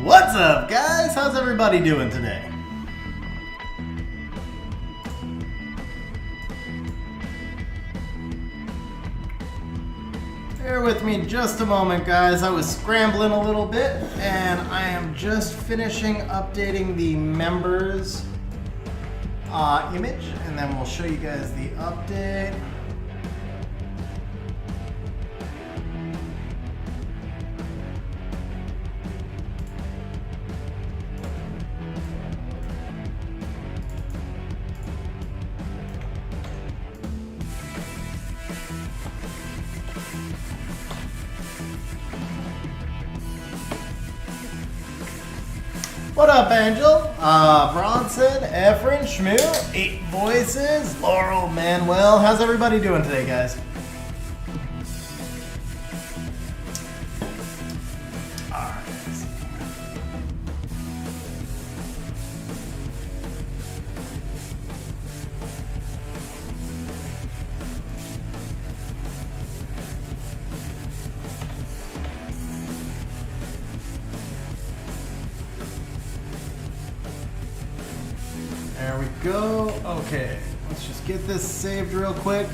What's up, guys? How's everybody doing today? Bear with me just a moment, guys. I was scrambling a little bit, and I am just finishing updating the members image, and then we'll show you guys the update. What up, Angel? Bronson, Efren, Shmoo, 8 Voices, Laurel, Manuel. How's everybody doing today, guys? Alright. There we go. Okay, let's just get this saved real quick.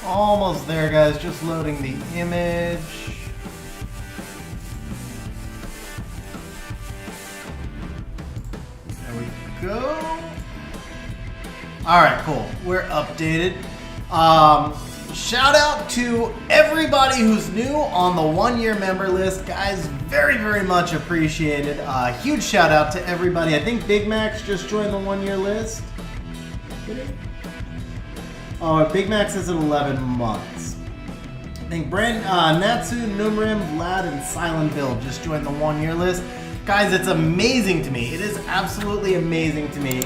Almost there, guys. Just loading the image. There we go. Alright, cool. We're updated. Shout out to everybody who's new on the 1-year member list. Guys, very, very much appreciated. Huge shout out to everybody. I think Big Max just joined the 1-year list. Did he? Oh, Big Max is at 11 months. I think Natsu, Numrim, Vlad, and Silent Bill just joined the 1-year list. Guys, it's amazing to me. It is absolutely amazing to me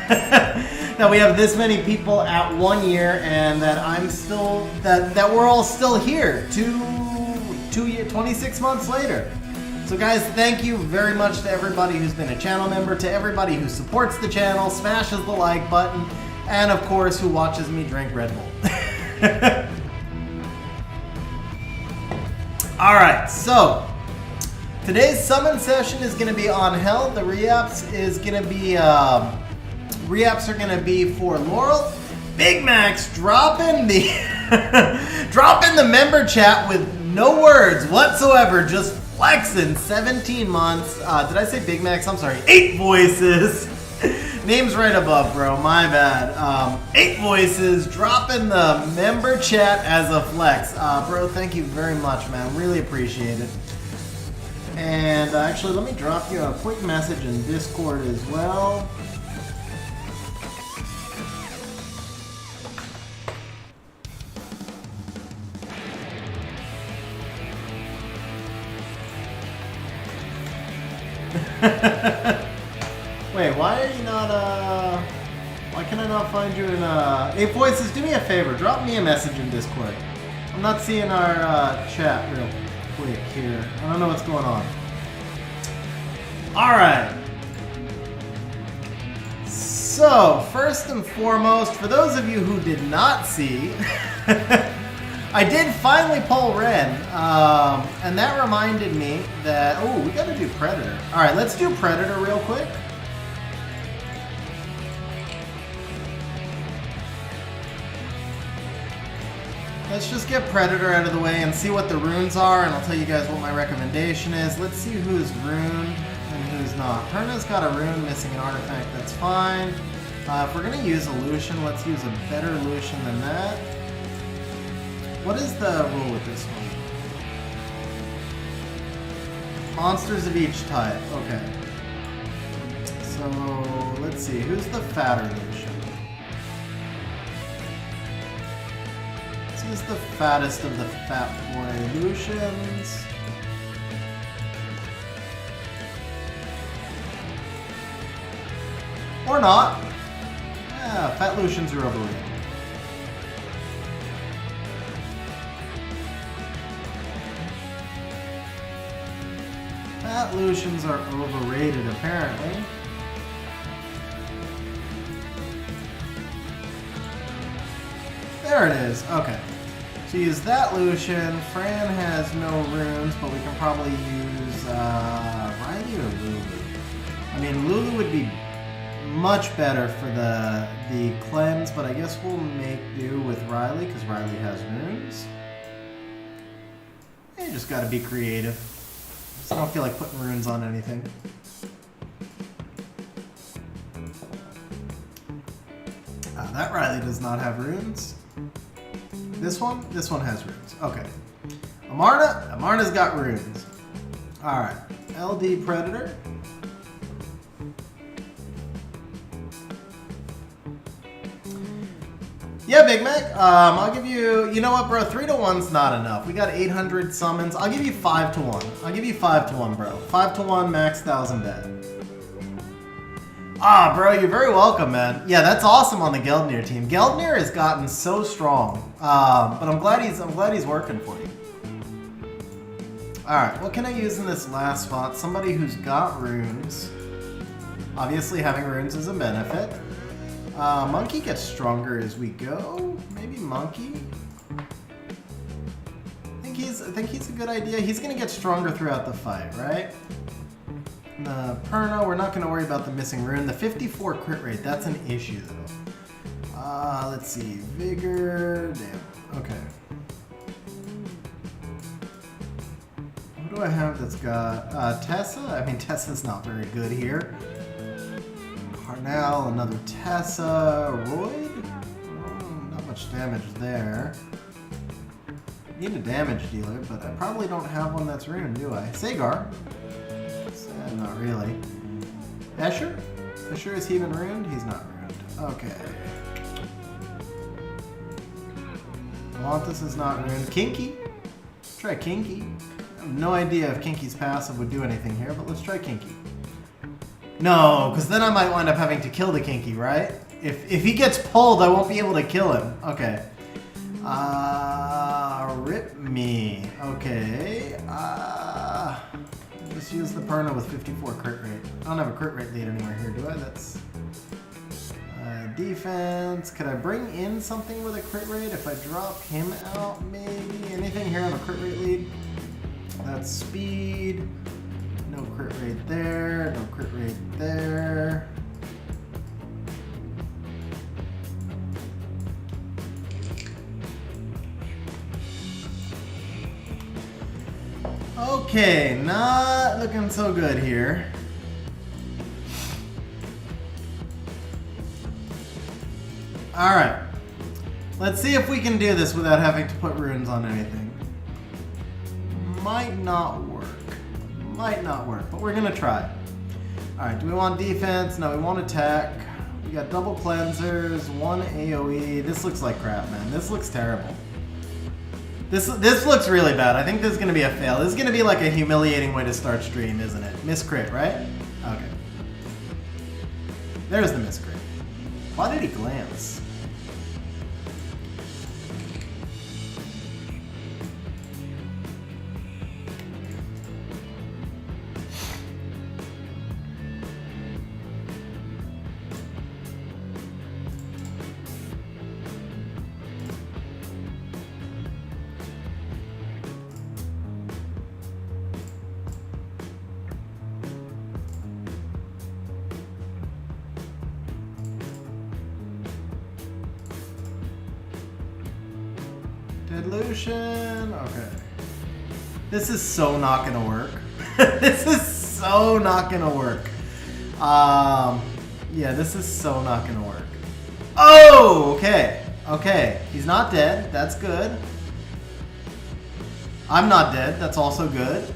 that we have this many people at 1 year and that I'm still, that we're all still here 26 months later. So guys, thank you very much to everybody who's been a channel member, to everybody who supports the channel, smashes the like button, and of course, who watches me drink Red Bull. Alright, so today's summon session is going to be on Hell. The reapps is going to be reapps are going to be for Laurel. Big Max dropping the dropping the member chat with no words whatsoever, just flexing. 17 months. Did I say Big Max? I'm sorry. 8 Voices. Name's right above, bro. My bad. 8 Voices dropping the member chat as a flex. Bro, thank you very much, man. Really appreciate it. And actually, let me drop you a quick message in Discord as well. Wait, why are you not, why can I not find you in, 8 Voices, do me a favor, drop me a message in Discord. I'm not seeing our, chat real quick here. I don't know what's going on. Alright. So, first and foremost, for those of you who did not see, I did finally pull Ren, and that reminded me that, oh, we gotta do Predator. Alright, let's do Predator real quick. Let's just get Predator out of the way and see what the runes are, and I'll tell you guys what my recommendation is. Let's see who's runed and who's not. Perna's got a rune, missing an artifact, that's fine. If we're gonna use a Lucian, let's use a better Lucian than that. What is the rule with this one? Monsters of each type, okay. So, let's see, who's the fatter Lucian? use the fattest of the fat boy Lucians. Or not. Yeah, fat Lucians are overrated. Fat Lucians are overrated, apparently. There it is. Okay. So use that Lucian. Fran has no runes, but we can probably use Riley or Lulu. I mean, Lulu would be much better for the cleanse, but I guess we'll make do with Riley because Riley has runes. You just got to be creative. I don't feel like putting runes on anything. That Riley does not have runes. This one has runes. Okay. Amarna's got runes. Alright. LD Predator. Yeah, Big Mac. I'll give you... You know what, bro? 3 to 1's not enough. We got 800 summons. I'll give you 5 to 1. I'll give you 5 to 1, bro. 5 to 1, max 1,000 bet. Ah, bro, you're very welcome, man. Yeah, that's awesome on the Geldnir team. Geldnir has gotten so strong, but I'm glad he's working for you. All right, what can I use in this last spot? Somebody who's got runes. Obviously, having runes is a benefit. Monkey gets stronger as we go. Maybe Monkey. I think he's a good idea. He's gonna get stronger throughout the fight, right? The Perno, we're not going to worry about the missing rune. The 54 crit rate, that's an issue though. Let's see. Vigor. Damn. Okay. What do I have that's got... Tessa? I mean, Tessa's not very good here. Carnell, another Tessa. Royd? Not much damage there. Need a damage dealer, but I probably don't have one that's ruined, do I? Sagar. Not really. Escher? Escher, is he even ruined? He's not ruined. Okay. Atlantis is not ruined. Kinky? Try Kinky. I have no idea if Kinky's passive would do anything here, but let's try Kinky. No, because then I might wind up having to kill the Kinky, right? If he gets pulled, I won't be able to kill him. Okay. Rip me. Okay. Just use the Perno with 54 crit rate. I don't have a crit rate lead anywhere here, do I? That's defense. Could I bring in something with a crit rate if I drop him out? Maybe anything here on a crit rate lead. That's speed. No crit rate there. No crit rate there. Okay, not looking so good here. Alright. Let's see if we can do this without having to put runes on anything. Might not work. Might not work, but we're gonna try. Alright, do we want defense? No, we want attack. We got double cleansers, 1 AoE. This looks like crap, man. This looks terrible. This looks really bad. I think this is going to be a fail. This is going to be like a humiliating way to start stream, isn't it? Miss crit, right? Okay. There's the miss crit. Why did he glance? Lucian. Okay. This is so not gonna work. This is so not gonna work. Yeah, this is so not gonna work. Oh, okay. Okay. He's not dead. That's good. I'm not dead. That's also good.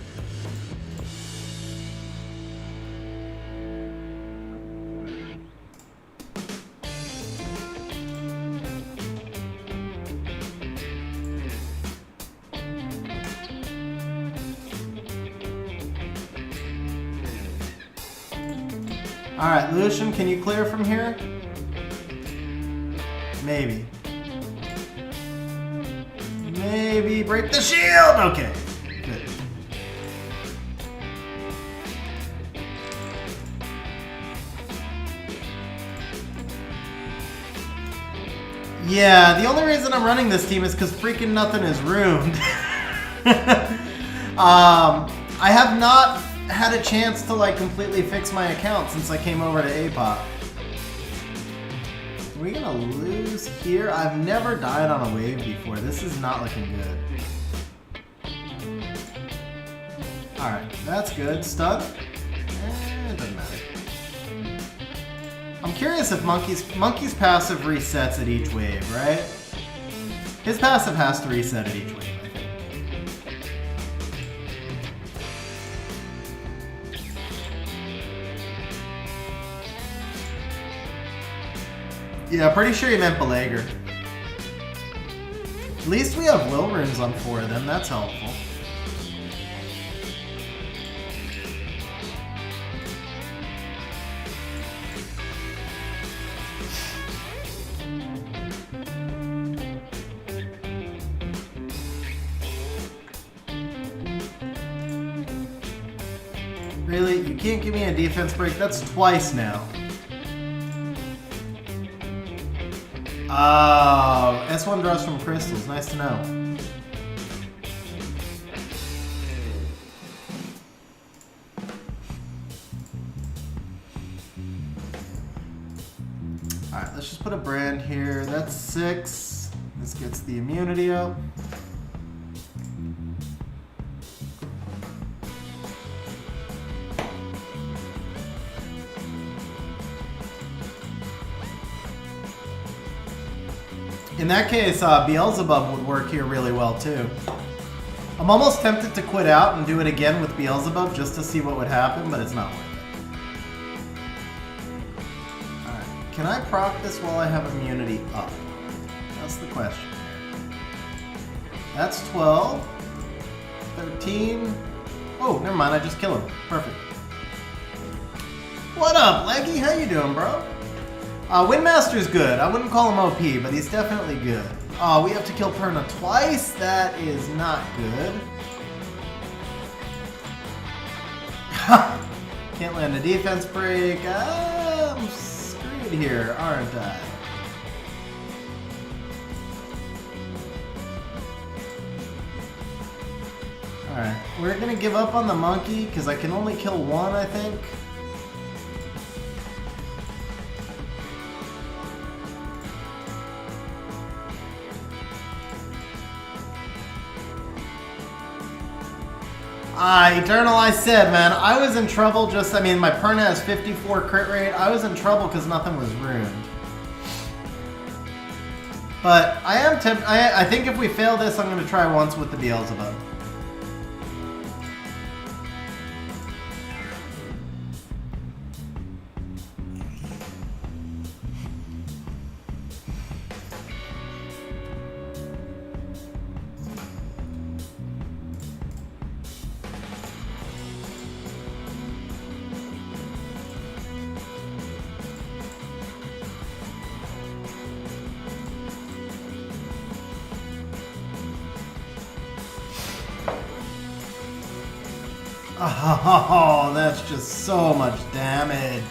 Alright, Lucian, can you clear from here? Maybe. Maybe break the shield! Okay, good. Yeah, the only reason I'm running this team is because freaking nothing is ruined. I have not had a chance to like completely fix my account since I came over to APOP. Are we gonna lose here? I've never died on a wave before. This is not looking good. Alright, that's good. Stun? It doesn't matter. I'm curious if Monkey's passive resets at each wave, right? His passive has to reset at each wave, I think. Yeah, pretty sure he meant Belager. At least we have will runes on 4 of them, that's helpful. Really? You can't give me a defense break? That's twice now. Oh, S1 draws from crystals. Nice to know. Alright, let's just put a brand here. That's 6. This gets the immunity up. In that case, Beelzebub would work here really well too. I'm almost tempted to quit out and do it again with Beelzebub just to see what would happen, but it's not worth it. Alright, can I proc this while I have immunity up? That's the question. That's 12. 13. Oh, never mind, I just kill him. Perfect. What up, Leggy? How you doing, bro? Windmaster's good. I wouldn't call him OP, but he's definitely good. Oh, we have to kill Perna twice? That is not good. Can't land a defense break. I'm screwed here, aren't I? Alright, we're gonna give up on the monkey, because I can only kill one, I think. Eternal, I said, man, I was in trouble just, I mean, my Perna has 54 crit rate. I was in trouble because nothing was ruined. But I am tempted, I think if we fail this, I'm going to try once with the Beelzebub. Oh, that's just so much damage.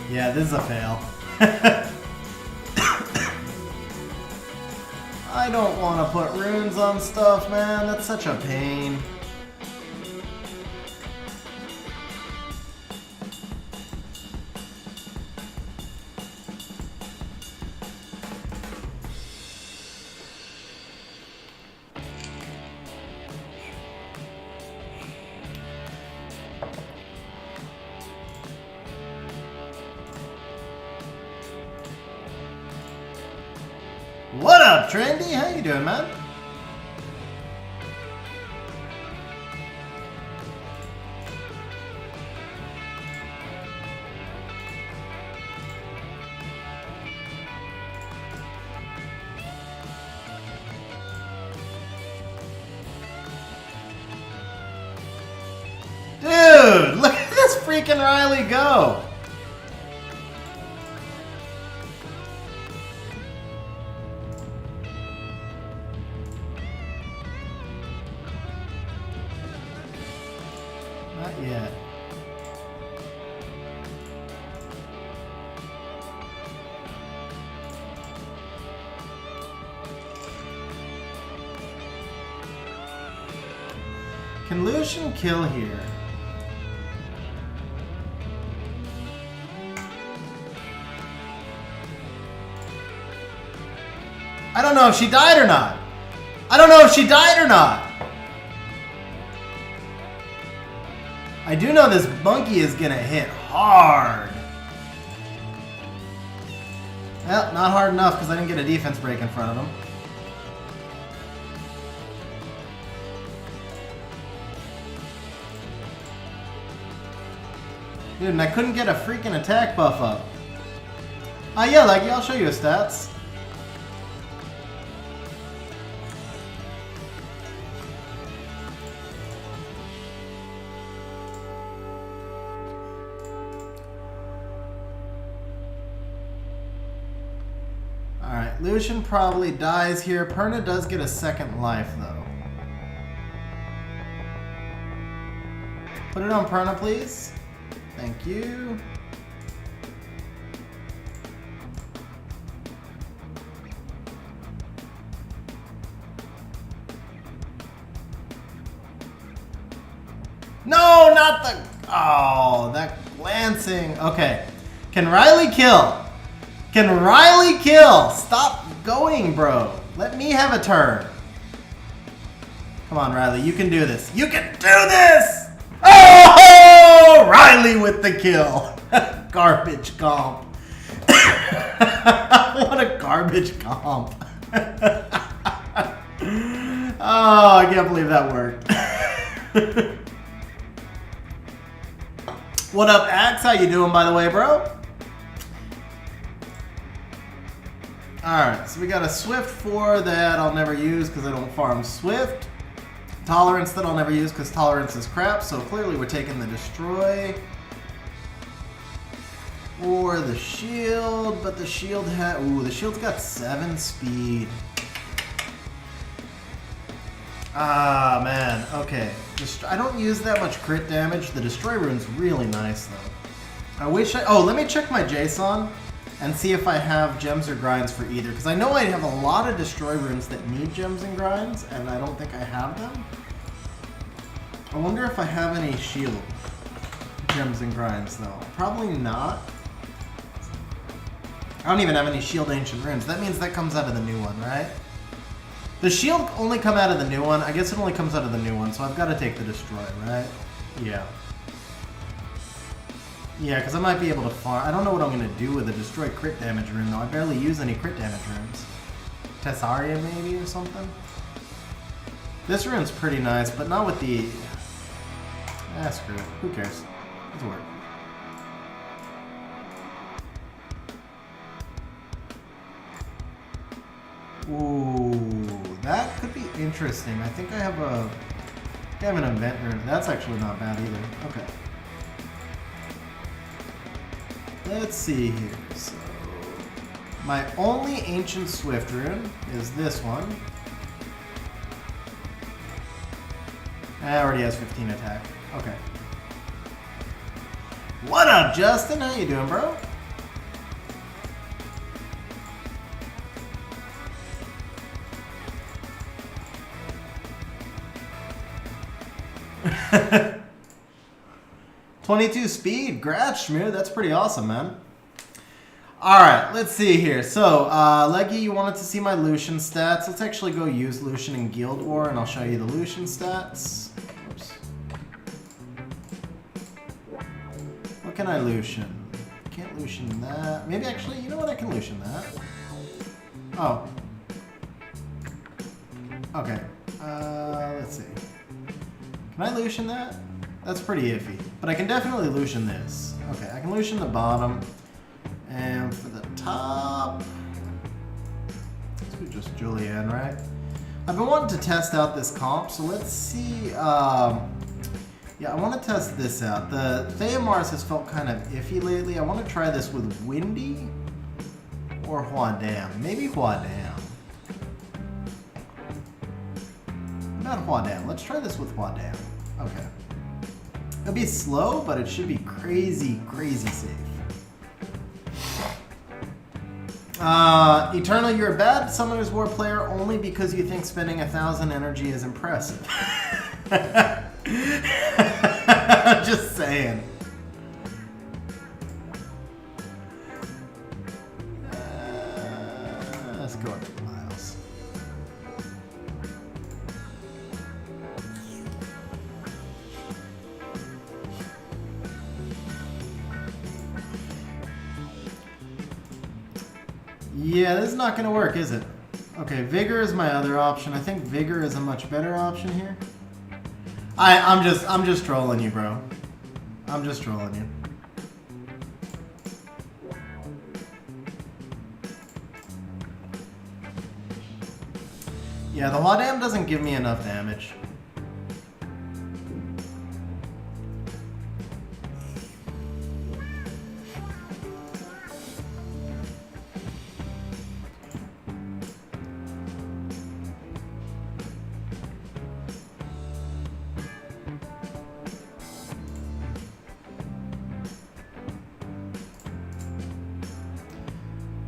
Yeah, this is a fail. I don't want to put runes on stuff, man. That's such a pain. What up, Trendy? How you doing, man? Dude, look at this freaking freaking Riley go? Not yet. Can Lucian kill here? I don't know if she died or not. I don't know if she died or not. I do know this monkey is gonna hit hard. Well, not hard enough because I didn't get a defense break in front of him. Dude, and I couldn't get a freaking attack buff up. Yeah, Leggy, I'll show you his stats. Alright, Lucian probably dies here. Perna does get a second life, though. Put it on Perna, please. Thank you. No, not the... Oh, that glancing. Okay. Can Riley kill? Can Riley kill? Stop going, bro. Let me have a turn. Come on, Riley. You can do this. You can do this! Oh! Riley with the kill. Garbage comp. What a garbage comp. Oh, I can't believe that worked. What up, Axe? How you doing, by the way, bro? Alright, so we got a Swift 4 that I'll never use because I don't farm Swift. Tolerance that I'll never use because Tolerance is crap, so clearly we're taking the Destroy. Or the Shield, but the Shield ooh, the Shield's got 7 speed. Ah, man, okay. I don't use that much crit damage. The Destroy rune's really nice, though. I wish oh, let me check my JSON and see if I have gems or grinds for either. Because I know I have a lot of Destroy runes that need gems and grinds, and I don't think I have them. I wonder if I have any shield gems and grinds, though. Probably not. I don't even have any shield ancient runes. That means that comes out of the new one, right? The shield only come out of the new one. I guess it only comes out of the new one, so I've got to take the Destroy, right? Yeah. Yeah, because I might be able to farm. I don't know what I'm going to do with the Destroy crit damage rune, though. I barely use any crit damage runes. Tessaria, maybe, or something? This rune's pretty nice, but not with the... Ah, screw it. Who cares? Let's work. Ooh, that could be interesting. I think I have an event rune. That's actually not bad either. Okay. Let's see here. So, my only ancient Swift rune is this one. It already has 15 attack. Okay. What up, Justin? How you doing, bro? "22 speed, grats, Shmoo. That's pretty awesome, man." Alright, let's see here. So, Leggy, you wanted to see my Lucian stats. Let's actually go use Lucian in Guild War, and I'll show you the Lucian stats. Oops. What can I Lucian? Can't Lucian that. Maybe actually, you know what? I can Lucian that. Oh. Okay. Let's see. Can I Lucian that? That's pretty iffy. But I can definitely Lucian this. Okay, I can Lucian the bottom. And for the top... Let's do just Julianne, right? I've been wanting to test out this comp, so let's see... Yeah, I want to test this out. The Theamars has felt kind of iffy lately. I want to try this with Windy or Huadam. Maybe Huadam. Not Huadam. Let's try this with Huadam. Okay. It'll be slow, but it should be crazy, crazy safe. Eternal, you're a bad Summoner's War player only because you think spending 1,000 energy is impressive. Just saying. Let's go to Miles. Yeah, this is not going to work, is it? Okay, Vigor is my other option. I think Vigor is a much better option here. I'm just trolling you, bro. I'm just trolling you. Yeah, the Huadam doesn't give me enough damage.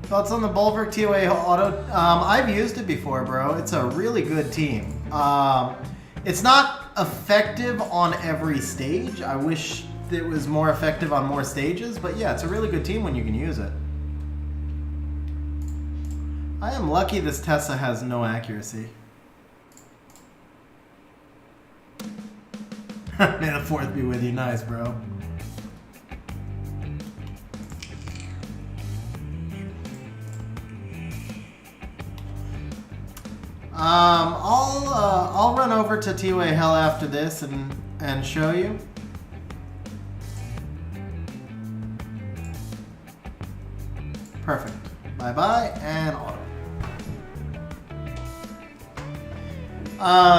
Thoughts on the Bulwark TOA auto? I've used it before, bro. It's a really good team. It's not effective on every stage. I wish it was more effective on more stages, but yeah, it's a really good team when you can use it. I am lucky this Tessa has no accuracy. May the 4th be with you. Nice, bro. I'll run over to TOA Hell after this and show you. Perfect. Bye-bye and auto.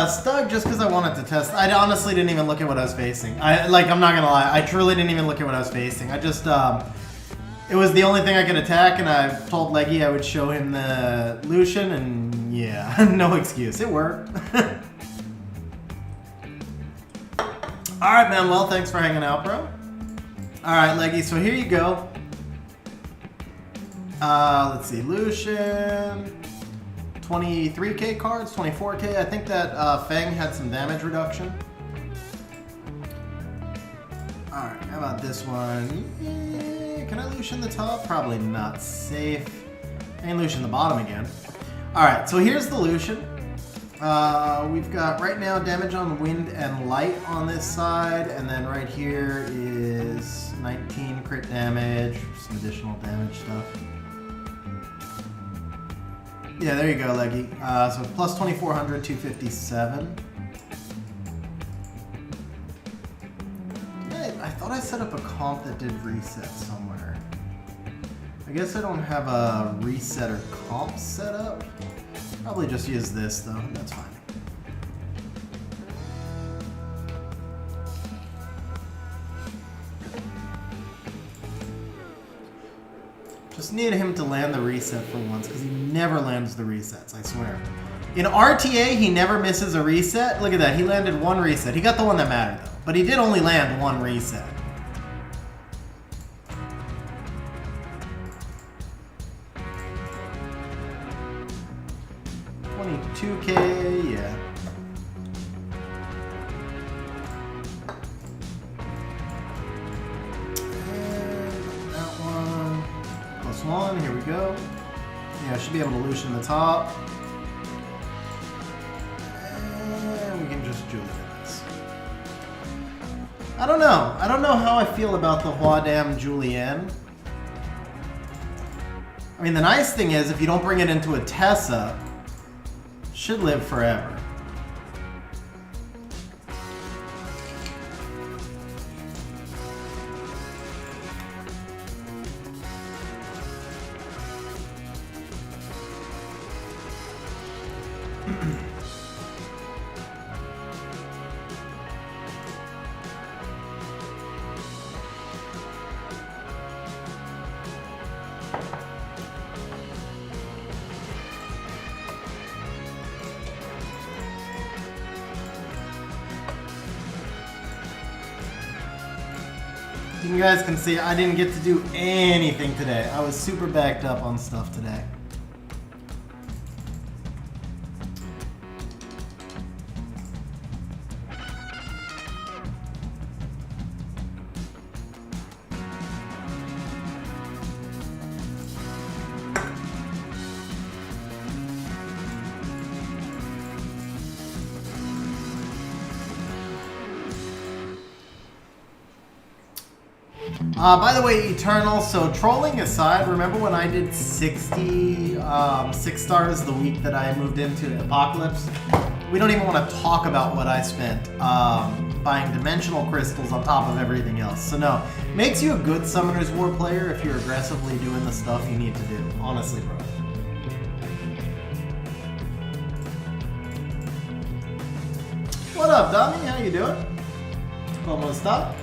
Stug just because I wanted to test. I honestly didn't even look at what I was facing. I'm not gonna lie. I truly didn't even look at what I was facing. I just, it was the only thing I could attack, and I told Leggy I would show him the Lucian, and yeah, no excuse. It worked. Alright, man. Well, thanks for hanging out, bro. Alright, Leggy, so here you go. Let's see. Lucian. 23k cards, 24k. I think that Fang had some damage reduction. Alright, how about this one? Yeah, can I Lucian the top? Probably not safe. I can Lucian the bottom again. Alright, so here's the Lucian. We've got right now damage on wind and light on this side, and then right here is 19 crit damage, some additional damage stuff. Yeah, there you go, Leggy. So plus 2400, 257. I thought I set up a comp that did reset somewhere. I guess I don't have a reset or comp set up. Probably just use this though, that's fine. Just needed him to land the reset for once, because he never lands the resets, I swear. In RTA, he never misses a reset. Look at that, he landed one reset. He got the one that mattered though, but he did only land one reset. $22K, yeah. One, here we go. Yeah, I should be able to Lucian the top. And we can just Julian this. I don't know. I don't know how I feel about the Huadam Julienne. I mean, the nice thing is, if you don't bring it into a Tessa, it should live forever. You guys can see I didn't get to do anything today. I was super backed up on stuff today. By the way, Eternal, so trolling aside, remember when I did 60 6 stars the week that I moved into Apocalypse? We don't even want to talk about what I spent buying dimensional crystals on top of everything else. So no, makes you a good Summoner's War player if you're aggressively doing the stuff you need to do. Honestly, bro. What up, Dummy? How you doing? Almost stop.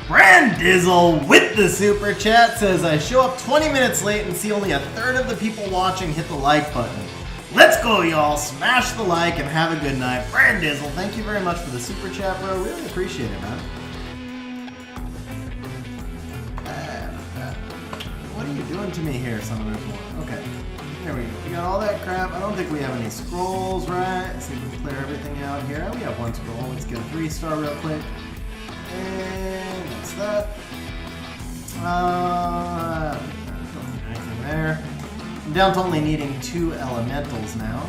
Brandizzle with the super chat says, I show up 20 minutes late and see only a third of the people watching hit the like button. Let's go, y'all. Smash the like and have a good night. Brandizzle, thank you very much for the super chat, bro. Really appreciate it, man. What are you doing to me here, Summoner's War? Okay. There we go. We got all that crap. I don't think we have any scrolls, right? Let's see if we can clear everything out here. We have one scroll. Let's get a 3-star real quick. And what's that? Don't need anything there. I'm down to only needing 2 elementals now.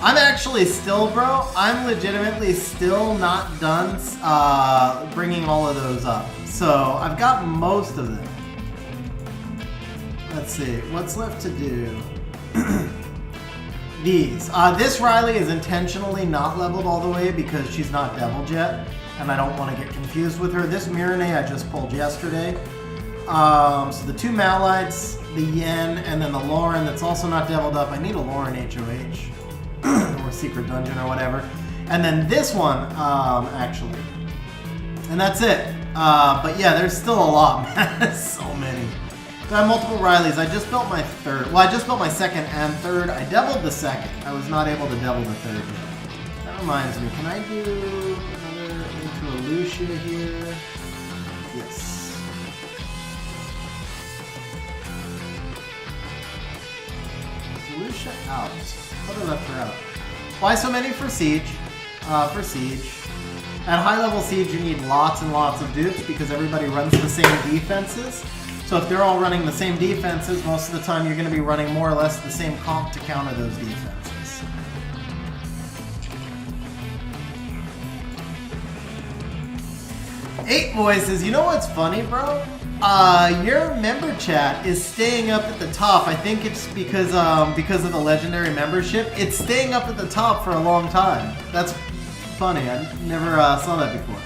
I'm actually still, bro, I'm legitimately still not done bringing all of those up. So I've got most of them. Let's see, what's left to do? These. This Riley is intentionally not leveled all the way because she's not deviled yet, and I don't want to get confused with her. This Mirene I just pulled yesterday. So the 2 Malites, the Yen, and then the Lauren that's also not deviled up. I need a Lauren HOH. Or Secret Dungeon or whatever. And then this one, actually. And that's it. But yeah, there's still a lot, man. So many. So I have multiple Rileys. I just built my 3rd. Well, I just built my 2nd and 3rd. I deviled the 2nd. I was not able to devil the 3rd yet. That reminds me. Can I do another into a Lucia here? Yes. Is Lucia out? I thought I left her out. Why so many for Siege? For Siege. At high level Siege you need lots and lots of dupes because everybody runs the same defenses. So if they're all running the same defenses, most of the time you're going to be running more or less the same comp to counter those defenses. Eight Voices, you know what's funny, bro? Your member chat is staying up at the top. I think it's because of the legendary membership. It's staying up at the top for a long time. That's funny. I never saw that before.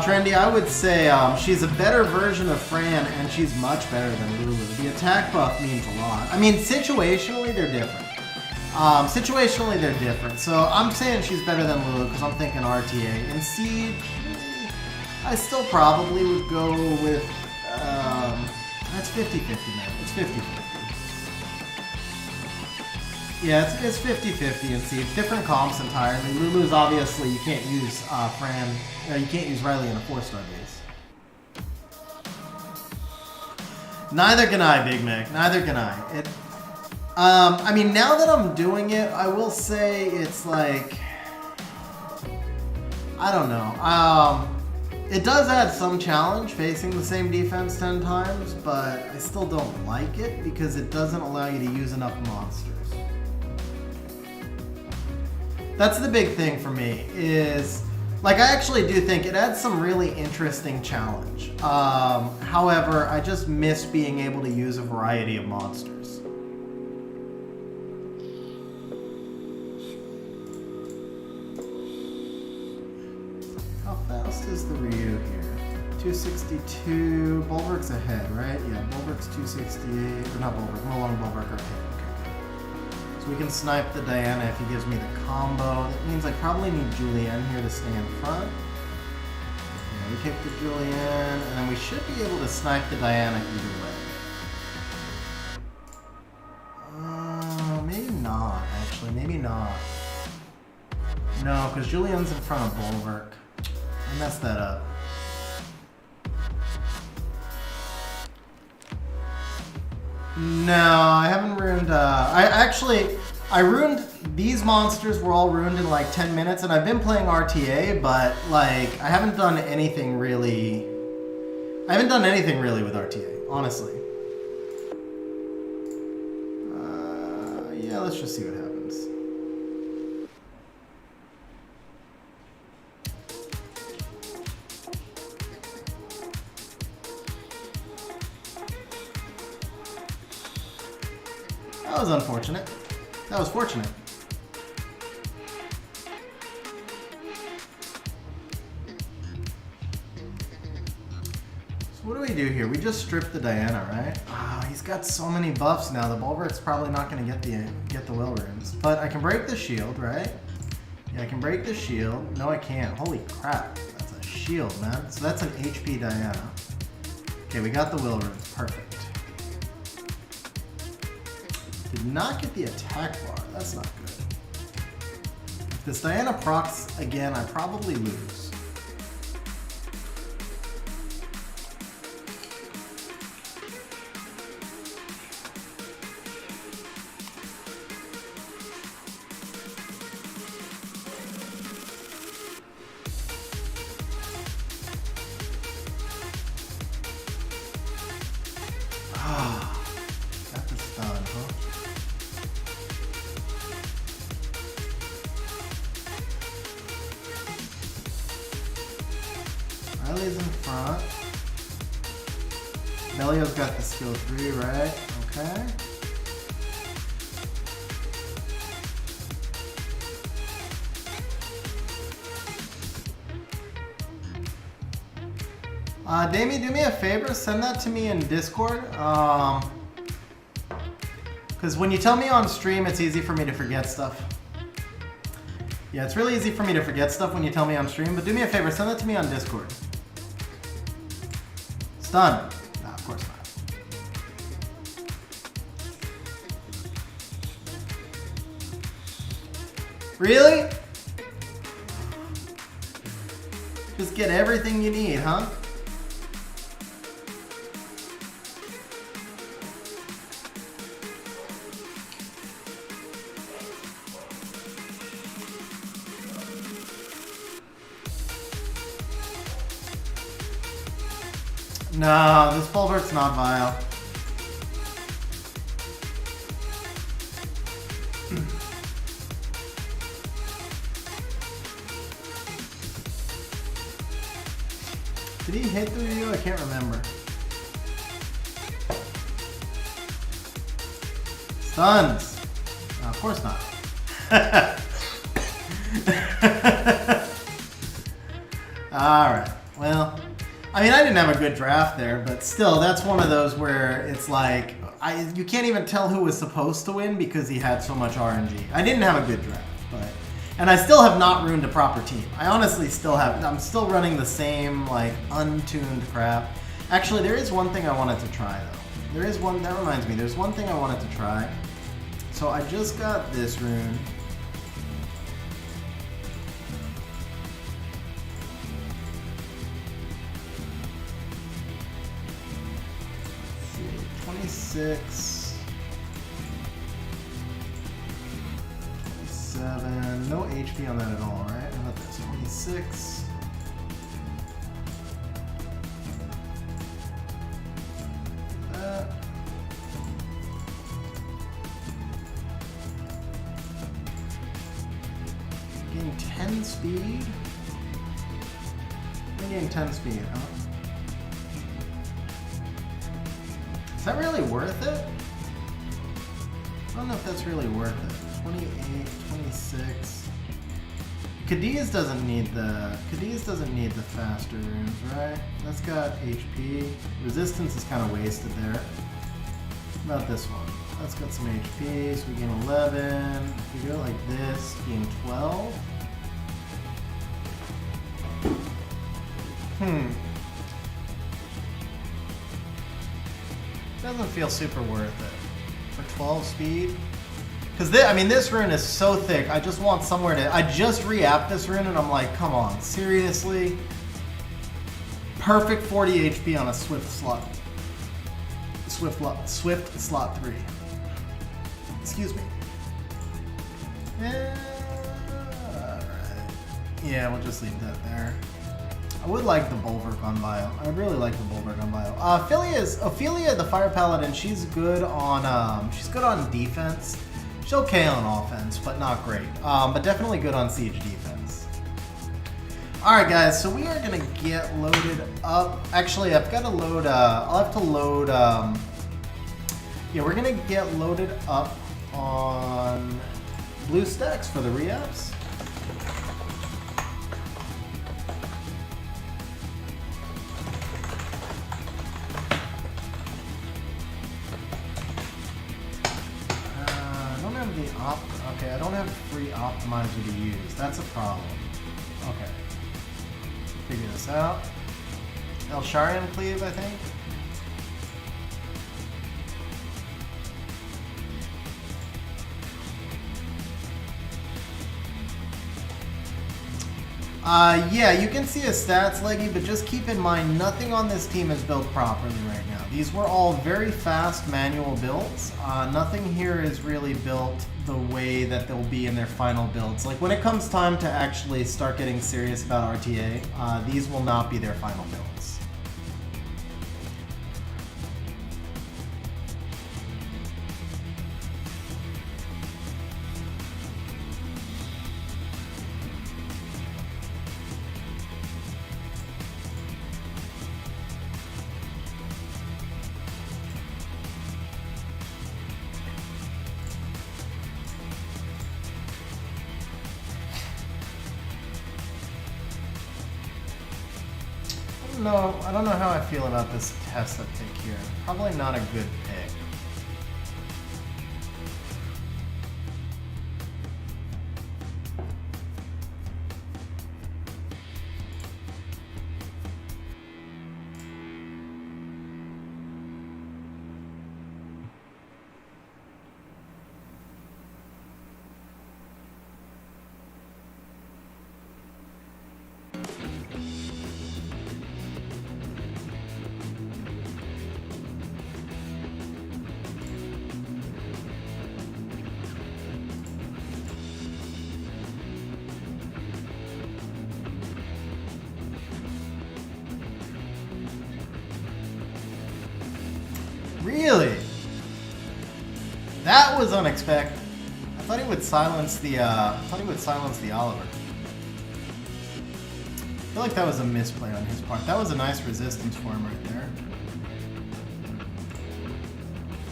Trendy, I would say she's a better version of Fran, and she's much better than Lulu. The attack buff means a lot. I mean, situationally, they're different. So I'm saying she's better than Lulu because I'm thinking RTA. In Siege, I still probably would go with, that's 50-50, man. It's 50-50. Yeah, it's 50-50 in Siege. Different comps entirely. Lulu's obviously, you can't use you can't use Riley in a 4-star base. Neither can I, Big Mac. Neither can I. I mean, now that I'm doing it, I will say it's like, I don't know. It does add some challenge facing the same defense 10 times, but I still don't like it because it doesn't allow you to use enough monsters. That's the big thing for me is, like, I actually do think it adds some really interesting challenge. However, I just miss being able to use a variety of monsters. How fast is the Ryu here? 262. Bulwark's ahead, right? Yeah, Bulwark's 268. Or not Bulwark, Mulong Bulwark are ahead. Okay. So we can snipe the Diana if he gives me the combo. That means I probably need Julianne here to stay in front. Yeah, we take the Julianne, and then we should be able to snipe the Diana either way. Maybe not, actually. Maybe not. No, because Julianne's in front of Bulwark. I messed that up. No, I haven't ruined, I ruined, these monsters were all ruined in like 10 minutes, and I've been playing RTA, but like, I haven't done anything really with RTA, honestly. Yeah, let's just see what happens. That was unfortunate. That was fortunate. So what do we do here? We just strip the Diana, right? Ah, he's got so many buffs now. The Bulwark's probably not going to get the will runes. But I can break the shield, right? Yeah, I can break the shield. No, I can't. Holy crap. That's a shield, man. So that's an HP Diana. Okay, we got the will runes. Perfect. Did not get the attack bar. That's not good. If this Diana procs again, I probably lose. Ah, got the stun, huh? Riley's in front. Belio's got the skill 3, right? Okay. Damie, do me a favor, send that to me in Discord. Because when you tell me on stream, it's easy for me to forget stuff. Yeah, it's really easy for me to forget stuff when you tell me on stream, but do me a favor, send that to me on Discord. Stun. Nah, of course not. Really? Just get everything you need, huh? No, this Bulwark's not vile. Did he hit through you? I can't remember. Stuns. No, of course not. Alright, well. I mean, I didn't have a good draft there, but still, that's one of those where it's like, you can't even tell who was supposed to win because he had so much RNG. I didn't have a good draft, and I still have not ruined a proper team. I honestly still have, I'm still running the same, like, untuned crap. Actually, there is one thing I wanted to try, though. There is one, that reminds me, there's one thing I wanted to try. So I just got this rune. 26, 27, no HP on that at all, right? How about this? 26. That. Gain 10 speed. I gain 10 speed, huh? Is that really worth it? I don't know if that's really worth it. 28, 26. Cadiz doesn't need the faster runes, right? That's got HP. Resistance is kind of wasted there. What about this one? That's got some HP, so we gain 11. If we go like this, gain 12. Doesn't feel super worth it for 12 speed. Because this rune is so thick. I just want somewhere to. I just re-apped this rune and I'm like, come on, seriously? Perfect 40 HP on a Swift slot. Swift slot 3. Excuse me. Alright. Yeah, we'll just leave that there. I would like the Bulwark on Bio. I really like the Bulwark on Bio. Ophelia, the Fire Paladin. She's good on defense. She's okay on offense, but not great. But definitely good on siege defense. All right, guys. So we are gonna get loaded up. Actually, I've got to load. I'll have to load. Yeah, we're gonna get loaded up on BlueStacks for the re-apps. Okay, I don't have free optimizer to use. That's a problem. Okay. Figure this out. Elsharian Cleave, I think. Yeah, you can see a stats leggy, but just keep in mind, nothing on this team is built properly right now. These were all very fast manual builds. Nothing here is really built the way that they'll be in their final builds. Like when it comes time to actually start getting serious about RTA, these will not be their final builds. No, I don't know how I feel about this Tesla pick here. Probably not a good pick. Really? That was unexpected. I thought he would silence the Oliver. I feel like that was a misplay on his part. That was a nice resistance for him right there.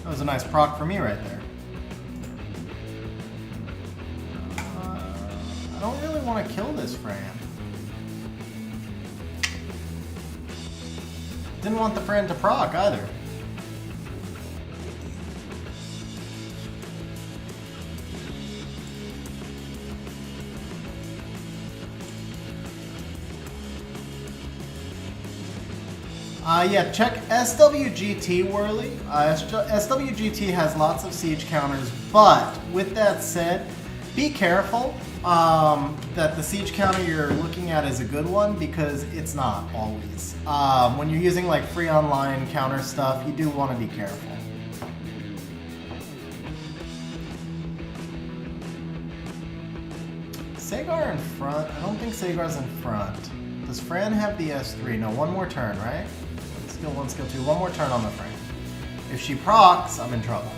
That was a nice proc for me right there. I don't really want to kill this Fran. Didn't want the Fran to proc either. Yeah, check SWGT Whirly. SWGT has lots of siege counters, but with that said, be careful that the siege counter you're looking at is a good one, because it's not always. When you're using like free online counter stuff, you do want to be careful. Sagar in front? I don't think Sagar's in front. Does Fran have the S3? No, one more turn, right? Skill 1, skill 2, one more turn on the Fran. If she procs, I'm in trouble.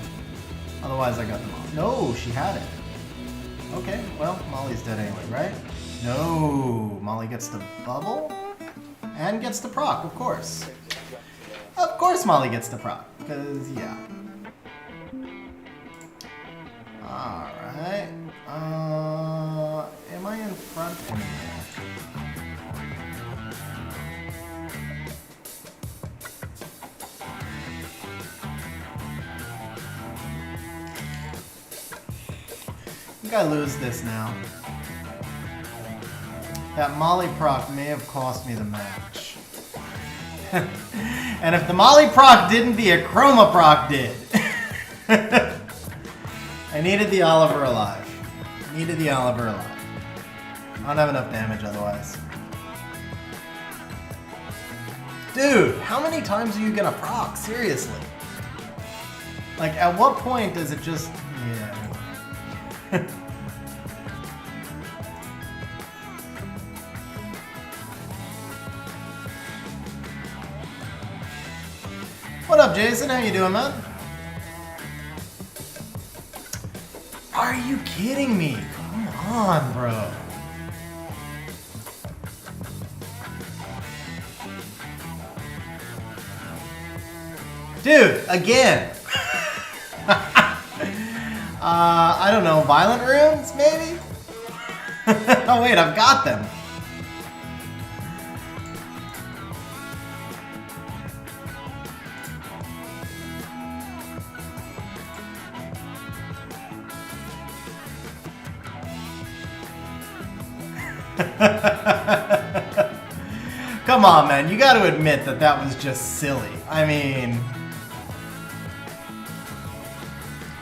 Otherwise, I got them off. No, she had it. Okay, well, Molly's dead anyway, right? No, Molly gets the bubble and gets the proc, of course. Of course Molly gets the proc, because, yeah. Alright. Am I in front? think I lose this now. That Molly proc may have cost me the match. And if the Molly proc didn't, the Achroma proc did. I needed the Oliver alive. Needed the Oliver alive. I don't have enough damage otherwise. Dude, how many times are you gonna proc? Seriously. Like, at what point does it just... Yeah. What up, Jason? How you doing, man? Are you kidding me? Come on, bro. Dude, again. I don't know, violent runes, maybe? Oh wait, I've got them. Come on, man. You got to admit that that was just silly. I mean,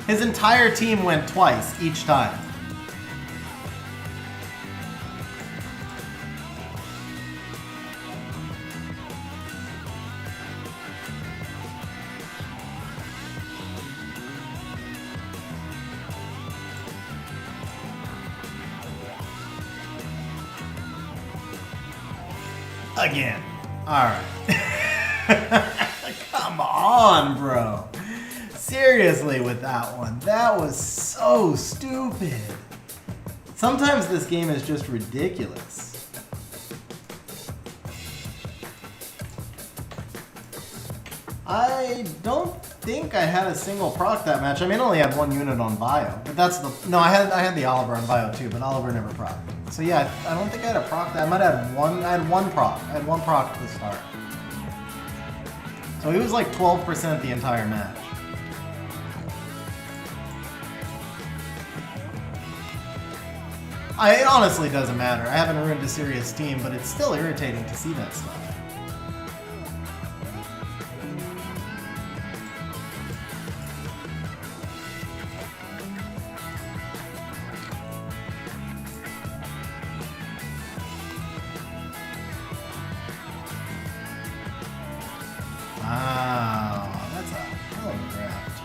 his entire team went twice each time. Again. Alright. Come on, bro. Seriously with that one. That was so stupid. Sometimes this game is just ridiculous. I don't think I had a single proc that match. I mean, I only had one unit on bio. But that's the... No, I had the Oliver on bio too, but Oliver never proc. So yeah, I don't think I had a proc that. I might have had one. I had one proc. I had one proc at the start. So he was like 12% the entire match. It honestly doesn't matter. I haven't ruined a serious team, but it's still irritating to see that stuff. Wow, that's a hell of a draft.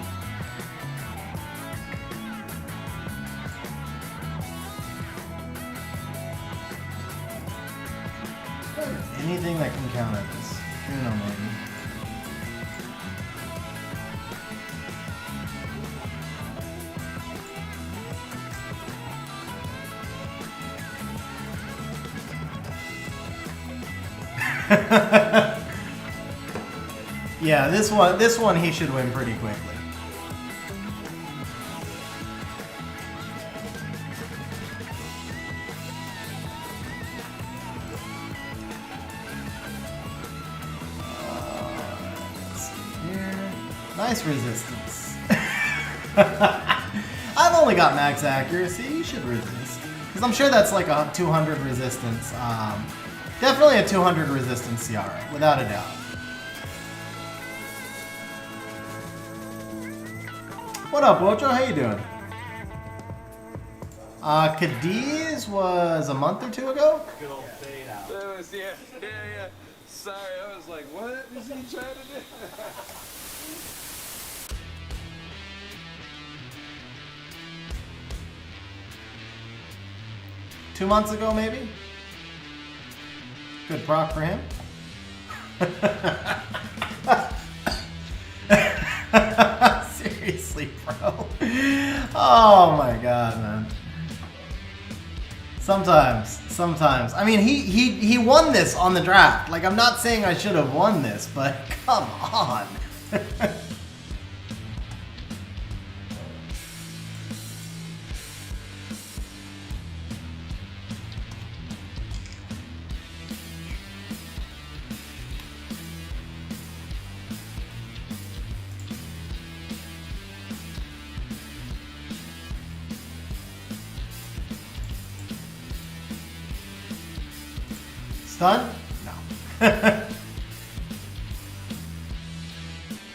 Anything that can count at this. Rune, maybe. Yeah, this one he should win pretty quickly. Let's see here. Nice resistance. I've only got max accuracy. You should resist, because I'm sure that's like a 200 resistance. Definitely a 200 resistance Ciara, without a doubt. What up, Ocho? How you doing? Cadiz was a month or two ago? Good old fade out. That was, yeah. Sorry, I was like, what is he trying to do? 2 months ago, maybe? Good proc for him. Seriously, bro. Oh my god, man. Sometimes. I mean, he won this on the draft. Like, I'm not saying I should have won this, but come on. Stun? No.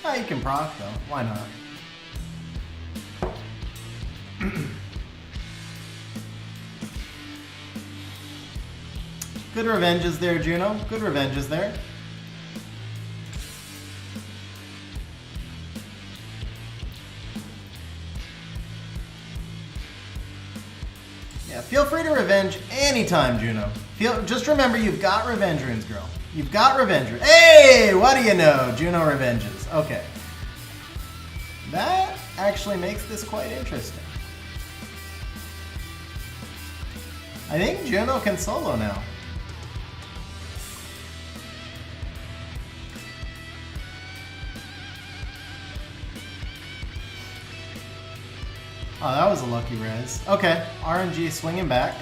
Oh, you can proc though. Why not? Good revenges there, Juno. Good revenges there. Yeah, feel free to revenge anytime, Juno. Just remember, you've got revenge runes, girl. You've got revenge runes. Hey, what do you know? Juno revenges. Okay. That actually makes this quite interesting. I think Juno can solo now. Oh, that was a lucky res. Okay, RNG swinging back.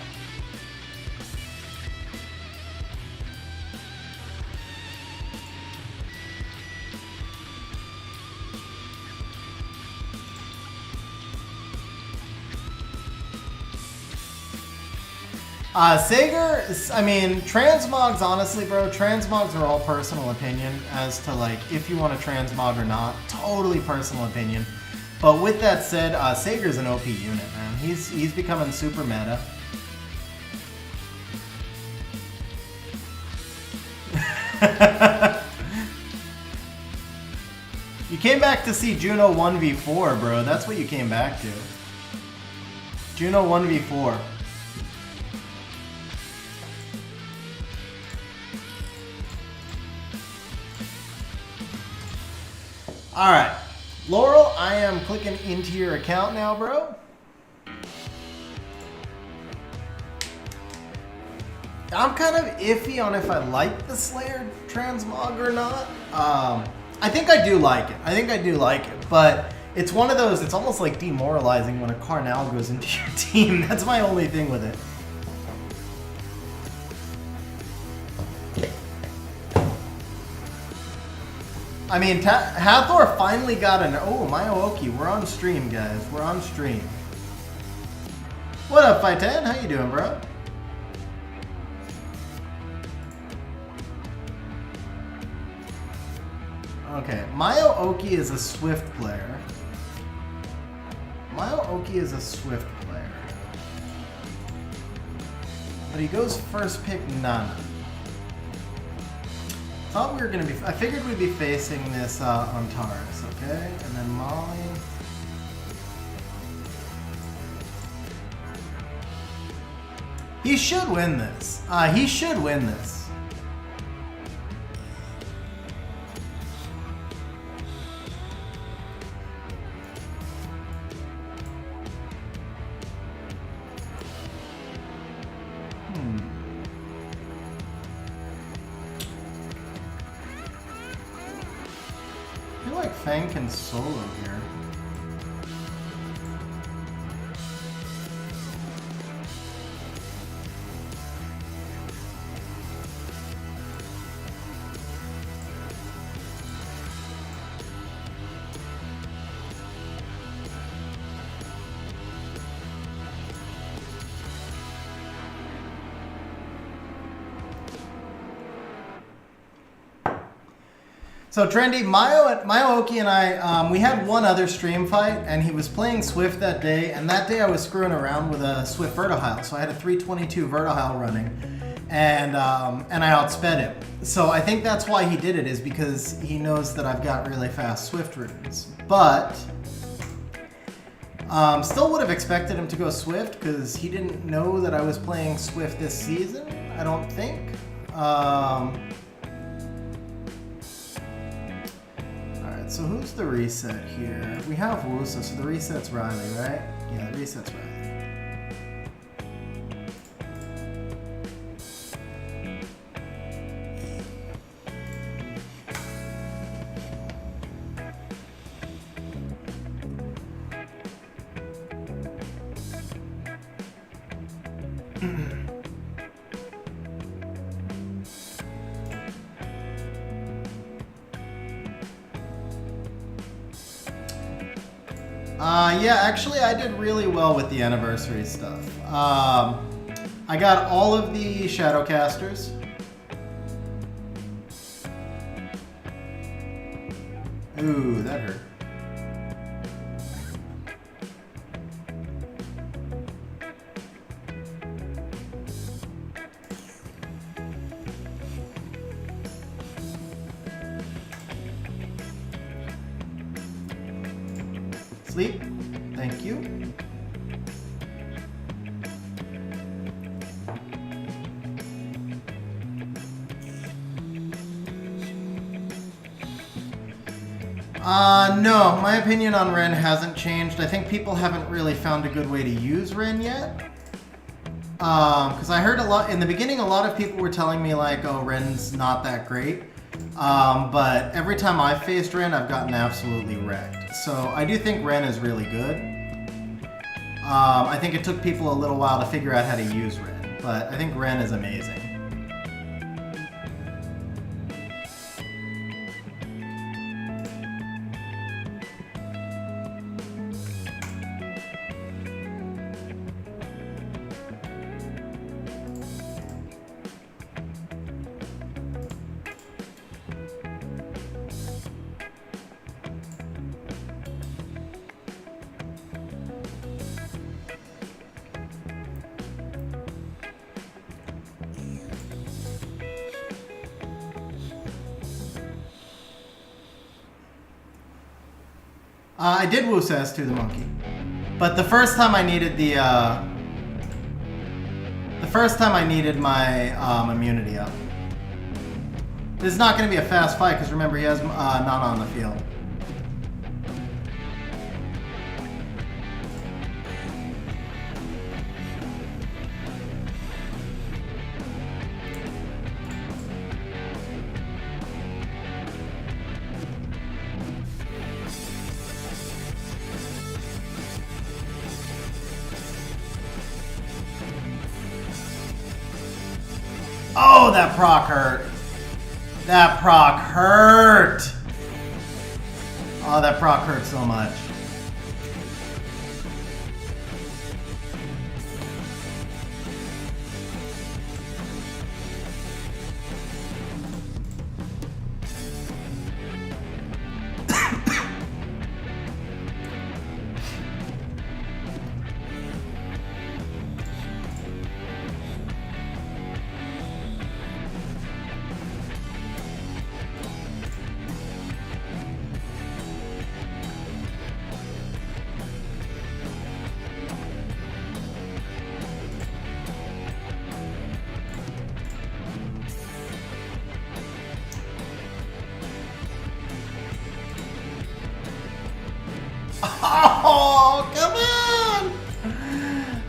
Sager, I mean, transmogs, honestly, bro, transmogs are all personal opinion as to, like, if you want to transmog or not. Totally personal opinion. But with that said, Sager's an OP unit, man. He's becoming super meta. You came back to see Juno 1v4, bro. That's what you came back to. Juno 1v4. Alright. Laurel, I am clicking into your account now, bro. I'm kind of iffy on if I like the Slayer transmog or not. I think I do like it. I think I do like it, but it's one of those, it's almost like demoralizing when a Carnal goes into your team. That's my only thing with it. I mean, Hathor finally got an... Oh, Myo-Oki, we're on stream, guys. We're on stream. What up, Fighten? How you doing, bro? Okay, Myo-Oki is a Swift player. Myo-Oki is a Swift player. But he goes first pick Nana. Thought we were gonna be. I figured we'd be facing this on Taurus, okay? And then Molly. He should win this. He should win this. Fang can solo here. So Trendy, Myo-Oki and I, we had one other stream fight, and he was playing Swift that day, and that day I was screwing around with a Swift Vertihile, so I had a 322 Vertihile running, and I outsped him. So I think that's why he did it, is because he knows that I've got really fast Swift runes. But still would have expected him to go Swift, because he didn't know that I was playing Swift this season, I don't think. So who's the reset here? We have Wusa, so the reset's Riley, right? Yeah, the reset's Riley. Yeah, actually I did really well with the anniversary stuff. I got all of the Shadowcasters. Ooh, that hurt. Sleep. Thank you. No, my opinion on Ren hasn't changed. I think people haven't really found a good way to use Ren yet. Because I heard a lot, in the beginning, a lot of people were telling me like, oh, Ren's not that great. But every time I've faced Ren, I've gotten absolutely wrecked. So I do think Ren is really good. I think it took people a little while to figure out how to use Ren, but I think Ren is amazing. I did Wu Sass to the monkey, but the first time I needed my immunity up. This is not going to be a fast fight because remember he has Nana on the field. Oh, that proc hurt. That proc hurt. Oh, that proc hurt so much. Oh, come on!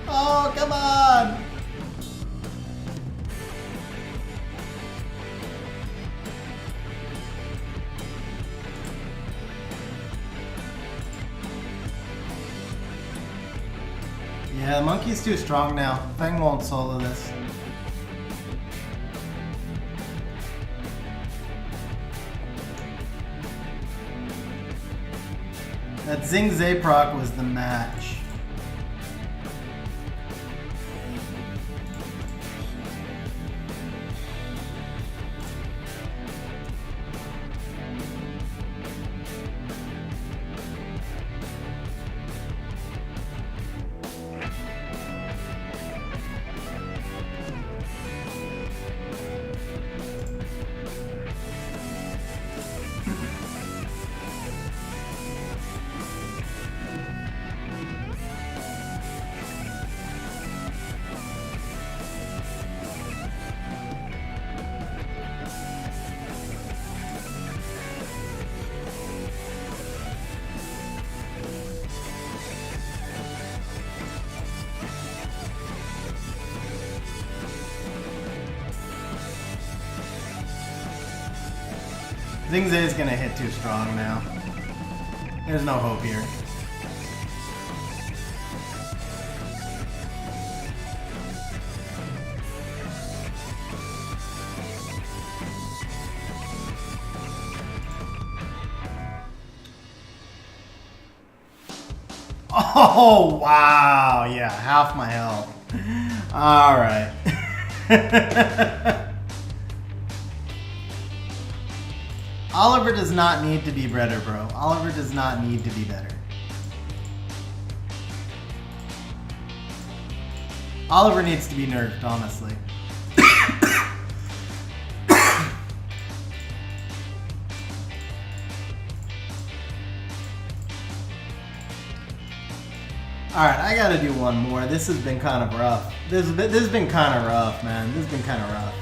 Oh, come on! Yeah, the monkey's too strong now. Feng won't solo this. That Zing Zay proc was the match. Zing Zay is gonna hit too strong now. There's no hope here. Oh, wow. Yeah, half my health. All right. Oliver does not need to be better, bro. Oliver does not need to be better. Oliver needs to be nerfed, honestly. Alright, I gotta do one more. This has been kind of rough. This has been kind of rough, man. This has been kind of rough.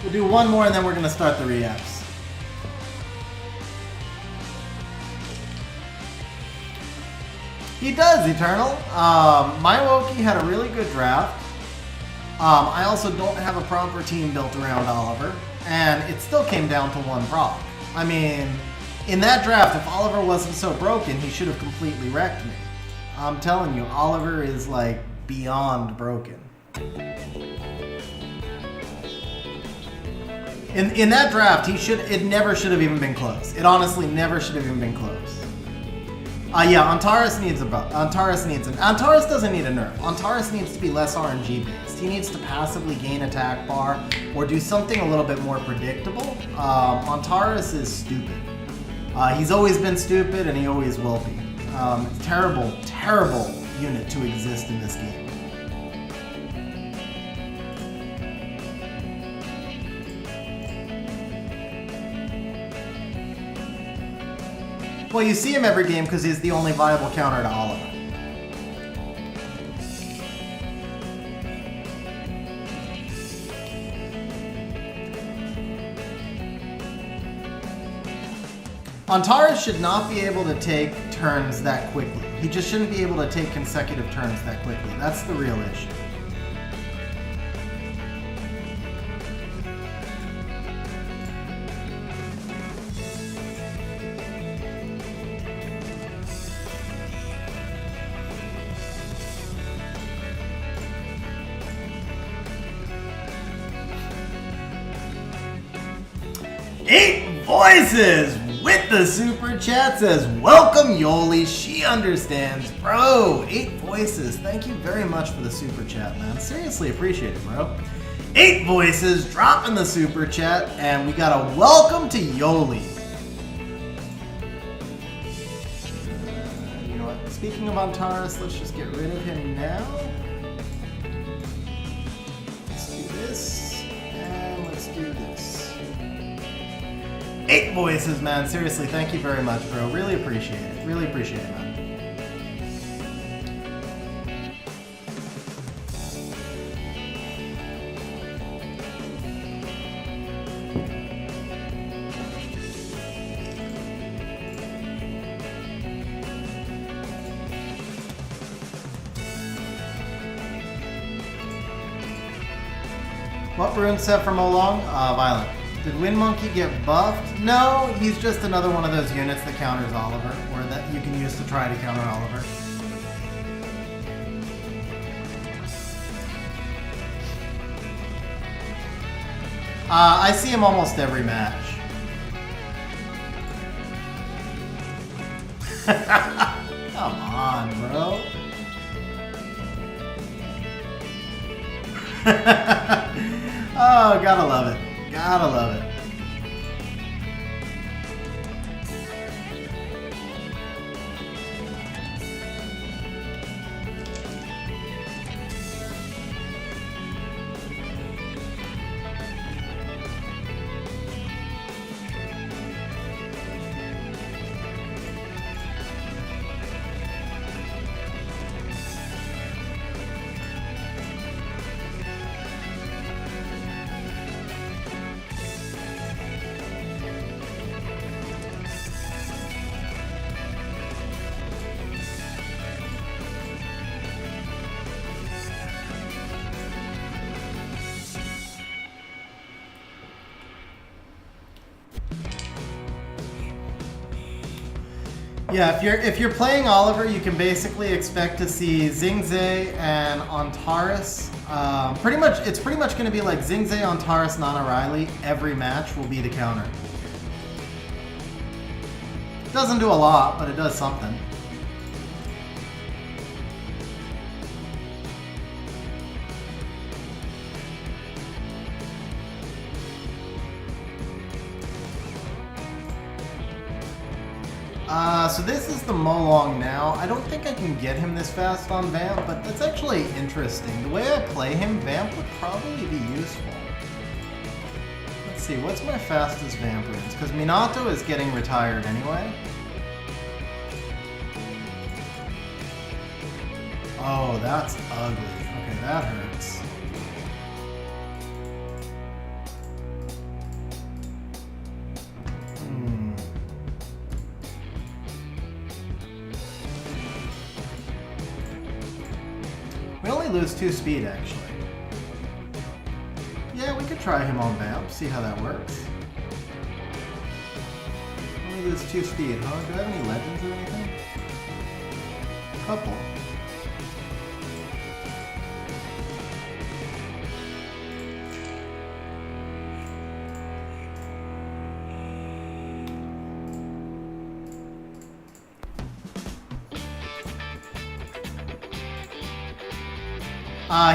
We'll do one more and then we're gonna start the re-ups. He does, Eternal. My Wokey had a really good draft. I also don't have a proper team built around Oliver, and it still came down to one problem. I mean, in that draft, if Oliver wasn't so broken, he should have completely wrecked me. I'm telling you, Oliver is like beyond broken. In that draft, it never should have even been close. It honestly never should have even been close. Yeah, Antares needs Antares doesn't need a nerf. Antares needs to be less RNG based. He needs to passively gain attack bar or do something a little bit more predictable. Antares is stupid. He's always been stupid and he always will be. Terrible, terrible unit to exist in this game. Well, you see him every game because he's the only viable counter to Oliver. Antares should not be able to take turns that quickly. He just shouldn't be able to take consecutive turns that quickly. That's the real issue. Eight Voices with the super chat says, welcome Yoli, she understands. Bro, 8 Voices, thank you very much for the super chat, man. Seriously appreciate it, bro. 8 Voices dropping the super chat, and we got a welcome to Yoli. You know what, speaking of Antares, let's just get rid of him now. Let's do this, and let's do this. 8 Voices, man. Seriously, thank you very much, bro. Really appreciate it. Really appreciate it, man. What rune set from Olong? Violent. Did Wind Monkey get buffed? No, he's just another one of those units that counters Oliver, or that you can use to try to counter Oliver. I see him almost every match. Come on, bro. Oh, gotta love it. Gotta love it. Yeah, if you're playing Oliver, you can basically expect to see Xingzhe and Antares. It's pretty much going to be like Xingzhe, Antares, Nana Riley. Every match will be the counter. It doesn't do a lot, but it does something. So this is the Molong now. I don't think I can get him this fast on Vamp, but that's actually interesting. The way I play him, Vamp would probably be useful. Let's see, what's my fastest Vamp runes? Because Minato is getting retired anyway. Oh, that's ugly. Okay, that hurts. We only lose 2 speed, actually. Yeah, we could try him on Vamp, see how that works. Only lose 2 speed, huh? Do I have any legends or anything? Couple.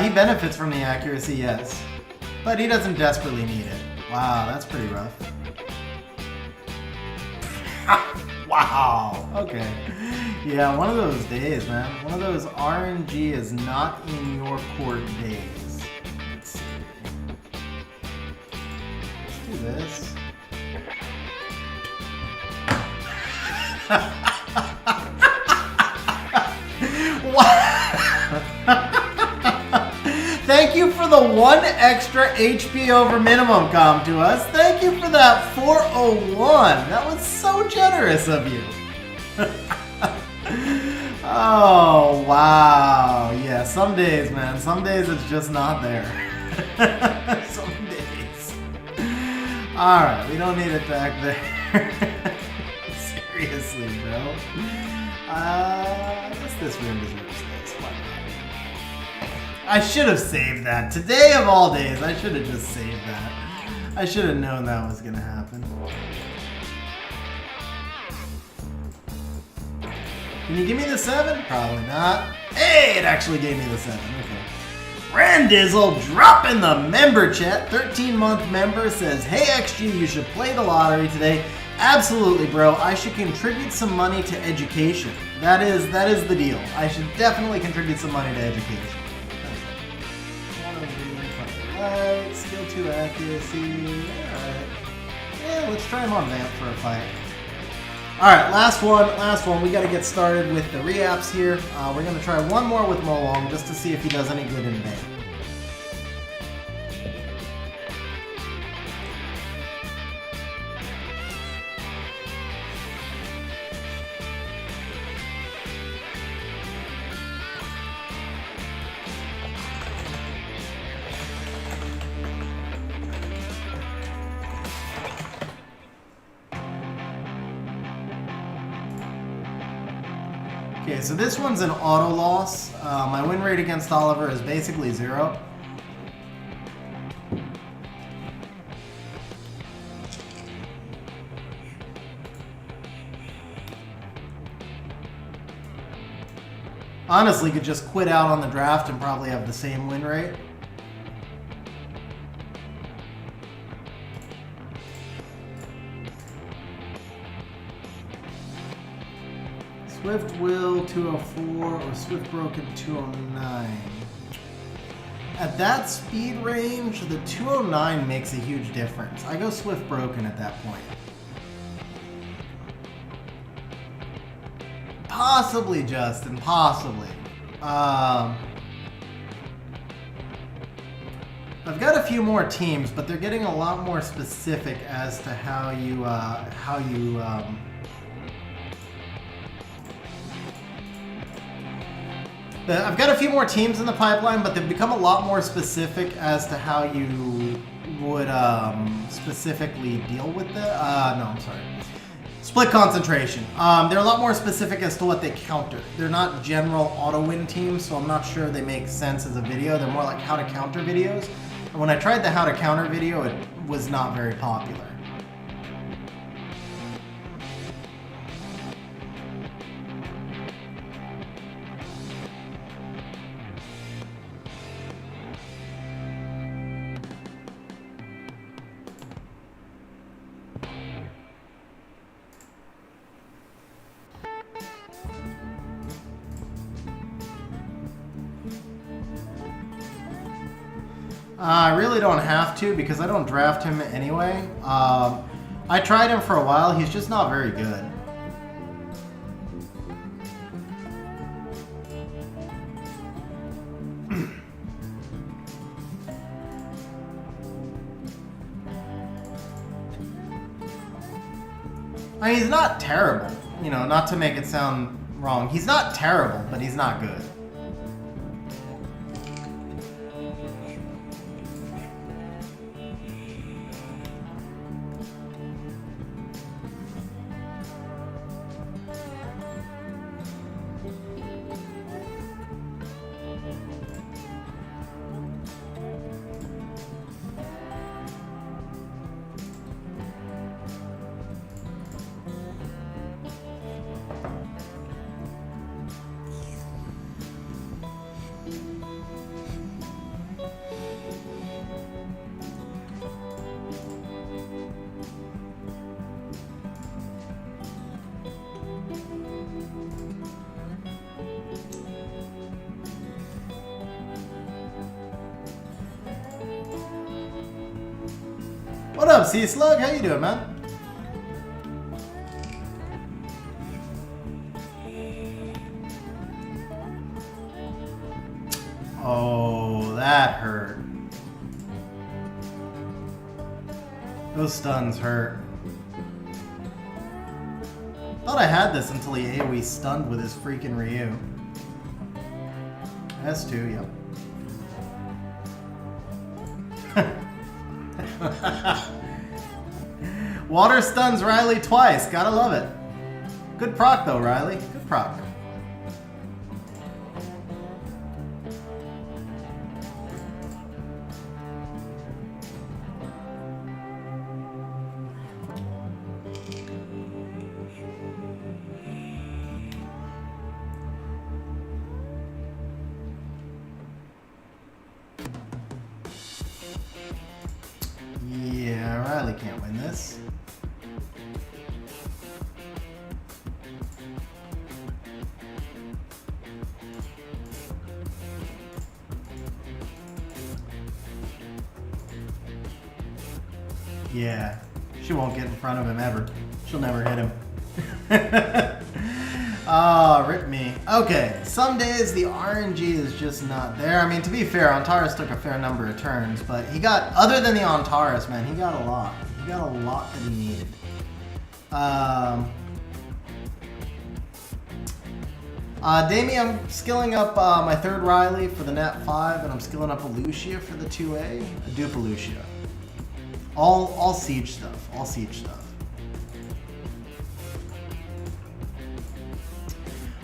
He benefits from the accuracy, yes. But he doesn't desperately need it. Wow, that's pretty rough. Wow, okay. Yeah, one of those days, man. One of those RNG is not in your court days. Let's see. Let's do this. What? Thank you for the 1 extra HP over minimum comp to us. Thank you for that 401. That was so generous of you. Oh, wow. Yeah, some days, man. Some days it's just not there. Some days. Alright, we don't need it back there. Seriously, bro. I guess this room deserves this. Why not? I should have saved that. Today of all days, I should have just saved that. I should have known that was going to happen. Can you give me the 7? Probably not. Hey, it actually gave me the 7. Okay. Randizzle dropping the member chat. 13-month member says, hey XG, you should play the lottery today. Absolutely, bro. I should contribute some money to education. That is the deal. I should definitely contribute some money to education. Right, skill 2 accuracy. Alright. Yeah, let's try him on Vamp for a fight. Alright, last one. We gotta get started with the Reapps here. We're gonna try one more with Molong just to see if he does any good in Vamp. Okay, so this one's an auto loss. My win rate against Oliver is basically 0. Honestly, could just quit out on the draft and probably have the same win rate. Swift Will 204 or Swift Broken 209. At that speed range, the 209 makes a huge difference. I go Swift Broken at that point. Possibly, Justin, possibly. I've got a few more teams, but they're getting a lot more specific as to how you I've got a few more teams in the pipeline, but they've become a lot more specific as to how you would specifically deal with it. No, I'm sorry. Split concentration. They're a lot more specific as to what they counter. They're not general auto-win teams, so I'm not sure they make sense as a video. They're more like how to counter videos. And when I tried the how to counter video, it was not very popular. I really don't have to because I don't draft him anyway. I tried him for a while. He's just not very good. I mean, he's not terrible. You know, not to make it sound wrong. He's not terrible, but he's not good. What up, Sea Slug? How you doing, man? Oh, that hurt. Those stuns hurt. Thought I had this until he AoE stunned with his freaking Ryu. S2, yep. Water stuns Riley twice. Gotta love it. Good proc though, Riley. Good proc. Yeah, Riley can't win this. Yeah, she won't get in front of him ever. She'll never hit him. Ah, rip me. Okay, some days the RNG is just not there. I mean, to be fair, Antares took a fair number of turns, but he got, other than the Antares, man, he got a lot. He got a lot that he needed. Damie, I'm skilling up my third Riley for the Nat 5, and I'm skilling up a Lucia for the 2A. A dupe Lucia. All siege stuff. All siege stuff.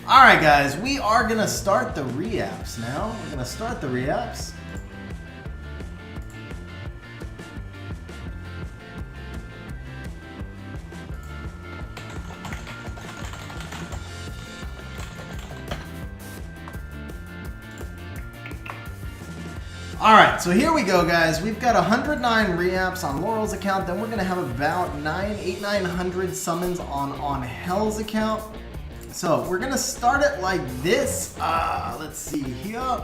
Alright guys, we are going to start the Reapps now. We're going to start the Reapps. Alright, so here we go guys. We've got 109 Reapps on Laurel's account, then we're going to have about 900 summons on Hell's account. So we're going to start it like this. Let's see here.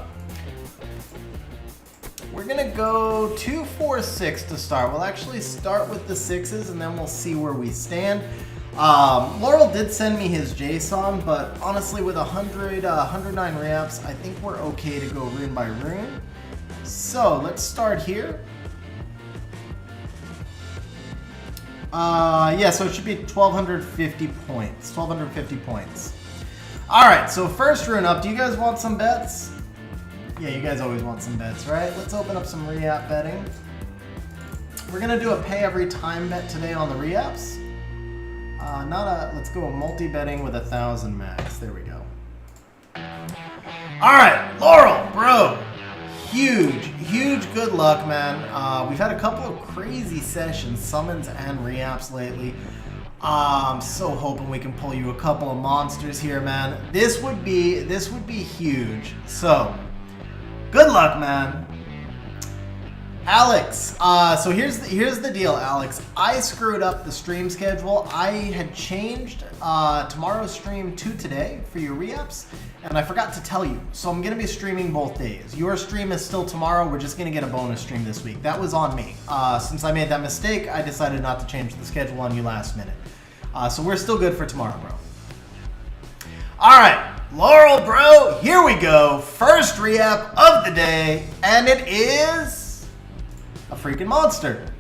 We're going to go 2, 4, 6 to start. We'll actually start with the 6s and then we'll see where we stand. Laurel did send me his JSON, but honestly with 109 Reapps, I think we're okay to go rune by rune. So let's start here. Yeah, so it should be 1,250 points. 1,250 points. Alright, so first rune up. Do you guys want some bets? Yeah, you guys always want some bets, right? Let's open up some Reapp betting. We're going to do a pay every time bet today on the Reapps. Let's go multi-betting with 1,000 max. There we go. Alright, Laurel, bro. Huge good luck, man. We've had a couple of crazy sessions, summons and Reapps lately. I'm so hoping we can pull you a couple of monsters here, man. This would be huge. So, good luck, man. Alex, so here's the deal, Alex. I screwed up the stream schedule. I had changed tomorrow's stream to today for your Reapps, and I forgot to tell you, so I'm going to be streaming both days. Your stream is still tomorrow. We're just going to get a bonus stream this week. That was on me. Since I made that mistake, I decided not to change the schedule on you last minute. So we're still good for tomorrow, bro. All right, Laurel, bro, here we go. First re-app of the day, and it is a freaking monster.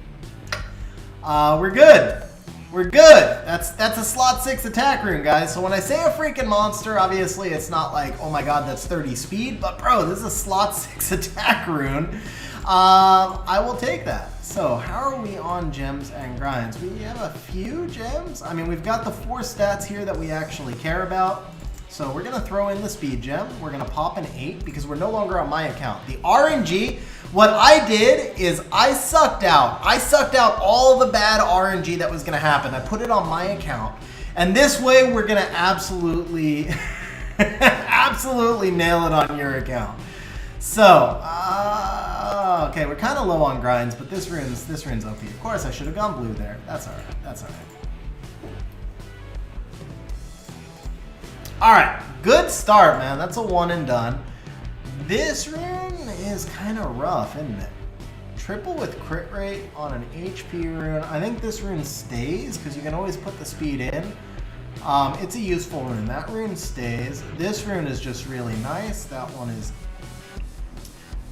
We're good. We're good. That's a slot 6 attack rune, guys. So when I say a freaking monster, obviously it's not like, oh my god, that's 30 speed. But bro, this is a slot 6 attack rune. I will take that. So how are we on gems and grinds? We have a few gems. I mean, we've got the 4 stats here that we actually care about. So we're going to throw in the speed gem. We're going to pop an 8 because we're no longer on my account. The RNG, what I did is I sucked out all the bad RNG that was going to happen. I put it on my account. And this way we're going to absolutely, absolutely nail it on your account. So, okay, we're kind of low on grinds, but this rune's OP. Of course, I should have gone blue there. That's all right. That's all right. Alright, good start, man. That's a 1 and done. This rune is kind of rough, isn't it? Triple with crit rate on an HP rune. I think this rune stays because you can always put the speed in. It's a useful rune. That rune stays. This rune is just really nice. That one is...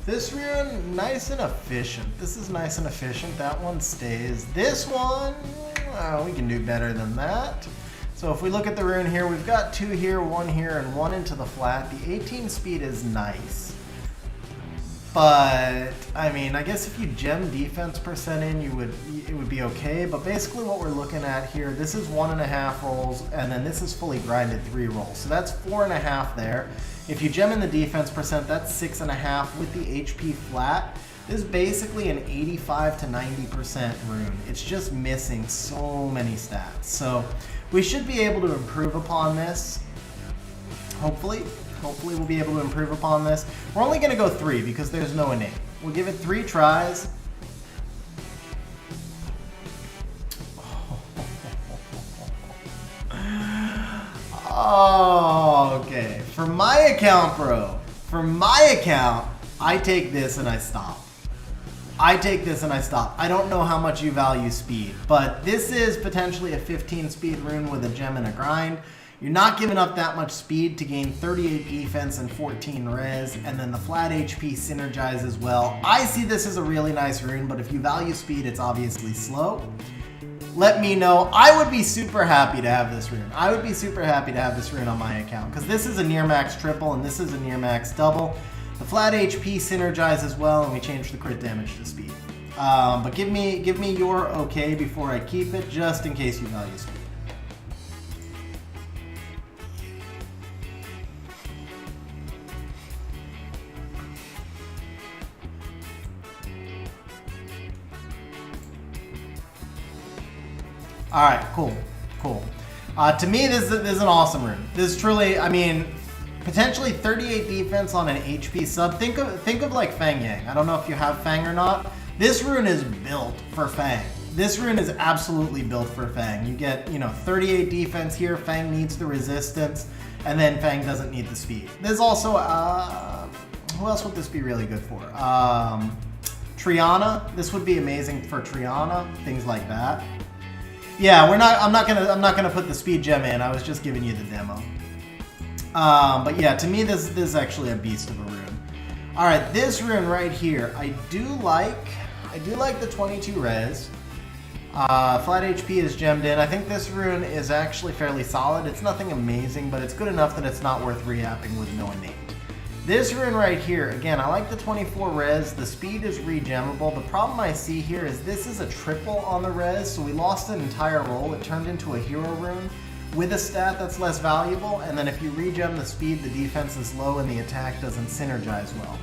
This rune, nice and efficient. This is nice and efficient. That one stays. This one, we can do better than that. So if we look at the rune here, we've got 2 here, 1 here, and 1 into the flat. The 18 speed is nice. But, I mean, I guess if you gem defense percent in, it would be okay. But basically what we're looking at here, this is 1.5 rolls, and then this is fully grinded 3 rolls. So that's 4.5 there. If you gem in the defense percent, that's 6.5 with the HP flat. This is basically an 85 to 90% rune. It's just missing so many stats. So we should be able to improve upon this. Hopefully we'll be able to improve upon this. We're only going to go 3 because there's no innate. We'll give it 3 tries. Oh, okay. For my account, bro. For my account, I take this and I stop. I take this and I stop. I don't know how much you value speed, but this is potentially a 15 speed rune with a gem and a grind. You're not giving up that much speed to gain 38 defense and 14 res, and then the flat HP synergize as well. I see this as a really nice rune, but if you value speed, it's obviously slow. Let me know. I would be super happy to have this rune. I would be super happy to have this rune on my account, because this is a near max triple and this is a near max double. The flat HP synergize as well, and we change the crit damage to speed. But give me your okay before I keep it, just in case you value speed. All right, cool. To me, this is an awesome rune. This is truly, I mean, potentially 38 defense on an HP sub. Think of like Fang Yang. I don't know if you have Fang or not. This rune is built for Fang. This rune is absolutely built for Fang. You get, 38 defense here. Fang needs the resistance, and then Fang doesn't need the speed. There's also, who else would this be really good for? Triana. This would be amazing for Triana. Things like that. Yeah, I'm not gonna put the speed gem in. I was just giving you the demo. But yeah, to me this is actually a beast of a rune. All right, this rune right here, I do like the 22 res. Flat HP is gemmed in. I think this rune is actually fairly solid. It's nothing amazing, but it's good enough that it's not worth re-apping with no innate. This rune right here, again, I like the 24 res. The speed is regemmable. The problem I see here is this is a triple on the res, so we lost an entire roll. It turned into a hero rune with a stat that's less valuable, and then if you regem the speed, the defense is low and the attack doesn't synergize well.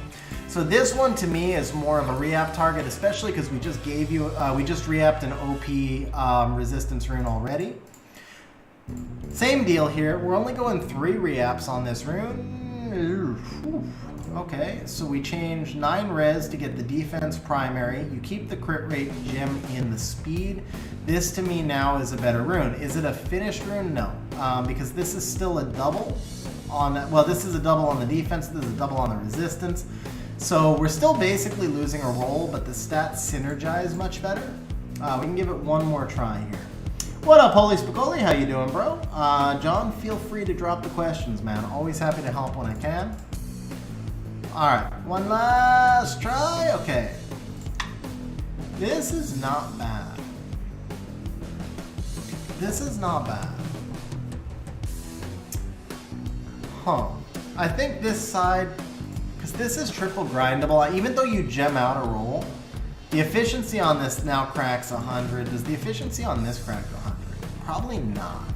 So this one to me is more of a re-app target, especially because we just gave you, we just re-apped an OP resistance rune already. Same deal here. We're only going 3 re-apps on this rune. Okay, so we change 9 res to get the defense primary. You keep the crit rate gem in the speed. This to me now is a better rune. Is it a finished rune? No, because this is still a double. on that. Well, this is a double on the defense, this is a double on the resistance. So we're still basically losing a roll, but the stats synergize much better. We can give it one more try here. What up, Holy Spicoli? How you doing, bro? John, feel free to drop the questions, man. Always happy to help when I can. Alright, one last try. Okay. This is not bad. This is not bad. Huh. I think this side, because this is triple grindable, even though you gem out a roll, the efficiency on this now cracks 100. Does the efficiency on this crack 100? Probably not.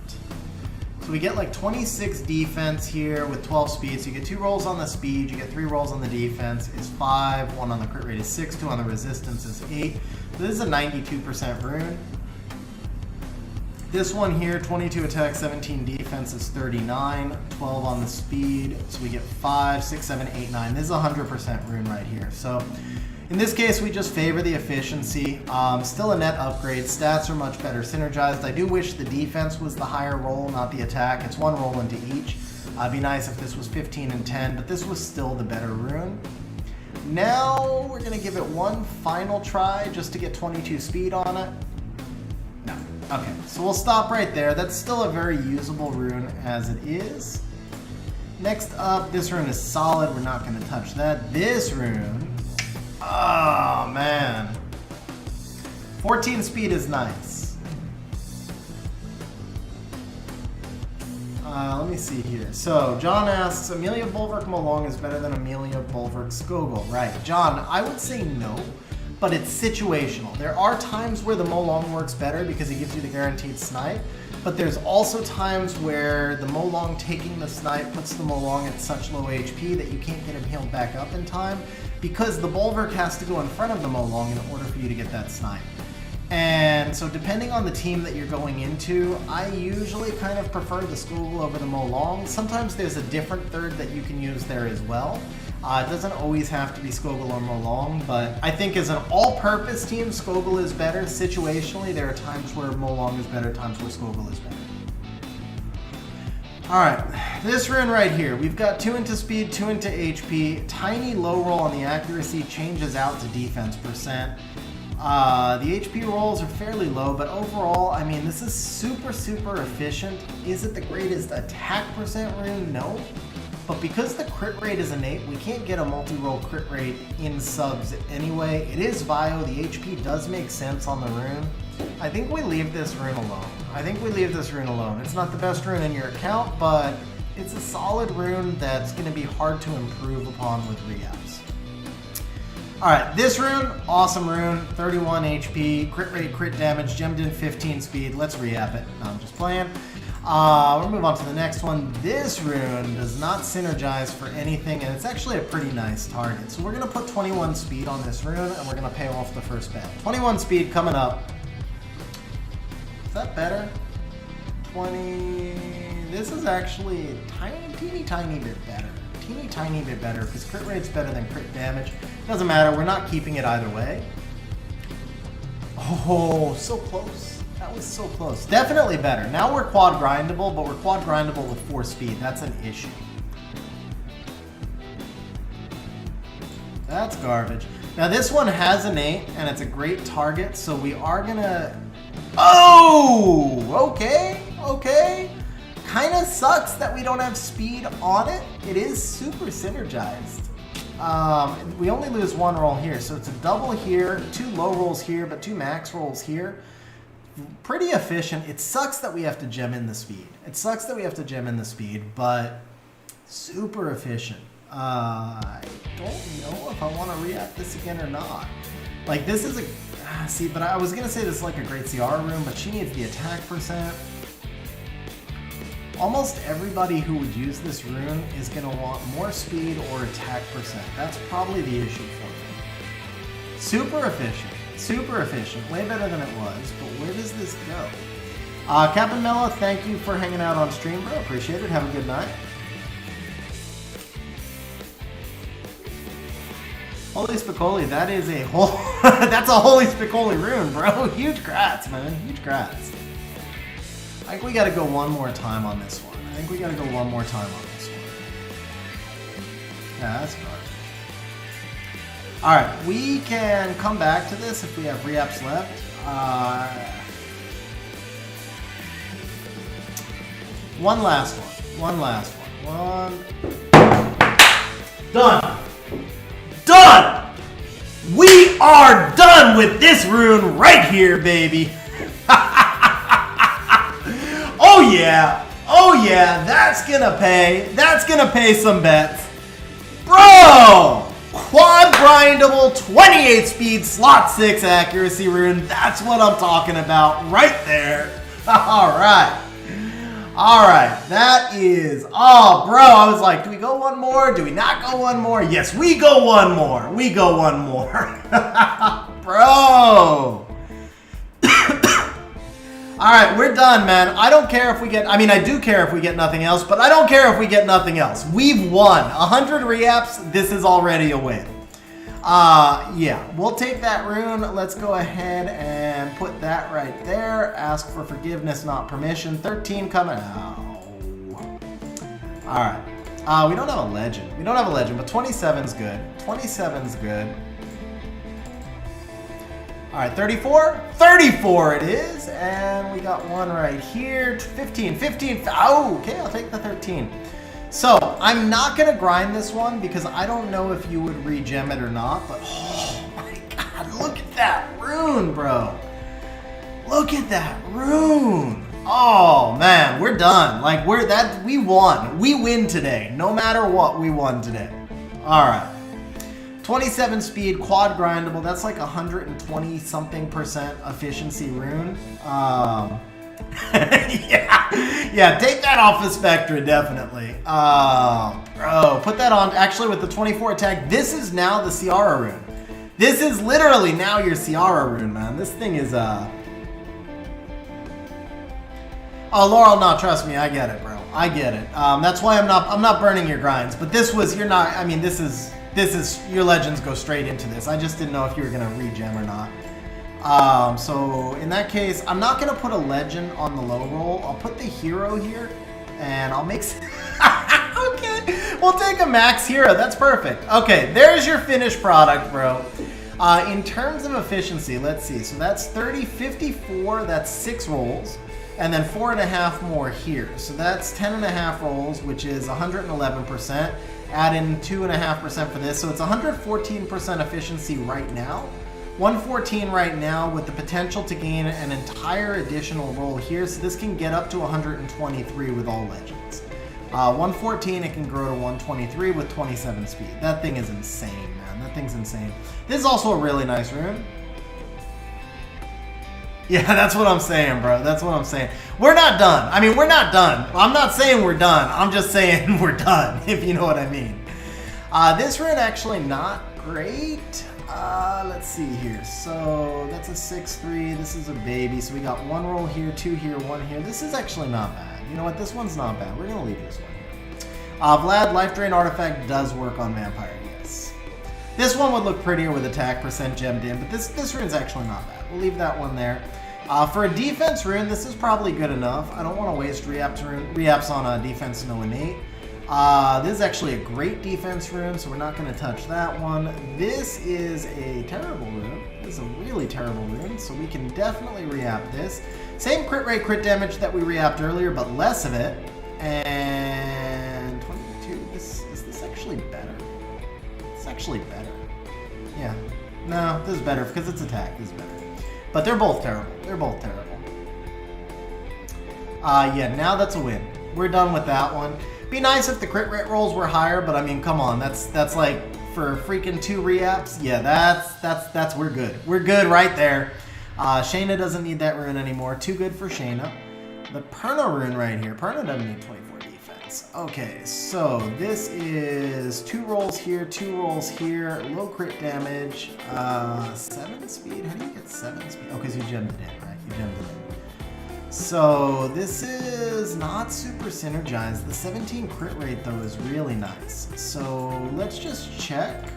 So we get like 26 defense here with 12 speed. So you get 2 rolls on the speed, you get 3 rolls on the defense is 5, 1 on the crit rate is 6, 2 on the resistance is 8. So this is a 92% rune. This one here, 22 attack, 17 defense is 39, 12 on the speed. So we get 5, 6, 7, 8, 9. This is a 100% rune right here. So in this case, we just favor the efficiency. Still a net upgrade. Stats are much better synergized. I do wish the defense was the higher roll, not the attack. It's 1 roll into each. It'd be nice if this was 15 and 10, but this was still the better rune. Now we're gonna give it one final try just to get 22 speed on it. No. Okay, so we'll stop right there. That's still a very usable rune as it is. Next up, this rune is solid. We're not gonna touch that. This rune, oh man. 14 speed is nice. Let me see here. So John asks, Amelia Bulwark Molong is better than Amelia Bulwark Skogul. Right, John, I would say no, but it's situational. There are times where the Molong works better because it gives you the guaranteed snipe, but there's also times where the Molong taking the snipe puts the Molong at such low HP that you can't get him healed back up in time because the Bulwark has to go in front of the Molong in order for you to get that snipe. And so depending on the team that you're going into, I usually kind of prefer the Skogul over the Molong. Sometimes there's a different third that you can use there as well. It doesn't always have to be Skogul or Molong, but I think as an all-purpose team, Skogul is better. Situationally, there are times where Molong is better, times where Skogul is better. Alright, this rune right here, we've got 2 into speed, 2 into HP. Tiny low roll on the accuracy changes out to defense percent. The HP rolls are fairly low, but overall, I mean, this is super efficient. Is it the greatest attack percent rune? No. But because the crit rate is innate, we can't get a multi-roll crit rate in subs anyway. It is bio, the HP does make sense on the rune. I think we leave this rune alone. It's not the best rune in your account, but it's a solid rune that's going to be hard to improve upon with re-ups. Alright, this rune, awesome rune, 31 HP, crit rate, crit damage, gemmed in 15 speed. Let's re-up it. No, I'm just playing. We'll move on to the next one. This rune does not synergize for anything, and it's actually a pretty nice target. So we're going to put 21 speed on this rune, and we're going to pay off the first bet. 21 speed coming up. Is that better? 20... This is actually a teeny bit better. Tiny bit better, because crit rate's better than crit damage. Doesn't matter, we're not keeping it either way. Oh, so close. That was so close. Definitely better. Now we're quad grindable, but we're quad grindable with 4 speed. That's an issue. That's garbage. Now this one has innate, and it's a great target, so we are gonna... Oh! Okay. Kind of sucks that we don't have speed on it. It is super synergized. We only lose 1 roll here, so it's a double here, 2 low rolls here, but 2 max rolls here. Pretty efficient. It sucks that we have to gem in the speed. But super efficient. I don't know if I want to react this again or not. Like, this is a... See, but I was going to say this is like a great CR room, but she needs the attack percent. Almost everybody who would use this rune is going to want more speed or attack percent. That's probably the issue for me. Super efficient, way better than it was, but where does this go? Captain Mello, thank you for hanging out on stream, bro. Appreciate it. Have a good night. Holy Spicoli, that is a whole... That's a Holy Spicoli rune, bro. Huge grats, man. Huge grats. I think we got to go one more time on this one. Yeah, that's garbage. Alright, we can come back to this if we have reaps left. One last one. Done! Done! We are done with this rune right here, baby! Oh yeah! Oh yeah, that's gonna pay. That's gonna pay some bets. Bro! Quad grindable, 28 speed, slot 6 accuracy rune. That's what I'm talking about right there. Alright. Alright, that is... Oh, bro, I was like, do we go one more? Do we not go one more? Yes, we go one more. We go one more. Bro! Alright, we're done, man. I don't care if we get... I mean, I do care if we get nothing else, but I don't care if we get nothing else. We've won. 100 reaps, this is already a win. Yeah, we'll take that rune. Let's go ahead and put that right there. Ask for forgiveness, not permission. 13 coming out. Alright. We don't have a legend. We don't have a legend, but 27's good. 27's good. Alright, 34? 34 it is! And we got one right here. 15. Oh, okay, I'll take the 13. So, I'm not going to grind this one because I don't know if you would regem it or not, but oh my god, look at that rune, bro. Look at that rune. Oh man, we're done. Like, we won. We win today. No matter what, we won today. Alright. 27 speed, quad grindable. That's like 120 something % efficiency rune. Yeah, take that off the Spectra, definitely. Bro, put that on, actually with the 24 attack, this is now the Ciara rune. This is literally now your Ciara rune, man. This thing is, Oh, Laurel, no, trust me, I get it, bro. I get it. That's why I'm not burning your grinds, but this was, you're not, I mean, this is, your legends go straight into this. I just didn't know if you were gonna regem or not. So in that case, I'm not going to put a legend on the low roll. I'll put the hero here, and I'll make... Okay, we'll take a max hero. That's perfect. Okay, there's your finished product, bro. In terms of efficiency, let's see. So that's 30, 54, that's 6 rolls, and then 4.5 more here. So that's 10.5 rolls, which is 111%. Add in 2.5% for this, so it's 114% efficiency right now. 114 right now with the potential to gain an entire additional roll here, so this can get up to 123 with all legends. 114, it can grow to 123 with 27 speed. That thing is insane, man. That thing's insane. This is also a really nice rune. Yeah, that's what I'm saying, bro. That's what I'm saying. We're not done. I mean, we're not done. I'm not saying we're done. I'm just saying we're done, if you know what I mean. This rune actually not great. Let's see here. So that's a 6-3. This is a baby. So we got 1 roll here, 2 here, 1 here. This is actually not bad. You know what? This one's not bad. We're gonna leave this one here. Vlad, Life Drain Artifact does work on Vampire, yes. This one would look prettier with attack percent gemmed in, but this rune's actually not bad. We'll leave that one there. For a defense rune, this is probably good enough. I don't want to waste reaps on defense no innate. This is actually a great defense rune, so we're not going to touch that one. This is a terrible rune. This is a really terrible rune, so we can definitely reap this. Same crit rate, crit damage that we reapped earlier, but less of it. And 22. Is this actually better? It's actually better. Yeah. No, this is better because it's attack. This is better. But they're both terrible. They're both terrible. Yeah, now that's a win. We're done with that one. Be nice if the crit rate rolls were higher, but I mean, come on, that's like for freaking 2 reaps. Yeah, that's we're good. We're good right there. Shayna doesn't need that rune anymore. Too good for Shayna. The Perna rune right here. Perna doesn't need 24 defense. Okay, so this is 2 rolls here, 2 rolls here, low crit damage, 7 speed. How do you get 7 speed? Oh, because you gemmed it in, right? You gemmed it in. So this is not super synergized. The 17 crit rate though is really nice. So let's just check.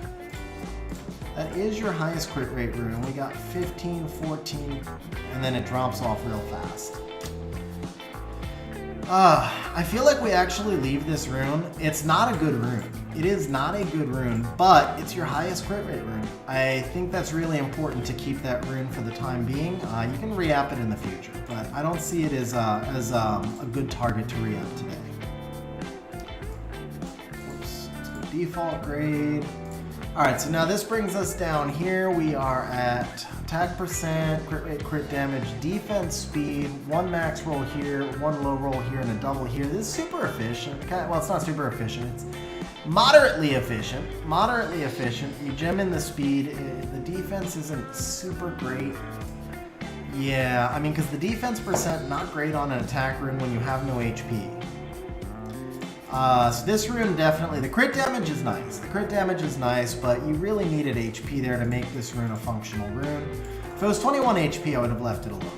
That is your highest crit rate rune. We got 15, 14, and then it drops off real fast. I feel like we actually leave this rune. It's not a good rune. It is not a good rune, but it's your highest crit rate rune. I think that's really important to keep that rune for the time being. You can re-app it in the future, but I don't see it as a good target to re-app today. Oops, let's go default grade. Alright, so now this brings us down here. We are at attack percent, crit rate, crit damage, defense speed, 1 max roll here, 1 low roll here, and a double here. This is super efficient. Well, it's not super efficient. It's moderately efficient. Moderately efficient. You gem in the speed. The defense isn't super great. Yeah, I mean, because the defense percent, not great on an attack rune when you have no HP. So this rune definitely, the crit damage is nice. The crit damage is nice, but you really needed HP there to make this rune a functional rune. If it was 21 HP, I would have left it alone.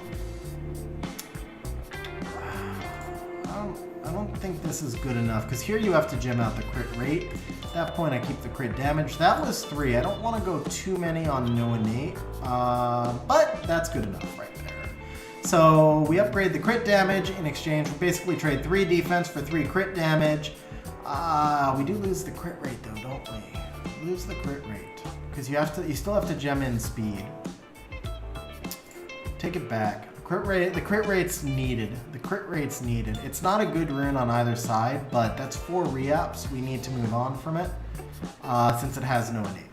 I don't think this is good enough, because here you have to gem out the crit rate. At that point, I keep the crit damage. That was 3. I don't want to go too many on no innate, but that's good enough right there. So we upgrade the crit damage in exchange. We basically trade 3 defense for 3 crit damage. We do lose the crit rate though, don't we? Lose the crit rate because you still have to gem in speed. Take it back. The crit rate's needed. The crit rate's needed. It's not a good rune on either side, but that's 4 re-ups. We need to move on from it since it has no innate.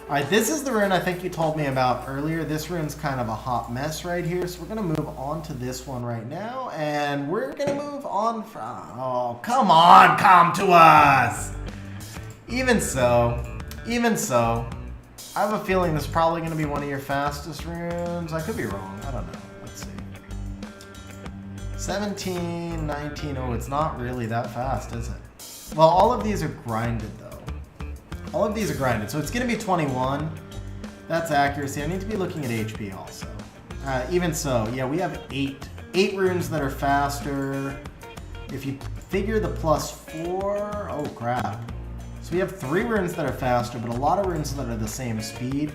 Alright, this is the rune I think you told me about earlier. This rune's kind of a hot mess right here, so we're going to move on to this one right now, and we're going to move on from... Oh, come on, come to us! Even so, I have a feeling this is probably going to be one of your fastest runes. I could be wrong, I don't know. Let's see. 17, 19, oh, it's not really that fast, is it? Well, all of these are grinded, though. All of these are grinded, so it's going to be 21. That's accuracy. I need to be looking at HP also. Even so, yeah, we have 8 runes that are faster. If you figure the +4, oh crap. So we have 3 runes that are faster, but a lot of runes that are the same speed.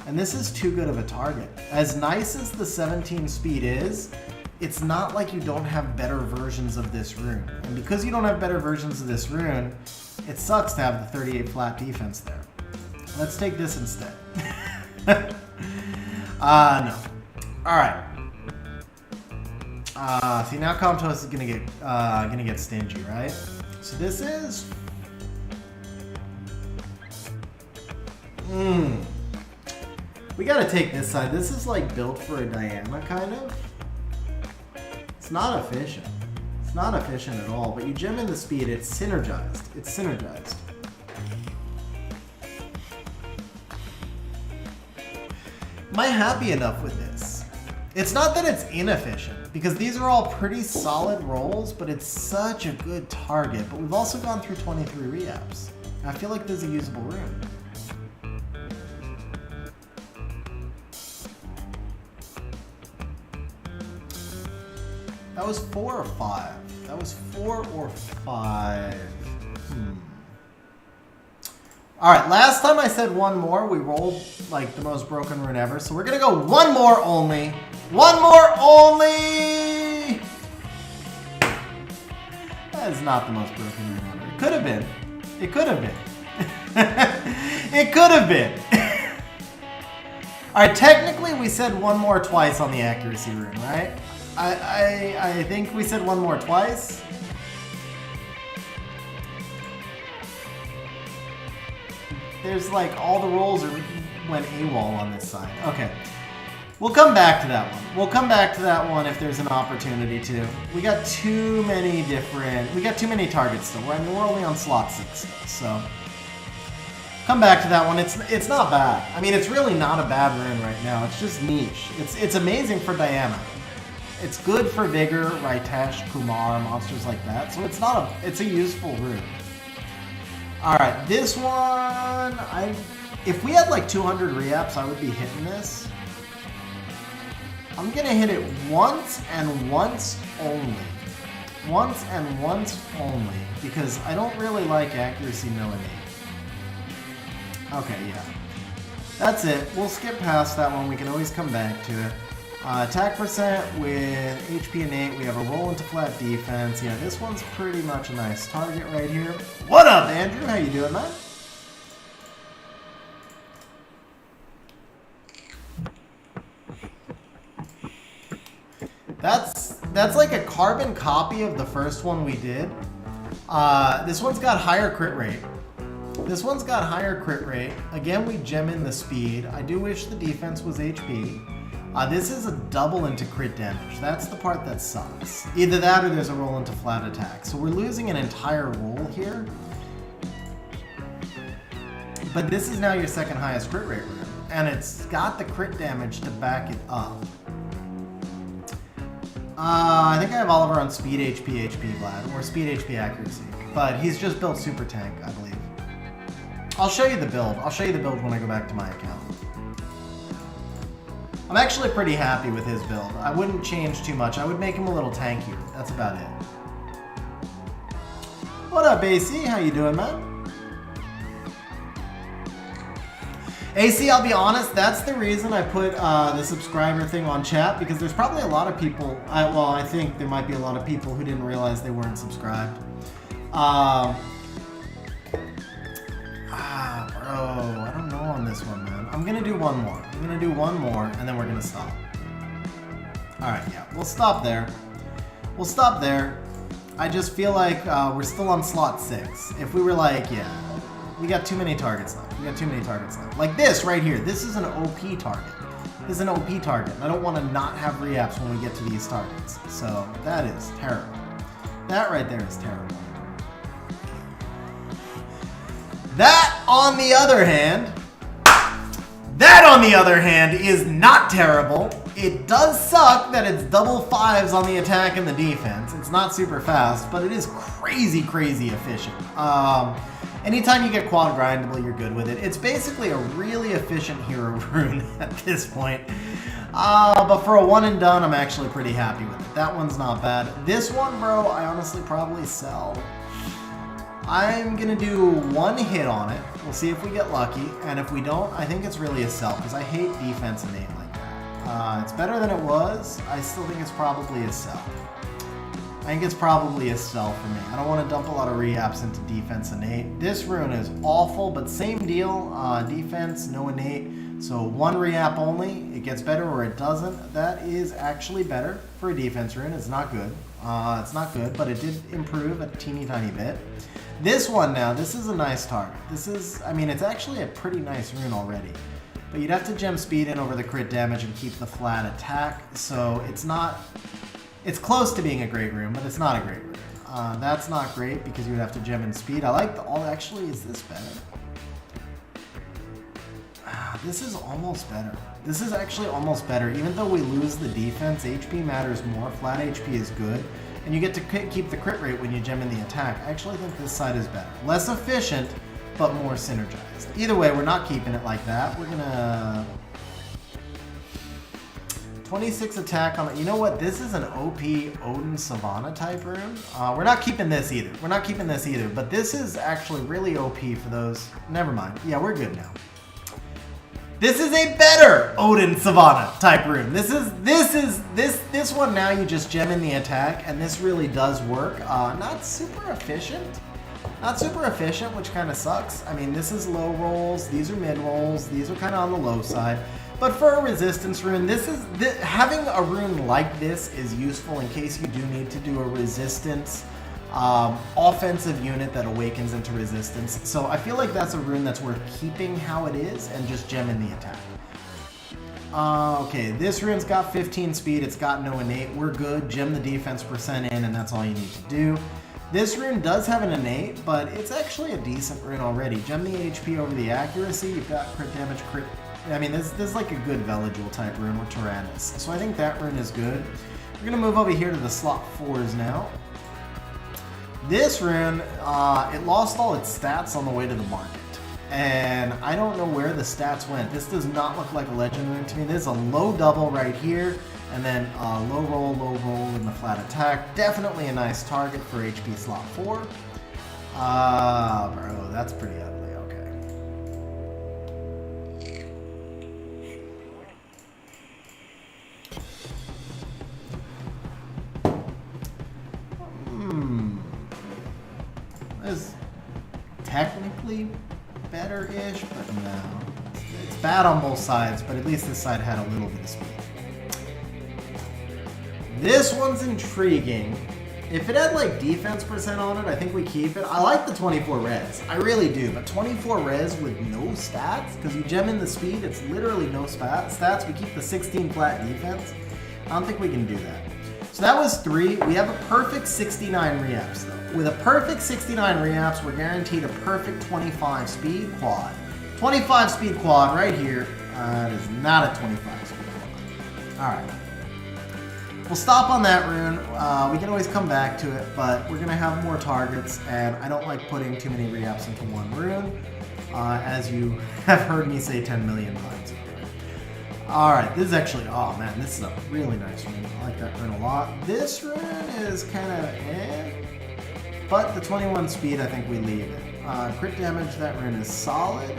And this is too good of a target. As nice as the 17 speed is, it's not like you don't have better versions of this rune. And because you don't have better versions of this rune, it sucks to have the 38 flat defense there. Let's take this instead. No. Alright. See, now Comtos is gonna get stingy, right? So this is... We gotta take this side. This is like built for a Diana, kind of. It's not efficient. It's not efficient at all, but you gem in the speed, it's synergized. It's synergized. Am I happy enough with this? It's not that it's inefficient, because these are all pretty solid rolls, but it's such a good target. But we've also gone through 23 re-ups. I feel like this is a usable rune. That was 4 or 5. That was 4 or 5. Alright, last time I said 1 more, we rolled like the most broken rune ever. So we're gonna go 1 more only. 1 more only! That is not the most broken rune ever. It could have been. It could have been. It could have been. Alright, technically we said 1 more twice on the accuracy rune, right? I think we said 1 more twice. There's like all the rolls went AWOL on this side. Okay. We'll come back to that one. We'll come back to that one if there's an opportunity to. We got too many targets still. I mean, we're only on slot 6 still, so. Come back to that one. It's not bad. I mean, it's really not a bad rune right now. It's just niche. It's amazing for Diana. It's good for Vigor, Raitesh, Kumar, monsters like that. So it's a useful rune. Alright, this one, if we had like 200 re-ups, I would be hitting this. I'm gonna hit it once and once only. Once and once only, because I don't really like accuracy no innate. Okay, yeah. That's it. We'll skip past that one. We can always come back to it. Attack percent with HP innate. We have a roll into flat defense. Yeah, this one's pretty much a nice target right here. What up, Andrew? How you doing, man? That's like a carbon copy of the first one we did. This one's got higher crit rate. This one's got higher crit rate. Again, we gem in the speed. I do wish the defense was HP. This is a double into crit damage. That's the part that sucks. Either that or there's a roll into flat attack. So we're losing an entire roll here. But this is now your second highest crit rate rune. And it's got the crit damage to back it up. I think I have Oliver on speed HP, Vlad, or speed HP accuracy. But he's just built super tank, I believe. I'll show you the build. I'll show you the build when I go back to my account. I'm actually pretty happy with his build. I wouldn't change too much. I would make him a little tankier. That's about it. What up, AC? How you doing, man? AC, I'll be honest, that's the reason I put the subscriber thing on chat, because there's probably a lot of people, I think there might be a lot of people who didn't realize they weren't subscribed. Bro, I don't know on this one, man. I'm gonna do one more. I'm gonna do one more, and then we're gonna stop. Alright, yeah, we'll stop there. We'll stop there. I just feel like we're still on slot 6. If we were like, yeah, we got too many targets left. We got too many targets left. Like this right here. This is an OP target. This is an OP target. I don't want to not have reapps when we get to these targets. So that is terrible. That right there is terrible. That, on the other hand, is not terrible. It does suck that it's double 5s on the attack and the defense. It's not super fast, but it is crazy, crazy efficient. Anytime you get quad grindable, you're good with it. It's basically a really efficient hero rune at this point. But for a one and done, I'm actually pretty happy with it. That one's not bad. This one, bro, I honestly probably sell. I'm gonna do one hit on it. We'll see if we get lucky, and if we don't, I think it's really a sell, because I hate defense innate like that. It's better than it was. I still think it's probably a sell. I think it's probably a sell for me. I don't want to dump a lot of reapps into defense innate. This rune is awful, but same deal. Defense, no innate. So one reapp only. It gets better or it doesn't. That is actually better for a defense rune. It's not good. It's not good, but it did improve a teeny tiny bit. This one now, this is a nice target. This is, I mean, it's actually a pretty nice rune already. But you'd have to gem speed in over the crit damage and keep the flat attack. So it's not, it's close to being a great rune, but it's not a great rune. That's not great because you would have to gem in speed. I like the, actually, is this better? This is almost better. This is actually almost better. Even though we lose the defense, HP matters more. Flat HP is good. And you get to keep the crit rate when you gem in the attack. I actually think this side is better. Less efficient, but more synergized. Either way, we're not keeping it like that. We're gonna... 26 attack on it. You know what? This is an OP Odin Savannah type rune. We're not keeping this either. We're not keeping this either. But this is actually really OP for those. Never mind. Yeah, we're good now. This is a better Odin Savannah type rune. This one now you just gem in the attack, and this really does work. Not super efficient. Not super efficient, which kind of sucks. I mean, this is low rolls. These are mid rolls. These are kind of on the low side. But for a resistance rune, having a rune like this is useful in case you do need to do a resistance offensive unit that awakens into resistance. So I feel like that's a rune that's worth keeping how it is and just gem in the attack. Okay, this rune's got 15 speed. It's got no innate. We're good. Gem the defense percent in, and that's all you need to do. This rune does have an innate, but it's actually a decent rune already. Gem the HP over the accuracy. You've got crit damage, crit... I mean, this is like a good Veligil type rune with Tyrannus. So I think that rune is good. We're going to move over here to the slot 4s now. This rune, it lost all its stats on the way to the market. And I don't know where the stats went. This does not look like a legend rune to me. This is a low double right here, and then low roll in the flat attack. Definitely a nice target for HP slot 4. Bro, that's pretty ugly, okay. technically better-ish, but no. It's bad on both sides, but at least this side had a little bit of speed. This one's intriguing. If it had like defense percent on it, I think we keep it. I like the 24 res. I really do, but 24 res with no stats, because you gem in the speed, it's literally no stats. We keep the 16 flat defense. I don't think we can do that. So that was 3. We have a perfect 69 reaps though. With a perfect 69 reaps, we're guaranteed a perfect 25 speed quad. 25 speed quad right here. It is not a 25 speed quad. All right. We'll stop on that rune. We can always come back to it, but we're going to have more targets, and I don't like putting too many reaps into one rune, as you have heard me say 10 million times. Alright, this is actually, oh man, this is a really nice rune. I like that rune a lot. This rune is kind of but the 21 speed, I think we leave it. Crit damage, that rune is solid.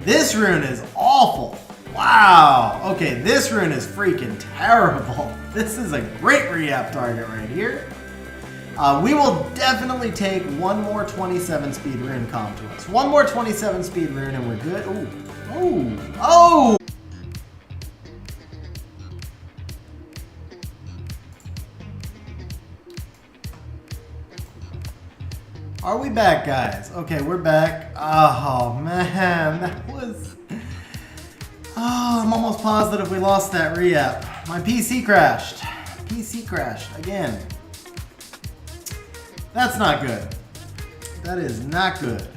This rune is awful. Wow! Okay, this rune is freaking terrible. This is a great reap target right here. We will definitely take one more 27 speed rune comp to us. One more 27 speed rune and we're good. Ooh. Ooh. Oh! Are we back, guys? Okay, we're back. Oh, man. That was... Oh, I'm almost positive we lost that re-up. My PC crashed. PC crashed again. That's not good. That is not good.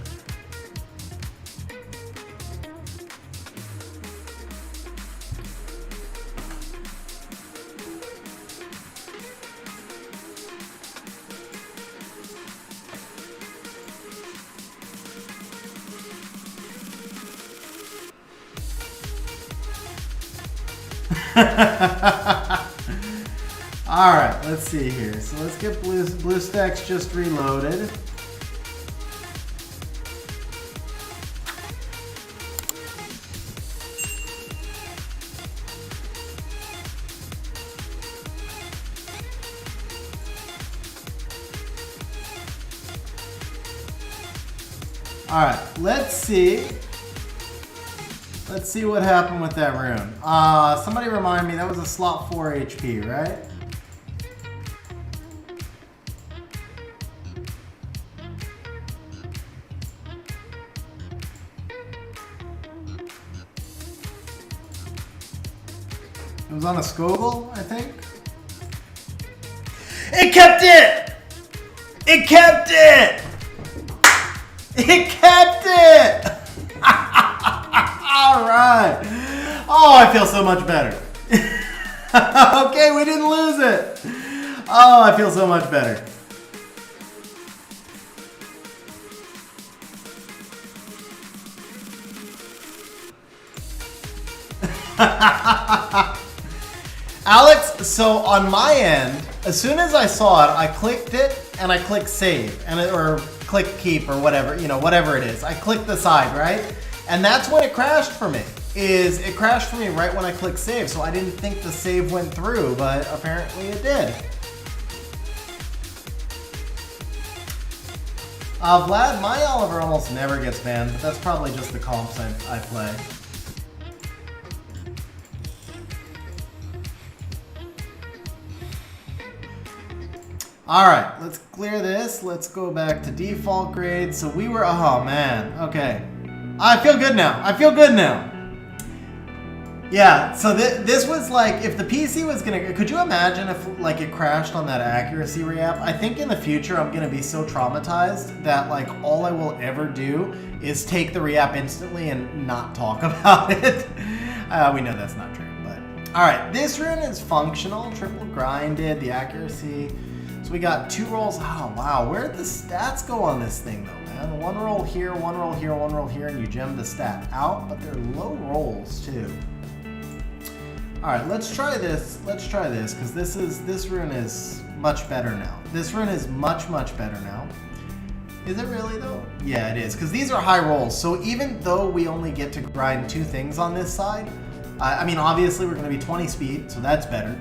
Alright, let's see here. So let's get blue stacks just reloaded. Alright, let's see. Let's see what happened with that rune. Somebody remind me, that was a slot 4 HP, right? It was on a Skogel, I think. It kept it! It kept it! It kept it! Alright. Oh, I feel so much better. Okay, we didn't lose it. Oh, I feel so much better. Alex, so on my end, as soon as I saw it, I clicked it and I clicked save or click keep or whatever, you know, whatever it is. I clicked the side, right? And that's when it crashed for me. It crashed for me right when I clicked save, so I didn't think the save went through, but apparently it did. Vlad, my Oliver almost never gets banned, but that's probably just the comps I play. Alright, let's clear this. Let's go back to default grade. So we were, oh man, okay. I feel good now. I feel good now. Yeah, so this was like, if the PC was gonna, could you imagine if like it crashed on that accuracy reap? I think in the future I'm gonna be so traumatized that like all I will ever do is take the reap instantly and not talk about it. We know that's not true, but. All right, this rune is functional, triple grinded, the accuracy. So we got 2 rolls. Oh wow, where did the stats go on this thing though, man? 1 roll here, 1 roll here, 1 roll here, and you gem the stat out, but they're low rolls too. All right, let's try this. Let's try this, because this rune is much better now. This rune is much better now. Is it really though? Yeah, it is, because these are high rolls. So even though we only get to grind 2 things on this side, I mean, obviously we're going to be 20 speed, so that's better.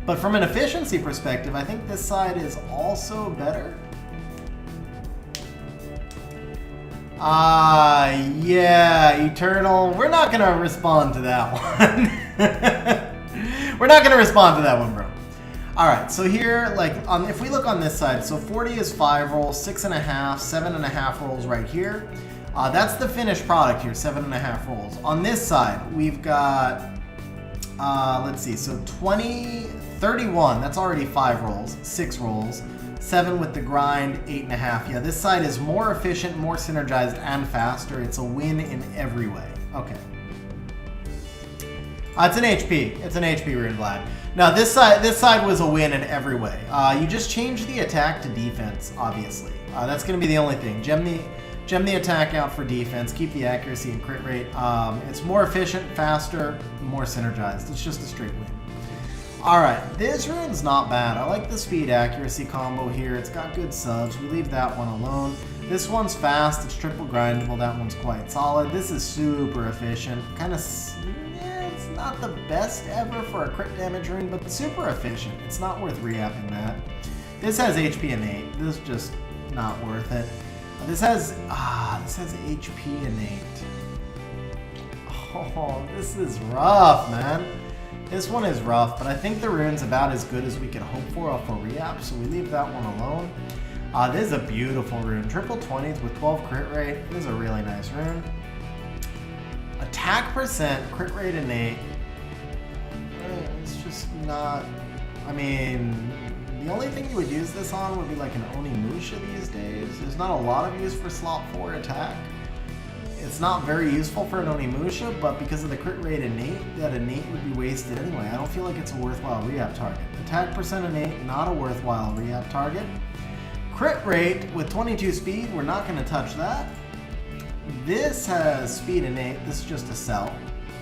But from an efficiency perspective, I think this side is also better. Yeah, Eternal. We're not going to respond to that one. We're not going to respond to that one, bro. All right, so here, like, if we look on this side, so 40 is 5 rolls, 6.5, 7.5 rolls right here. That's the finished product here, 7.5 rolls. On this side, we've got, let's see, so 20, 31, that's already 5 rolls, 6 rolls, 7 with the grind, 8.5. Yeah, this side is more efficient, more synergized, and faster. It's a win in every way. Okay. It's an HP. It's an HP rune, Vlad. Now this side was a win in every way. You just change the attack to defense, obviously. That's going to be the only thing. Gem the attack out for defense. Keep the accuracy and crit rate. It's more efficient, faster, more synergized. It's just a straight win. All right, this rune's not bad. I like the speed accuracy combo here. It's got good subs. We leave that one alone. This one's fast. It's triple grindable. That one's quite solid. This is super efficient. Kind of, yeah, it's not the best ever for a crit damage rune, but super efficient. It's not worth re-upping that. This has HP innate. This is just not worth it. This has HP innate. Oh, this is rough, man. This one is rough, but I think the rune's about as good as we can hope for off a re-up, so we leave that one alone. This is a beautiful rune. Triple 20s with 12 crit rate. This is a really nice rune. Attack percent, crit rate innate. It's just not... I mean, the only thing you would use this on would be like an Onimusha these days. There's not a lot of use for slot 4 attack. It's not very useful for an Onimusha, but because of the crit rate innate, that innate would be wasted anyway. I don't feel like it's a worthwhile re-up target. Attack percent innate, not a worthwhile re-up target. Crit rate with 22 speed, we're not going to touch that. This has speed innate, this is just a sell.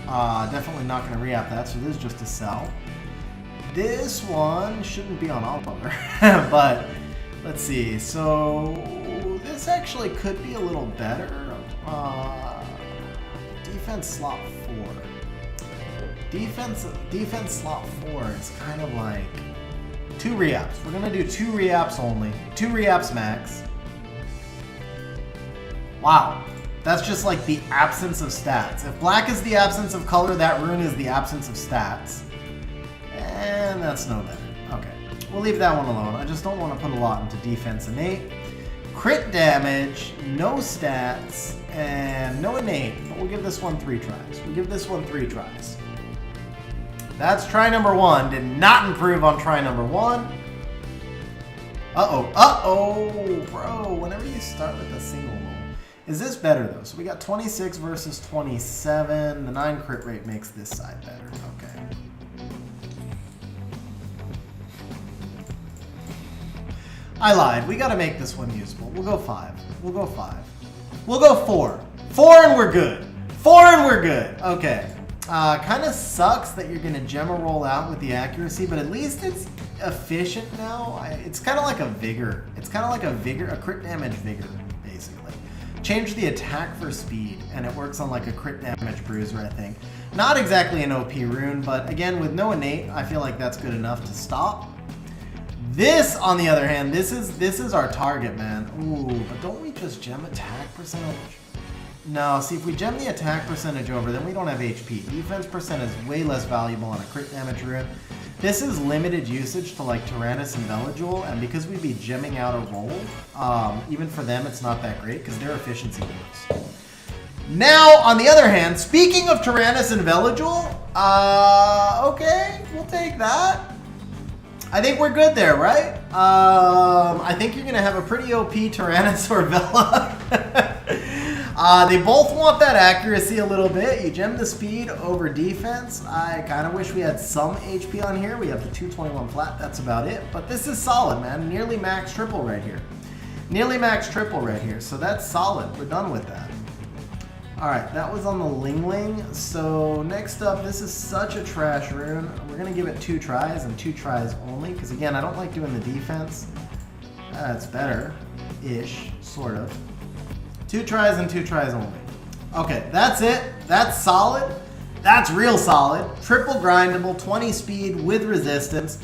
Definitely not going to re-up that, so this is just a sell. This one shouldn't be on Oliver, but let's see. So this actually could be a little better. Defense slot 4. Defense slot 4 is kind of like 2 re-ups. We're gonna do 2 re-ups only. 2 re-ups max. Wow. That's just like the absence of stats. If black is the absence of color, that rune is the absence of stats. And that's no better. Okay. We'll leave that one alone. I just don't want to put a lot into defense innate. Crit damage, no stats, and no innate, but we'll give this one 3 tries. We'll give this one 3 tries. That's try number 1. Did not improve on try number 1. Uh-oh, bro, whenever you start with a single roll. Is this better, though? So we got 26 versus 27. The 9 crit rate makes this side better. Okay. I lied. We got to make this one usable. We'll go 5. We'll go 5. We'll go 4. 4 and we're good. 4 and we're good. Okay. Kind of sucks that you're going to gem a roll out with the accuracy, but at least it's efficient now. It's kind of like a vigor. It's kind of like a crit damage vigor, basically. Change the attack for speed, and it works on like a crit damage bruiser, I think. Not exactly an OP rune, but again, with no innate, I feel like that's good enough to stop. This, on the other hand, this is our target, man. Ooh, but don't we just gem attack percentage? No, see, if we gem the attack percentage over, then we don't have HP. Defense percent is way less valuable on a crit damage rune. This is limited usage to like Tyrannus and Veligul, and because we'd be gemming out a roll, even for them it's not that great because their efficiency works. Now, on the other hand, speaking of Tyrannus and Veligul, okay, we'll take that. I think we're good there, right? I think you're going to have a pretty OP Tyrannus or Vela. They both want that accuracy a little bit. You gem the speed over defense. I kind of wish we had some HP on here. We have the 221 flat. That's about it. But this is solid, man. Nearly max triple right here. Nearly max triple right here. So that's solid. We're done with that. All right, that was on the Ling Ling. So next up, this is such a trash rune. We're going to give it 2 tries and 2 tries only. Because again, I don't like doing the defense. It's better-ish, sort of. 2 tries and 2 tries only. Okay, that's it. That's solid. That's real solid. Triple grindable, 20 speed with resistance.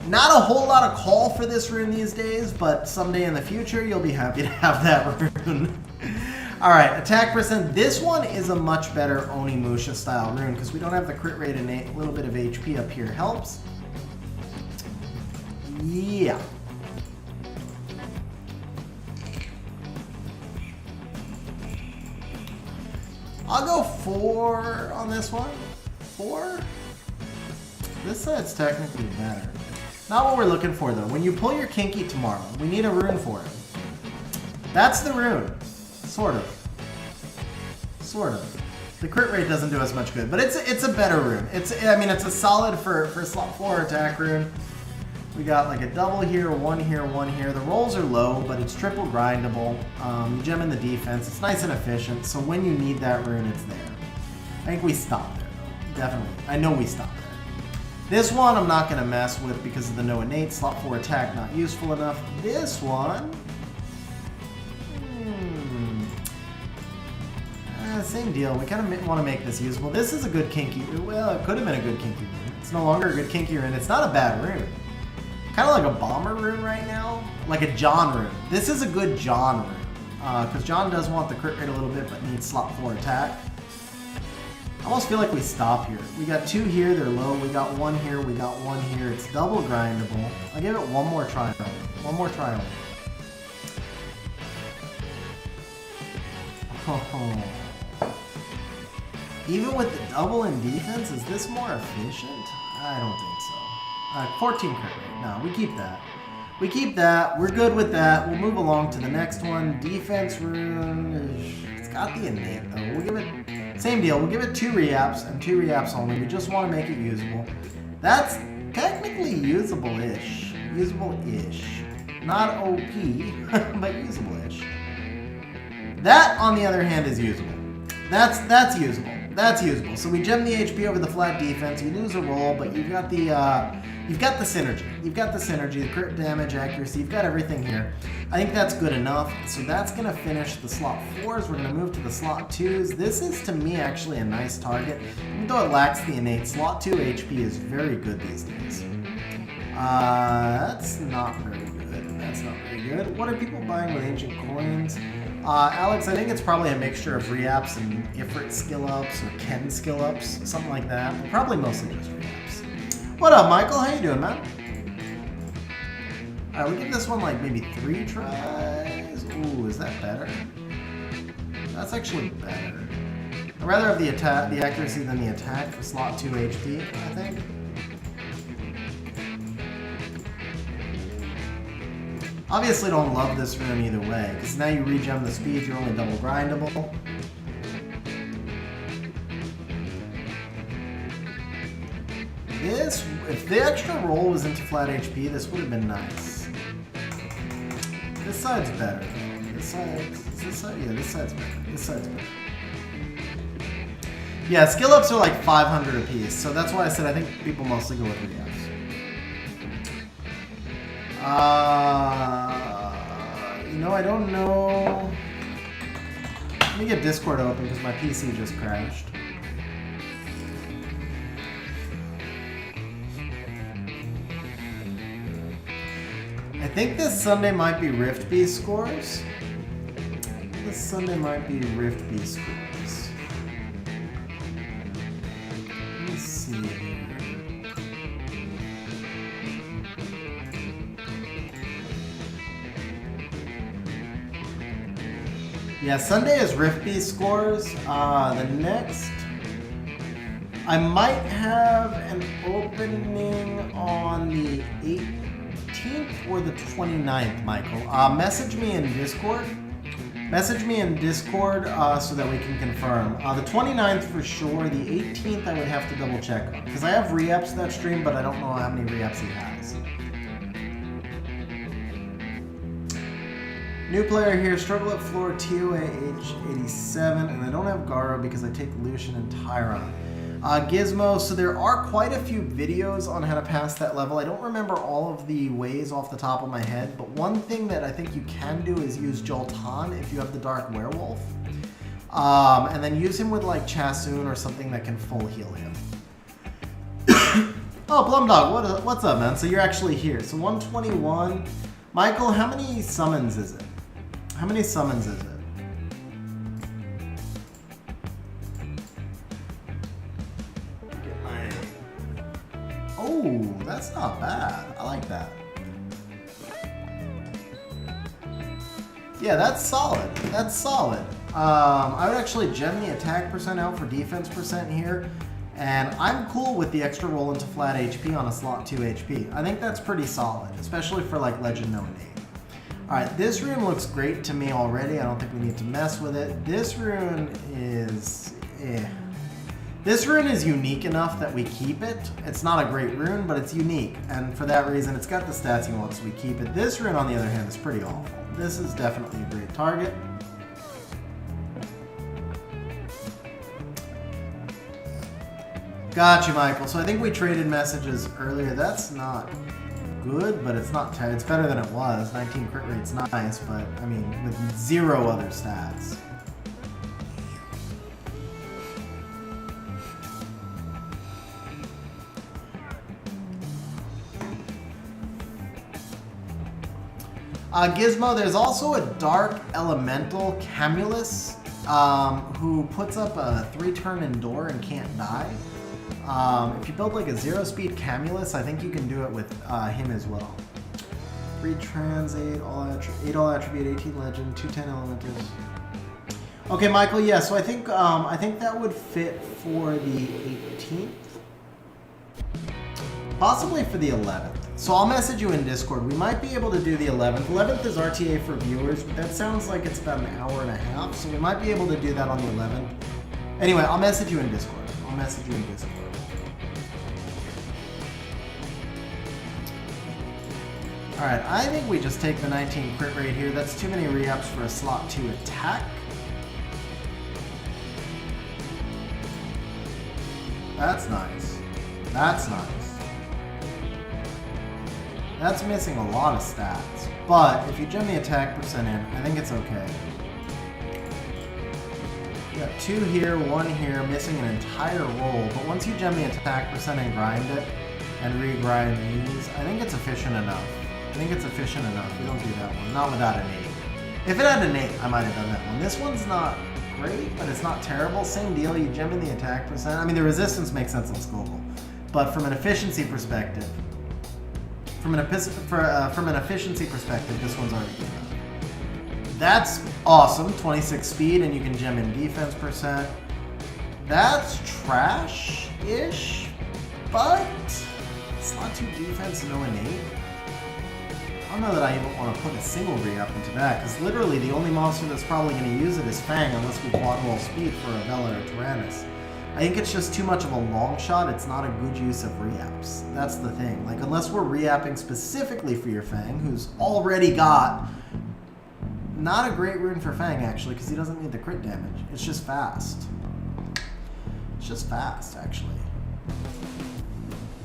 Not a whole lot of call for this rune these days, but someday in the future, you'll be happy to have that rune. Alright, attack percent. This one is a much better Onimusha style rune because we don't have the crit rate and a little bit of HP up here helps. Yeah. I'll go 4 on this one. 4? This side's technically better. Not what we're looking for though. When you pull your Kinky tomorrow, we need a rune for it. That's the rune. Sort of. Sort of. The crit rate doesn't do us much good, but it's a better rune. It's a solid for slot 4 attack rune. We got like a double here, 1 here, 1 here. The rolls are low, but it's triple grindable. You gem in the defense. It's nice and efficient, so when you need that rune, it's there. I think we stop there, though. Definitely. I know we stop there. This one I'm not going to mess with because of the no innate. Slot 4 attack, not useful enough. This one... same deal. We kind of want to make this usable. This is a good Kinky. Well, it could have been a good Kinky rune. It's no longer a good Kinky rune. It's not a bad rune. Kind of like a Bomber rune right now. Like a John rune. This is a good John rune. Because John does want the crit rate a little bit, but needs slot 4 attack. I almost feel like we stop here. We got 2 here, they're low. We got 1 here, we got 1 here. It's double grindable. I'll give it one more try. One more try on it. Oh. Even with the double in defense, is this more efficient? I don't think so. 14 crit rate. No, we keep that. We keep that. We're good with that. We'll move along to the next one. Defense rune. It's got the innate though. We'll give it same deal. We'll give it 2 reapps and 2 reapps only. We just want to make it usable. That's technically usable-ish. Usable-ish. Not OP, but usable-ish. That, on the other hand, is usable. That's usable. That's usable. So we gem the HP over the flat defense. You lose a roll, but you've got the synergy. You've got the synergy, the crit damage, accuracy. You've got everything here. I think that's good enough. So that's gonna finish the slot 4s. We're gonna move to the slot 2s. This is to me actually a nice target, even though it lacks the innate. Slot 2 HP is very good these days. That's not very good. That's not very good. What are people buying with ancient coins? Alex, I think it's probably a mixture of reapps and Ifrit skill ups or Ken skill ups, something like that. But probably mostly just reapps. What up, Michael? How you doing, man? Alright, we give this one like maybe 3 tries. Ooh, is that better? That's actually better. I'd rather have the accuracy than the attack for slot 2 HP, I think. Obviously don't love this rune either way, because now you regen the speed, you're only double grindable. This, if the extra roll was into flat HP, this would have been nice. This side's better. This side, yeah, this side's better. This side's better. Yeah, skill ups are like 500 apiece, so that's why I said I think people mostly go with reapps. You know, I don't know. Let me get Discord open because my PC just crashed. I think this Sunday might be Rift B scores. This Sunday might be Rift B scores. Let's see here. Yeah, Sunday is Rift B scores. The next, I might have an opening on the 18th or the 29th, Michael. Message me in Discord. Message me in Discord so that we can confirm. The 29th for sure. The 18th I would have to double check on because I have reapps that stream, but I don't know how many reapps he has. New player here, struggle at floor TOA age 87, and I don't have Garo because I take Lucian and Tyron. Gizmo, so there are quite a few videos on how to pass that level. I don't remember all of the ways off the top of my head, but one thing that I think you can do is use Joltan if you have the Dark Werewolf. And then use him with like Chasoon or something that can full heal him. Oh, Plumdog, what's up, man? So you're actually here. So 121. Michael, how many summons is it? How many summons is it? That's not bad. I like that. Yeah, that's solid. That's solid. I would actually gem the attack percent out for defense percent here. And I'm cool with the extra roll into flat HP on a slot 2 HP. I think that's pretty solid, especially for like Legend No Innate. Alright, this rune looks great to me already. I don't think we need to mess with it. This rune is... This rune is unique enough that we keep it. It's not a great rune, but it's unique. And for that reason, it's got the stats you want, so we keep it. This rune, on the other hand, is pretty awful. This is definitely a great target. Gotcha, Michael. So I think we traded messages earlier. That's not good, but it's not it's better than it was. 19 crit rate's nice, but I mean, with 0 other stats. Gizmo, there's also a Dark Elemental Camulus who puts up a 3-turn Endure and can't die. If you build like a 0-speed Camulus, I think you can do it with him as well. 3 trans, 8 all attribute, 18 legend, 210 elementals. Okay, Michael, yeah, so I think that would fit for the 18th. Possibly for the 11th. So I'll message you in Discord. We might be able to do the 11th. 11th is RTA for viewers, but that sounds like it's about an hour and a half, so we might be able to do that on the 11th. Anyway, I'll message you in Discord. Alright, I think we just take the 19 crit rate here. That's too many re-ups for a slot 2 attack. That's nice. That's nice. That's missing a lot of stats. But if you gem the attack percent in, I think it's okay. You got 2 here, 1 here, missing an entire roll. But once you gem the attack percent and grind it, and re-grind these, I think it's efficient enough. We don't do that one. Not without an 8. If it had an 8, I might have done that one. This one's not great, but it's not terrible. Same deal, you gem in the attack percent. I mean, the resistance makes sense on Skogul. But from an efficiency perspective, this one's already good. That's awesome. 26 speed, and you can gem in defense percent. That's trash-ish, but slot 2 defense, no innate. I don't know that I even want to put a single re-up into that, because literally the only monster that's probably going to use it is Fang, unless we quad roll speed for a Bella or Tyrannus. I think it's just too much of a long shot. It's not a good use of re-ups. That's the thing. Like, unless we're re-upping specifically for your Fang, who's already got not a great rune for Fang, actually, because he doesn't need the crit damage. It's just fast. It's just fast, actually.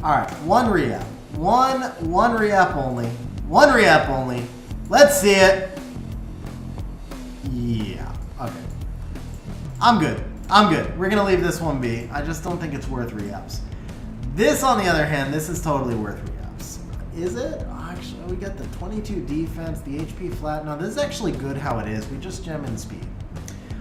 Alright, 1 re-up. One re-up only. 1 re-up only. Let's see it. Yeah. Okay. I'm good. We're going to leave this one be. I just don't think it's worth re-ups. This, on the other hand, this is totally worth re-ups. Is it? Actually, we got the 22 defense, the HP flat. No, this is actually good how it is. We just gem in speed.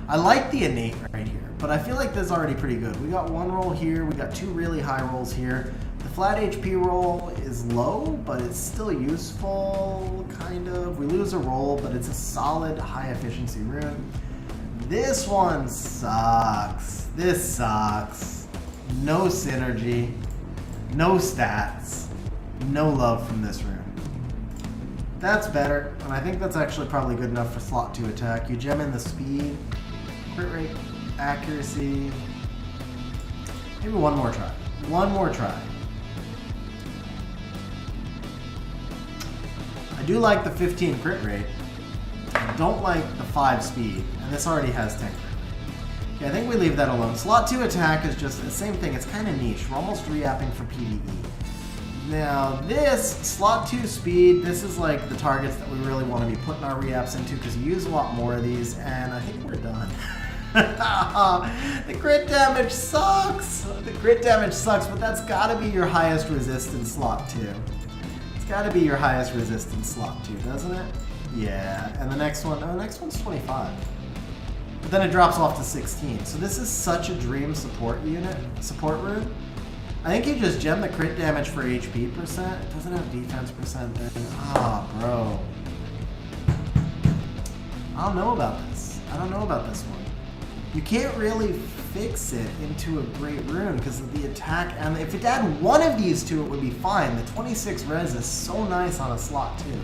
I like the innate right here, but I feel like this is already pretty good. We got 1 roll here. We got 2 really high rolls here. The flat HP roll is low, but it's still useful, kind of. We lose a roll, but it's a solid high efficiency rune. This one sucks. This sucks. No synergy. No stats. No love from this rune. That's better, and I think that's actually probably good enough for slot 2 attack. You gem in the speed, crit rate, accuracy. Maybe one more try. One more try. I do like the 15 crit rate. I don't like the 5 speed, and this already has 10 crit rate. Okay, I think we leave that alone. Slot 2 attack is just the same thing. It's kind of niche. We're almost re-apping for PvE. Now this, slot 2 speed, this is like the targets that we really want to be putting our re-apps into because you use a lot more of these, and I think we're done. The crit damage sucks! The crit damage sucks, but that's gotta be your highest resistance slot 2. It's gotta be your highest resistance slot 2, doesn't it? Yeah, and the next one, the next one's 25. But then it drops off to 16. So this is such a dream support rune. I think you just gem the crit damage for HP percent. It doesn't have defense percent then. Ah, bro. I don't know about this. I don't know about this one. You can't really fix it into a great rune because of the attack. And if it had one of these two, it would be fine. The 26 res is so nice on a slot too.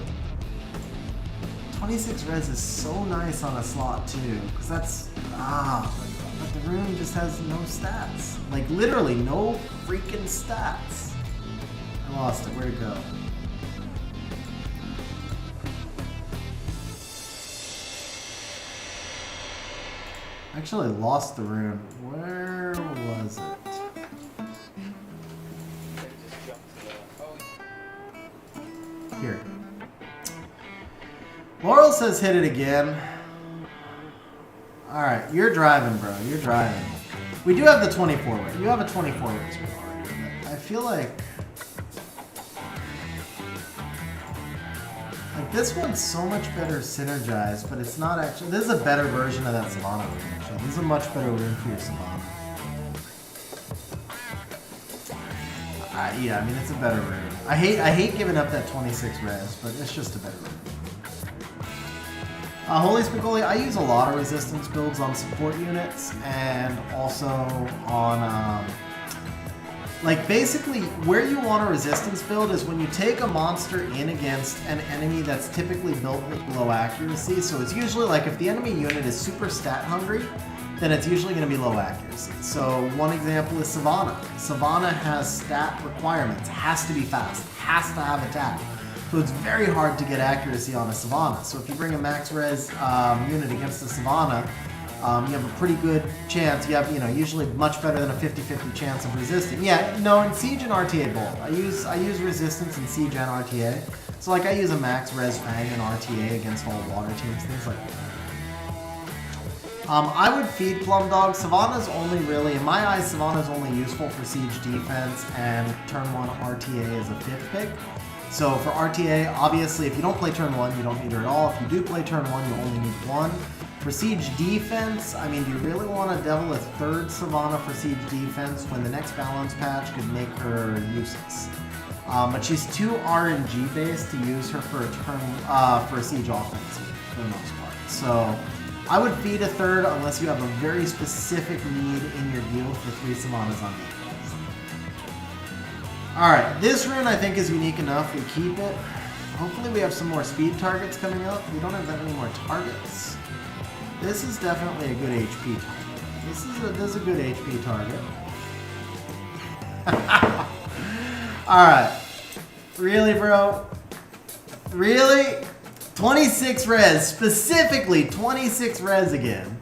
26 res is so nice on a slot too. Because that's... but the rune just has no stats. Like literally no freaking stats. I lost it. Where'd it go? I actually lost the rune. Where was it? Here. Laurel says hit it again. Alright, you're driving, bro. You're driving. We do have the 24 rate. You have a 24 rate already. I feel like this one's so much better synergized, but it's not actually... This is a better version of that Savannah rune, actually. This is a much better rune for your Savannah. Yeah, I mean, it's a better rune. I hate giving up that 26 res, but it's just a better rune. Holy Spicoli, I use a lot of resistance builds on support units, and also on... like, basically, where you want a resistance build is when you take a monster in against an enemy that's typically built with low accuracy. So it's usually like if the enemy unit is super stat hungry, then it's usually going to be low accuracy. So one example is Savannah. Savannah has stat requirements. Has to be fast. Has to have attack. So it's very hard to get accuracy on a Savannah. So if you bring a max res unit against a Savannah, you have a pretty good chance. You have, usually much better than a 50-50 chance of resisting. Yeah, no, in Siege and RTA both. I use resistance in Siege and RTA. So like I use a max res Fang and RTA against all water teams, things like that. I would feed Plum Dog. Savannah's only really, in my eyes, Savannah's only useful for Siege defense, and turn 1 RTA is a 5th pick. So for RTA, obviously, if you don't play turn 1, you don't need her at all. If you do play turn 1, you only need 1. For Siege defense, I mean, do you really want to devil a 3rd Savannah for Siege defense when the next balance patch could make her useless? But she's too RNG based to use her for a turn for a Siege offense for the most part. So I would feed a 3rd unless you have a very specific need in your guild for 3 Savannahs on defense. Alright, this rune I think is unique enough. We keep it. Hopefully we have some more speed targets coming up. We don't have that many more targets. This is definitely a good HP target. This is a good HP target. Alright. Really, bro? Really? 26 res. Specifically 26 res again.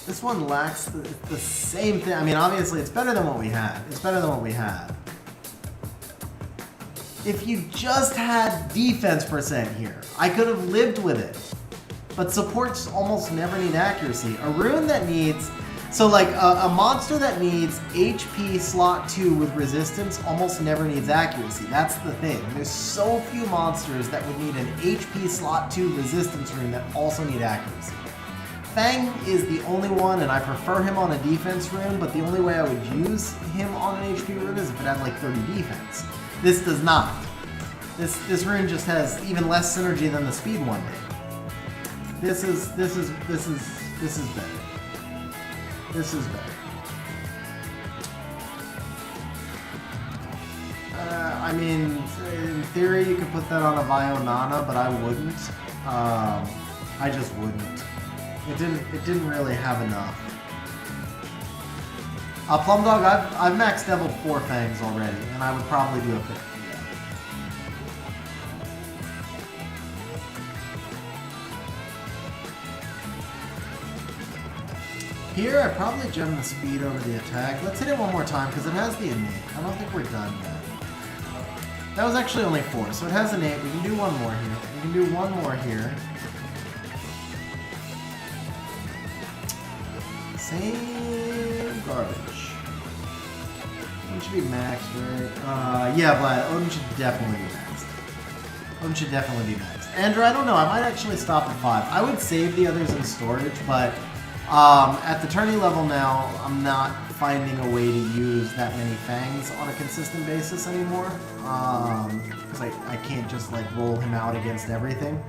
This one lacks the same thing. I mean, obviously, it's better than what we had. It's better than what we had. If you just had defense percent here, I could have lived with it. But supports almost never need accuracy. A rune that needs... So, like, a monster that needs HP slot 2 with resistance almost never needs accuracy. That's the thing. There's so few monsters that would need an HP slot 2 resistance rune that also need accuracy. Fang is the only one, and I prefer him on a defense rune, but the only way I would use him on an HP rune is if it had like 30 defense. This does not. This rune just has even less synergy than the speed one did. This is better. This is better. I mean, in theory, you could put that on a Vionana, but I wouldn't. I just wouldn't. It didn't really have enough. Plum Dog, I've max deviled 4 Fangs already, and I would probably do a 50. Here, I probably gem the speed over the attack. Let's hit it one more time, because it has the innate. I don't think we're done yet. That was actually only 4, so it has innate. We can do one more here. We can do one more here. Same garbage. Odin should be maxed, right? Yeah, Vlad, Odin should definitely be maxed. Odin should definitely be maxed. Andrew, I don't know. I might actually stop at 5. I would save the others in storage, but at the tourney level now, I'm not finding a way to use that many fangs on a consistent basis anymore. Because I can't just like roll him out against everything.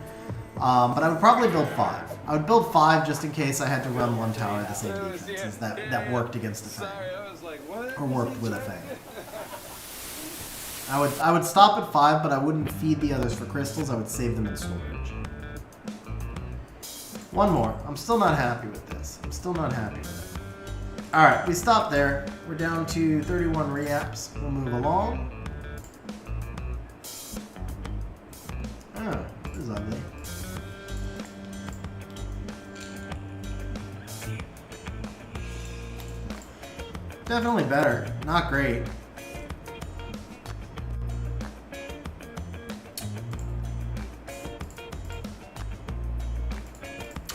But I would probably build 5. I would build 5 just in case I had to run one tower at the same defenses that worked against a fang. Or worked with a fang. I would stop at 5, but I wouldn't feed the others for crystals. I would save them in storage. One more. I'm still not happy with this. I'm still not happy with it. Alright, we stopped there. We're down to 31 reaps. We'll move along. Oh, this is ugly. Definitely better. Not great.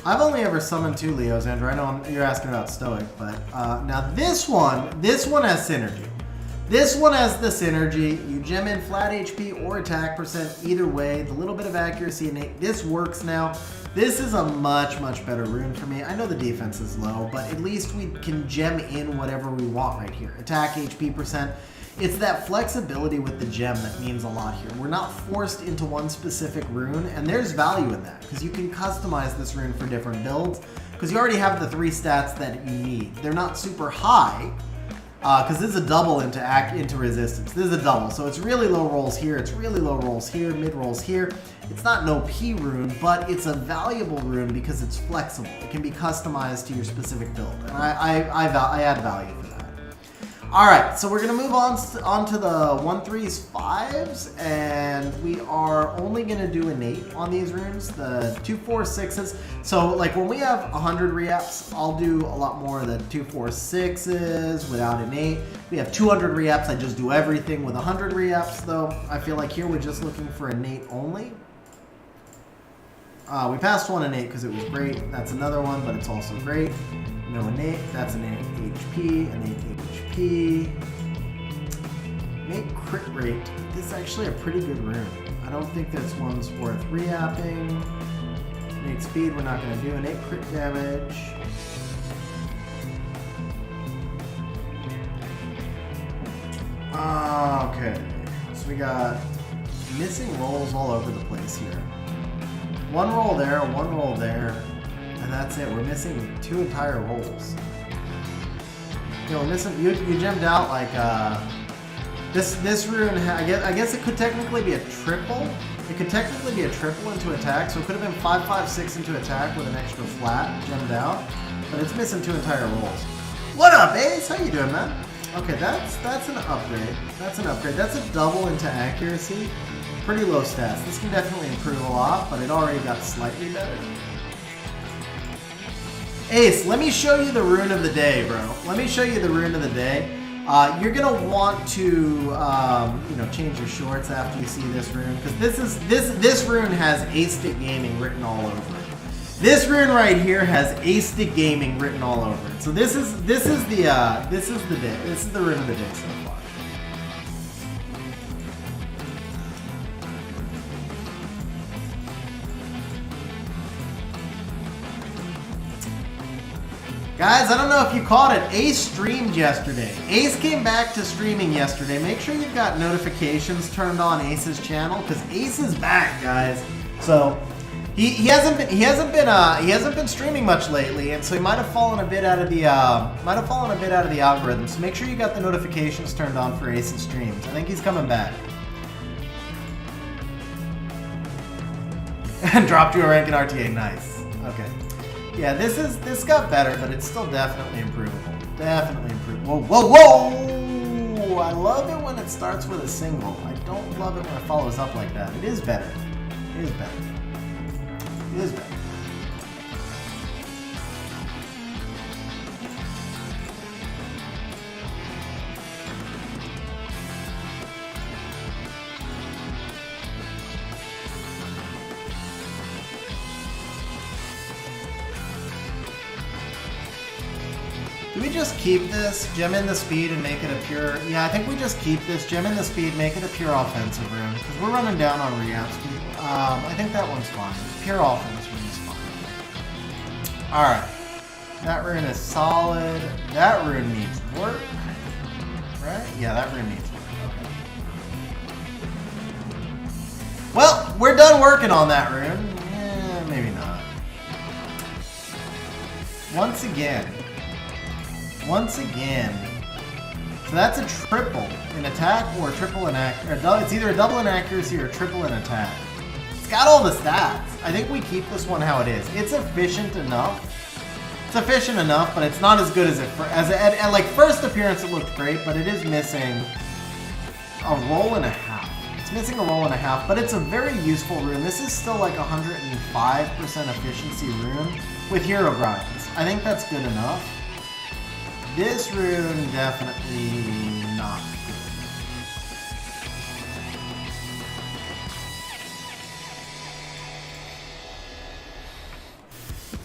I've only ever summoned 2 Leos, Andrew. I know you're asking about Stoic, but now this one has synergy. This one has the synergy. You gem in flat HP or attack percent, either way. The little bit of accuracy innate. This works now. This is a much, much better rune for me. I know the defense is low, but at least we can gem in whatever we want right here. Attack HP percent. It's that flexibility with the gem that means a lot here. We're not forced into one specific rune, and there's value in that, because you can customize this rune for different builds, because you already have the 3 stats that you need. They're not super high, because this is a double into resistance. This is a double, so it's really low rolls here, it's really low rolls here, mid rolls here. It's not an OP rune, but it's a valuable rune because it's flexible. It can be customized to your specific build, and I add value for that. Alright, so we're going to move on to the 1-3s, 5s, and we are only going to do innate on these runes, the 2-4-6s. So, like, when we have 100 reaps, I'll do a lot more of the 2-4-6s without innate. We have 200 reaps, I just do everything with 100 reaps, though. I feel like here we're just looking for innate only. We passed one innate because it was great. That's another one, but it's also great. No innate. That's innate HP. Innate HP. Innate crit rate. This is actually a pretty good rune. I don't think this one's worth re-apping. Innate speed, we're not going to do. Innate crit damage. Okay. So we got missing rolls all over the place here. One roll there, and that's it. We're missing 2 entire rolls. You know, we're missing. You gemmed out like this rune. I guess it could technically be a triple. It could technically be a triple into attack, so it could have been 5-5-6 into attack with an extra flat gemmed out. But it's missing 2 entire rolls. What up, Ace? How you doing, man? Okay, that's an upgrade. That's an upgrade. That's a double into accuracy. Pretty low stats. This can definitely improve a lot, but it already got slightly better. Ace, let me show you the rune of the day, bro. Let me show you the rune of the day. You're gonna want to, change your shorts after you see this rune, because this rune has A-Stick Gaming written all over it. This rune right here has A-Stick Gaming written all over it. So this is the day. This is the rune of the day so far. Guys, I don't know if you caught it. Ace streamed yesterday. Ace came back to streaming yesterday. Make sure you've got notifications turned on Ace's channel, because Ace is back, guys. So he hasn't been streaming much lately, and so he might have fallen a bit out of the algorithm. So make sure you got the notifications turned on for Ace's streams. I think he's coming back. And dropped you a rank in RTA. Nice. Okay. Yeah, this got better, but it's still definitely improvable. Definitely improvable. Whoa, whoa, whoa! I love it when it starts with a single. I don't love it when it follows up like that. It is better. It is better. It is better. Do we just keep this, gem in the speed, and make it a pure... Yeah, I think we just keep this, gem in the speed, make it a pure offensive rune, because we're running down on re-apps. I think that one's fine. Pure offense rune is fine. Alright. That rune is solid. That rune needs work. Right? Yeah, that rune needs work. Okay. Well, we're done working on that rune. Maybe not. Once again. So that's a triple in attack or a triple in accuracy. It's either a double in accuracy or a triple in attack. It's got all the stats. I think we keep this one how it is. It's efficient enough. It's efficient enough, but it's not as good as it. At like first appearance, it looked great, but it is missing a roll and a half. It's missing a roll and a half, but it's a very useful rune. This is still like 105% efficiency rune with hero grinds. I think that's good enough. This rune definitely not good.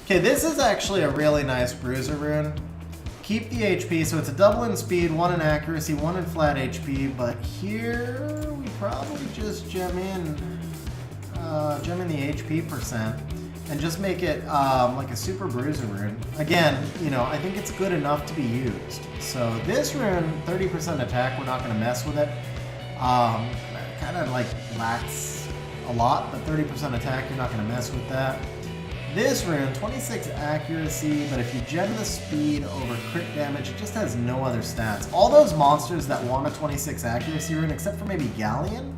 Okay, this is actually a really nice bruiser rune. Keep the HP, so it's a double in speed, 1 in accuracy, 1 in flat HP, but here we probably just gem in the HP percent and just make it like a super bruiser rune. Again, you know, I think it's good enough to be used. So this rune, 30% attack, we're not going to mess with it. Kind of like lacks a lot, but 30% attack, you're not going to mess with that. This rune, 26 accuracy, but if you gem the speed over crit damage, it just has no other stats. All those monsters that want a 26 accuracy rune, except for maybe Galleon,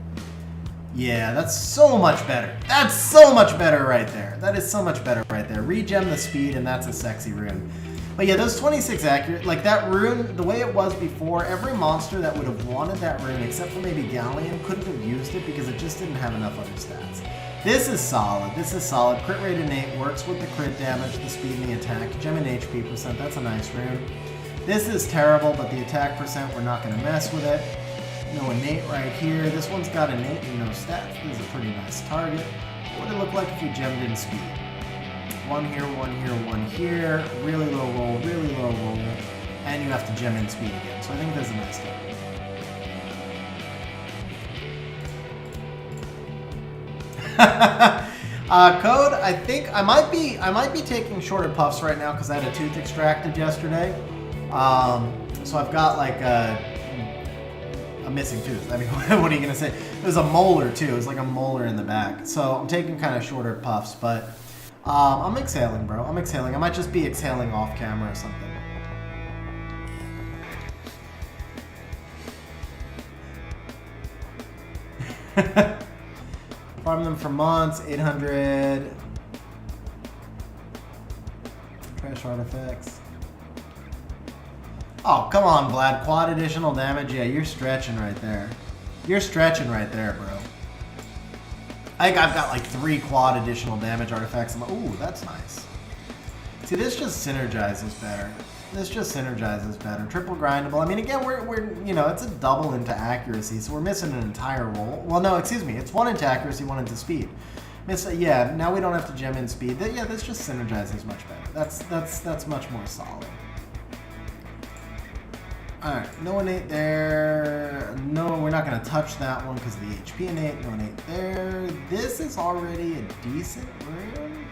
yeah, that's so much better. That's so much better right there. That is so much better right there. Regem the speed, and that's a sexy rune. But yeah, those 26 accurate, like that rune, the way it was before, every monster that would have wanted that rune, except for maybe Galleon, couldn't have used it because it just didn't have enough other stats. This is solid. This is solid. Crit rate innate works with the crit damage, the speed, and the attack. Gem and HP percent, that's a nice rune. This is terrible, but the attack percent, we're not going to mess with it. No innate right here. This one's got innate and no stats. This is a pretty nice target. What would it look like if we gemmed in speed? 1 here, 1 here, 1 here. Really low roll, really low roll. And you have to gem in speed again. So I think that's a nice target. Code, I think I might be taking shorter puffs right now because I had a tooth extracted yesterday. So I've got like a missing tooth. I mean, what are you gonna say? It was a molar too. It was like a molar in the back. So I'm taking kind of shorter puffs, but I'm exhaling, bro. I'm exhaling. I might just be exhaling off camera or something. Farm them for months, 800. Trash artifacts. Oh, come on, Vlad. Quad additional damage. Yeah, you're stretching right there. You're stretching right there, bro. I think I've got like 3 quad additional damage artifacts. Ooh, that's nice. See, this just synergizes better. This just synergizes better. Triple grindable. I mean, again, we're you know, it's a double into accuracy, so we're missing an entire roll. Well, no, excuse me. It's 1 into accuracy, 1 into speed. Yeah, now we don't have to gem in speed. Yeah, this just synergizes much better. That's much more solid. Alright, no innate there. No, we're not going to touch that one because of the HP innate. No innate there. This is already a decent rune.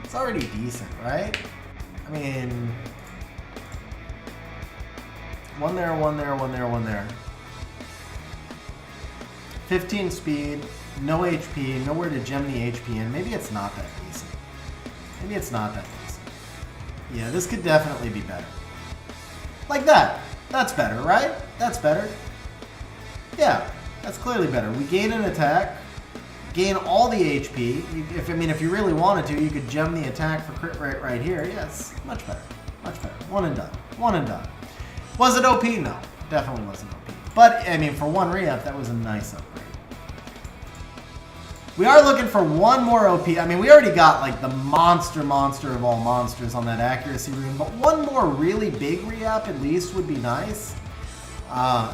It's already decent, right? I mean, 1 there, 1 there, 1 there, 1 there. 15 speed, no HP, nowhere to gem the HP in. Maybe it's not that decent. Maybe it's not that decent. Yeah, this could definitely be better. Like that. That's better, right? That's better. Yeah, that's clearly better. We gain an attack, gain all the HP. If you really wanted to, you could gem the attack for crit rate right here. Yes, much better. Much better. 1 and done. 1 and done. Was it OP? No, definitely wasn't OP. But, I mean, for 1 re-up, that was a nice upgrade. We are looking for 1 more OP. I mean, we already got, like, the monster of all monsters on that accuracy rune, but 1 more really big re-up at least would be nice.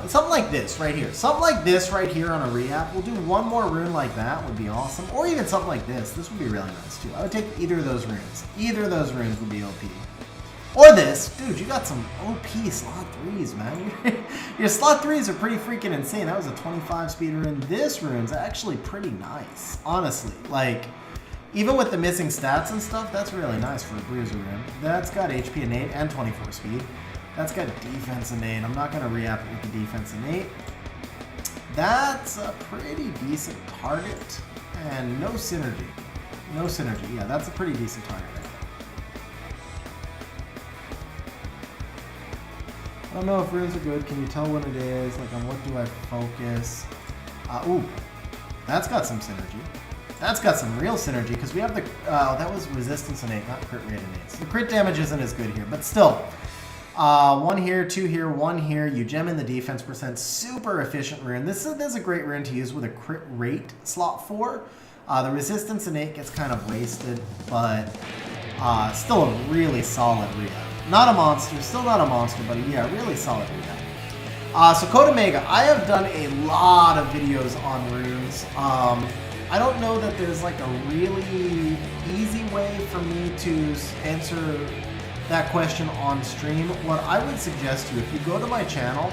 Something like this right here. Something like this right here on a re-up. We'll do 1 more rune like that would be awesome. Or even something like this. This would be really nice, too. I would take either of those runes. Either of those runes would be OP. Or this. Dude, you got some OP slot 3s, man. Your slot 3s are pretty freaking insane. That was a 25 speed rune. This rune's actually pretty nice, honestly. Like, Even with the missing stats and stuff, that's really nice for a bruiser rune. That's got HP innate and 24 speed. That's got defense innate. I'm not going to re-up it with the defense innate. That's a pretty decent target. And no synergy. No synergy. Yeah, that's a pretty decent target right there. I don't know if runes are good. Can you tell what it is? Like, on what do I focus? Ooh, that's got some synergy. That's got some real synergy because we have the, that was resistance innate, not crit rate innate. So the crit damage isn't as good here, but still. 1 here, 2 here, 1 here. You gem in the defense percent. Super efficient rune. This is a great rune to use with a crit rate slot 4. The resistance innate gets kind of wasted, but still a really solid re-up. Not a monster, still not a monster, but yeah, really solid re-up. So Code Omega, I have done a lot of videos on runes. I don't know that there's like a really easy way for me to answer that question on stream. What I would suggest to you, if you go to my channel,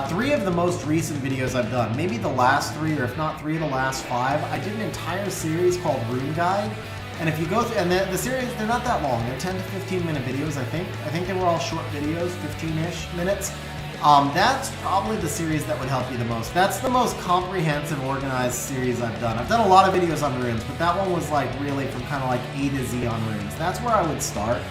3 of the most recent videos I've done, maybe the last 3, or if not 3 of the last 5, I did an entire series called Rune Guide. And if you go through, and the series, they're not that long. They're 10 to 15 minute videos, I think. I think they were all short videos, 15-ish minutes. That's probably the series that would help you the most. That's the most comprehensive, organized series I've done. I've done a lot of videos on runes, but that one was like really from kind of like A to Z on runes. That's where I would start.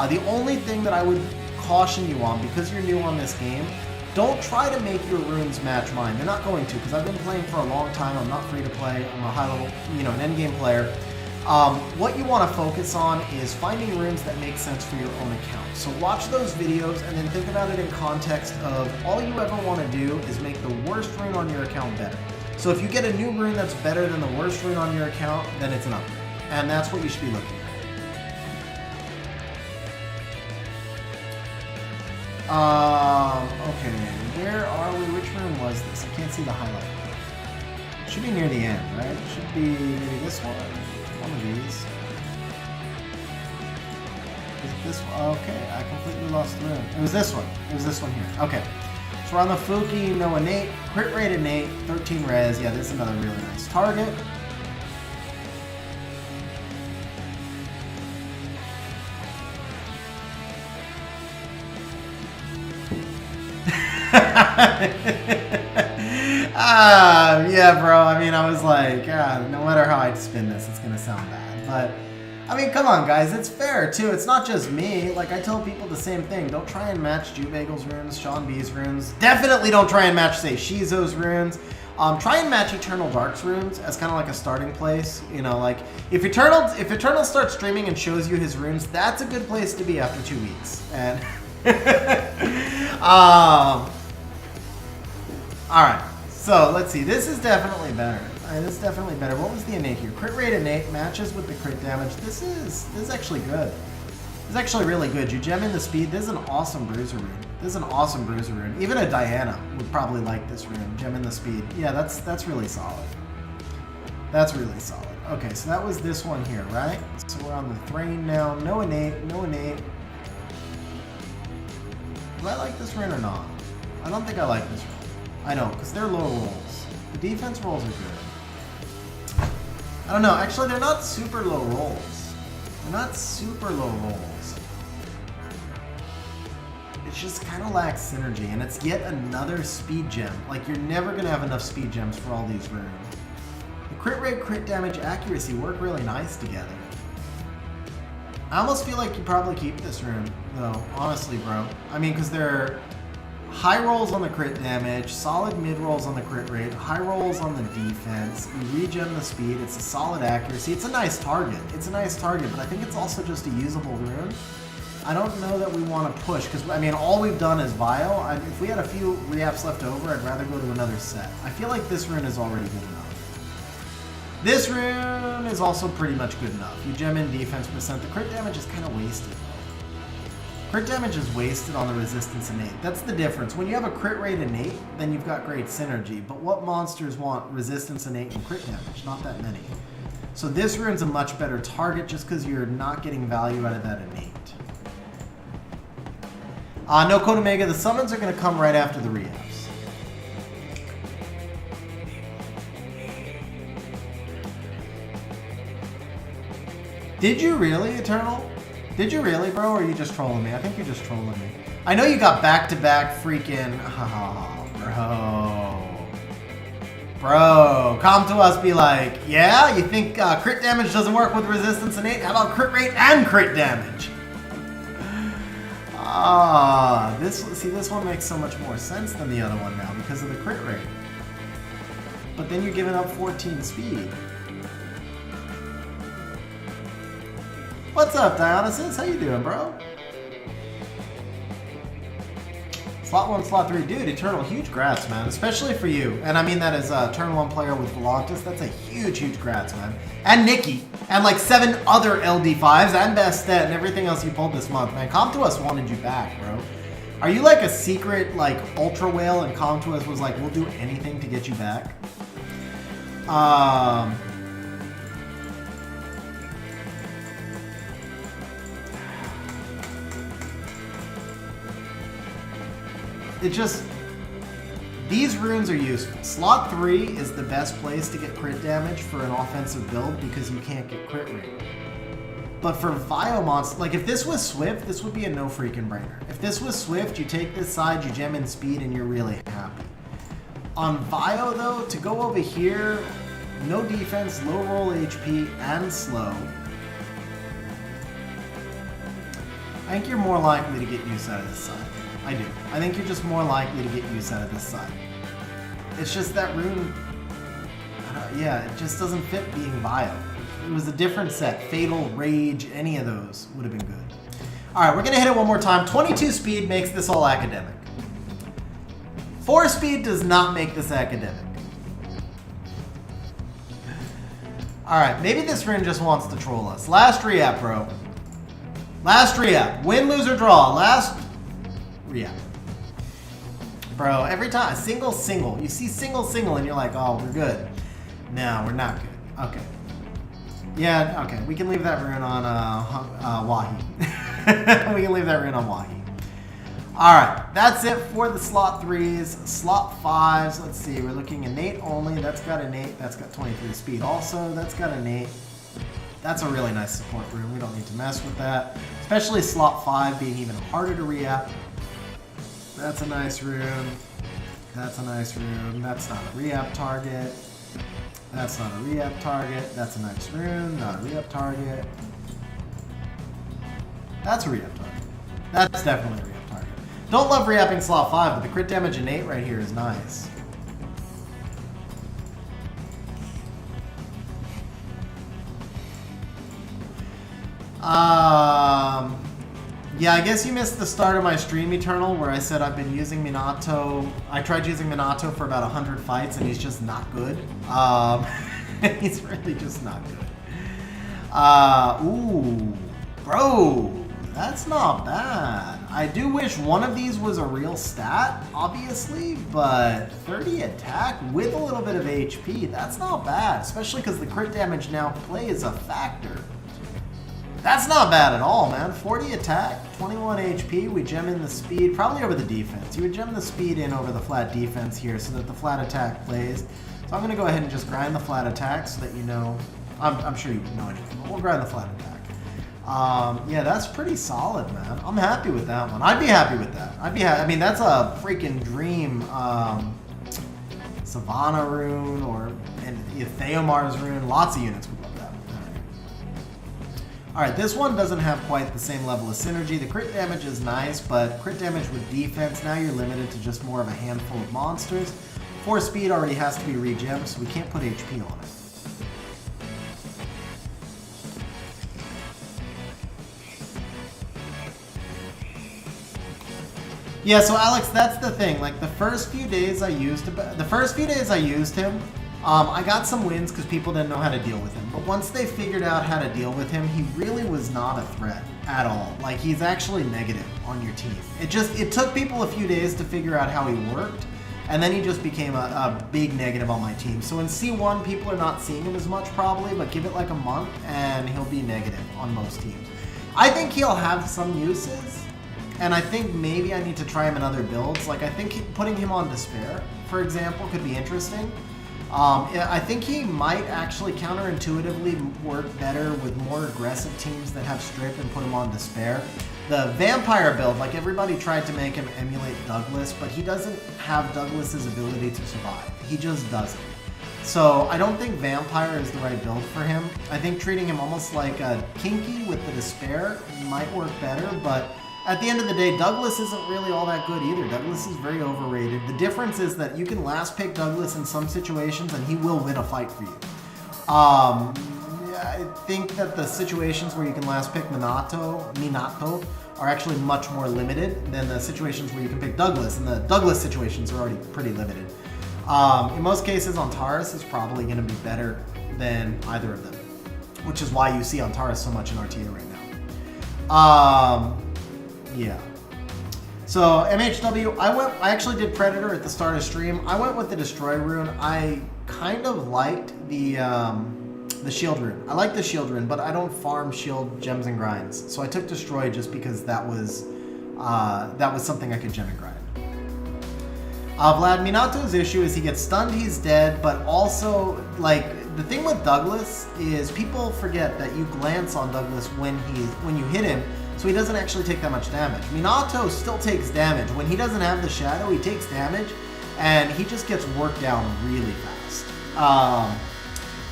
The only thing that I would caution you on, because you're new on this game, don't try to make your runes match mine. They're not going to, because I've been playing for a long time. I'm not free to play. I'm a high level, an endgame player. What you want to focus on is finding runes that make sense for your own account. So watch those videos and then think about it in context of all you ever want to do is make the worst rune on your account better. So if you get a new rune that's better than the worst rune on your account, then it's an upgrade. And that's what you should be looking at. Okay, where are we? Which rune was this? I can't see the highlight. It should be near the end, right? It should be maybe this one. One of these. Is it this one? Okay, I completely lost the rune. It was this one. It was this one here. Okay. So we're on the Fuki, no innate, crit rate innate, 13 res. Yeah, this is another really nice target. Yeah, bro. I mean, I was like, no matter how I spin this, it's gonna sound bad. But I mean, come on, guys. It's fair too. It's not just me. Like I tell people the same thing. Don't try and match Jubagel's runes, Sean B's runes. Definitely don't try and match, say, Shizo's runes. Try and match Eternal Dark's runes as kind of like a starting place. You know, like if Eternal starts streaming and shows you his runes, that's a good place to be after 2 weeks. And all right. So let's see. This is definitely better. This is definitely better. What was the innate here? Crit rate innate matches with the crit damage. This is actually good. This is actually really good. You gem in the speed. This is an awesome bruiser rune. This is an awesome bruiser rune. Even a Diana would probably like this rune. Gem in the speed. Yeah, that's really solid. That's really solid. Okay, so that was this one here, right? So we're on the Thrain now. No innate. No innate. Do I like this rune or not? I don't think I like this rune. I know, because they're low rolls. The defense rolls are good. I don't know. Actually, they're not super low rolls. They're not super low rolls. It just kind of lacks synergy, and it's yet another speed gem. Like, you're never going to have enough speed gems for all these runes. The crit rate, crit damage, accuracy work really nice together. I almost feel like you probably keep this rune, though. Honestly, bro. I mean, because they're high rolls on the crit damage, solid mid rolls on the crit rate, high rolls on the defense, you regen the speed, it's a solid accuracy, it's a nice target. It's a nice target, but I think it's also just a usable rune. I don't know that we want to push, because I mean, all we've done is Vile. If we had a few reaps left over, I'd rather go to another set. I feel like this rune is already good enough. This rune is also pretty much good enough. You gem in defense percent, the crit damage is kind of wasted. Crit damage is wasted on the resistance innate. That's the difference. When you have a crit rate innate, then you've got great synergy. But what monsters want resistance innate and crit damage? Not that many. So this rune's a much better target just because you're not getting value out of that innate. No Code Omega, the summons are going to come right after the re-ups. Did you really, Eternal? Did you really, bro, or are you just trolling me? I think you're just trolling me. I know you got back-to-back freaking... Oh, bro. Come to us, be like, yeah, you think crit damage doesn't work with resistance innate? How about crit rate and crit damage? This one makes so much more sense than the other one now because of the crit rate. But then you're giving up 14 speed. What's up, Dionysus? How you doing, bro? Slot 1, Slot 3. Dude, Eternal, huge grats, man. Especially for you. And I mean that as a turn 1 player with Volantis. That's a huge grats, man. And Nikki. And like 7 other LD5s and Bastet and everything else you pulled this month, man. Come to Us wanted you back, bro. Are you like a secret, like, ultra whale and Come to Us was like, we'll do anything to get you back? It just... These runes are useful. Slot 3 is the best place to get crit damage for an offensive build because you can't get crit rate. But for Viomons, like if this was Swift, this would be a no freaking brainer. If this was Swift, you take this side, you gem in speed, and you're really happy. On Vio though, to go over here, no defense, low roll HP, and slow. I think you're more likely to get use out of this side. I do. I think you're just more likely to get use out of this side. It's just that rune, yeah, it just doesn't fit being Vio. If it was a different set, Fatal, Rage, any of those would have been good. Alright, we're going to hit it one more time. 22 speed makes this all academic. 4 speed does not make this academic. Alright, maybe this rune just wants to troll us. Last Reapp, bro. Last Reapp. Win, lose, or draw. Last Reapp. Bro, every time, single. You see single, and you're like, oh, we're good. No, we're not good. Okay. Yeah, okay. We can leave that rune on Wahi. We can leave that rune on Wahi. Alright, that's it for the slot 3s. Slot 5s, let's see. We're looking innate only. That's got innate. That's got 23 speed also. That's got innate. That's a really nice support rune. We don't need to mess with that. Especially slot 5 being even harder to re-up. That's a nice rune. That's a nice rune. That's not a re-up target. That's not a re-up target. That's a nice rune. Not a re-up target. That's a re-up target. That's definitely a re-up target. Don't love re-upping slot 5, but the crit damage innate right here is nice. Yeah, I guess you missed the start of my stream, Eternal, where I said I've been using Minato. I tried using Minato for about 100 fights, and he's just not good. He's really just not good. Ooh, bro, that's not bad. I do wish one of these was a real stat, obviously, but 30 attack with a little bit of HP, that's not bad, especially because the crit damage now plays a factor. That's not bad at all, man. 40 attack, 21 HP, we gem in the speed, probably over the defense. You would gem the speed in over the flat defense here so that the flat attack plays. So I'm going to go ahead and just grind the flat attack so that you know, I'm sure you know anything, but we'll grind the flat attack. Yeah, that's pretty solid, man. I'm happy with that one. I'd be happy with that. I mean, that's a freaking dream Savannah rune or Theomar's rune. Lots of units would love that. Alright, this one doesn't have quite the same level of synergy. The crit damage is nice, but crit damage with defense, now you're limited to just more of a handful of monsters. 4 speed already has to be regemmed, so we can't put HP on it. Yeah, so Alex, that's the thing. Like the first few days I used him, I got some wins because people didn't know how to deal with him. But once they figured out how to deal with him, he really was not a threat at all. Like he's actually negative on your team. It took people a few days to figure out how he worked, and then he just became a big negative on my team. So in C1, people are not seeing him as much probably, but give it like a month and he'll be negative on most teams. I think he'll have some uses. And I think maybe I need to try him in other builds. Like I think putting him on Despair, for example, could be interesting. I think he might actually counterintuitively work better with more aggressive teams that have strip and put him on despair. The vampire build, like everybody tried to make him emulate Douglas, but he doesn't have Douglas's ability to survive. He just doesn't. So I don't think vampire is the right build for him. I think treating him almost like a Kinky with the despair might work better, but at the end of the day, Douglas isn't really all that good either. Douglas is very overrated. The difference is that you can last pick Douglas in some situations and he will win a fight for you. I think that the situations where you can last pick Minato are actually much more limited than the situations where you can pick Douglas, and the Douglas situations are already pretty limited. In most cases, Antares is probably going to be better than either of them, which is why you see Antares so much in RTA right now. Yeah. So MHW, I actually did Predator at the start of stream. I went with the Destroy rune. I kind of liked the Shield rune. I like the Shield rune, but I don't farm Shield gems and grinds. So I took Destroy just because that was something I could gem and grind. Vlad, Minato's issue is he gets stunned, he's dead, but also, like, the thing with Douglas is people forget that you glance on Douglas when you hit him, so he doesn't actually take that much damage. Minato still takes damage. When he doesn't have the shadow, he takes damage, and he just gets worked down really fast.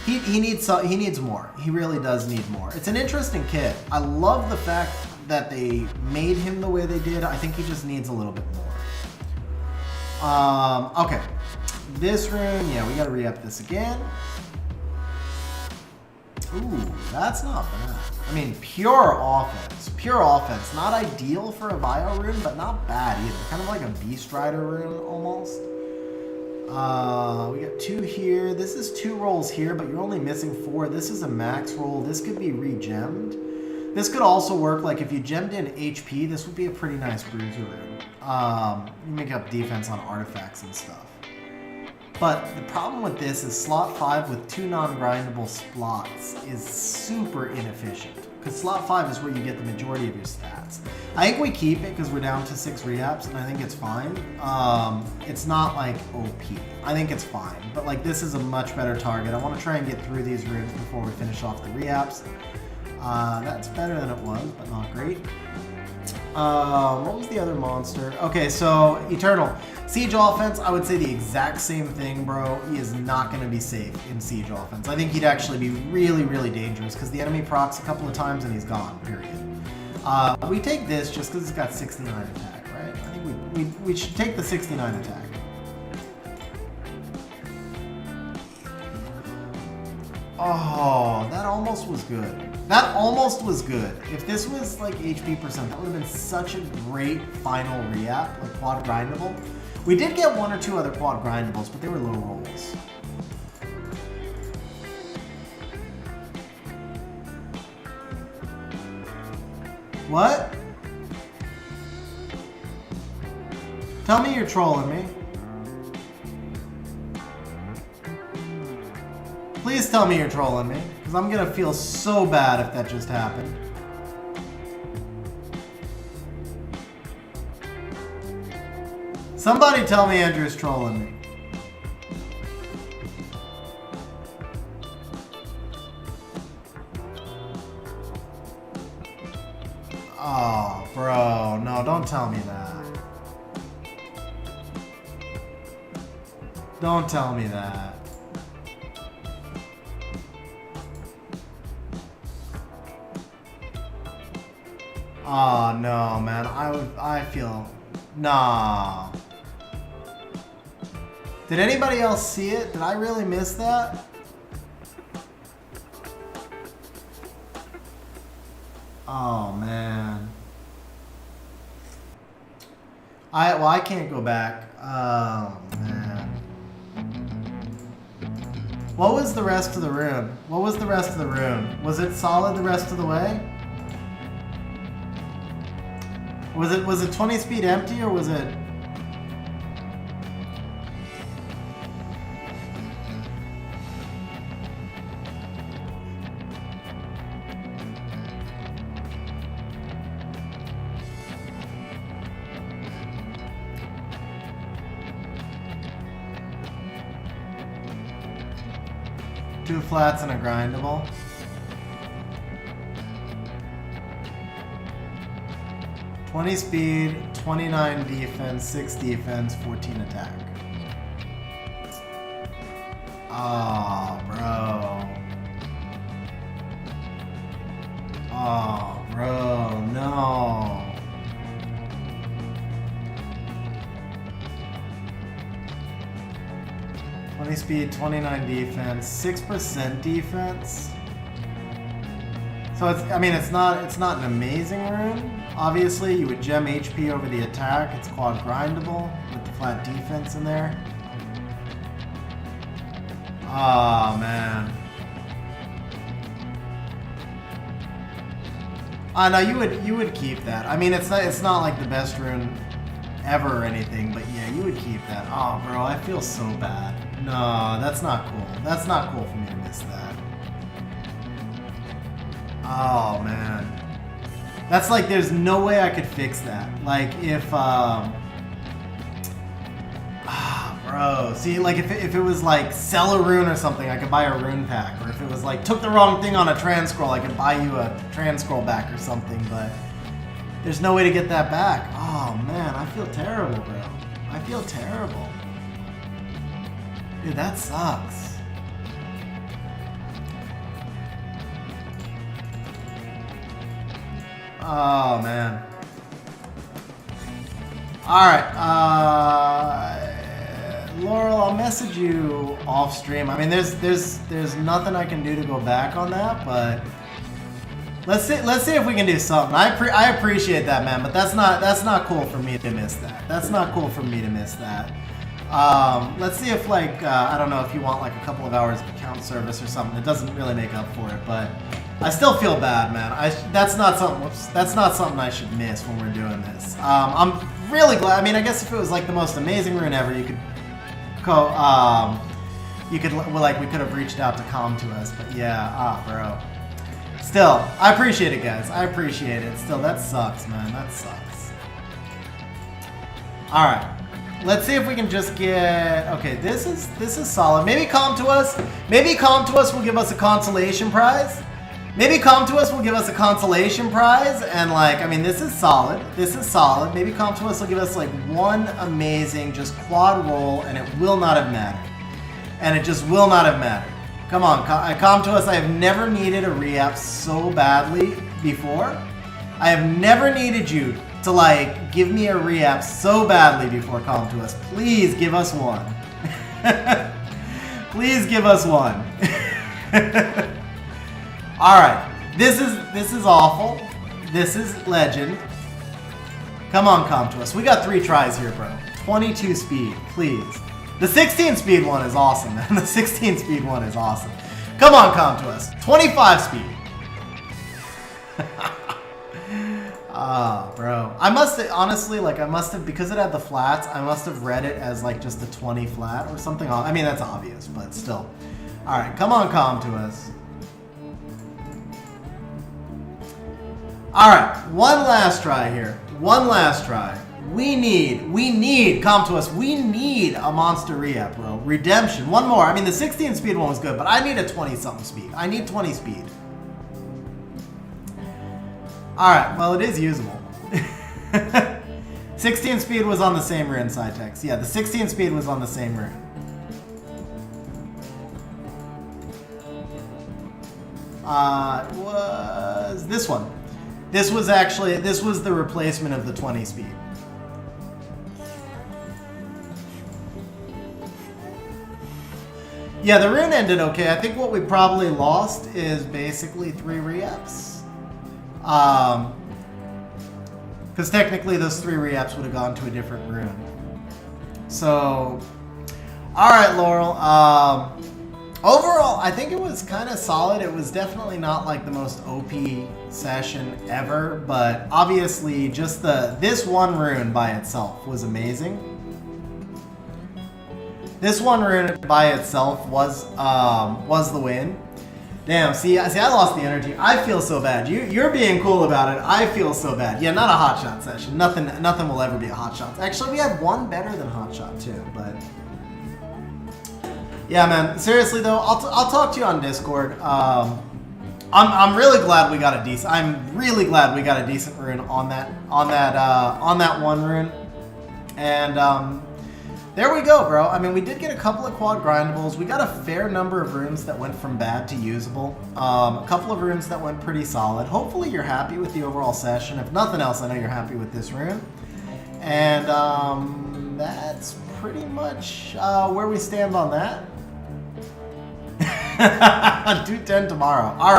He needs more. He really does need more. It's an interesting kit. I love the fact that they made him the way they did. I think he just needs a little bit more. Okay. This rune, yeah, we gotta re-up this again. Ooh, that's not bad. I mean, pure offense. Pure offense. Not ideal for a Bio rune, but not bad either. Kind of like a Beast Rider rune, almost. We got 2 here. This is 2 rolls here, but you're only missing 4. This is a max roll. This could be re-gemmed. This could also work, like, if you gemmed in HP, this would be a pretty nice bruiser rune. You make up defense on artifacts and stuff. But the problem with this is slot 5 with 2 non-grindable slots is super inefficient. Because slot 5 is where you get the majority of your stats. I think we keep it because we're down to 6 re-apps, and I think it's fine. It's not like OP. I think it's fine. But like, this is a much better target. I want to try and get through these runes before we finish off the re-apps. That's better than it was, but not great. What was the other monster? Okay, so Eternal. Siege offense, I would say the exact same thing, bro. He is not going to be safe in Siege offense. I think he'd actually be really, really dangerous because the enemy procs a couple of times and he's gone, period. We take this just because it's got 69 attack, right? I think we should take the 69 attack. Oh, that almost was good. That almost was good. If this was like HP percent, that would have been such a great final re-app, like quad grindable. We did get 1 or 2 other quad grindables, but they were low rolls. What? Tell me you're trolling me. Please tell me you're trolling me, because I'm gonna feel so bad if that just happened. Somebody tell me Andrew's trolling me. Oh, bro, no, don't tell me that. Don't tell me that. Oh, no, man, I feel, nah. Did anybody else see it? Did I really miss that? Oh, man. I can't go back. Oh, man. What was the rest of the room? What was the rest of the room? Was it solid the rest of the way? Was it 20 speed empty or was it? 2 flats and a grindable. $20 speed, 29 defense, 6 defense, 14 attack. Oh, bro. Oh, bro, no. $20 speed, 29 defense, 6% defense. So it's, I mean, it's not an amazing rune. Obviously, you would gem HP over the attack. It's quad grindable with the flat defense in there. Oh man. No, you would keep that. I mean, it's not like the best rune ever or anything, but yeah, you would keep that. Oh, bro, I feel so bad. No, that's not cool. That's not cool for me to miss that. Oh man. That's like, there's no way I could fix that. Like, if, bro, see, like, if it was like, sell a rune or something, I could buy a rune pack. Or if it was like, took the wrong thing on a transcroll, I could buy you a transcroll back or something, but there's no way to get that back. Oh, man, I feel terrible, bro. I feel terrible. Dude, that sucks. Oh man. Alright, Laurel, I'll message you off stream. I mean, there's nothing I can do to go back on that, but let's see if we can do something. I appreciate that, man, but that's not cool for me to miss that. That's not cool for me to miss that. Let's see if, like, I don't know if you want like a couple of hours of account service or something. It doesn't really make up for it, but I still feel bad, man. That's not something I should miss when we're doing this. I'm really glad. I mean, I guess if it was like the most amazing rune ever, you could go. We could have reached out to Com to us, but yeah, bro. Still, I appreciate it, guys. I appreciate it. Still, that sucks, man. That sucks. All right. Let's see if we can just get. Okay, this is solid. Maybe Com to us. Maybe Com to us will give us a consolation prize. Maybe Come To Us will give us a consolation prize, and like, I mean, this is solid. This is solid. Maybe Come To Us will give us like one amazing just quad roll, and it will not have mattered. And it just will not have mattered. Come on, Come To Us. I have never needed a re-app so badly before. I have never needed you to like give me a re-app so badly before. Come To Us. Please give us one. Please give us one. Alright, this is awful. This is legend. Come on, Come To Us. We got 3 tries here, bro. 22 speed, please. The 16 speed one is awesome, man. The 16 speed one is awesome. Come on, Come To Us. 25 speed. Bro. I must have, honestly, like, because it had the flats, I must have read it as, like, just a 20 flat or something. I mean, that's obvious, but still. Alright, come on, Come To Us. Alright, one last try here. One last try. We need, Come To Us, we need a monster re-app, bro. Redemption. One more. I mean, the 16 speed one was good, but I need a 20-something speed. I need 20 speed. Alright, well, it is usable. 16 speed was on the same rune, Cytex. Yeah, the 16 speed was on the same rune. It was this one. This was the replacement of the 20 speed. Yeah, the rune ended okay. I think what we probably lost is basically 3 re-apps. Because technically those 3 re-apps would have gone to a different rune. So, alright, Laurel. Overall, I think it was kind of solid. It was definitely not like the most OP session ever, but obviously just this one rune by itself was amazing. This one rune by itself was the win. Damn, see, I lost the energy. I feel so bad. You're being cool about it. I feel so bad. Yeah, not a hotshot session. Nothing will ever be a hotshot. Actually, we had one better than hotshot too, but Yeah, man. Seriously though, I'll talk to you on Discord. I'm really glad we got a decent. I'm really glad we got a decent rune on that one rune, and there we go, bro. I mean, we did get a couple of quad grindables. We got a fair number of runes that went from bad to usable. A couple of runes that went pretty solid. Hopefully, you're happy with the overall session. If nothing else, I know you're happy with this rune, and that's pretty much where we stand on that. Do 10 tomorrow. All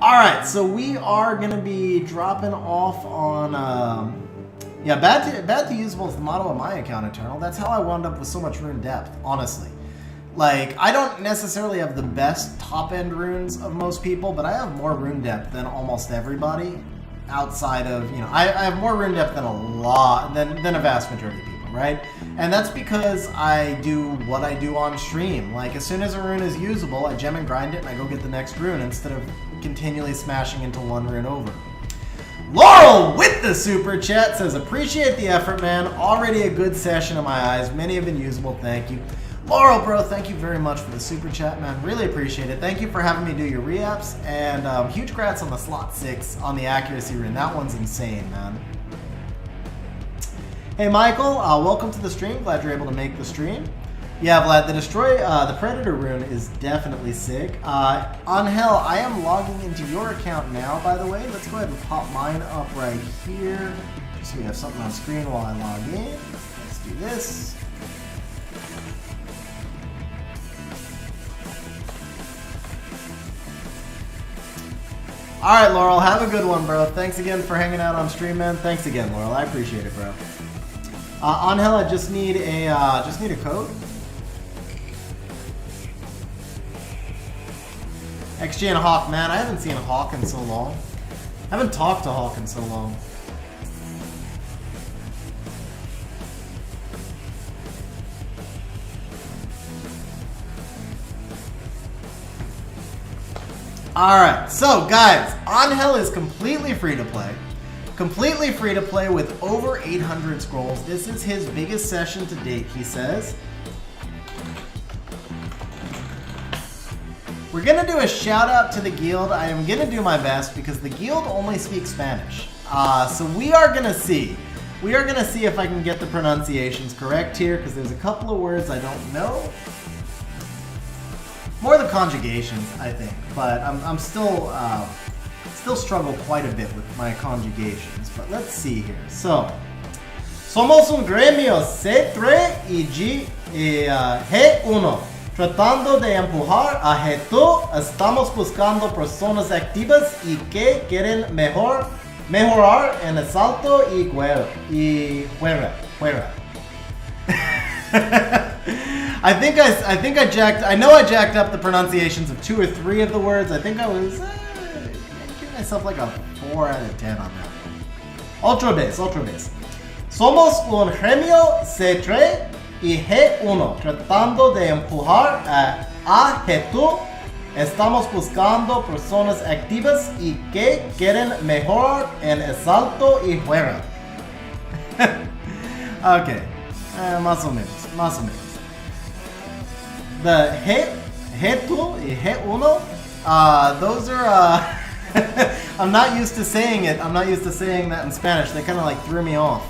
right, so we are gonna be dropping off on yeah, bad to usable is the motto of my account, Eternal. That's how I wound up with so much rune depth, honestly. Like, I don't necessarily have the best top end runes of most people, but I have more rune depth than almost everybody outside of, you know, I have more rune depth than a vast majority of people. Right? And that's because I do what I do on stream. Like, as soon as a rune is usable, I gem and grind it and I go get the next rune instead of continually smashing into one rune over. Laurel with the super chat says, appreciate the effort, man. Already a good session in my eyes. Many have been usable. Thank you. Laurel, bro, thank you very much for the super chat, man. Really appreciate it. Thank you for having me do your re-apps. And huge congrats on the slot 6 on the accuracy rune. That one's insane, man. Hey Michael, welcome to the stream. Glad you're able to make the stream. Yeah, Vlad, the Predator rune is definitely sick. On Hell, I am logging into your account now, by the way. Let's go ahead and pop mine up right here, so we have something on screen while I log in. Let's do this. All right, Laurel, have a good one, bro. Thanks again for hanging out on stream, man. Thanks again, Laurel. I appreciate it, bro. On Hell, I just need a code. XG and Hawk, man, I haven't seen Hawk in so long. I haven't talked to Hawk in so long. Alright, so guys, On Hell is completely free to play. Completely free to play with over 800 scrolls. This is his biggest session to date, he says. We're gonna do a shout out to the guild. I am gonna do my best because the guild only speaks Spanish. So we are gonna see. We are gonna see if I can get the pronunciations correct here because there's a couple of words I don't know. More the conjugations, I think, but I'm still struggle quite a bit with my conjugations, but let's see here. So, somos un gremio C3 y G1, tratando de empujar a G2. Estamos buscando personas activas y que quieren mejorar en asalto y guerra. I think I jacked. I know I jacked up the pronunciations of 2 or 3 of the words. I think I was giving myself like a 4 out of 10 on that. Otra vez. Somos un gremio C3 y G1, tratando de empujar a G2. Estamos buscando personas activas y que quieren mejorar en asalto y guerra. Okay, más o menos. The G2 y G1, those are, I'm not used to saying it. I'm not used to saying that in Spanish. They kind of like threw me off.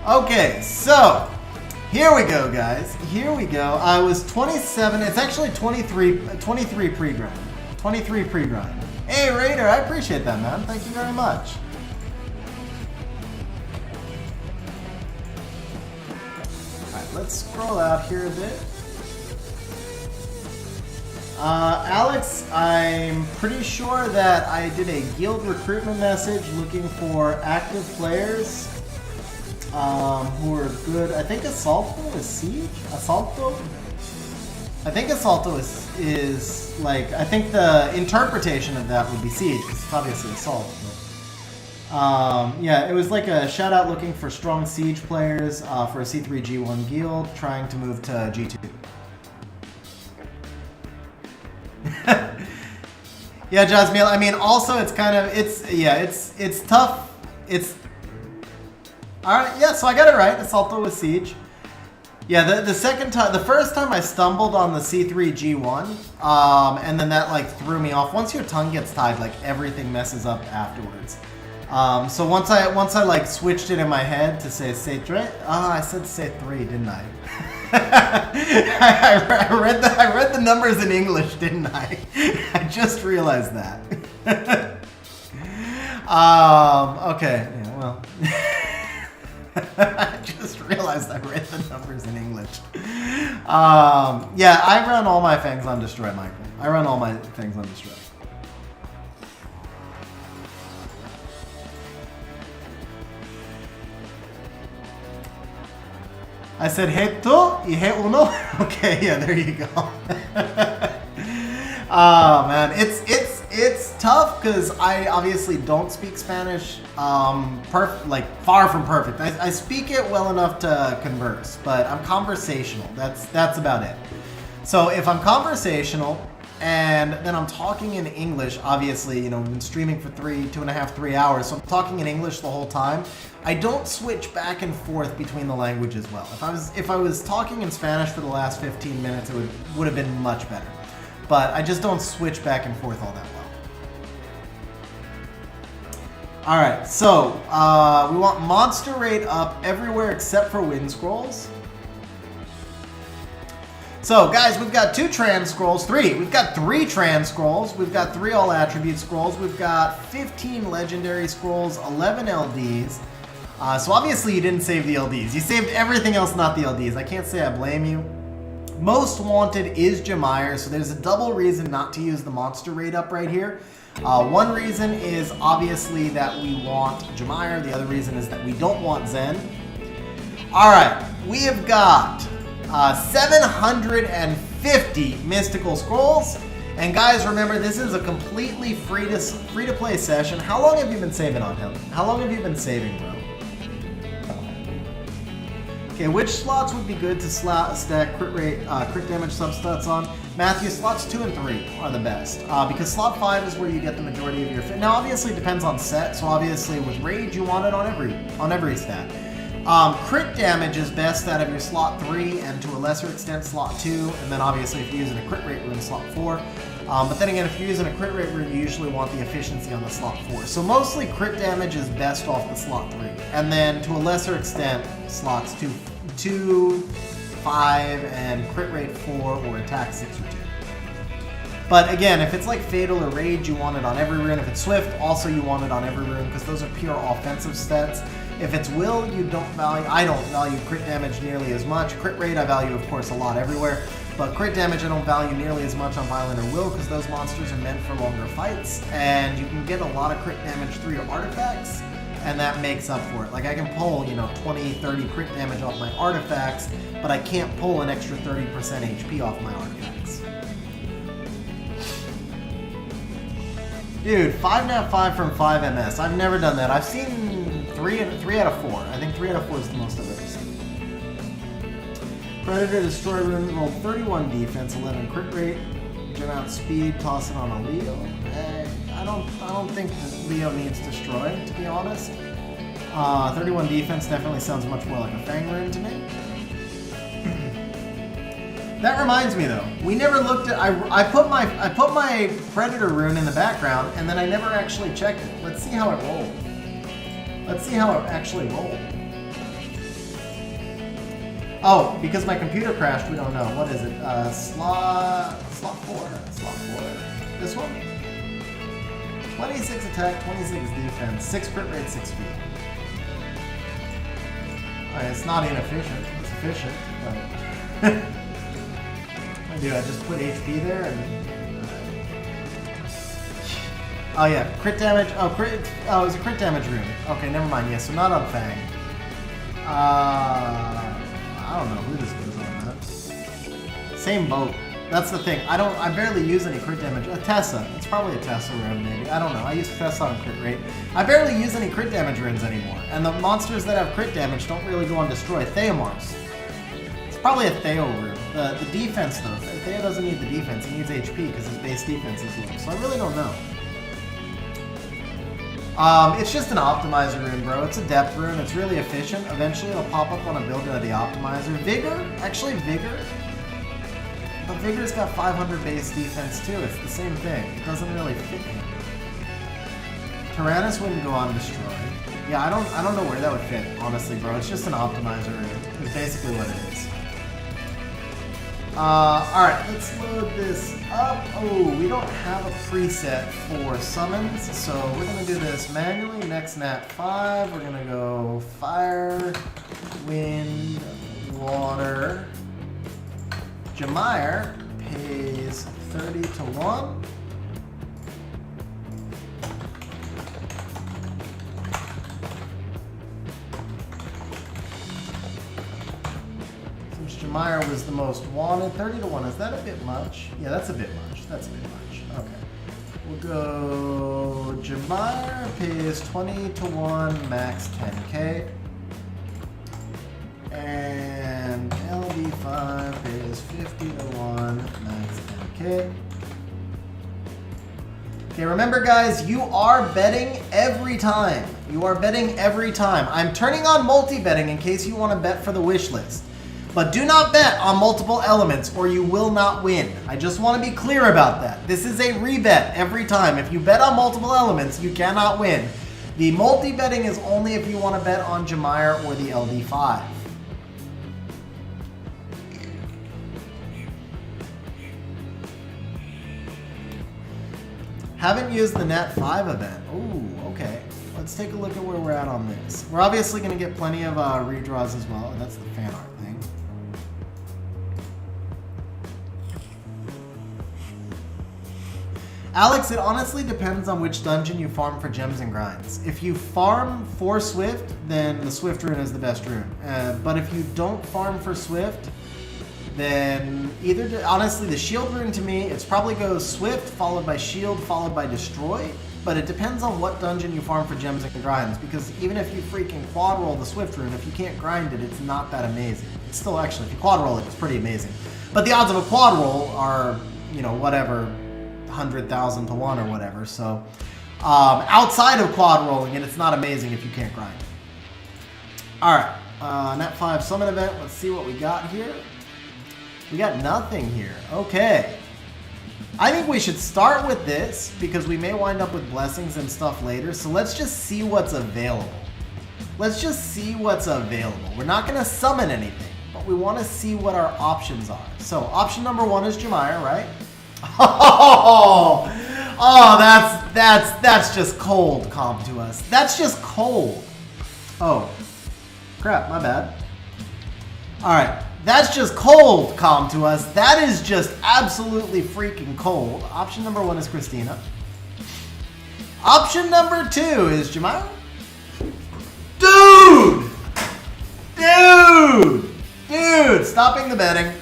Okay, so here we go, guys. Here we go. I was 27. It's actually 23 pre-grind. 23 pre-grind. Hey, Raider, I appreciate that, man. Thank you very much. Let's scroll out here a bit. Alex, I'm pretty sure that I did a guild recruitment message looking for active players who are good. I think Assalto is Siege? Assalto? I think Assalto is like, I think the interpretation of that would be Siege, because it's obviously Assault. Yeah, it was like a shout out looking for strong Siege players for a C3 G1 guild trying to move to G2. Yeah, Jasmine, I mean, also it's kind of, it's tough. Alright, yeah, so I got it right. Assalto with Siege. Yeah, the second time, the first time I stumbled on the C3 G1, and then that like threw me off. Once your tongue gets tied, like everything messes up afterwards. So once I like switched it in my head to say C3, I said C3, didn't I? I read the numbers in English, didn't I? I just realized that. Okay, yeah, well. I just realized I read the numbers in English. Yeah, I run all my things on Destroy, Michael. I run all my things on Destroy. I said heto y he uno. Okay, yeah, there you go. Oh man, it's tough because I obviously don't speak Spanish. Like far from perfect. I speak it well enough to converse, but I'm conversational. That's about it. So if I'm conversational and then I'm talking in English, obviously, you know, we've been streaming for 2.5, 3 hours, so I'm talking in English the whole time. I don't switch back and forth between the languages well. If I was talking in Spanish for the last 15 minutes, it would have been much better. But I just don't switch back and forth all that well. Alright, so we want monster rate up everywhere except for wind scrolls. So guys, we've got 2 trans scrolls, 3. We've got 3 trans scrolls. We've got 3 all attribute scrolls. We've got 15 legendary scrolls, 11 LDs. So obviously you didn't save the LDs. You saved everything else, not the LDs. I can't say I blame you. Most wanted is Jemire, so there's a double reason not to use the monster rate up right here. One reason is obviously that we want Jemire. The other reason is that we don't want Zen. Alright, we have got 750 mystical scrolls. And guys, remember, this is a completely free to play session. How long have you been saving on him? How long have you been saving, bro? Okay, which slots would be good to stack crit rate, crit damage substats on? Matthew, slots 2 and 3 are the best, because slot 5 is where you get the majority of your fit. Now, obviously, it depends on set, so obviously with Rage, you want it on every stat. Crit damage is best out of your slot 3, and to a lesser extent, slot 2, and then obviously if you're using a crit rate rune, slot 4. But then again, if you're using a crit rate rune, you usually want the efficiency on the slot 4. So mostly crit damage is best off the slot 3. And then to a lesser extent, slots 2, 5, and crit rate 4 or attack 6 or 2. But again, if it's like Fatal or Rage, you want it on every rune. If it's Swift, also you want it on every rune because those are pure offensive stats. If it's Will, I don't value crit damage nearly as much. Crit rate I value, of course, a lot everywhere. But crit damage I don't value nearly as much on Violent or Will because those monsters are meant for longer fights. And you can get a lot of crit damage through your artifacts, and that makes up for it. Like I can pull, 20, 30 crit damage off my artifacts, but I can't pull an extra 30% HP off my artifacts. Dude, 5 nat 5 from 5 MS. I've never done that. I've seen 3 out of 4. I think 3 out of 4 is the most I've ever seen. Predator Destroy Rune rolled 31 defense, 11 crit rate, gem out speed, toss it on a Leo. I don't think Leo needs Destroy, to be honest. 31 defense definitely sounds much more like a Fang Rune to me. That reminds me though, we never looked at. I put my Predator rune in the background, and then I never actually checked it. Let's see how it rolled. Let's see how it actually rolled. Oh, because my computer crashed, we don't know. What is it? Slot 4. This one? 26 attack, 26 defense, 6 crit rate, 6 speed. Alright, it's not inefficient. It's efficient, but. I just put HP there and. Oh yeah, crit damage. Oh, it was a crit damage rune. Okay, never mind. Yeah, so not on Fang. I don't know who this goes on that. Same boat. That's the thing. I barely use any crit damage. A Tessa. It's probably a Tessa rune, maybe. I don't know. I use Tessa on crit rate. I barely use any crit damage runes anymore. And the monsters that have crit damage don't really go on Destroy. Theomars. It's probably a Theo rune. The defense, though. Theo doesn't need the defense. He needs HP because his base defense is low. So I really don't know. It's just an optimizer rune, bro. It's a depth rune. It's really efficient. Eventually it'll pop up on a build of the optimizer. Vigor? Actually, Vigor. But Vigor's got 500 base defense too. It's the same thing. It doesn't really fit him. Tyrannus wouldn't go on Destroy. Yeah, I don't know where that would fit, honestly, bro. It's just an optimizer rune. It's basically what it is. Alright, let's load this up. Oh, we don't have a preset for summons, so we're going to do this manually. Next nat 5, we're going to go Fire, Wind, Water. Jamire pays 30 to 1. Jamire was the most wanted. 30 to 1. Is that a bit much? Yeah, that's a bit much. That's a bit much. Okay. We'll go Jamire pays 20 to 1, max 10k. And LD5 pays 50 to 1, max 10k. Okay, remember guys, you are betting every time. You are betting every time. I'm turning on multi-betting in case you want to bet for the wish list. But do not bet on multiple elements or you will not win. I just want to be clear about that. This is a rebet every time. If you bet on multiple elements, you cannot win. The multi-betting is only if you want to bet on Jamire or the LD5. Haven't used the Nat 5 event. Ooh, okay. Let's take a look at where we're at on this. We're obviously going to get plenty of redraws as well. That's the fan art thing. Alex, it honestly depends on which dungeon you farm for gems and grinds. If you farm for Swift, then the Swift rune is the best rune. But if you don't farm for Swift, then honestly, the shield rune to me, it's probably goes Swift, followed by shield, followed by destroy. But it depends on what dungeon you farm for gems and grinds, because even if you freaking quad roll the Swift rune, if you can't grind it, it's not that amazing. It's still actually, if you quad roll it, it's pretty amazing. But the odds of a quad roll are, you know, whatever, 100,000 to 1 or whatever. So outside of quad rolling it, it's not amazing if you can't grind. All right, Nat 5 summon event. Let's see what we got here. We got nothing here. Okay. I think we should start with this because we may wind up with blessings and stuff later. So let's just see what's available. Let's just see what's available. We're not going to summon anything, but we want to see what our options are. So option number 1 is Jamire, right? Oh, that's just cold, comp to us. That's just cold. Oh, crap, my bad. All right. That's just cold, comp to us. That is just absolutely freaking cold. Option number 1 is Christina. Option number 2 is Jamire. Dude! Dude! Dude! Stopping the betting.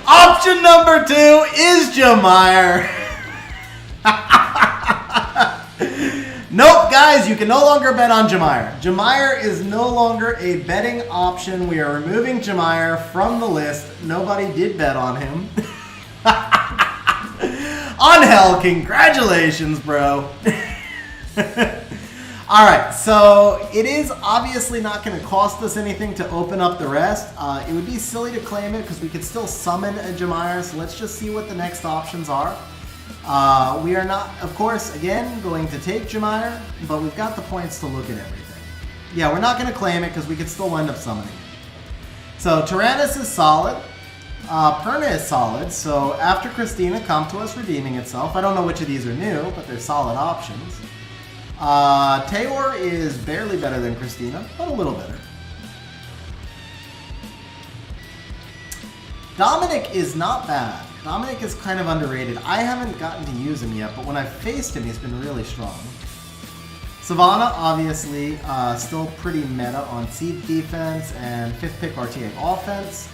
Option number 2 is Jamire. Nope, guys, you can no longer bet on Jamire. Jamire is no longer a betting option. We are removing Jamire from the list. Nobody did bet on him. On hell, congratulations, bro. All right, so it is obviously not going to cost us anything to open up the rest. It would be silly to claim it because we could still summon a Jamire, so let's just see what the next options are. We are not, of course, again, going to take Jamire, but we've got the points to look at everything. Yeah, we're not going to claim it because we could still wind up summoning it. So Tyrannus is solid. Perna is solid. So after Christina, come to us redeeming itself. I don't know which of these are new, but they're solid options. Taylor is barely better than Christina, but a little better. Dominic is not bad. Dominic is kind of underrated. I haven't gotten to use him yet, but when I've faced him, he's been really strong. Savannah, obviously, still pretty meta on seed defense and 5th pick RTA offense.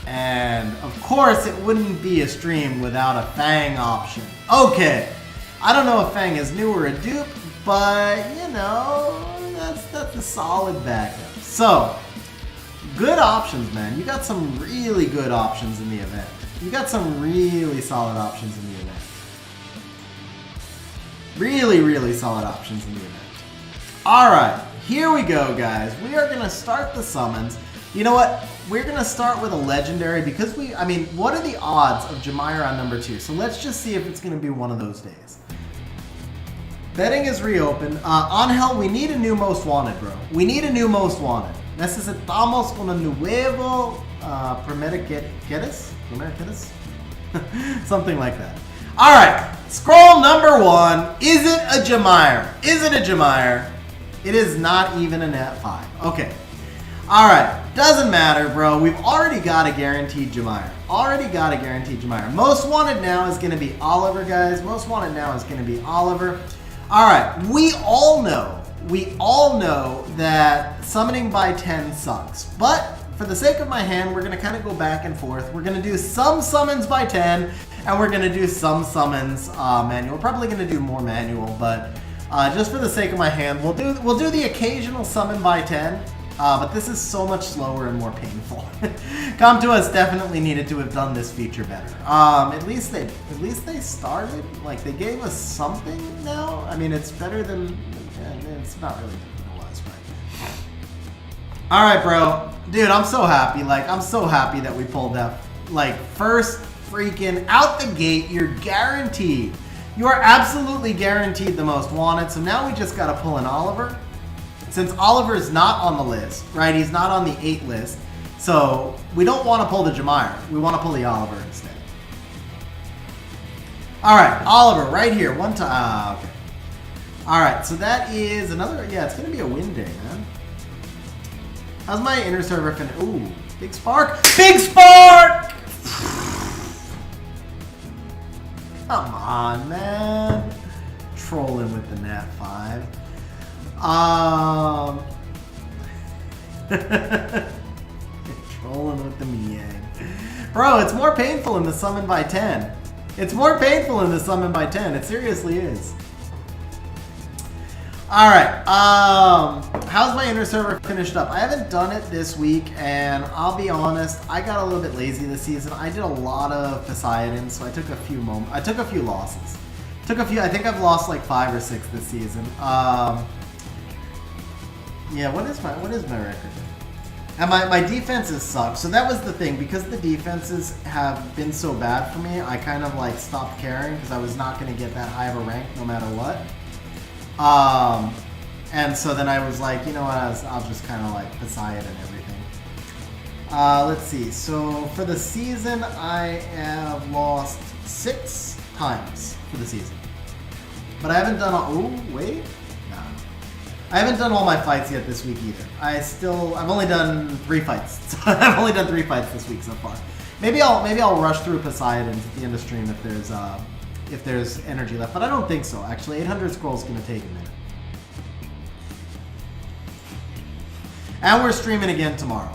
And, of course, it wouldn't be a stream without a Fang option. Okay, I don't know if Fang is new or a dupe, but, you know, that's a solid backup. So, good options, man. You got some really good options in the event. You got some really solid options in the event. Really, really solid options in the event. Alright, here we go, guys. We are going to start the summons. You know what? We're going to start with a legendary because what are the odds of Jemire on number 2? So let's just see if it's going to be one of those days. Betting is reopened. On Hell, we need a new Most Wanted, bro. We need a new Most Wanted. Necesitamos un nuevo primero quieres? Something like that. Alright, scroll number 1. Is it a Jemire? Is it a Jemire? It is not even a Nat 5. Okay. Alright, doesn't matter, bro. We've already got a guaranteed Jemire. Most Wanted now is going to be Oliver, guys. Most Wanted now is going to be Oliver. Alright, we all know that summoning by 10 sucks. But for the sake of my hand, we're going to kind of go back and forth. We're going to do some summons by 10, and we're going to do some summons manual. We're probably going to do more manual, but just for the sake of my hand, we'll do the occasional summon by 10. But this is so much slower and more painful. Come2Us definitely needed to have done this feature better. At least they started. Like, they gave us something now. I mean, it's better than. It's not really better than it was, but. All right, bro, dude, I'm so happy. Like, I'm so happy that we pulled that. Like, first freaking out the gate, you're guaranteed. You are absolutely guaranteed the Most Wanted. So now we just gotta pull an Oliver. Since Oliver is not on the list, right? He's not on the 8 list. So we don't want to pull the Jemire. We want to pull the Oliver instead. All right, Oliver right here. One time. Okay. All right, so that is another. Yeah, it's going to be a win day, man. How's my inner server finna? Ooh, big spark. Big spark! Come on, man. Trolling with the Nat 5. Trolling with the Miang. Bro, it's more painful in the summon by 10. It seriously is. Alright, how's my inner server finished up? I haven't done it this week, and I'll be honest, I got a little bit lazy this season. I did a lot of Poseidon, so I took a few losses. I think I've lost like 5 or 6 this season. Yeah, what is my record? And my defenses suck. So that was the thing. Because the defenses have been so bad for me, I kind of like stopped caring because I was not going to get that high of a rank no matter what. And so then I was like, you know what, I'll just kind of like Poseidon and everything. Let's see. So for the season, I have lost 6 times for the season. But I haven't done all... Ooh, wait. I haven't done all my fights yet this week either. I've only done 3 fights. So I've only done 3 fights this week so far. Maybe I'll rush through Poseidon at the end of stream if there's energy left, but I don't think so. Actually, 800 scrolls is gonna take a minute. And we're streaming again tomorrow.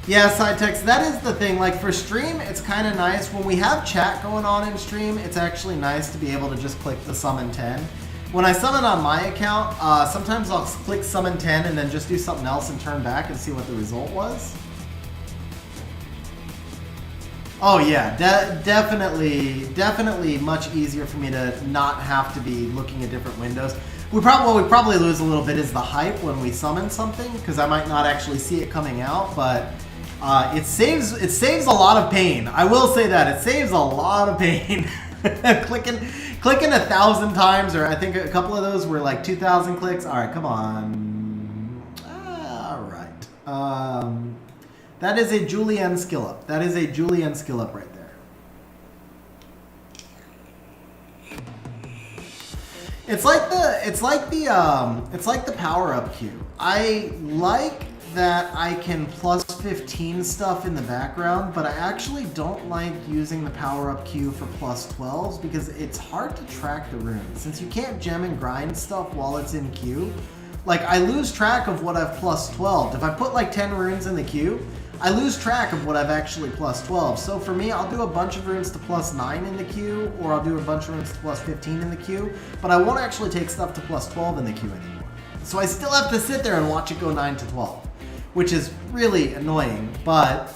Yeah, side text, that is the thing. Like, for stream, it's kind of nice. When we have chat going on in stream, it's actually nice to be able to just click the summon 10. When I summon on my account, sometimes I'll click summon 10 and then just do something else and turn back and see what the result was. Oh yeah, definitely much easier for me to not have to be looking at different windows. What we probably lose a little bit is the hype when we summon something, because I might not actually see it coming out, but it saves a lot of pain. I will say that it saves a lot of pain. clicking 1,000 times, or I think a couple of those were like 2,000 clicks. All right, come on. All right. That is a Julian skill up. Right there. It's like the power up queue. I like that I can plus 15 stuff in the background, but I actually don't like using the power up queue for plus 12s because it's hard to track the runes. Since you can't gem and grind stuff while it's in queue, like I lose track of what I've plus 12'd. If I put like 10 runes in the queue, I lose track of what I've actually plus 12. So for me, I'll do a bunch of runes to plus 9 in the queue, or I'll do a bunch of runes to plus 15 in the queue, but I won't actually take stuff to plus 12 in the queue anymore. So I still have to sit there and watch it go 9 to 12, which is really annoying, but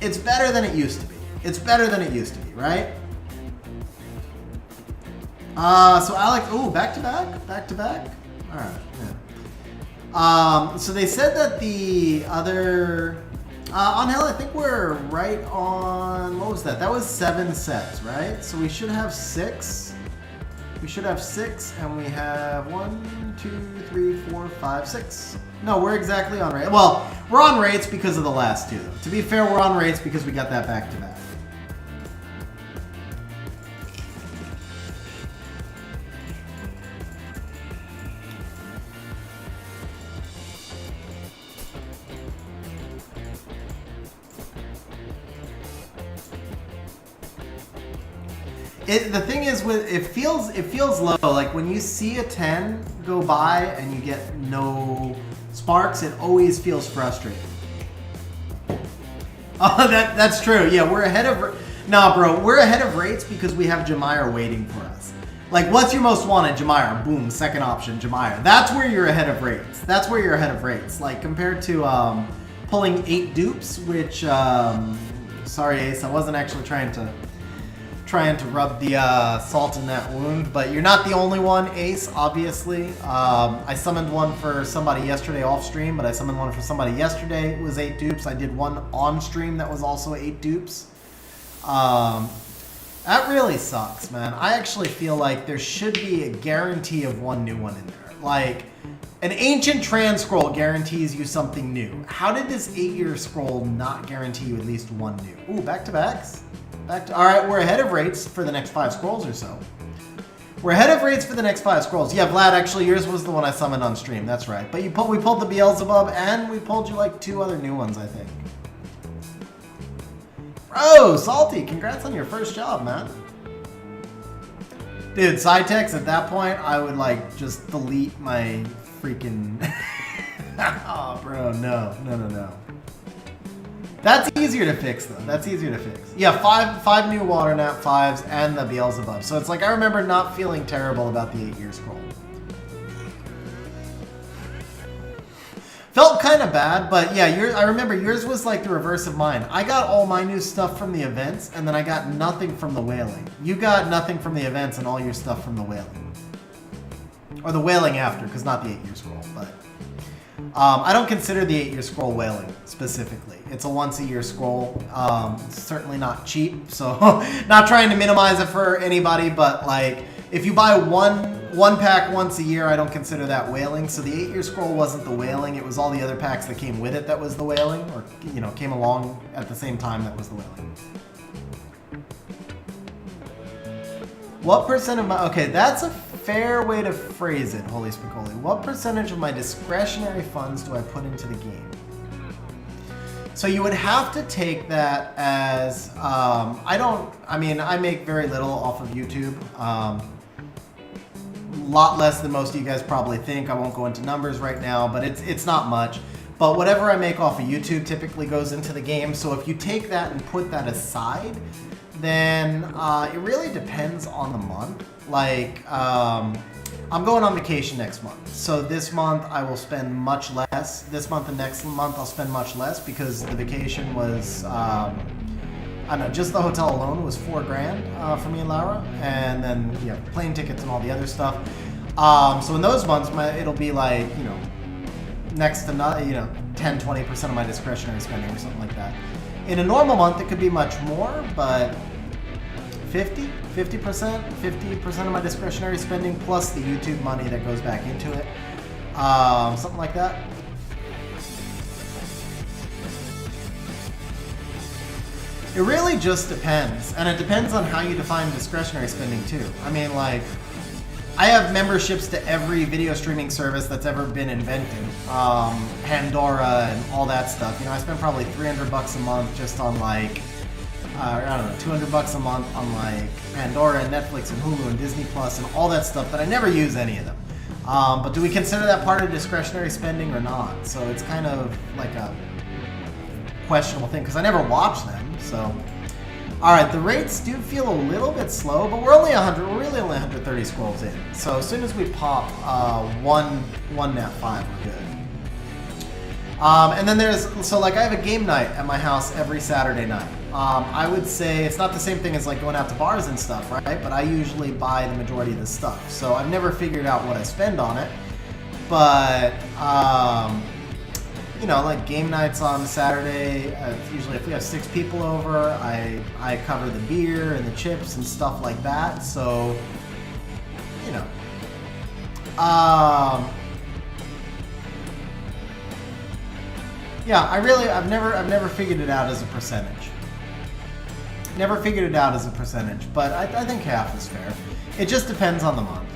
it's better than it used to be. It's better than it used to be, right? So Alex, back to back. All right, yeah. So they said that the other on Hell, I think we're right on. What was that? That was 7 sets, right? So we should have 6. We should have 6, and we have 1, 2, 3, 4, 5, 6. No, we're exactly on rate. Well, we're on rates because of the last 2. To be fair, we're on rates because we got that back to back. The thing is, it feels low. Like when you see a 10 go by and you get no sparks, it always feels frustrating. Oh, that's true. Yeah, we're ahead of. Nah, bro, we're ahead of rates because we have Jemire waiting for us. Like, what's your most wanted? Jemire. Boom, second option, Jemire. That's where you're ahead of rates. That's where you're ahead of rates. Like compared to pulling 8 dupes, which sorry, Ace, I wasn't actually trying to rub the salt in that wound, but you're not the only one, Ace, obviously. I summoned one for somebody yesterday off stream, but I summoned one for somebody yesterday. It was 8 dupes. I did one on stream that was also 8 dupes. That really sucks, man. I actually feel like there should be a guarantee of 1 new one in there. Like, an ancient trans scroll guarantees you something new. How did this 8-year scroll not guarantee you at least 1 new? Ooh, back-to-backs? All right, we're ahead of rates for the next 5 scrolls or so. We're ahead of rates for the next 5 scrolls. Yeah, Vlad, actually, yours was the one I summoned on stream. That's right. But we pulled the Beelzebub, and we pulled you like 2 other new ones, I think. Bro, Salty, congrats on your first job, man. Dude, Cytex, at that point, I would like just delete my freaking... Oh, bro, no. That's easier to fix, though. That's easier to fix. Yeah, five new Water Nap 5s and the Beelzebub. So it's like I remember not feeling terrible about the 8-year scroll. Felt kind of bad, but yeah, I remember yours was like the reverse of mine. I got all my new stuff from the events, and then I got nothing from the whaling. You got nothing from the events and all your stuff from the whaling. Or the whaling after, because not the 8-year scroll, but... I don't consider the 8-year scroll whaling specifically. It's a once-a-year scroll. It's certainly not cheap, so not trying to minimize it for anybody, but like if you buy one pack once a year, I don't consider that whaling. So the 8-year scroll wasn't the whaling. It was all the other packs that came with it that was the whaling, or came along at the same time that was the whaling. What percent of my... Okay, that's a fair way to phrase it, Holy Spicoli. What percentage of my discretionary funds do I put into the game? So you would have to take that as... I make very little off of YouTube. A lot less than most of you guys probably think. I won't go into numbers right now, but it's not much. But whatever I make off of YouTube typically goes into the game. So if you take that and put that aside, then it really depends on the month. Like, I'm going on vacation next month. So this month I will spend much less. This month and next month I'll spend much less because the vacation was, I don't know, just the hotel alone was $4,000 for me and Laura. And then, plane tickets and all the other stuff. So in those months, it'll be like, next to 10-20% of my discretionary spending or something like that. In a normal month, it could be much more, but 50% of my discretionary spending plus the YouTube money that goes back into it. Something like that. It really just depends, and it depends on how you define discretionary spending too. I mean, like, I have memberships to every video streaming service that's ever been invented. Pandora and all that stuff. I spend probably $300 a month just on like, I don't know, $200 a month on like Pandora and Netflix and Hulu and Disney Plus and all that stuff, but I never use any of them. But do we consider that part of discretionary spending or not? So it's kind of like a questionable thing because I never watch them. So All right, the rates do feel a little bit slow, but we're only 100. We're really only 130 scrolls in. So as soon as we pop one nat 5, we're good. And then like I have a game night at my house every Saturday night. I would say it's not the same thing as like going out to bars and stuff, right? But I usually buy the majority of the stuff. So I've never figured out what I spend on it. But, you know, like game nights on Saturday, usually if we have 6 people over, I cover the beer and the chips and stuff like that. So, you know. Yeah, I've never figured it out as a percentage. Never figured it out as a percentage, but I think half is fair. It just depends on the month.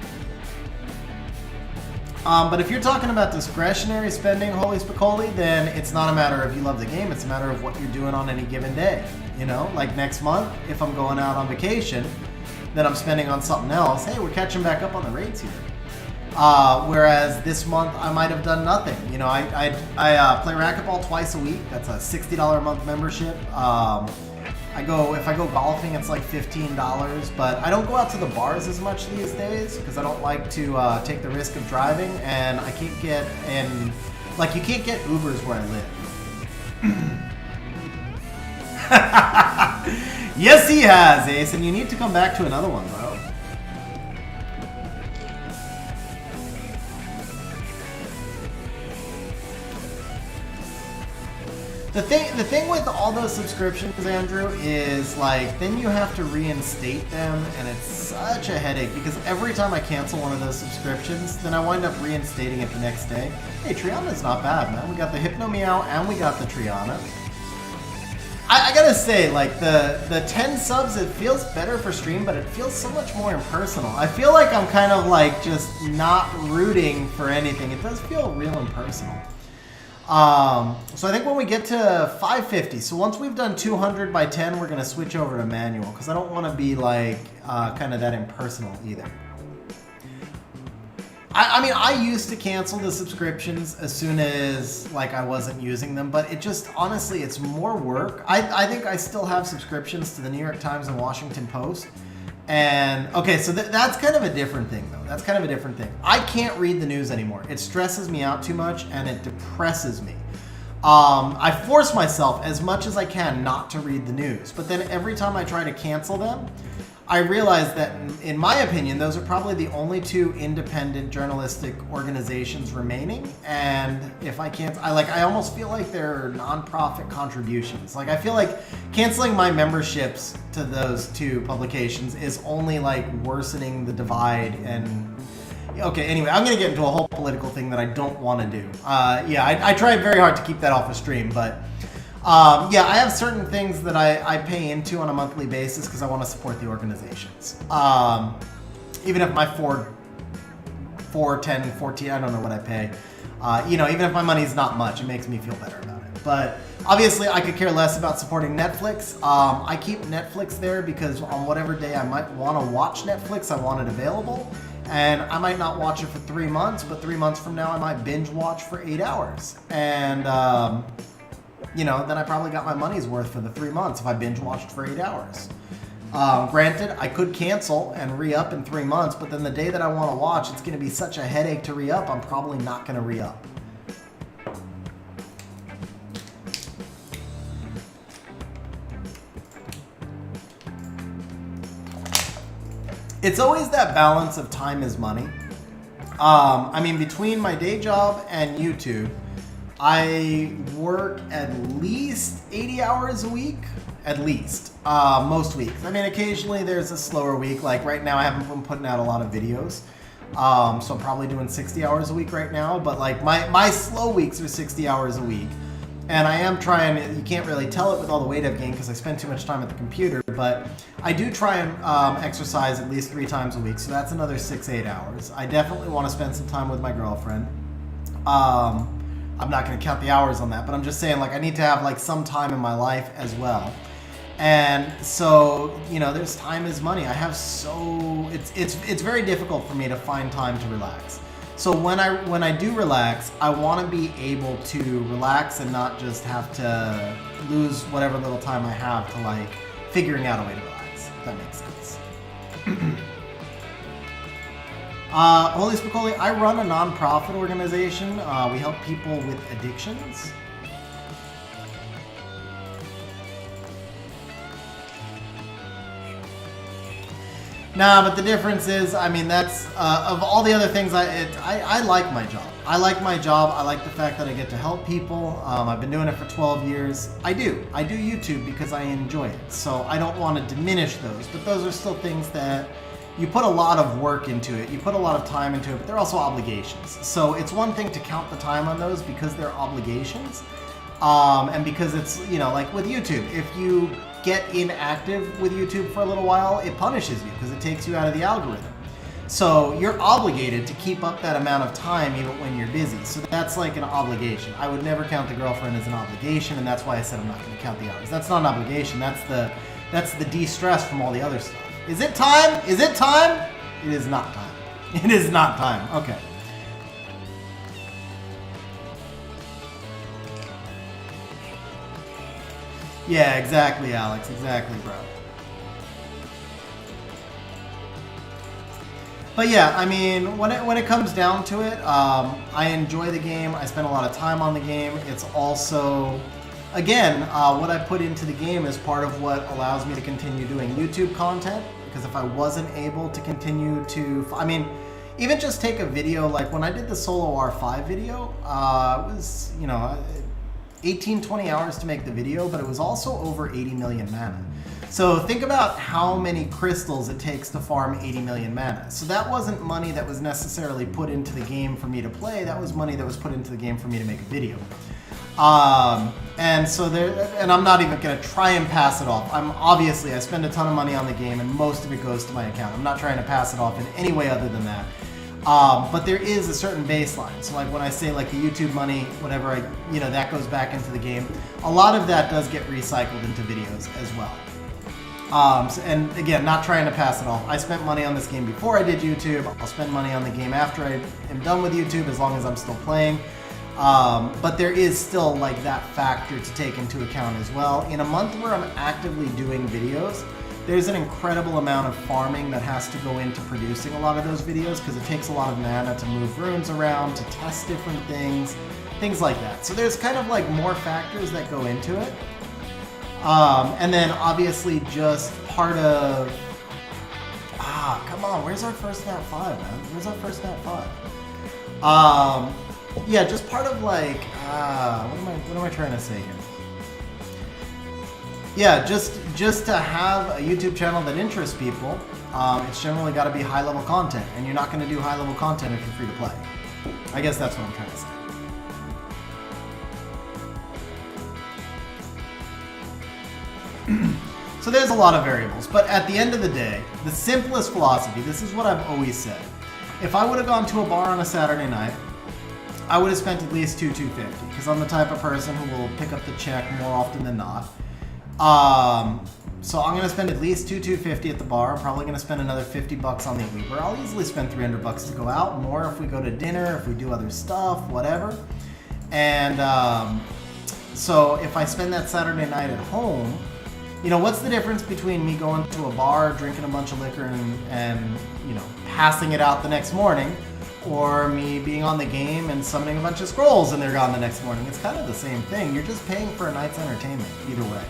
But if you're talking about discretionary spending, holy spicoli, then it's not a matter of you love the game, it's a matter of what you're doing on any given day. You know, like next month, if I'm going out on vacation, then I'm spending on something else. Hey, we're catching back up on the rates here. Whereas this month I might have done nothing. You know, I play racquetball twice a week. That's a $60 a month membership. If I go golfing, it's like $15. But I don't go out to the bars as much these days because I don't like to take the risk of driving, and I can't get you can't get Ubers where I live. Yes, he has, Ace, and you need to come back to another one, bro. The thing with all those subscriptions, Andrew, is like then you have to reinstate them, and it's such a headache because every time I cancel one of those subscriptions, then I wind up reinstating it the next day. Hey, Triana's not bad, man. We got the Hypno Meow and we got the Triana. I gotta say, like the 10 subs, it feels better for stream, but it feels so much more impersonal. I feel like I'm kind of like just not rooting for anything. It does feel real impersonal. So I think when we get to 550, so once we've done 200 by 10, we're going to switch over to manual because I don't want to be like kind of that impersonal either. I mean, I used to cancel the subscriptions as soon as like I wasn't using them, but it just, honestly, it's more work. I think I still have subscriptions to the New York Times and Washington Post. And okay, so that's kind of a different thing though. That's kind of a different thing. I can't read the news anymore. It stresses me out too much and it depresses me. I force myself as much as I can not to read the news, but then every time I try to cancel them, I realize that, in my opinion, those are probably the only 2 independent journalistic organizations remaining. And if I can't, I almost feel like they're nonprofit contributions. Like I feel like canceling my memberships to those 2 publications is only like worsening the divide. And okay, anyway, I'm gonna get into a whole political thing that I don't want to do. I try very hard to keep that off the stream, but. Yeah, I have certain things that I pay into on a monthly basis because I want to support the organizations. Even if my 4, 10, 14, I don't know what I pay. You know, even if my money's not much, it makes me feel better about it. But obviously, I could care less about supporting Netflix. I keep Netflix there because on whatever day I might want to watch Netflix, I want it available. And I might not watch it for 3 months, but 3 months from now, I might binge watch for 8 hours. And... you know, then I probably got my money's worth for the 3 months if I binge watched for 8 hours. Granted, I could cancel and re-up in 3 months, but then the day that I want to watch, it's going to be such a headache to re-up, I'm probably not going to re-up. It's always that balance of time is money. I mean, between my day job and YouTube, I work at least 80 hours a week, at least, most weeks. I mean, occasionally there's a slower week, like right now I haven't been putting out a lot of videos, so I'm probably doing 60 hours a week right now, but like my slow weeks are 60 hours a week, and I am trying, you can't really tell it with all the weight I've gained because I spend too much time at the computer, but I do try and exercise at least 3 times a week, so that's another 6-8 hours. I definitely want to spend some time with my girlfriend. I'm not going to count the hours on that, but I'm just saying, like, I need to have, like, some time in my life as well. And so, you know, there's time is money. I have it's very difficult for me to find time to relax. So when I do relax, I want to be able to relax and not just have to lose whatever little time I have to, like, figuring out a way to relax, if that makes sense. Holy Spicoli, I run a non-profit organization. We help people with addictions. Nah, but the difference is, I mean, that's, of all the other things, I like my job. I like my job. I like the fact that I get to help people. I've been doing it for 12 years. I do YouTube because I enjoy it. So I don't want to diminish those, but those are still things that you put a lot of work into it. You put a lot of time into it, but they're also obligations. So it's one thing to count the time on those because they're obligations. And because it's, you know, like with YouTube, if you get inactive with YouTube for a little while, it punishes you because it takes you out of the algorithm. So you're obligated to keep up that amount of time even when you're busy. So that's like an obligation. I would never count the girlfriend as an obligation, and that's why I said I'm not going to count the hours. That's not an obligation. That's the de-stress from all the other stuff. Is it time? Is it time? It is not time. It is not time. Okay. Yeah, exactly, Alex. Exactly, bro. But yeah, I mean, when it comes down to it, I enjoy the game. I spend a lot of time on the game. It's also, again, what I put into the game is part of what allows me to continue doing YouTube content. Because if I wasn't able to continue to, I mean, even just take a video, like when I did the Solo R5 video, it was, you know, 18, 20 hours to make the video, but it was also over 80 million mana. So think about how many crystals it takes to farm 80 million mana. So that wasn't money that was necessarily put into the game for me to play, that was money that was put into the game for me to make a video. And so there, and I'm not even gonna try and pass it off. I spend a ton of money on the game and most of it goes to my account. I'm not trying to pass it off in any way other than that. But there is a certain baseline. So like when I say like the YouTube money, whatever, that goes back into the game. A lot of that does get recycled into videos as well. And again, not trying to pass it off. I spent money on this game before I did YouTube. I'll spend money on the game after I am done with YouTube as long as I'm still playing. But there is still like that factor to take into account as well. In a month where I'm actively doing videos, there's an incredible amount of farming that has to go into producing a lot of those videos because it takes a lot of mana to move runes around, to test different things like that. So there's kind of like more factors that go into it. And then obviously just part of, come on, where's our first nat 5, man? Where's our first nat 5? Yeah, just part of like, what am I trying to say here? Yeah, just to have a YouTube channel that interests people, it's generally got to be high-level content, and you're not going to do high-level content if you're free to play. I guess that's what I'm trying to say. So there's a lot of variables, but at the end of the day, the simplest philosophy, this is what I've always said. If I would have gone to a bar on a Saturday night, I would have spent at least $250, because I'm the type of person who will pick up the check more often than not. So I'm going to spend at least $250 at the bar. I'm probably going to spend another $50 on the Uber. I'll easily spend $300 to go out, more if we go to dinner, if we do other stuff, whatever. And so if I spend that Saturday night at home, what's the difference between me going to a bar, drinking a bunch of liquor and passing it out the next morning, or me being on the game and summoning a bunch of scrolls and they're gone the next morning? It's kind of the same thing. You're just paying for a night's entertainment either way.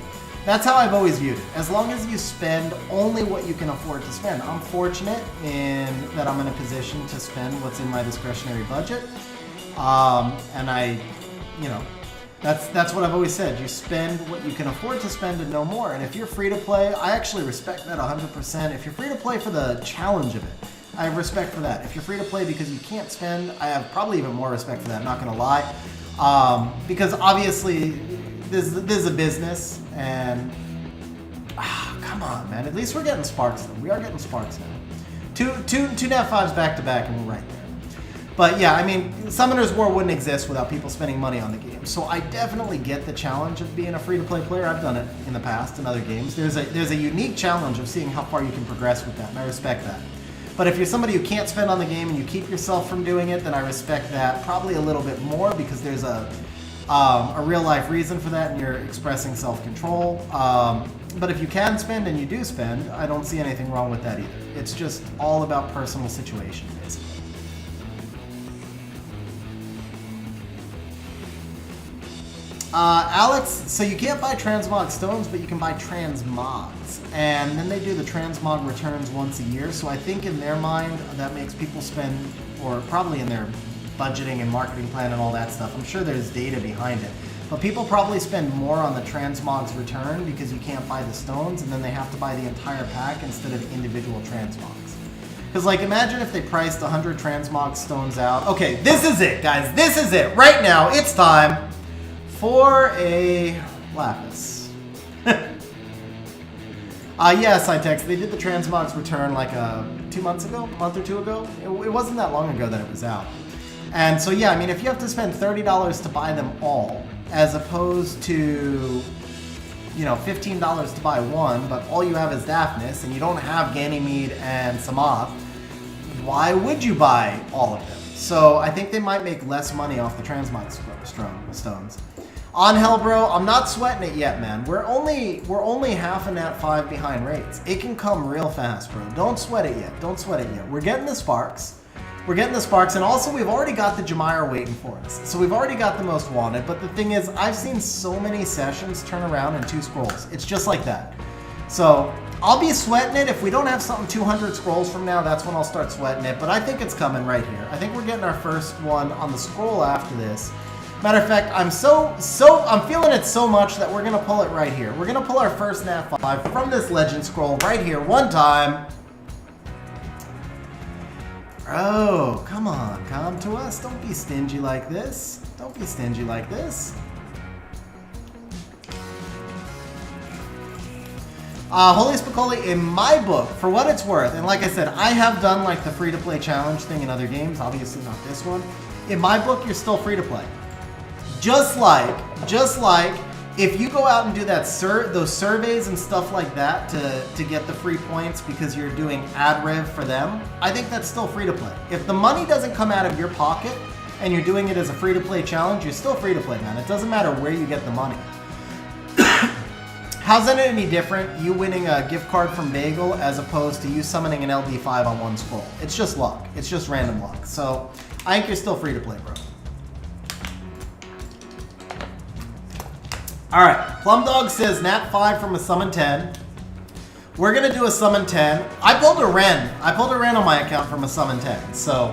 That's how I've always viewed it. As long as you spend only what you can afford to spend. I'm fortunate in that I'm in a position to spend what's in my discretionary budget. And that's what I've always said. You spend what you can afford to spend and no more. And if you're free to play, I actually respect that 100%. If you're free to play for the challenge of it, I have respect for that. If you're free to play because you can't spend, I have probably even more respect for that, not gonna lie. Because obviously, this is a business, and come on, man. At least we're getting sparks, though. We are getting sparks now. Two nat 5s back to back, and we're right there. But yeah, I mean, Summoner's War wouldn't exist without people spending money on the game. So I definitely get the challenge of being a free-to-play player. I've done it in the past in other games. There's a unique challenge of seeing how far you can progress with that, and I respect that. But if you're somebody who can't spend on the game and you keep yourself from doing it, then I respect that probably a little bit more because there's a real life reason for that and you're expressing self-control. But if you can spend and you do spend, I don't see anything wrong with that either. It's just all about personal situation, basically. Alex, so you can't buy transmog stones, but you can buy transmogs. And then they do the transmog returns once a year. So I think in their mind, that makes people spend, or probably in their budgeting and marketing plan and all that stuff. I'm sure there's data behind it. But people probably spend more on the transmogs return because you can't buy the stones, and then they have to buy the entire pack instead of individual transmogs. Because, like, imagine if they priced 100 transmog stones out. Okay, this is it, guys. This is it. Right now, it's time for a lapis. Yes, I text. They did the transmogs return like 2 months ago, a month or two ago. It wasn't that long ago that it was out. And so, yeah, I mean, if you have to spend $30 to buy them all, as opposed to, you know, $15 to buy one, but all you have is Daphnis, and you don't have Ganymede and Samoth, why would you buy all of them? So I think they might make less money off the transmog stones. On Hell, bro, I'm not sweating it yet, man. We're only half a nat 5 behind rates. It can come real fast, bro. Don't sweat it yet. Don't sweat it yet. We're getting the sparks. And also we've already got the Jamire waiting for us. So we've already got the most wanted, but the thing is, I've seen so many sessions turn around in 2 scrolls. It's just like that. So I'll be sweating it. If we don't have something 200 scrolls from now, that's when I'll start sweating it, but I think it's coming right here. I think we're getting our first one on the scroll after this. Matter of fact, I'm feeling it so much that we're gonna pull it right here. We're gonna pull our first nat 5 from this legend scroll right here, one time. Bro, come on, come to us. Don't be stingy like this. Don't be stingy like this. Holy Spicoli, in my book, for what it's worth, and like I said, I have done like the free-to-play challenge thing in other games, obviously not this one. In my book, you're still free to play. Just like if you go out and do that those surveys and stuff like that to get the free points because you're doing ad rev for them, I think that's still free to play. If the money doesn't come out of your pocket and you're doing it as a free to play challenge, you're still free to play, man. It doesn't matter where you get the money. How's it any different, you winning a gift card from Bagel as opposed to you summoning an LD5 on one scroll? It's just luck. It's just random luck. So I think you're still free to play, bro. Alright, Plumdog says Nat 5 from a Summon 10. We're going to do a Summon 10. I pulled a Ren. I pulled a Ren on my account from a Summon 10. So,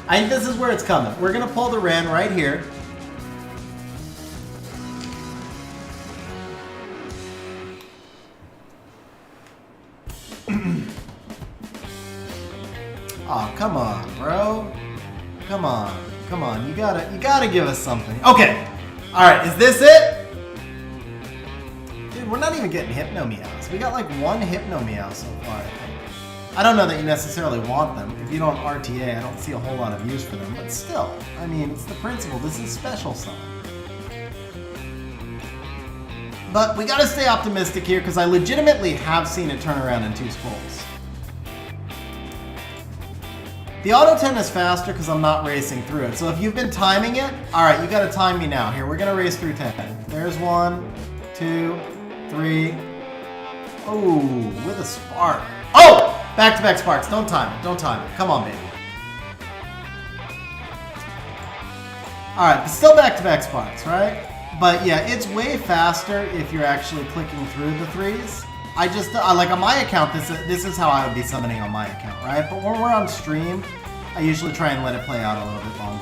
I think this is where it's coming. We're going to pull the Ren right here. Oh, come on, bro. Come on. Come on. You gotta give us something. Okay. Alright, is this it? We're not even getting Hypno Meows. We got like one Hypno Meow so far, I think. I don't know that you necessarily want them. If you don't RTA, I don't see a whole lot of use for them. But still, I mean, it's the principle. This is special summon. But we gotta stay optimistic here because I legitimately have seen it turn around in 2 scrolls. The auto 10 is faster because I'm not racing through it. So if you've been timing it, alright, you gotta time me now. Here, we're gonna race through 10. There's 1, 2, 3. Oh, with a spark. Oh! Back-to-back sparks. Don't time it. Don't time it. Come on, baby. Alright, still back-to-back sparks, right? But yeah, it's way faster if you're actually clicking through the 3s. I just, like on my account, this is how I would be summoning on my account, right? But when we're on stream, I usually try and let it play out a little bit longer.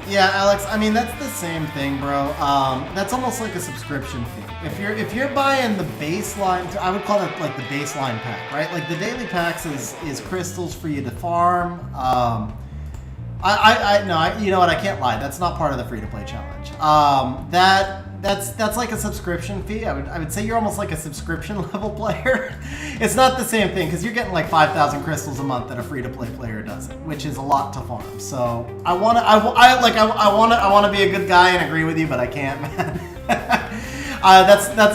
Yeah, Alex, I mean, that's the same thing, bro. That's almost like a subscription fee. If you're buying the baseline, I would call it like the baseline pack, right? Like the daily packs is crystals for you to farm. No, you know what? I can't lie. That's not part of the free-to-play challenge. That's like a subscription fee. I would say you're almost like a subscription level player. It's not the same thing because you're getting like 5,000 crystals a month that a free-to-play player doesn't, which is a lot to farm. So I want to be a good guy and agree with you, but I can't, man.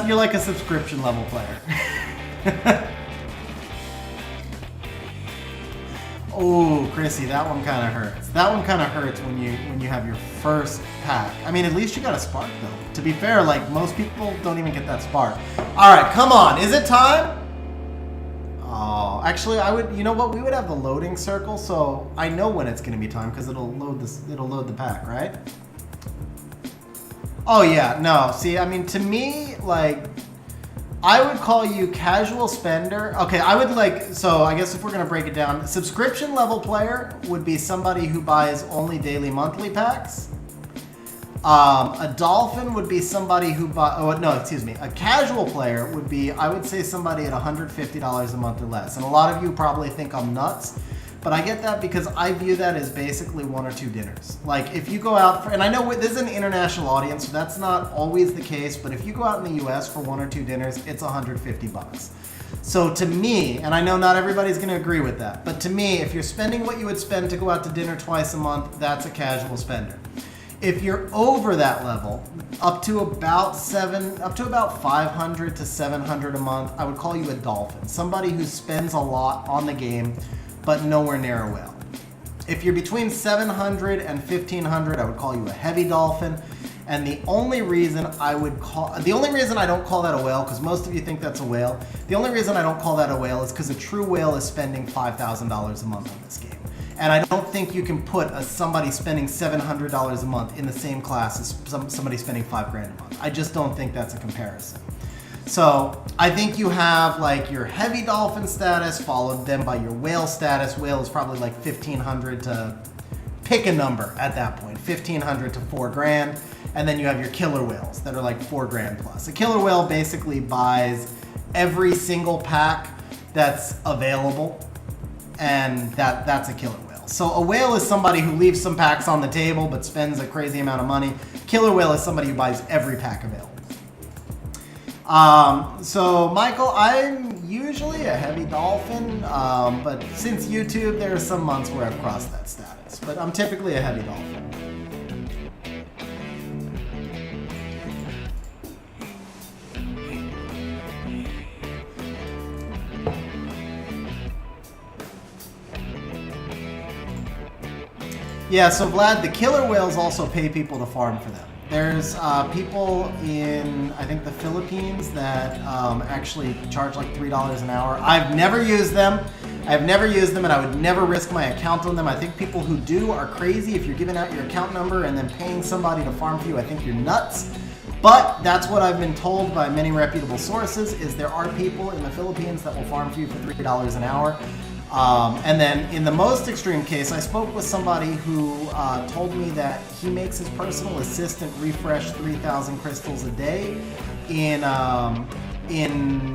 You're like a subscription level player. Oh, Chrissy, that one kind of hurts. That one kind of hurts when you have your first pack. I mean, at least you got a spark though. To be fair, like most people don't even get that spark. All right, come on. Is it time? Oh, actually, I would. You know what? We would have the loading circle, so I know when it's going to be time because it'll load this. It'll load the pack, right? Oh yeah, no. See, I mean, to me, like, I would call you casual spender. Okay, I would like. So I guess if we're gonna break it down, subscription level player would be somebody who buys only daily, monthly packs. A dolphin would be somebody who buy. Oh no, excuse me. A casual player would be, I would say, somebody at $150 a month or less. And a lot of you probably think I'm nuts. But I get that because I view that as basically 1 or 2 dinners. Like if you go out for, and I know this is an international audience, so that's not always the case, but if you go out in the US for 1 or 2 dinners, it's $150. So to me, and I know not everybody's gonna agree with that, but to me, if you're spending what you would spend to go out to dinner twice a month, that's a casual spender. If you're over that level, up to about 500 to 700 a month, I would call you a dolphin. Somebody who spends a lot on the game, but nowhere near a whale. If you're between 700 and 1500, I would call you a heavy dolphin. And the only reason I don't call that a whale, because most of you think that's a whale, the only reason I don't call that a whale is because a true whale is spending $5,000 a month on this game. And I don't think you can put somebody spending $700 a month in the same class as somebody spending $5,000 a month. I just don't think that's a comparison. So I think you have like your heavy dolphin status, followed then by your whale status. Whale is probably like 1,500 to pick a number at that point, 1,500 to $4,000, and then you have your killer whales that are like $4,000 plus. A killer whale basically buys every single pack that's available, and that's a killer whale. So a whale is somebody who leaves some packs on the table but spends a crazy amount of money. Killer whale is somebody who buys every pack available. So Michael, I'm usually a heavy dolphin, but since YouTube, there are some months where I've crossed that status, but I'm typically a heavy dolphin. Yeah, so Vlad, the killer whales also pay people to farm for them. There's people in, I think, the Philippines that actually charge like $3 an hour. I've never used them. And I would never risk my account on them. I think people who do are crazy. If you're giving out your account number and then paying somebody to farm for you, I think you're nuts. But that's what I've been told by many reputable sources, is there are people in the Philippines that will farm for you for $3 an hour. And then in the most extreme case, I spoke with somebody who told me that he makes his personal assistant refresh 3,000 crystals a day in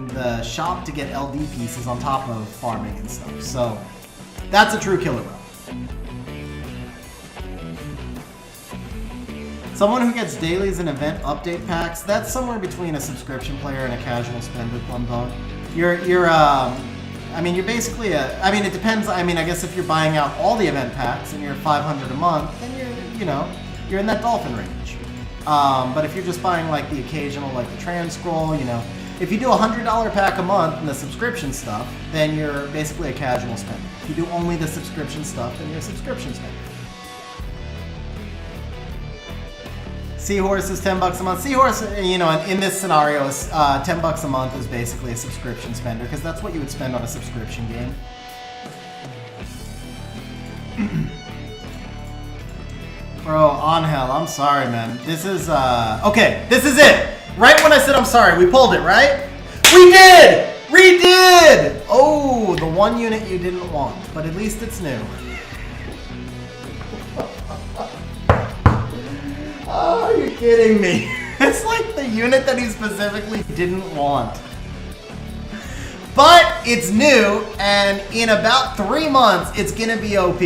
the shop to get LD pieces on top of farming and stuff. So that's a true killer whale. Someone who gets dailies and event update packs, that's somewhere between a subscription player and a casual spender, Plumbone. You're basically it depends. I guess if you're buying out all the event packs and you're 500 a month, then you're in that dolphin range. But if you're just buying like the occasional, like the trans scroll, if you do a $100 pack a month in the subscription stuff, then you're basically a casual spender. If you do only the subscription stuff, then you're a subscription spender. Seahorse is $10 a month. Seahorse, in this scenario, is $10 a month is basically a subscription spender, because that's what you would spend on a subscription game. Bro, Angel, I'm sorry, man. This is okay. This is it. Right when I said I'm sorry, we pulled it, right? We did. We did. Oh, the one unit you didn't want, but at least it's new. Oh, you're kidding me. It's like the unit that he specifically didn't want. But it's new, and in about 3 months, it's gonna be OP.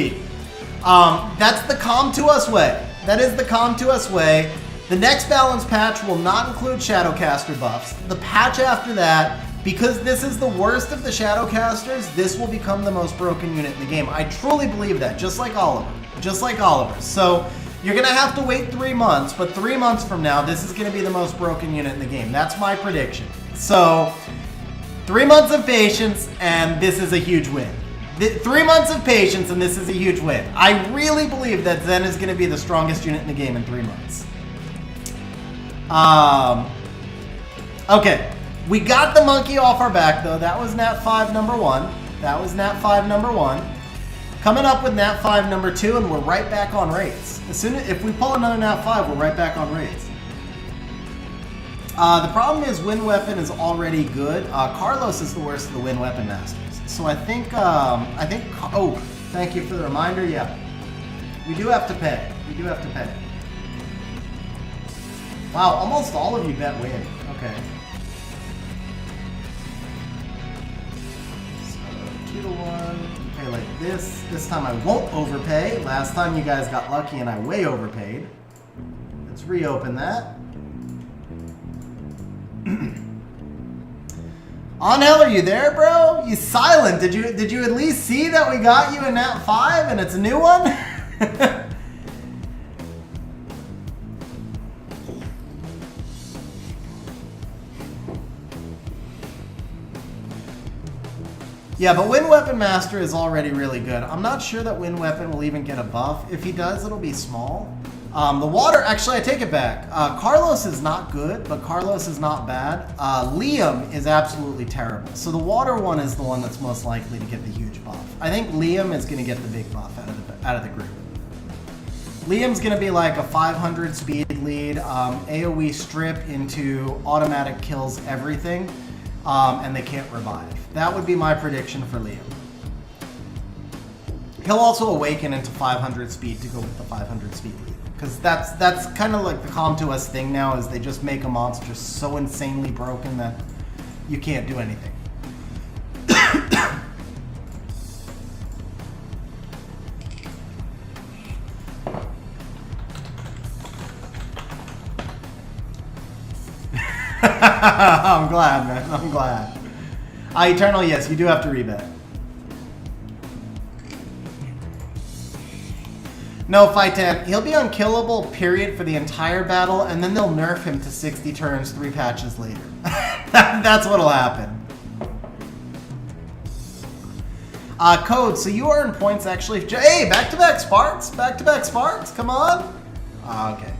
That's the Calm to Us way. That is the Calm to Us way. The next balance patch will not include Shadowcaster buffs. The patch after that, because this is the worst of the Shadowcasters, this will become the most broken unit in the game. I truly believe that, just like Oliver. So you're gonna have to wait 3 months, but 3 months from now, this is gonna be the most broken unit in the game. That's my prediction. So 3 months of patience, and this is a huge win. 3 months of patience, and this is a huge win. I really believe that Zen is going to be the strongest unit in the game in 3 months. Okay. We got the monkey off our back, though. That was Nat 5 number 1. That was Nat 5 number 1. Coming up with Nat 5 number 2, and we're right back on raids. If we pull another Nat 5, we're right back on raids. The problem is wind weapon is already good. Carlos is the worst of the wind weapon masters. So I think, oh, thank you for the reminder. Yeah, we do have to pay. We do have to pay. Wow, almost all of you bet win. Okay. 2-1, pay like this. This time I won't overpay. Last time you guys got lucky and I way overpaid. Let's reopen that. Onhell, are you there, bro? You silent. Did you at least see that we got you a Nat 5 and it's a new one? Yeah, but Wind Weapon Master is already really good. I'm not sure that Wind Weapon will even get a buff. If he does, it'll be small. The water, actually, I take it back. Carlos is not good, but Carlos is not bad. Liam is absolutely terrible. So the water one is the one that's most likely to get the huge buff. I think Liam is going to get the big buff out of the group. Liam's going to be like a 500 speed lead, AoE strip into automatic kills everything, and they can't revive. That would be my prediction for Liam. He'll also awaken into 500 speed to go with the 500 speed lead. Because that's kind of like the Calm to Us thing now, is they just make a monster so insanely broken that you can't do anything. I'm glad, man. I'm glad. Eternal, yes, you do have to rebet. No, Fight 10. He'll be unkillable, period, for the entire battle, and then they'll nerf him to 60 turns 3 patches later. That's what'll happen. Code, so you earn points actually. Hey, back-to-back Sparks? Back-to-back Sparks? Come on. Okay.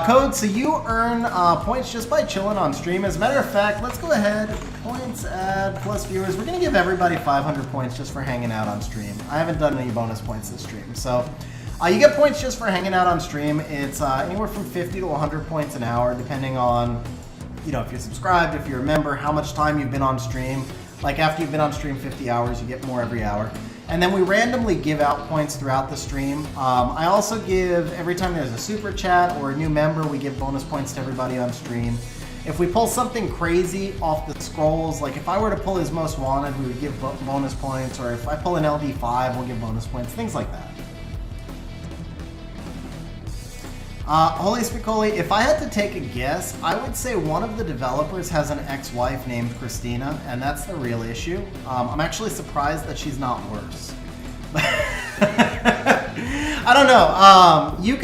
Code, so you earn points just by chilling on stream. As a matter of fact, let's go ahead. Points, add, plus viewers. We're going to give everybody 500 points just for hanging out on stream. I haven't done any bonus points this stream. So you get points just for hanging out on stream. It's anywhere from 50 to 100 points an hour, depending on, if you're subscribed, if you're a member, how much time you've been on stream. Like after you've been on stream 50 hours, you get more every hour. And then we randomly give out points throughout the stream. I also give, every time there's a super chat or a new member, we give bonus points to everybody on stream. If we pull something crazy off the scrolls, like if I were to pull his most wanted, we would give bonus points, or if I pull an LD5, we'll give bonus points, things like that. Holy Spicoli, if I had to take a guess, I would say one of the developers has an ex-wife named Christina, and that's the real issue. I'm actually surprised that she's not worse. I don't know. You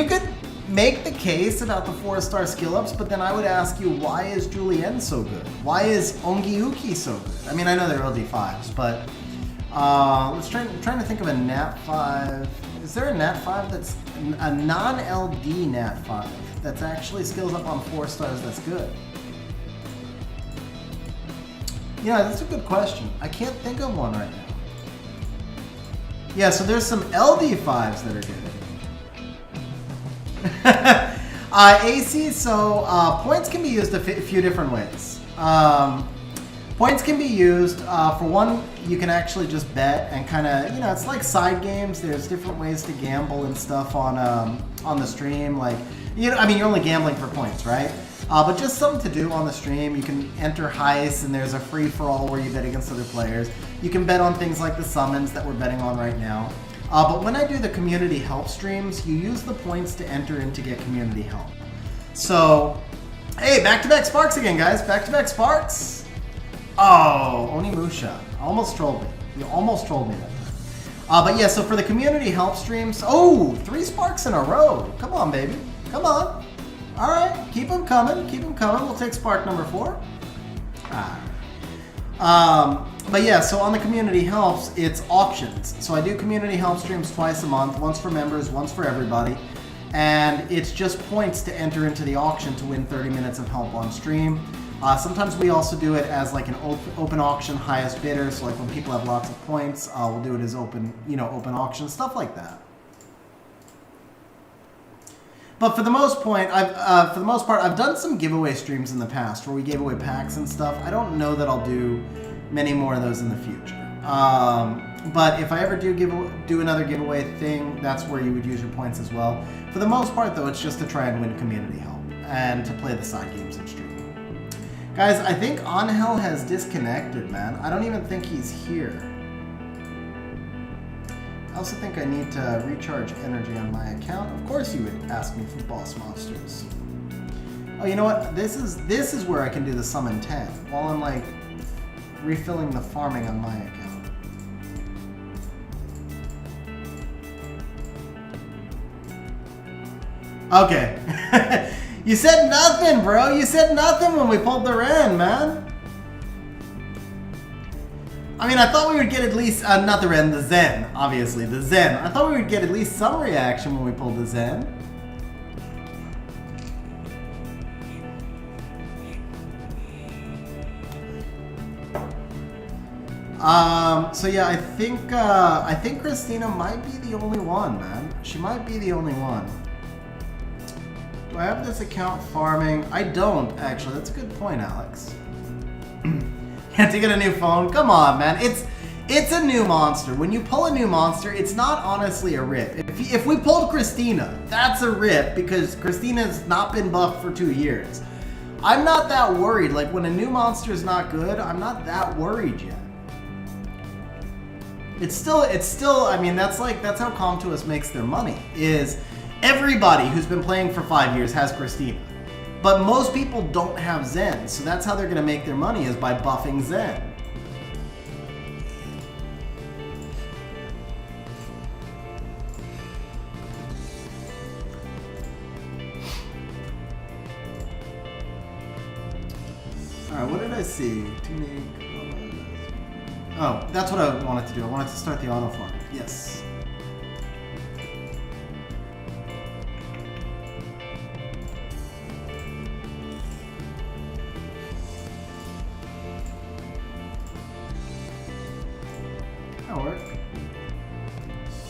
could make the case about the 4-star skill ups, but then I would ask you, why is Julienne so good? Why is Ongyuki so good? I mean, I know they're LD5s, but I'm trying to think of a Nat 5. Is there a Nat 5 that's a non-LD Nat 5 that's actually skills up on 4 stars that's good? Yeah, that's a good question. I can't think of one right now. Yeah, so there's some LD5s that are good. AC, so points can be used a few different ways. Points can be used, for one, you can actually just bet and kind of, it's like side games. There's different ways to gamble and stuff on the stream. Like, you're only gambling for points, right? But just something to do on the stream. You can enter heists, and there's a free-for-all where you bet against other players. You can bet on things like the summons that we're betting on right now. But when I do the community help streams, you use the points to enter in to get community help. So, hey, back-to-back Sparks again, guys. Back-to-back Sparks. Oh, Onimusha. Almost trolled me. You almost trolled me that time. But yeah, so for the community help streams, 3 Sparks in a row. Come on, baby. Come on. All right, keep them coming. Keep them coming. We'll take Spark number 4. All right. But yeah, so on the community helps, it's auctions. So I do community help streams twice a month, once for members, once for everybody. And it's just points to enter into the auction to win 30 minutes of help on stream. Sometimes we also do it as like an open auction, highest bidder. So like when people have lots of points, we'll do it as open, open auction, stuff like that. But for the most part, I've done some giveaway streams in the past where we gave away packs and stuff. I don't know that I'll do many more of those in the future. But if I ever do another giveaway thing, that's where you would use your points as well. For the most part, though, it's just to try and win community help and to play the side games in stream. Guys, I think Angel has disconnected, man. I don't even think he's here. I also think I need to recharge energy on my account. Of course you would ask me for boss monsters. Oh, you know what? This is where I can do the summon 10 while I'm like refilling the farming on my account. Okay. You said nothing, bro. You said nothing when we pulled the Ren, man. I mean, I thought we would get at least, not the Ren, the Zen, obviously, the Zen. I thought we would get at least some reaction when we pulled the Zen. So yeah, I think Christina might be the only one, man. She might be the only one. Do I have this account farming? I don't, actually. That's a good point, Alex. Had to get a new phone? Come on, man. It's a new monster. When you pull a new monster, it's not honestly a rip. If we pulled Christina, that's a rip because Christina's not been buffed for 2 years. I'm not that worried. Like when a new monster is not good, I'm not that worried yet. It's still, I mean, that's how Com2Us makes their money, is everybody who's been playing for 5 years has Christina. But most people don't have Zen, so that's how they're going to make their money, is by buffing Zen. Alright, what did I see? Oh, that's what I wanted to do. I wanted to start the auto farm. Yes. That'll work.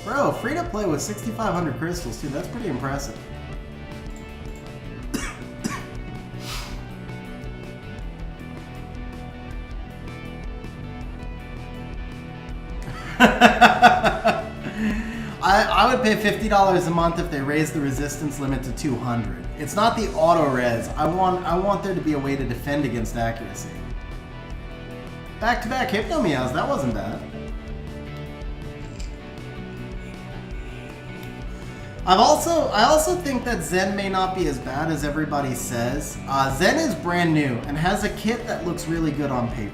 Bro, free to play with 6,500 crystals too. That's pretty impressive. I would pay $50 a month if they raise the resistance limit to 200. It's not the auto res. I want there to be a way to defend against accuracy. Back-to-back Hypno Meows, that wasn't bad. I also think that Zen may not be as bad as everybody says. Zen is brand new and has a kit that looks really good on paper.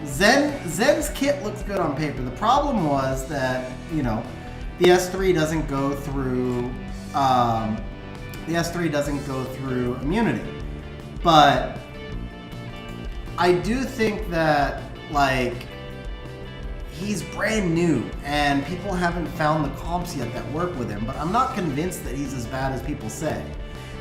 Zen's kit looks good on paper. The problem was that, you know, the S3 doesn't go through immunity. But I do think that, like, he's brand new and people haven't found the comps yet that work with him, but I'm not convinced that he's as bad as people say.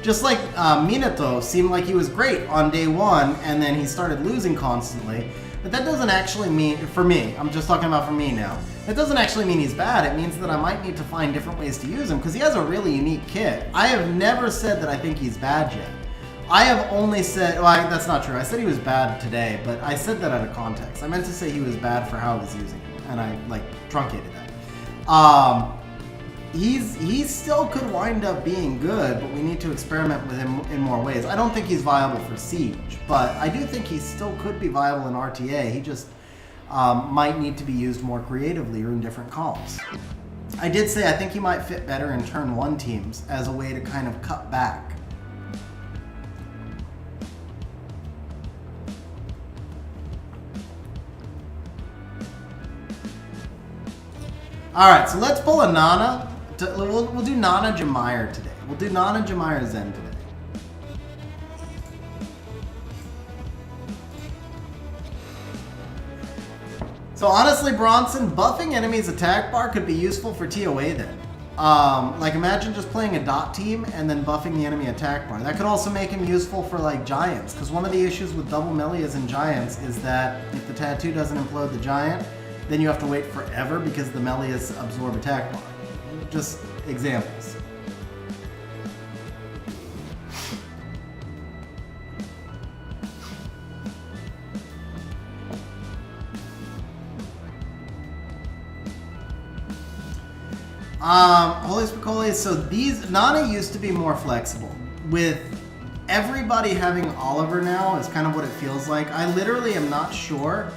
Just like Minato seemed like he was great on day one and then he started losing constantly, but that doesn't actually mean, for me, I'm just talking about for me now, that doesn't actually mean he's bad. It means that I might need to find different ways to use him because he has a really unique kit. I have never said that I think he's bad yet. I have only said, well, that's not true. I said he was bad today, but I said that out of context. I meant to say he was bad for how I was using him, and I, like, truncated that. He still could wind up being good, but we need to experiment with him in more ways. I don't think he's viable for Siege, but I do think he still could be viable in RTA. He just might need to be used more creatively or in different comps. I did say I think he might fit better in turn 1 teams as a way to kind of cut back. Alright, so let's pull a Nana. We'll do Nana Jamire today. We'll do Nana Jamire Zen today. So honestly, Bronson, buffing enemies' attack bar could be useful for TOA then. Like imagine just playing a dot team and then buffing the enemy attack bar. That could also make him useful for like giants, because one of the issues with double melees in giants is that if the tattoo doesn't implode the giant, then you have to wait forever because the melees absorb attack bar. Just examples. Holy Spicoli, so these, Nana used to be more flexible. With everybody having Oliver now is kind of what it feels like. I literally am not sure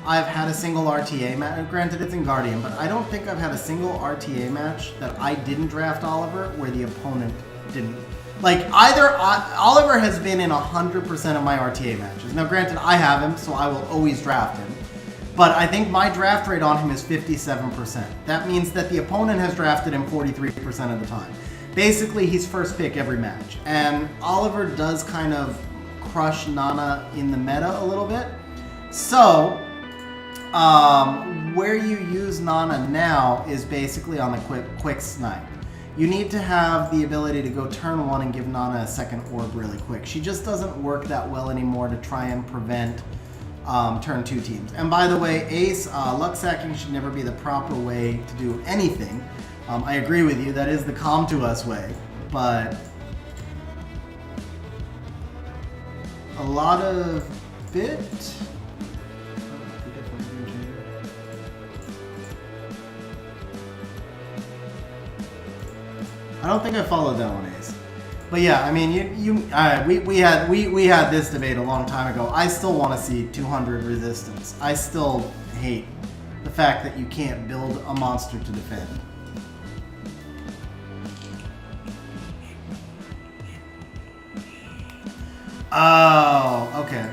I've had a single RTA match. Granted, it's in Guardian, but I don't think I've had a single RTA match that I didn't draft Oliver where the opponent didn't. Like, either Oliver has been in 100% of my RTA matches. Now, granted, I have him, so I will always draft him. But I think my draft rate on him is 57%. That means that the opponent has drafted him 43% of the time. Basically, he's first pick every match. And Oliver does kind of crush Nana in the meta a little bit. So, where you use Nana now is basically on the quick snipe. You need to have the ability to go turn 1 and give Nana a second orb really quick. She just doesn't work that well anymore to try and prevent turn 2 teams. And by the way, Ace, luck sacking should never be the proper way to do anything. I agree with you, that is the come to us way, but a lot of bit. I don't think I followed that one, Ace. But yeah, I mean, we had this debate a long time ago. I still want to see 200 resistance. I still hate the fact that you can't build a monster to defend. Oh, okay.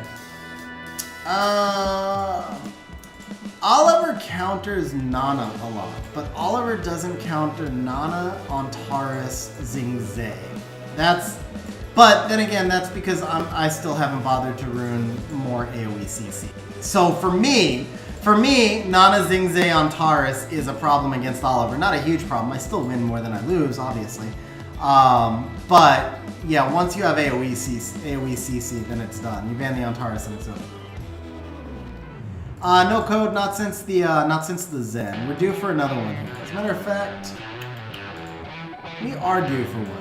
Oliver counters Nana a lot, but Oliver doesn't counter Nana on Taurus Zingzay. But then again, that's because I still haven't bothered to rune more AoE CC. So for me, Nana Zingzay on Taurus is a problem against Oliver. Not a huge problem. I still win more than I lose, obviously. But yeah, once you have AoE CC, then it's done. You ban the Antares and it's over. No code, not since the Zen. We're due for another one here. As a matter of fact, we are due for one.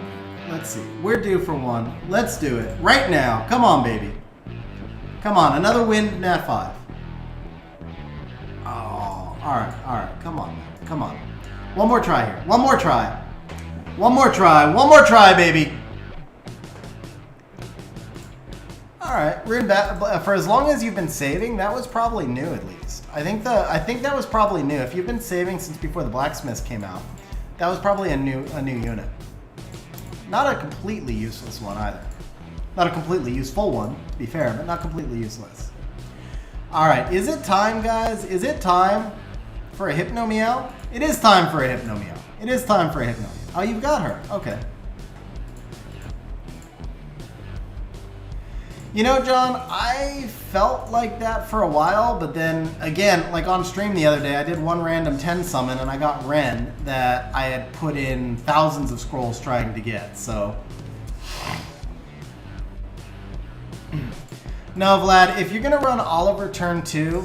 Let's see. We're due for one. Let's do it. Right now. Come on, baby. Come on. Another win, Nat 5. Oh, alright. Come on, man. Come on. One more try here. One more try. One more try, baby. Alright, Rune back. For as long as you've been saving, that was probably new at least. I think that was probably new. If you've been saving since before the Blacksmiths came out, that was probably a new unit. Not a completely useless one either. Not a completely useful one, to be fair, but not completely useless. Alright, is it time, guys? Is it time for a Hypno Meow? It is time for a Hypno Meow. It is time for a Hypno Meow. Oh, you've got her. Okay. You know, John, I felt like that for a while, but then, again, like on stream the other day, I did one random 10 summon, and I got Ren that I had put in thousands of scrolls trying to get, so... No, Vlad, if you're going to run Oliver turn 2,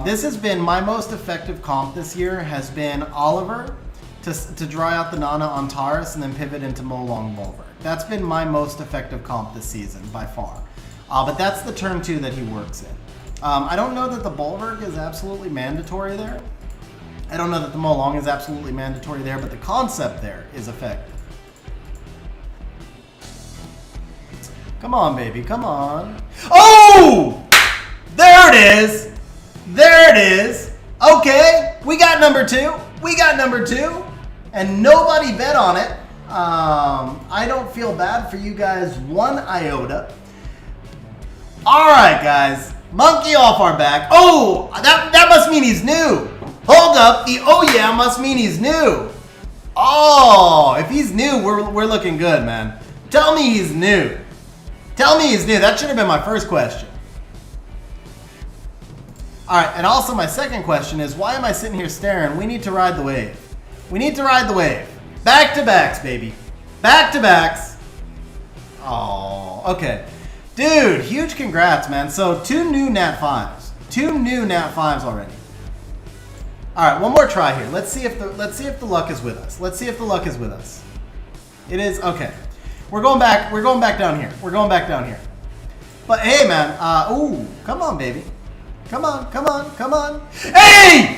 this has been my most effective comp this year, has been Oliver to dry out the Nana on Taurus and then pivot into Molong Bulwark. That's been my most effective comp this season, by far. But that's the turn 2 that he works in. I don't know that the Bulwark is absolutely mandatory there. I don't know that the Molong is absolutely mandatory there, but the concept there is effective. Come on, baby, come on. Oh! There it is! There it is! Okay, we got number 2. We got number 2. And nobody bet on it. I don't feel bad for you guys one iota. Alright, guys. Monkey off our back. Oh! That must mean he's new. Hold up. The oh yeah must mean he's new. Oh! If he's new, we're looking good, man. Tell me he's new. Tell me he's new. That should have been my first question. All right, and also my second question is, why am I sitting here staring? We need to ride the wave. We need to ride the wave. Back to backs, baby. Back to backs. Oh, okay. Dude, huge congrats, man. So 2 new Nat 5s. 2 new Nat 5s already. All right, one more try here. Let's see if the luck is with us. Let's see if the luck is with us. It is okay. We're going back down here. We're going back down here. But hey, man. Ooh, come on, baby. Come on, come on, come on. Hey!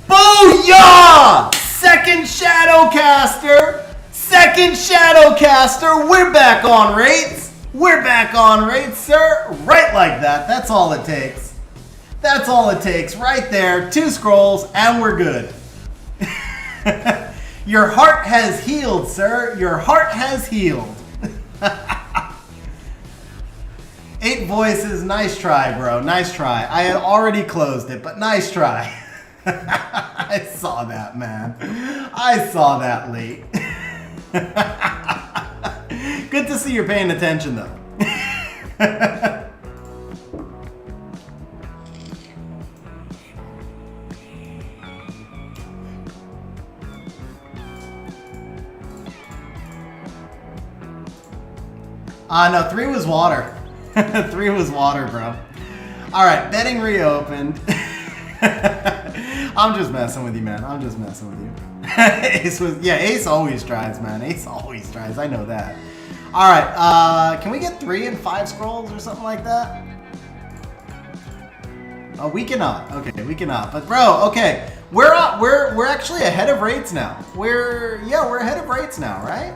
Booyah! Second Shadowcaster. Second Shadowcaster. We're back on rates. We're back on rates, sir. Right like that. That's all it takes. That's all it takes. Right there. 2 scrolls, and we're good. Your heart has healed, sir. Your heart has healed. 8 voices. Nice try, bro. Nice try. I had already closed it, but nice try. I saw that, man. I saw that late. Good to see you're paying attention, though. No, 3 was water. 3 was water, bro. All right, betting reopened. I'm just messing with you, man. I'm just messing with you. Ace always tries, man. Ace always tries. I know that. All right, can we get 3 and 5 scrolls or something like that? Oh, we cannot. Okay, we cannot. But bro, okay, we're actually ahead of rates now. We're ahead of rates now, right?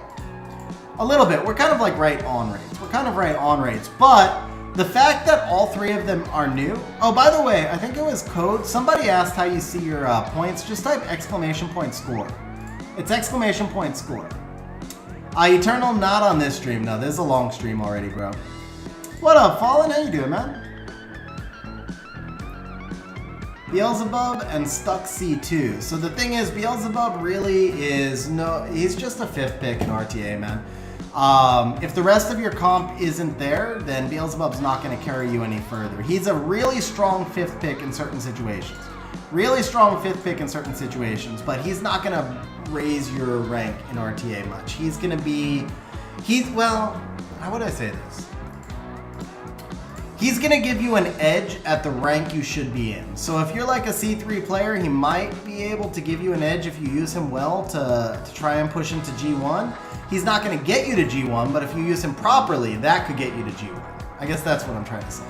A little bit. We're kind of like right on rates. We're kind of right on rates, but the fact that all 3 of them are new. Oh, by the way, I think it was code. Somebody asked how you see your points. Just type ! score. It's ! score. Eternal not on this stream. No, this is a long stream already, bro. What up, Fallen? How you doing, man? Beelzebub and Stuck C2. So the thing is, Beelzebub really is he's just a 5th pick in RTA, man. If the rest of your comp isn't there, then Beelzebub's not going to carry you any further. He's a really strong 5th pick in certain situations. Really strong 5th pick in certain situations, but he's not going to raise your rank in RTA much. He's going to be... well, how would I say this? He's going to give you an edge at the rank you should be in. So if you're like a C3 player, he might be able to give you an edge if you use him well to try and push him to G1. He's not going to get you to G1, but if you use him properly, that could get you to G1. I guess that's what I'm trying to say.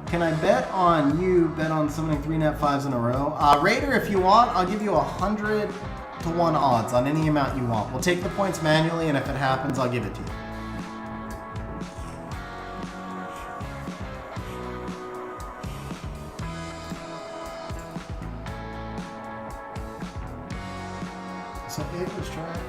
Can I bet on you, bet on summoning 3 Nat 5s in a row? Raider, if you want, I'll give you 100 to 1 odds on any amount you want. We'll take the points manually, and if it happens, I'll give it to you. So 8 was trying.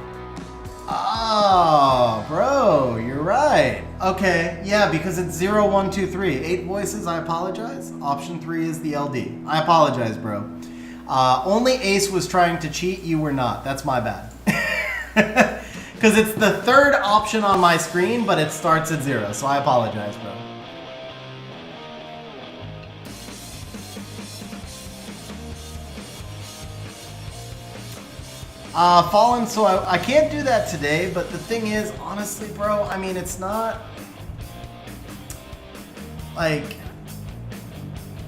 Oh, bro, you're right. Okay, yeah, because it's 0, 1, 2, 3. 8 voices, I apologize. Option 3 is the LD. I apologize, bro. Only Ace was trying to cheat, you were not. That's my bad. Because it's the 3rd option on my screen, but it starts at 0, so I apologize, bro. Fallen, so I can't do that today, but the thing is, honestly, bro, I mean, it's not like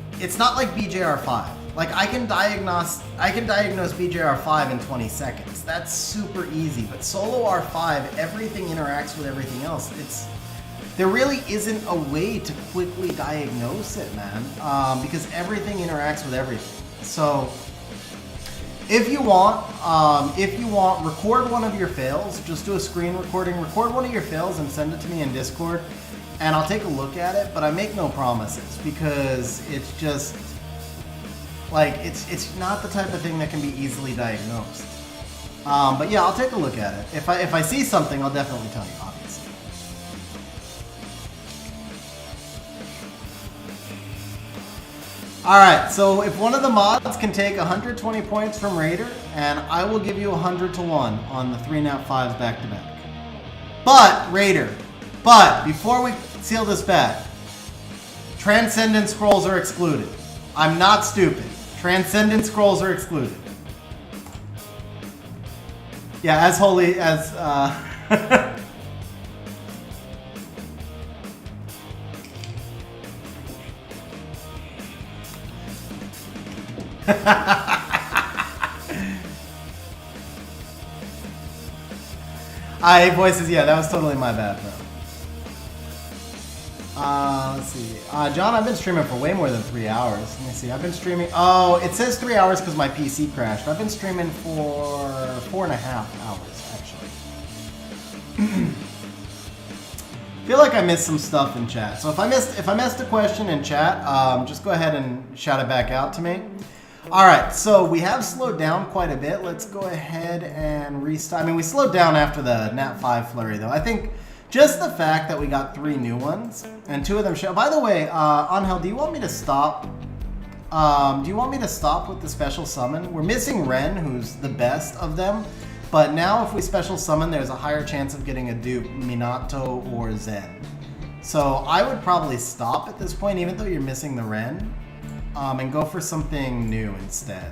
BJR5. Like, I can diagnose BJR5 in 20 seconds. That's super easy, but solo R5, everything interacts with everything else. There really isn't a way to quickly diagnose it, man, because everything interacts with everything. So if you want, record one of your fails. Just do a screen recording. Record one of your fails and send it to me in Discord, and I'll take a look at it. But I make no promises because it's just like it's not the type of thing that can be easily diagnosed. But yeah, I'll take a look at it. If I see something, I'll definitely tell you. Obviously. Alright, so if one of the mods can take 120 points from Raider, and I will give you 100 to 1 on the 3 Nat 5s back to back. But, Raider, before we seal this bet, Transcendent scrolls are excluded. I'm not stupid. Transcendent scrolls are excluded. Yeah, as holy as voices, yeah, that was totally my bad, bro. Let's see. John, I've been streaming for way more than 3 hours. Let me see. I've been streaming. Oh, it says 3 hours because my PC crashed. I've been streaming for 4.5 hours, actually. Feel like I missed some stuff in chat. So if I missed a question in chat, just go ahead and shout it back out to me. All right, so we have slowed down quite a bit. Let's go ahead and restart. I mean, we slowed down after the Nat 5 flurry, though. I think just the fact that we got 3 new ones and 2 of them show. By the way, Angel, do you want me to stop? Do you want me to stop with the special summon? We're missing Ren, who's the best of them. But now if we special summon, there's a higher chance of getting a dupe, Minato or Zen. So I would probably stop at this point, even though you're missing the Ren, and go for something new instead.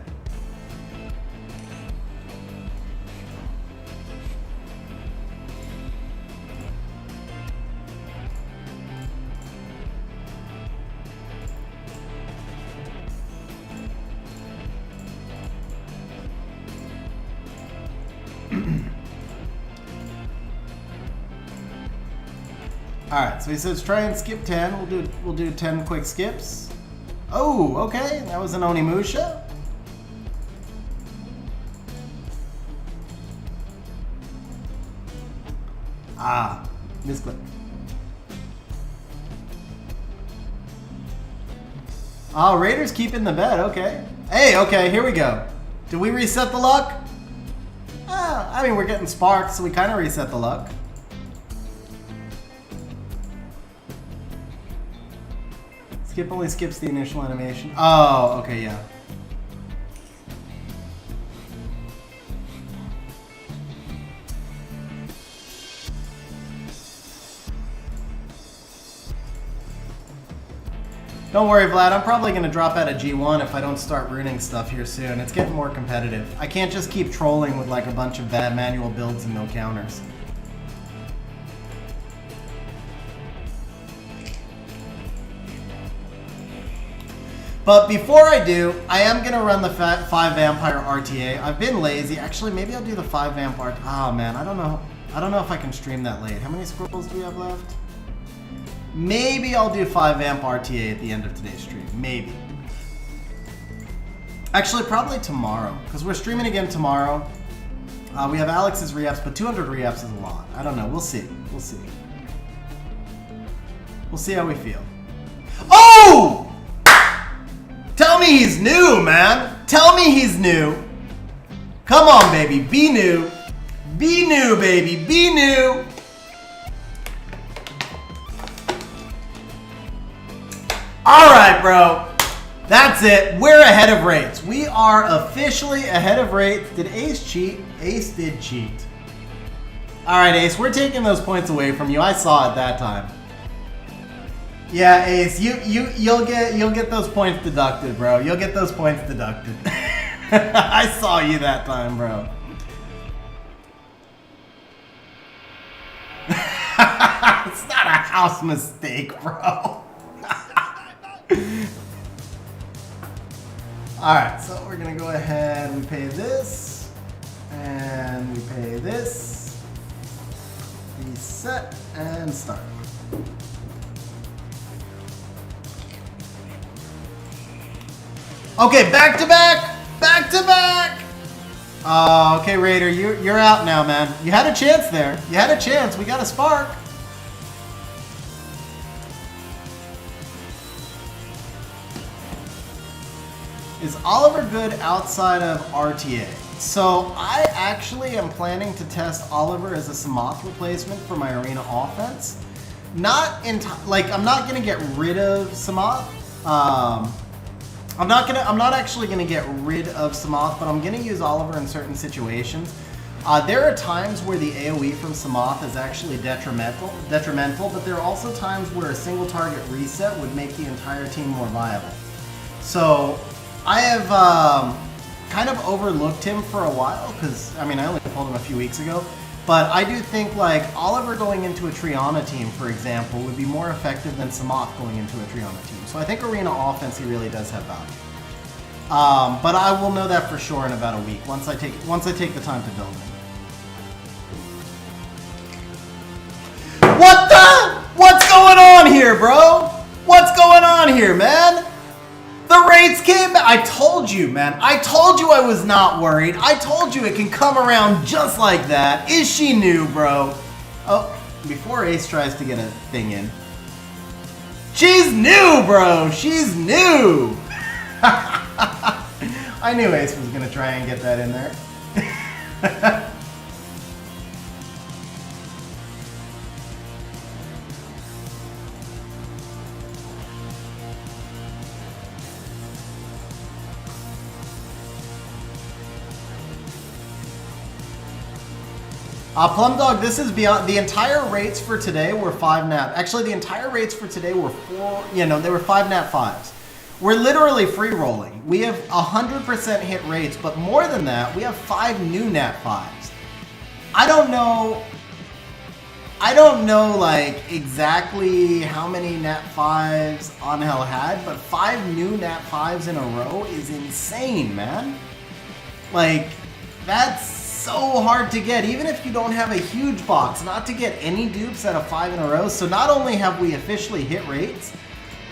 Alright, so he says try and skip 10. We'll do 10 quick skips. Oh, okay, that was an Onimusha. Ah, misclick. Oh, Raiders keeping the bet, okay. Hey, okay, here we go. Did we reset the luck? I mean, we're getting sparks, so we kind of reset the luck. Skip only skips the initial animation. Oh, okay, yeah. Don't worry, Vlad. I'm probably going to drop out of G1 if I don't start ruining stuff here soon. It's getting more competitive. I can't just keep trolling with like a bunch of bad manual builds and no counters. But before I do, I am going to run the 5 Vampire RTA. I've been lazy. Actually, maybe I'll do the 5 Vamp RTA. Oh, man, I don't know. I don't know if I can stream that late. How many scrolls do we have left? Maybe I'll do 5 Vamp RTA at the end of today's stream. Maybe. Actually, probably tomorrow, because we're streaming again tomorrow. We have Alex's re-ups, but 200 re-ups is a lot. I don't know. We'll see. We'll see. We'll see how we feel. Oh! Tell me he's new, man. Tell me he's new. Come on, baby. Be new. Be new, baby. Be new. All right, bro. That's it. We're ahead of rates. We are officially ahead of rates. Did Ace cheat? Ace did cheat. All right, Ace. We're taking those points away from you. I saw it that time. Yeah, Ace, you'll get those points deducted, bro. You'll get those points deducted. I saw you that time, bro. It's not a house mistake, bro. Alright, so we're gonna go ahead, we pay this, and we pay this. Reset and start. Okay, back to back! Back to back! Okay, Raider, you're out now, man. You had a chance there. You had a chance. We got a spark. Is Oliver good outside of RTA? So I actually am planning to test Oliver as a Samoth replacement for my arena offense. I'm not gonna get rid of Samoth. I'm not actually gonna get rid of Samoth, but I'm gonna use Oliver in certain situations. There are times where the AoE from Samoth is actually detrimental, but there are also times where a single target reset would make the entire team more viable. So I have kind of overlooked him for a while because, I mean, I only pulled him a few weeks ago. But I do think, like, Oliver going into a Triana team, for example, would be more effective than Samoth going into a Triana team. So I think Arena offense, he really does have value. But I will know that for sure in about a week once I take the time to build him. What the? What's going on here, bro? What's going on here, man? The rates came back. I told you, man. I told you I was not worried. I told you it can come around just like that. Is she new, bro? Oh, before Ace tries to get a thing in. She's new, bro. She's new. I knew Ace was going to try and get that in there. Plum Dog, this is beyond. The entire rates for today were 5 nat. Actually, the entire rates for today were they were 5 nat 5s. We're literally free rolling. We have 100% hit rates, but more than that, we have 5 new nat 5s. I don't know like exactly how many nat 5s Angel had, but 5 new nat 5s in a row is insane, man. Like, that's so hard to get, even if you don't have a huge box, not to get any dupes out of 5 in a row. So not only have we officially hit rates,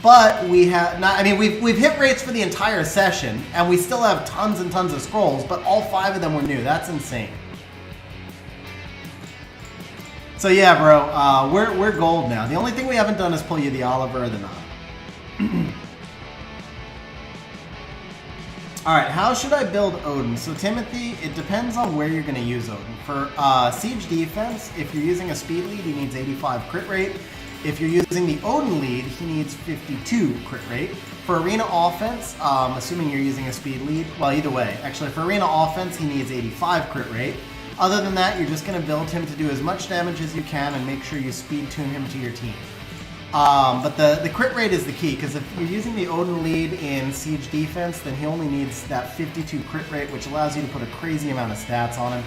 but we have not. I mean, we've hit rates for the entire session, and we still have tons and tons of scrolls. But all 5 of them were new. That's insane. So yeah, bro, we're gold now. The only thing we haven't done is pull you the Oliver or the Nine. Alright, how should I build Odin? So Timothy, it depends on where you're going to use Odin. For Siege Defense, if you're using a speed lead, he needs 85 crit rate. If you're using the Odin lead, he needs 52 crit rate. For Arena Offense, assuming you're using a speed lead, well, either way. Actually, for Arena Offense, he needs 85 crit rate. Other than that, you're just going to build him to do as much damage as you can and make sure you speed tune him to your team. But the crit rate is the key, because if you're using the Odin lead in Siege Defense, then he only needs that 52 crit rate, which allows you to put a crazy amount of stats on him.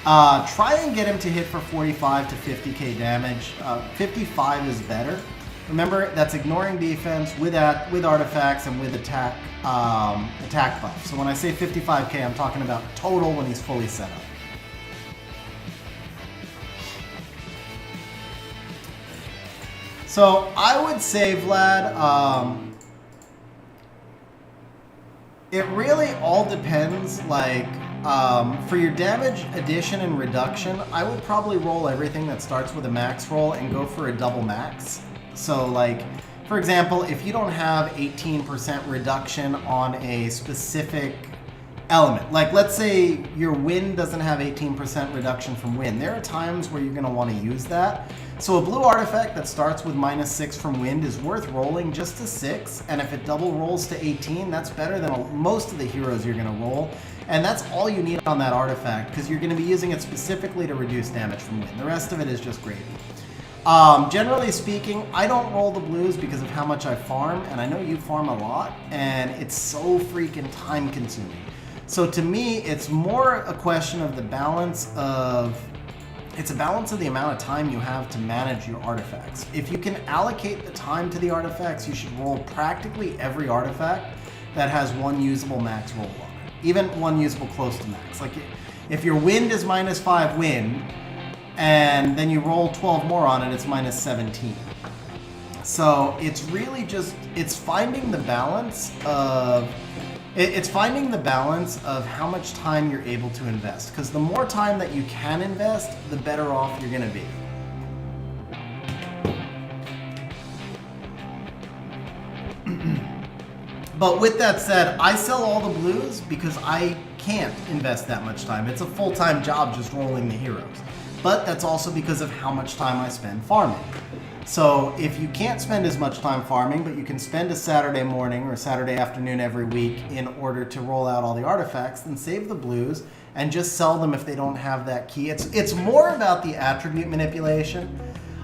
Try and get him to hit for 45 to 50k damage. 55 is better. Remember, that's ignoring defense with artifacts and with attack buff. So when I say 55k, I'm talking about total when he's fully set up. So I would say, Vlad, it really all depends. Like, for your damage addition and reduction, I would probably roll everything that starts with a max roll and go for a double max. So, like, for example, if you don't have 18% reduction on a specific element, like let's say your wind doesn't have 18% reduction from wind, there are times where you're going to want to use that. So a blue artifact that starts with -6 from wind is worth rolling just to 6, and if it double rolls to 18, that's better than most of the heroes you're going to roll, and that's all you need on that artifact, because you're going to be using it specifically to reduce damage from wind. The rest of it is just gravy. Generally speaking, I don't roll the blues because of how much I farm, and I know you farm a lot, and it's so freaking time consuming. So to me, it's more a question of the balance of... It's a balance of the amount of time you have to manage your artifacts. If you can allocate the time to the artifacts, you should roll practically every artifact that has one usable max roll on it. Even one usable close to max. Like, if your wind is -5 wind, and then you roll 12 more on it, it's -17. So it's really just, it's finding the balance of... It's finding the balance of how much time you're able to invest. Because the more time that you can invest, the better off you're going to be. But with that said, I sell all the blues because I can't invest that much time. It's a full-time job just rolling the heroes. But that's also because of how much time I spend farming. So if you can't spend as much time farming, but you can spend a Saturday morning or Saturday afternoon every week in order to roll out all the artifacts, then save the blues and just sell them if they don't have that key. It's more about the attribute manipulation.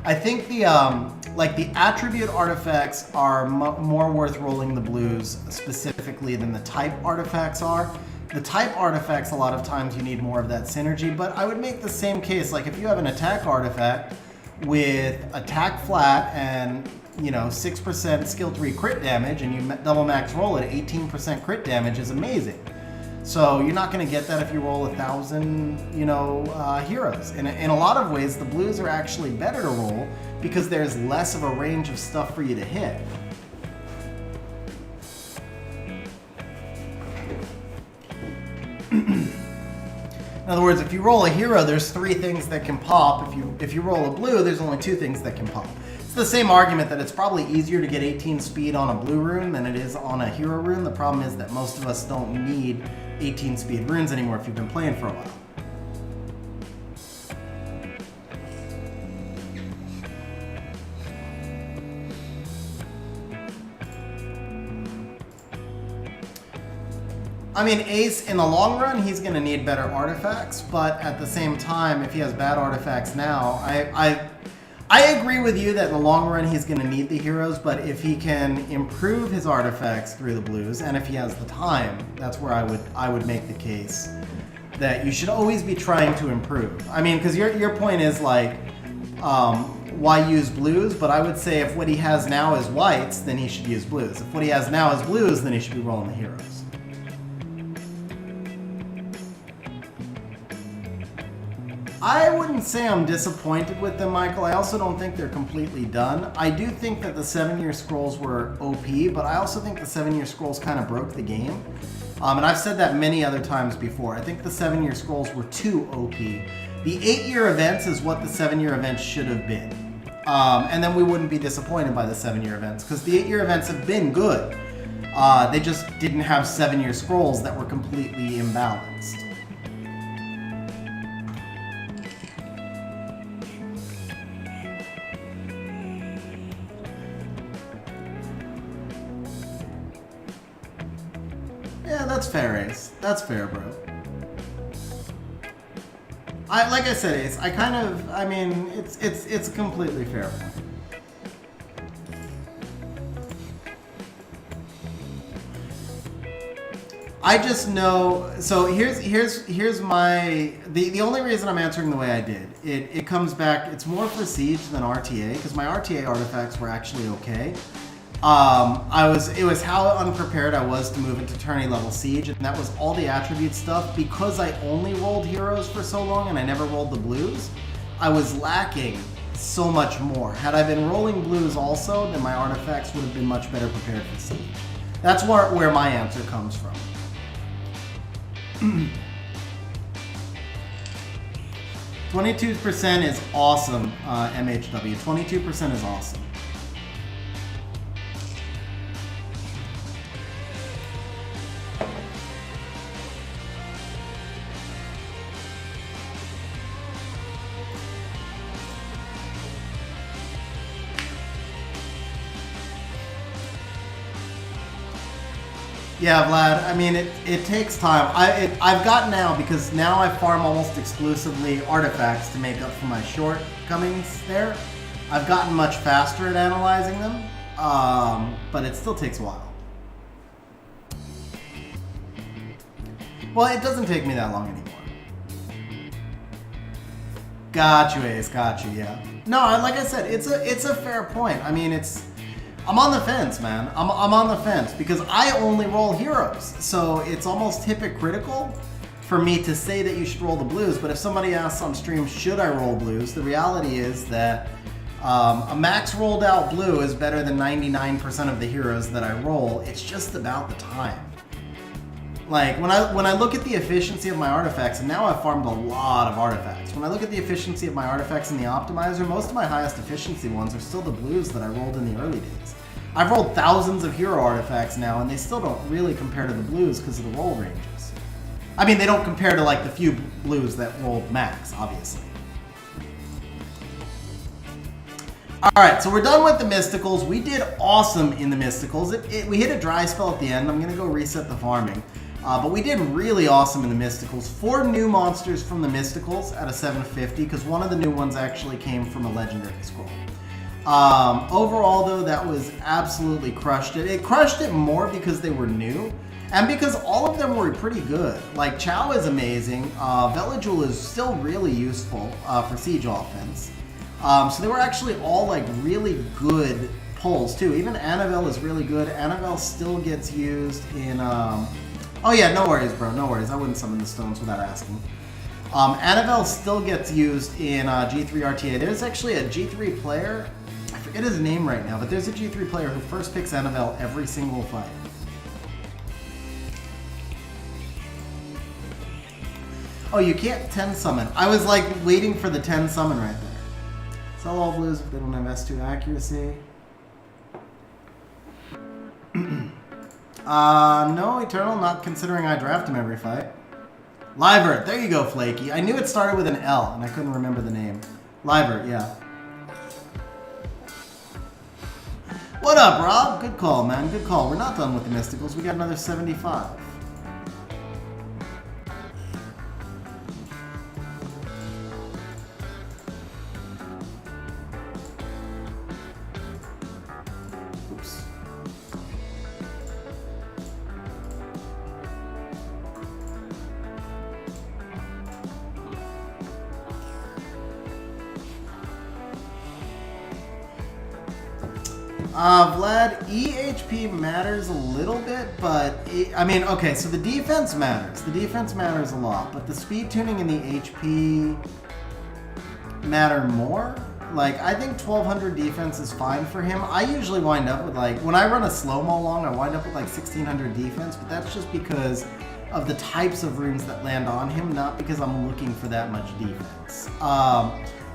I think the attribute artifacts are more worth rolling the blues specifically than the type artifacts are. The type artifacts, a lot of times you need more of that synergy, but I would make the same case. Like if you have an attack artifact with attack flat and 6% skill 3 crit damage and you double max roll it, 18% crit damage is amazing. So you're not going to get that if you roll 1,000 heroes. In a lot of ways, the blues are actually better to roll because there's less of a range of stuff for you to hit. In other words, if you roll a hero, there's 3 things that can pop. If you roll a blue, there's only 2 things that can pop. It's the same argument that it's probably easier to get 18 speed on a blue rune than it is on a hero rune. The problem is that most of us don't need 18 speed runes anymore if you've been playing for a while. I mean, Ace, in the long run, he's going to need better artifacts, but at the same time, if he has bad artifacts now, I agree with you that in the long run, he's going to need the heroes, but if he can improve his artifacts through the blues, and if he has the time, that's where I would make the case that you should always be trying to improve. I mean, because your point is like, why use blues? But I would say if what he has now is whites, then he should use blues. If what he has now is blues, then he should be rolling the heroes. I wouldn't say I'm disappointed with them, Michael. I also don't think they're completely done. I do think that the 7-year scrolls were OP, but I also think the 7-year scrolls kind of broke the game. And I've said that many other times before. I think the 7-year scrolls were too OP. The 8-year events is what the 7-year events should have been. And then we wouldn't be disappointed by the 7-year events, because the 8-year events have been good. They just didn't have 7-year scrolls that were completely imbalanced. Yeah, that's fair, Ace. That's fair, bro. Like I said, Ace, I mean, it's a completely fair point. I just know, so here's my, the only reason I'm answering the way I did, it comes back, it's more for Siege than RTA, because my RTA artifacts were actually okay. It was how unprepared I was to move into tourney level Siege, and that was all the attribute stuff. Because I only rolled heroes for so long and I never rolled the blues, I was lacking so much more. Had I been rolling blues also, then my artifacts would have been much better prepared for Siege. That's where my answer comes from. 22% is awesome, MHW. 22% is awesome. Yeah, Vlad, I mean, it takes time. I've got now, because now I farm almost exclusively artifacts to make up for my shortcomings there. I've gotten much faster at analyzing them, but it still takes a while. Well, it doesn't take me that long anymore. Got you, Ace, got you, yeah. No, like I said, it's a fair point. I mean, I'm on the fence, man. I'm on the fence because I only roll heroes. So it's almost hypocritical for me to say that you should roll the blues. But if somebody asks on stream, should I roll blues? The reality is that a max rolled out blue is better than 99% of the heroes that I roll. It's just about the time. Like, when I look at the efficiency of my artifacts, and now I've farmed a lot of artifacts. When I look at the efficiency of my artifacts in the optimizer, most of my highest efficiency ones are still the blues that I rolled in the early days. I've rolled thousands of hero artifacts now, and they still don't really compare to the blues because of the roll ranges. I mean, they don't compare to, like, the few blues that rolled max, obviously. Alright, so we're done with the Mysticals. We did awesome in the Mysticals. We hit a dry spell at the end. I'm going to go reset the farming. But we did really awesome in the Mysticals. 4 new monsters from the Mysticals at a 750, because one of the new ones actually came from a Legendary Scroll. Overall, though, that was absolutely crushed it. It crushed it more because they were new, and because all of them were pretty good. Like, Chow is amazing. Velajul is still really useful for siege offense. So they were actually all, like, really good pulls, too. Even Annabelle is really good. Annabelle still gets used in... Oh yeah, no worries, bro. No worries. I wouldn't summon the stones without asking. Annabelle still gets used in G3 RTA. There's actually a G3 player. I forget his name right now, but there's a G3 player who first picks Annabelle every single fight. Oh, you can't 10 summon. I was like waiting for the 10 summon right there. Sell all blues if they don't have S2 accuracy. No, Eternal, not considering I draft him every fight. Livert, there you go, Flaky. I knew it started with an L, and I couldn't remember the name. Livert, yeah. What up, Rob? Good call, man. Good call. We're not done with the Mysticals. We got another 75. Oops. Vlad, EHP matters a little bit, but I mean, okay, so the defense matters. The defense matters a lot, but the speed tuning and the HP matter more. Like, I think 1200 defense is fine for him. I usually wind up with, like, when I run a slow-mo long, I wind up with like 1600 defense, but that's just because of the types of runes that land on him, not because I'm looking for that much defense.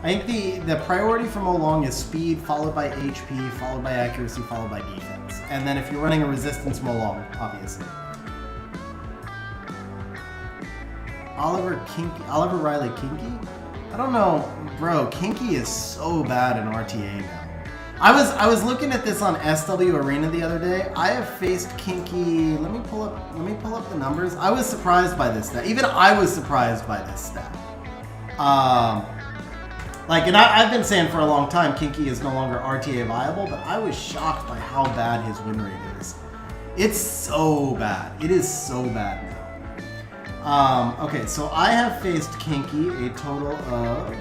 I think the priority for Molong is speed, followed by HP, followed by accuracy, followed by defense. And then if you're running a resistance Molong, obviously. Oliver Riley Kinky? I don't know, bro, Kinky is so bad in RTA now. I was looking at this on SW Arena the other day. I have faced Kinky, let me pull up the numbers. I was surprised by this stat. Even I was surprised by this stat. And I've been saying for a long time Kinky is no longer RTA viable, but I was shocked by how bad his win rate is. It's so bad. It is so bad now. Okay, so I have faced Kinky a total of...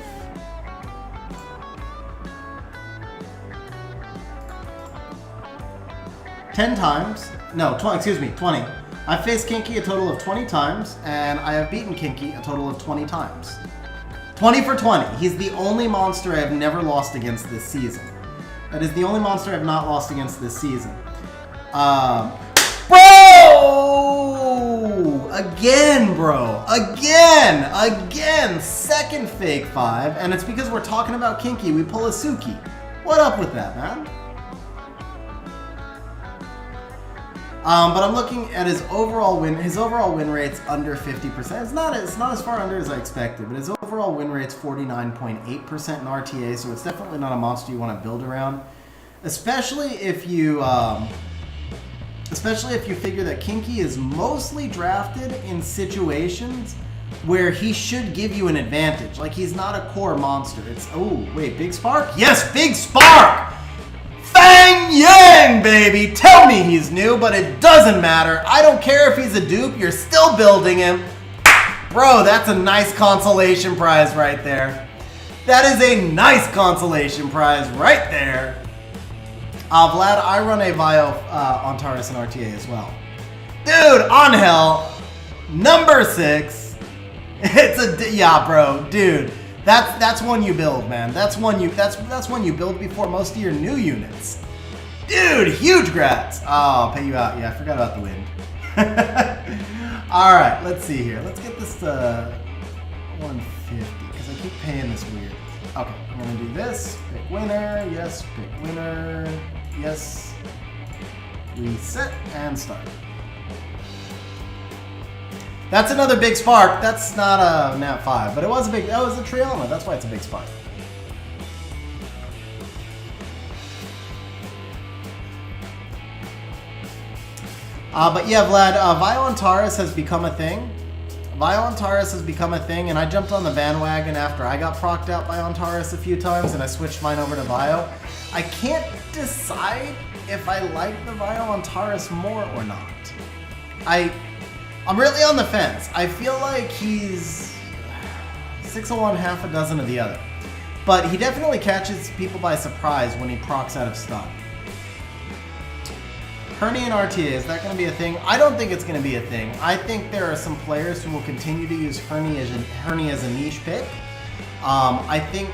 $10 times. No, 20. I've faced Kinky a total of 20 times, and I have beaten Kinky a total of 20 times. 20 for 20. He's the only monster I have never lost against this season. That is the only monster I have not lost against this season. Bro! Again, bro. Again. Second fake 5. And it's because we're talking about Kinky. We pull a Suki. What up with that, man? But I'm looking at his overall win. His overall win rate's under 50%. It's not as far under as I expected, but his overall win rate's 49.8% in RTA, so it's definitely not a monster you want to build around. Especially if you figure that Kinky is mostly drafted in situations where he should give you an advantage. Like, he's not a core monster. It's, oh, wait, Big Spark? Yes, Big Spark! Fang Yang, baby! Tell me he's new, but it doesn't matter. I don't care if he's a dupe, you're still building him. Bro, that's a nice consolation prize right there. That is a nice consolation prize right there. Vlad, I run a Vio Antares and RTA as well. Dude, Angel, number 6. Yeah, bro, dude. That's one you build, man. That's one you build before most of your new units. Dude, huge grats. Oh, I'll pay you out. Yeah, I forgot about the wind. All right, let's see here. Let's get this to 150 because I keep paying this weird. Okay, I'm gonna do this. Pick winner. Yes, pick winner. Yes. Reset and start. That's another big spark. That's not a nat 5, but it was a big. That was a Trioma. That's why it's a big spark. But yeah, Vlad, Vio Antares has become a thing. Vio Antares has become a thing, and I jumped on the bandwagon after I got procced out by Antares a few times, and I switched mine over to Vio. I can't decide if I like the Vio Antares more or not. I'm really on the fence. I feel like he's 6 of one, half a dozen of the other. But he definitely catches people by surprise when he procs out of stun. Herny and RTA, is that going to be a thing? I don't think it's going to be a thing. I think there are some players who will continue to use Herny as a niche pick. I think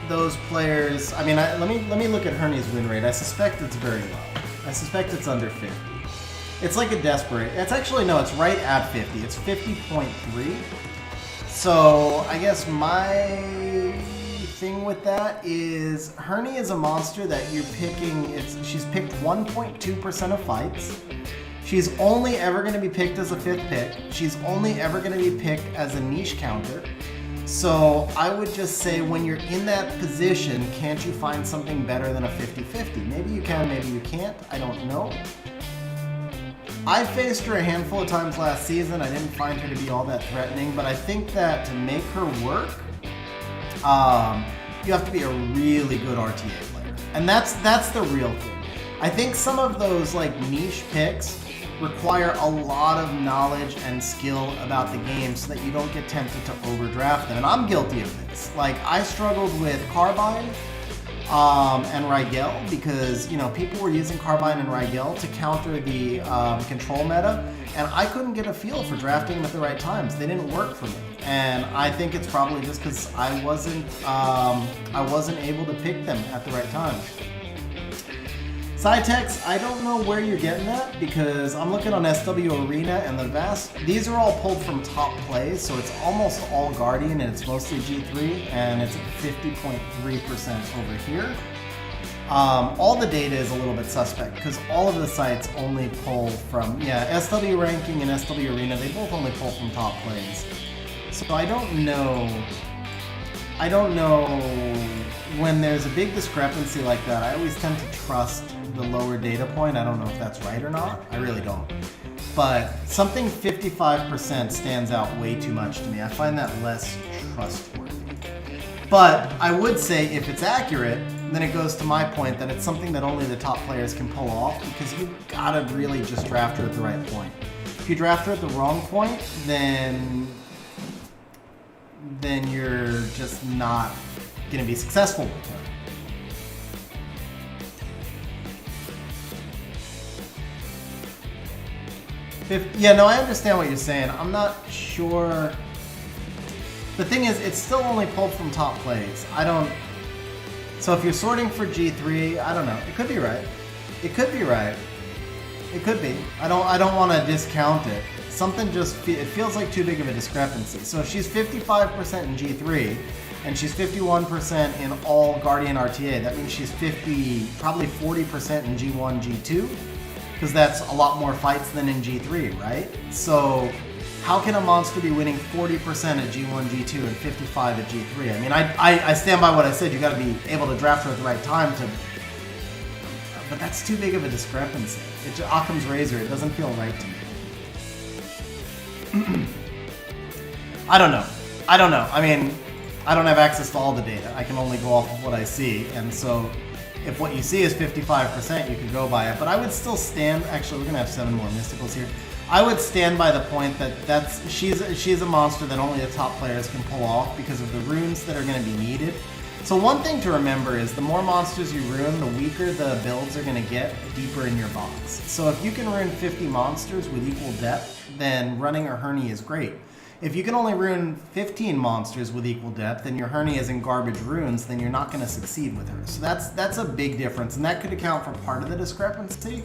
those players, I mean, let me look at Herny's win rate. I suspect it's very low. I suspect it's under 50. It's like a desperate. It's actually, no, it's right at 50. It's 50.3. So I guess my thing with that is Herny is a monster that you're picking. She's picked 1.2% of fights. She's only ever going to be picked as a 5th pick. She's only ever going to be picked as a niche counter. So I would just say when you're in that position, can't you find something better than a 50-50? Maybe you can, maybe you can't. I don't know. I faced her a handful of times last season. I didn't find her to be all that threatening, but I think that to make her work, you have to be a really good RTA player. And that's the real thing. I think some of those like niche picks require a lot of knowledge and skill about the game so that you don't get tempted to overdraft them. And I'm guilty of this. Like, I struggled with Carbine and Rigel because, you know, people were using Carbine and Rigel to counter the control meta, and I couldn't get a feel for drafting them at the right times. They didn't work for me. And I think it's probably just because I wasn't able to pick them at the right time. Cytex, I don't know where you're getting that because I'm looking on SW Arena and these are all pulled from top plays, so it's almost all Guardian and it's mostly G3 and it's at 50.3% over here. All the data is a little bit suspect because all of the sites only pull from, SW Ranking and SW Arena, they both only pull from top plays. So I don't know when there's a big discrepancy like that. I always tend to trust the lower data point. I don't know if that's right or not. I really don't. But something 55% stands out way too much to me. I find that less trustworthy. But I would say if it's accurate, then it goes to my point that it's something that only the top players can pull off because you gotta really just draft her at the right point. If you draft her at the wrong point, then you're just not gonna be successful with her. Yeah, no, I understand what you're saying. I'm not sure. The thing is, it's still only pulled from top plays. So if you're sorting for G3, I don't know. It could be right. It could be right. It could be. I don't want to discount it. Something it feels like too big of a discrepancy. So if she's 55% in G3 and she's 51% in all Guardian RTA, that means she's probably 40% in G1, G2. Because that's a lot more fights than in G3, right? So how can a monster be winning 40% at G1, G2, and 55 at G3? I mean, I stand by what I said. You got to be able to draft her at the right time but that's too big of a discrepancy. It's Occam's razor. It doesn't feel right to me. I don't know. I mean, I don't have access to all the data. I can only go off of what I see, and so if what you see is 55%, you could go by it. But I would still stand. Actually, we're gonna have 7 more mysticals here. I would stand by the point that she's a monster that only the top players can pull off because of the runes that are going to be needed. So one thing to remember is the more monsters you rune, the weaker the builds are going to get deeper in your box. So if you can rune 50 monsters with equal depth, then running a Herny is great. If you can only rune 15 monsters with equal depth and your Herny is in garbage runes, then you're not going to succeed with her. So that's a big difference, and that could account for part of the discrepancy.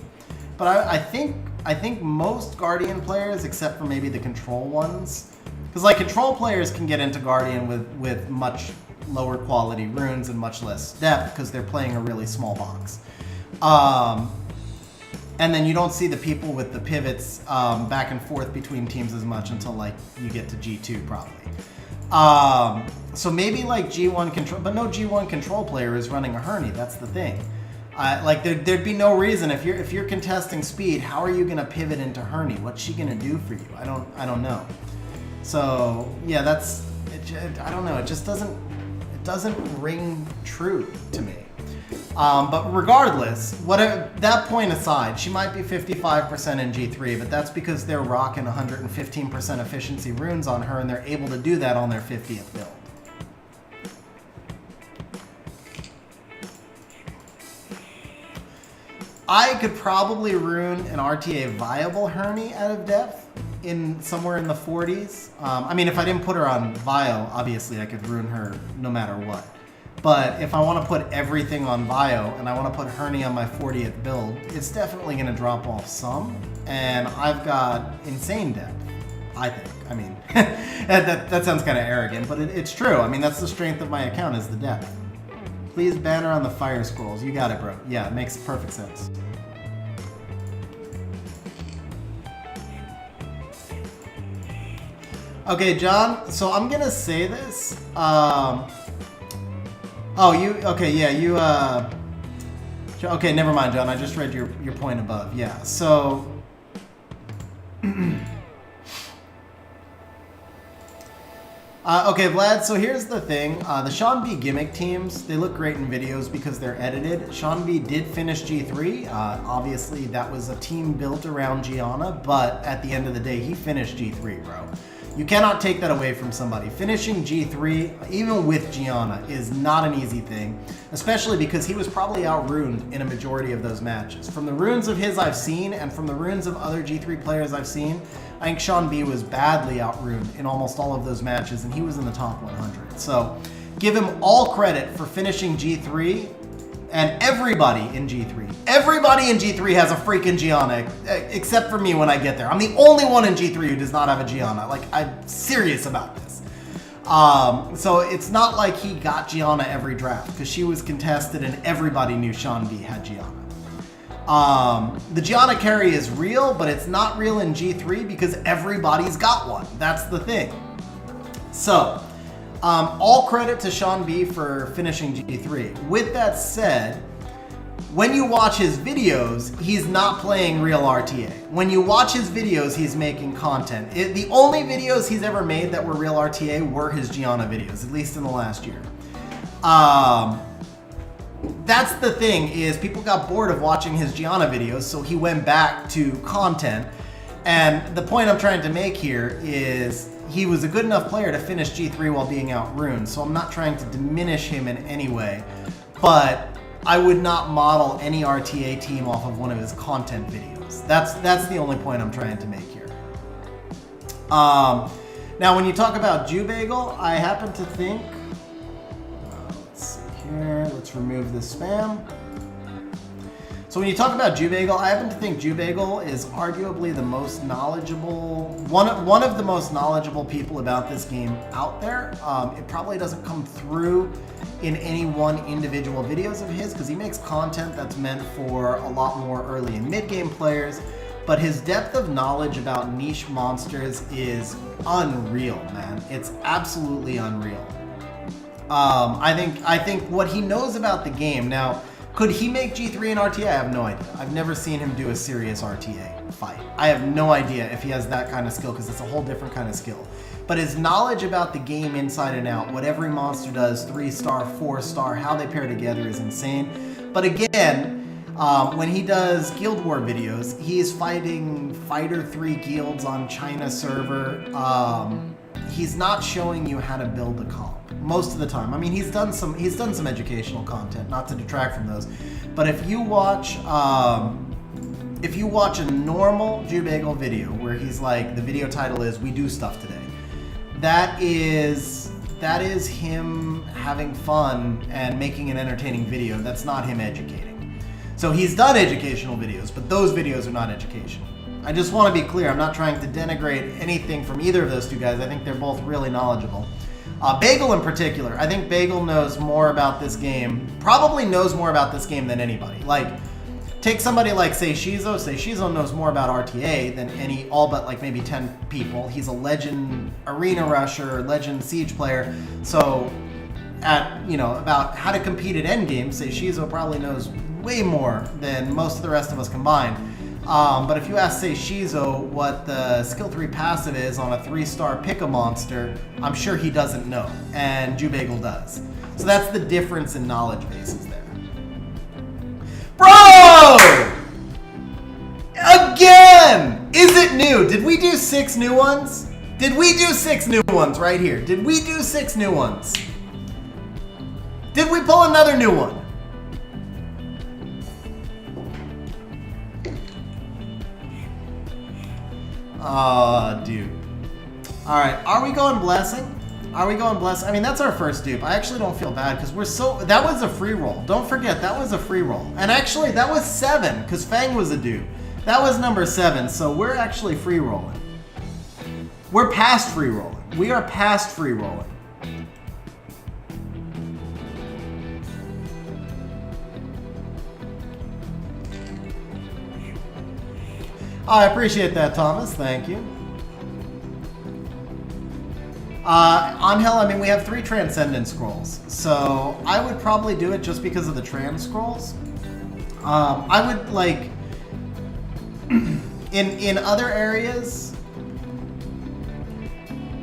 But I think most Guardian players, except for maybe the control ones, because like control players can get into Guardian with much lower quality runes and much less depth because they're playing a really small box. And then you don't see the people with the pivots back and forth between teams as much until like you get to G2 probably. So maybe like G1 control, but no G1 control player is running a Herny. That's the thing. Like there'd be no reason if you're contesting speed. How are you gonna pivot into Herney? What's she gonna do for you? I don't know. So yeah, that's it. I don't know. It just doesn't ring true to me. But regardless, that point aside, she might be 55% in G3, but that's because they're rocking 115% efficiency runes on her, and they're able to do that on their 50th build. I could probably rune an RTA viable Herney out of depth in somewhere in the 40s. I mean, if I didn't put her on Vio, obviously I could rune her no matter what. But if I want to put everything on Vio and I want to put Herney on my 40th build, it's definitely going to drop off some. And I've got insane depth, I think. I mean, that sounds kind of arrogant, but it's true. I mean, that's the strength of my account is the depth. Please ban her on the fire scrolls. You got it, bro. Yeah, it makes perfect sense. Okay, John, so I'm going to say this. Oh, you, okay, yeah, you, okay, never mind, John, I just read your point above, yeah, so, okay, Vlad, so here's the thing, the Sean B gimmick teams, they look great in videos because they're edited. Sean B did finish G3, obviously that was a team built around Gianna, but at the end of the day, he finished G3, bro. You cannot take that away from somebody. Finishing G3, even with Gianna, is not an easy thing, especially because he was probably out-runed in a majority of those matches. From the runes of his I've seen, and from the runes of other G3 players I've seen, I think Sean B was badly out-runed in almost all of those matches, and he was in the top 100. So, give him all credit for finishing G3, and everybody in G3. Everybody in G3 has a freaking Gianna, except for me when I get there. I'm the only one in G3 who does not have a Gianna. Like, I'm serious about this. So it's not like he got Gianna every draft, because she was contested and everybody knew Sean B had Gianna. The Gianna carry is real, but it's not real in G3 because everybody's got one. That's the thing. So, all credit to Sean B for finishing G3. With that said, when you watch his videos, he's not playing real RTA. When you watch his videos, he's making content. The only videos he's ever made that were real RTA were his Gianna videos, at least in the last year. That's the thing, is people got bored of watching his Gianna videos, so he went back to content. And the point I'm trying to make here is he was a good enough player to finish G3 while being out-runed, so I'm not trying to diminish him in any way, but I would not model any RTA team off of one of his content videos. That's the only point I'm trying to make here. Now, when you talk about Jubagel, I happen to think, let's see here, let's remove this spam. So when you talk about Jubagel, I happen to think Jubagel is arguably the most knowledgeable, one of the most knowledgeable people about this game out there. It probably doesn't come through in any one individual videos of his because he makes content that's meant for a lot more early and mid-game players, but his depth of knowledge about niche monsters is unreal, man. It's absolutely unreal. I think what he knows about the game now. Could he make G3 and RTA? I have no idea. I've never seen him do a serious RTA fight. I have no idea if he has that kind of skill because it's a whole different kind of skill. But his knowledge about the game inside and out, what every monster does, 3-star, 4-star, how they pair together is insane. But again, when he does Guild War videos, he is fighting Fighter 3 guilds on China server. He's not showing you how to build a comp most of the time. I mean, he's done some educational content, not to detract from those. But if you watch a normal Jubagel video where he's like, the video title is "We Do Stuff Today," that is him having fun and making an entertaining video. That's not him educating. So he's done educational videos, but those videos are not educational. I just want to be clear, I'm not trying to denigrate anything from either of those two guys. I think they're both really knowledgeable. Bagel in particular, I think Bagel knows more about this game, probably knows more about this game than anybody. Like, take somebody like Seishizo. Seishizo knows more about RTA than all but like maybe 10 people. He's a legend arena rusher, legend siege player. So, about how to compete at endgame, Seishizo probably knows way more than most of the rest of us combined. But if you ask, say, Shizo what the skill 3 passive is on a 3-star pick-a-monster, I'm sure he doesn't know, and Jubagel does. So that's the difference in knowledge bases there. Bro! Again! Is it new? Did we do 6 new ones? Did we do 6 new ones right here? Did we do 6 new ones? Did we pull another new one? Dude. Alright, are we going Blessing? Are we going Blessing? I mean, that's our first dupe. I actually don't feel bad because we're so... That was a free roll. Don't forget, that was a free roll. And actually, that was 7 because Fang was a dupe. That was number 7, so we're actually free rolling. We're past free rolling. We are past free rolling. I appreciate that, Thomas. Thank you. On Hell, I mean, we have 3 Transcendent Scrolls, so I would probably do it just because of the Trans Scrolls. I would, like, in other areas...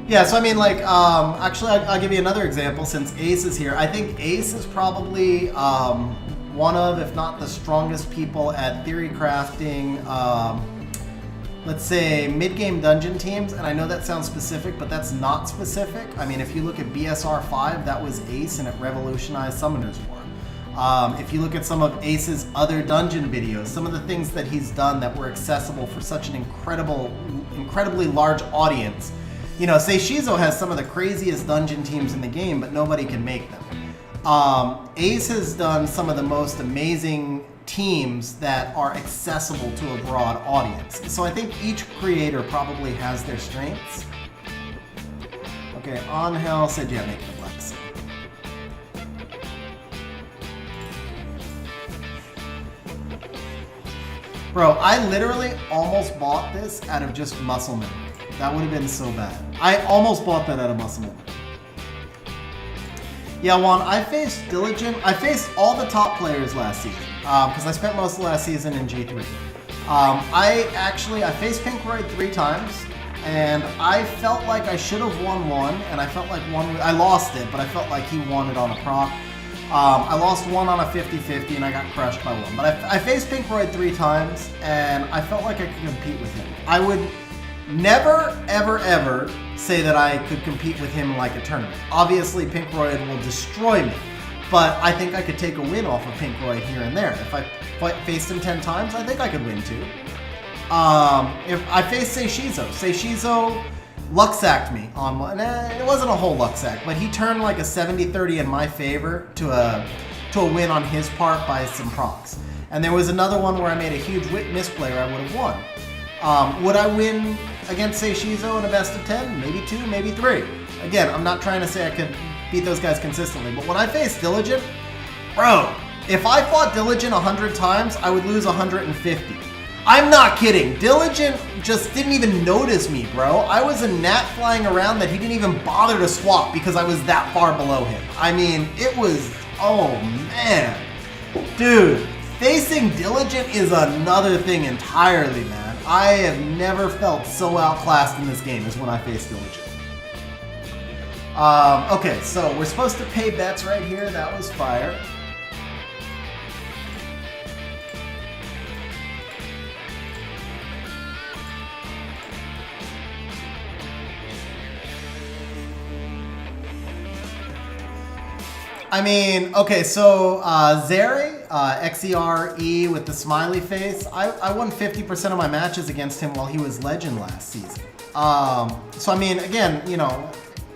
Yeah, so I mean, like, actually, I'll give you another example since Ace is here. I think Ace is probably one of, if not the strongest people at theory crafting, let's say, mid-game dungeon teams, and I know that sounds specific, but that's not specific. I mean, if you look at BSR 5, that was Ace, and it revolutionized Summoner's War. If you look at some of Ace's other dungeon videos, some of the things that he's done that were accessible for such an incredibly large audience. You know, say Shizo has some of the craziest dungeon teams in the game, but nobody can make them. Ace has done some of the most amazing teams that are accessible to a broad audience. So I think each creator probably has their strengths. Okay, On Hell said, yeah, make it a Flex. Bro, I literally almost bought this out of just muscle memory. That would have been so bad. I almost bought that out of muscle memory. Yeah, Juan, I faced Diligent. I faced all the top players last season because I spent most of last season in G3. I faced Pinkroyd 3 times, and I felt like I should have won one, and I felt like I lost it, but I felt like he won it on a proc. I lost one on a 50-50, and I got crushed by one. But I faced Pinkroyd 3 times, and I felt like I could compete with him. I would never, ever, ever say that I could compete with him in like a tournament. Obviously, Pinkroyd will destroy me, but I think I could take a win off of Pinkroyd here and there. If I faced him 10 times, I think I could win 2. If I faced Seishizo luck-sacked me on one. It wasn't a whole luck-sack, but he turned like a 70-30 in my favor to a win on his part by some procs. And there was another one where I made a huge misplay or I would have won. Would I win against, say, Shizo in a best of 10? Maybe 2, maybe 3. Again, I'm not trying to say I could beat those guys consistently, but when I faced Diligent, bro, if I fought Diligent 100 times, I would lose 150. I'm not kidding. Diligent just didn't even notice me, bro. I was a gnat flying around that he didn't even bother to swap because I was that far below him. I mean, it was, oh man. Dude, facing Diligent is another thing entirely, man. I have never felt so outclassed in this game as when I faced Diligent. Okay, so we're supposed to pay bets right here. That was fire. I mean, okay, so Zeri, XERE with the smiley face, I won 50% of my matches against him while he was Legend last season. So I mean, again, you know,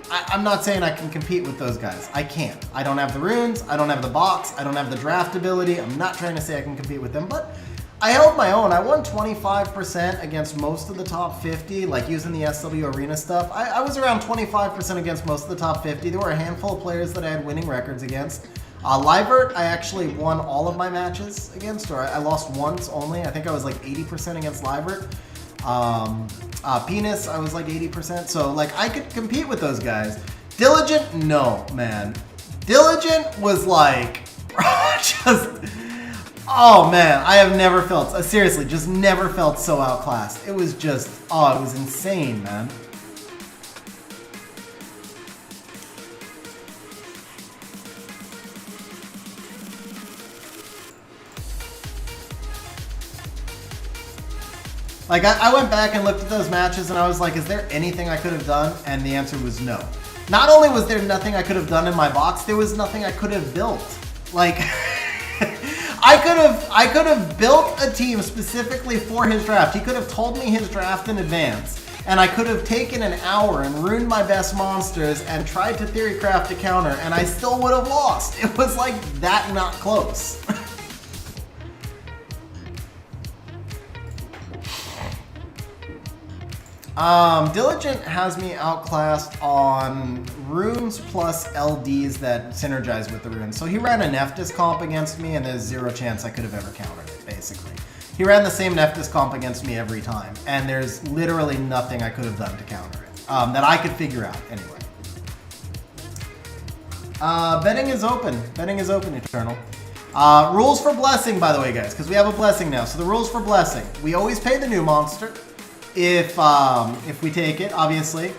I'm not saying I can compete with those guys. I can't. I don't have the runes, I don't have the box, I don't have the draft ability. I'm not trying to say I can compete with them, but I held my own. I won 25% against most of the top 50, like using the SW Arena stuff. I was around 25% against most of the top 50. There were a handful of players that I had winning records against. Livert, I actually won all of my matches against, or I lost once only. I think I was like 80% against Livert. Penis, I was like 80%. So like I could compete with those guys. Diligent, no, man. Diligent was like just Oh man, I have never felt, seriously, just never felt so outclassed. It was just, oh, it was insane, man. Like, I went back and looked at those matches and I was like, is there anything I could have done? And the answer was no. Not only was there nothing I could have done in my box, there was nothing I could have built. Like, I could have built a team specifically for his draft. He could have told me his draft in advance. And I could have taken an hour and ruined my best monsters and tried to theory craft a counter, and I still would have lost. It was like that not close. Diligent has me outclassed on runes plus LDs that synergize with the runes. So he ran a Nephthys comp against me and there's zero chance I could have ever countered it, basically. He ran the same Nephthys comp against me every time, and there's literally nothing I could have done to counter it, that I could figure out, anyway. Betting is open. Betting is open, Eternal. Rules for blessing, by the way, guys, because we have a blessing now. So the rules for blessing. We always pay the new monster. If we take it, obviously.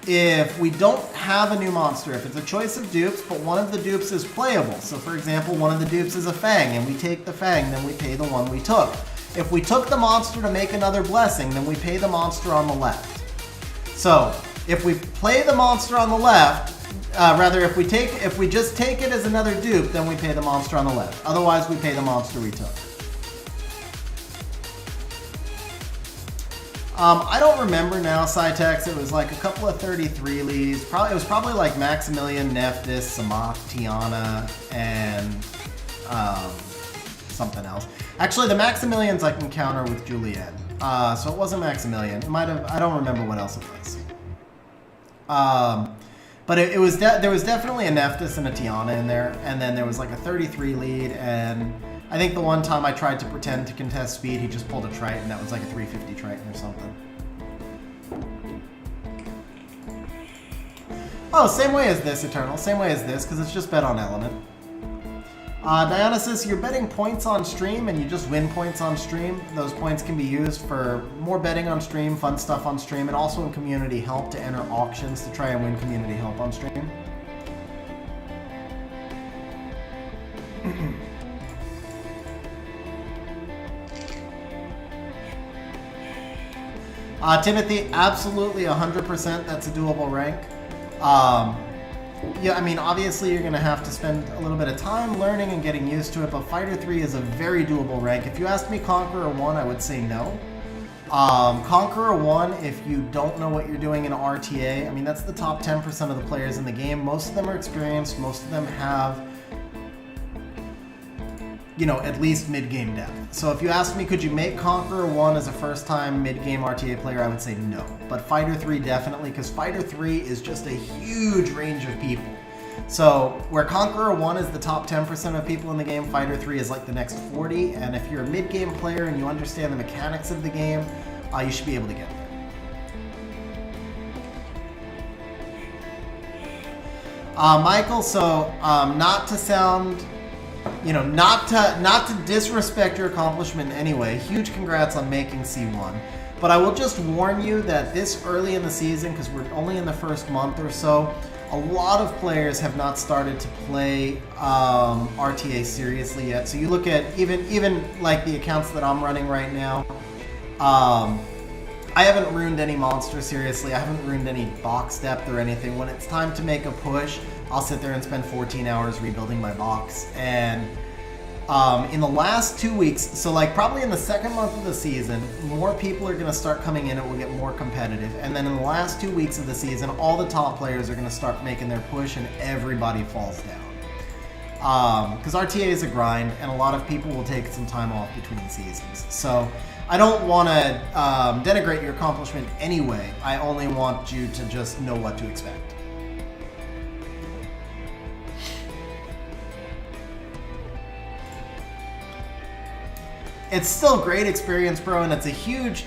If we don't have a new monster, if it's a choice of dupes, but one of the dupes is playable. So for example, one of the dupes is a Fang, and we take the Fang, then we pay the one we took. If we took the monster to make another blessing, then we pay the monster on the left. So if we play the monster on the left, if we just take it as another dupe, then we pay the monster on the left. Otherwise, we pay the monster we took. I don't remember now, Cytex. It was like a couple of 33 leads. It was probably like Maximilian, Nephthys, Samak, Tiana, and something else. Actually, the Maximilians I can counter with Julienne. So it wasn't Maximilian. It might have. I don't remember what else it was. But there was definitely a Nephthys and a Tiana in there, and then there was like a 33 lead, and I think the one time I tried to pretend to contest speed, he just pulled a Triton. That was like a 350 Triton or something. Oh, same way as this, Eternal. Same way as this, because it's just bet on element. Dionysus, you're betting points on stream, and you just win points on stream. Those points can be used for more betting on stream, fun stuff on stream, and also in community help to enter auctions to try and win community help on stream. Timothy, absolutely 100%. That's a doable rank. Yeah, I mean, obviously you're going to have to spend a little bit of time learning and getting used to it, but Fighter 3 is a very doable rank. If you asked me Conqueror 1, I would say no. Conqueror 1, if you don't know what you're doing in RTA, I mean, that's the top 10% of the players in the game. Most of them are experienced. Most of them have, you know, at least mid-game depth. So if you ask me, could you make Conqueror 1 as a first-time mid-game RTA player, I would say no. But Fighter 3 definitely, because Fighter 3 is just a huge range of people. So where Conqueror 1 is the top 10% of people in the game, Fighter 3 is like the next 40. And if you're a mid-game player and you understand the mechanics of the game, you should be able to get there. Michael, so not to sound, you know, not to disrespect your accomplishment in any way, huge congrats on making C1. But I will just warn you that this early in the season, because we're only in the first month or so, a lot of players have not started to play RTA seriously yet. So you look at even like the accounts that I'm running right now, I haven't ruined any monster seriously. I haven't ruined any box depth or anything. When it's time to make a push, I'll sit there and spend 14 hours rebuilding my box. And in the last 2 weeks, so like probably in the second month of the season, more people are going to start coming in and we'll get more competitive. And then in the last 2 weeks of the season, all the top players are going to start making their push and everybody falls down. Because RTA is a grind and a lot of people will take some time off between seasons. So I don't want to denigrate your accomplishment anyway. I only want you to just know what to expect. It's still a great experience, bro, and it's a huge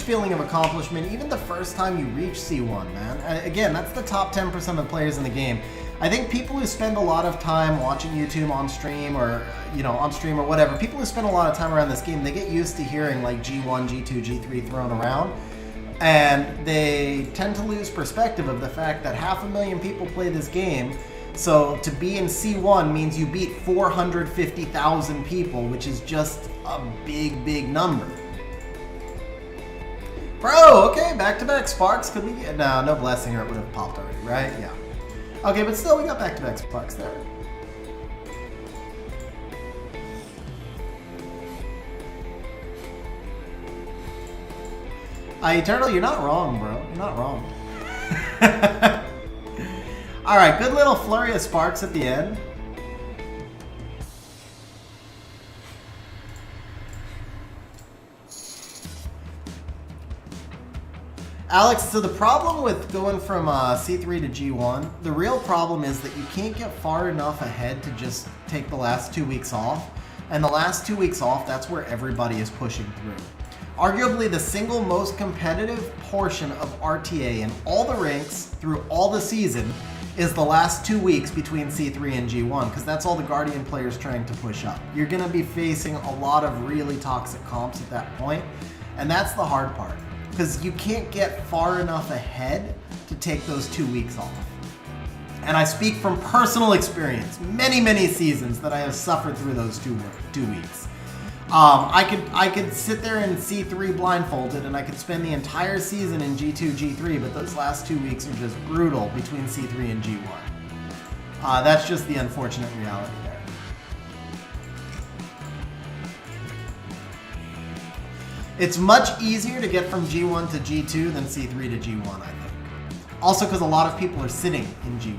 feeling of accomplishment, even the first time you reach C1, man. Again, that's the top 10% of the players in the game. I think people who spend a lot of time watching YouTube on stream or, on stream or whatever, people who spend a lot of time around this game, they get used to hearing like G1, G2, G3 thrown around. And they tend to lose perspective of the fact that 500,000 people play this game. So to be in C1 means you beat 450,000 people, which is just a big, big number. Bro, okay, back-to-back sparks. Could we get... No blessing or it would have popped already, right? Yeah. Okay, but still, we got back-to-back sparks there. Eternal, you're not wrong, bro. You're not wrong. Alright, good little flurry of sparks at the end. Alex, so the problem with going from C3 to G1, the real problem is that you can't get far enough ahead to just take the last 2 weeks off. And the last 2 weeks off, that's where everybody is pushing through. Arguably the single most competitive portion of RTA in all the ranks through all the season is the last 2 weeks between C3 and G1, because that's all the Guardian players trying to push up. You're going to be facing a lot of really toxic comps at that point, and that's the hard part, because you can't get far enough ahead to take those 2 weeks off. And I speak from personal experience, many seasons that I have suffered through those 2 weeks. I could sit there in C3 blindfolded and I could spend the entire season in G2, G3, but those last 2 weeks are just brutal between C3 and G1. That's just the unfortunate reality there. It's much easier to get from G1 to G2 than C3 to G1, I think. Also because a lot of people are sitting in G1.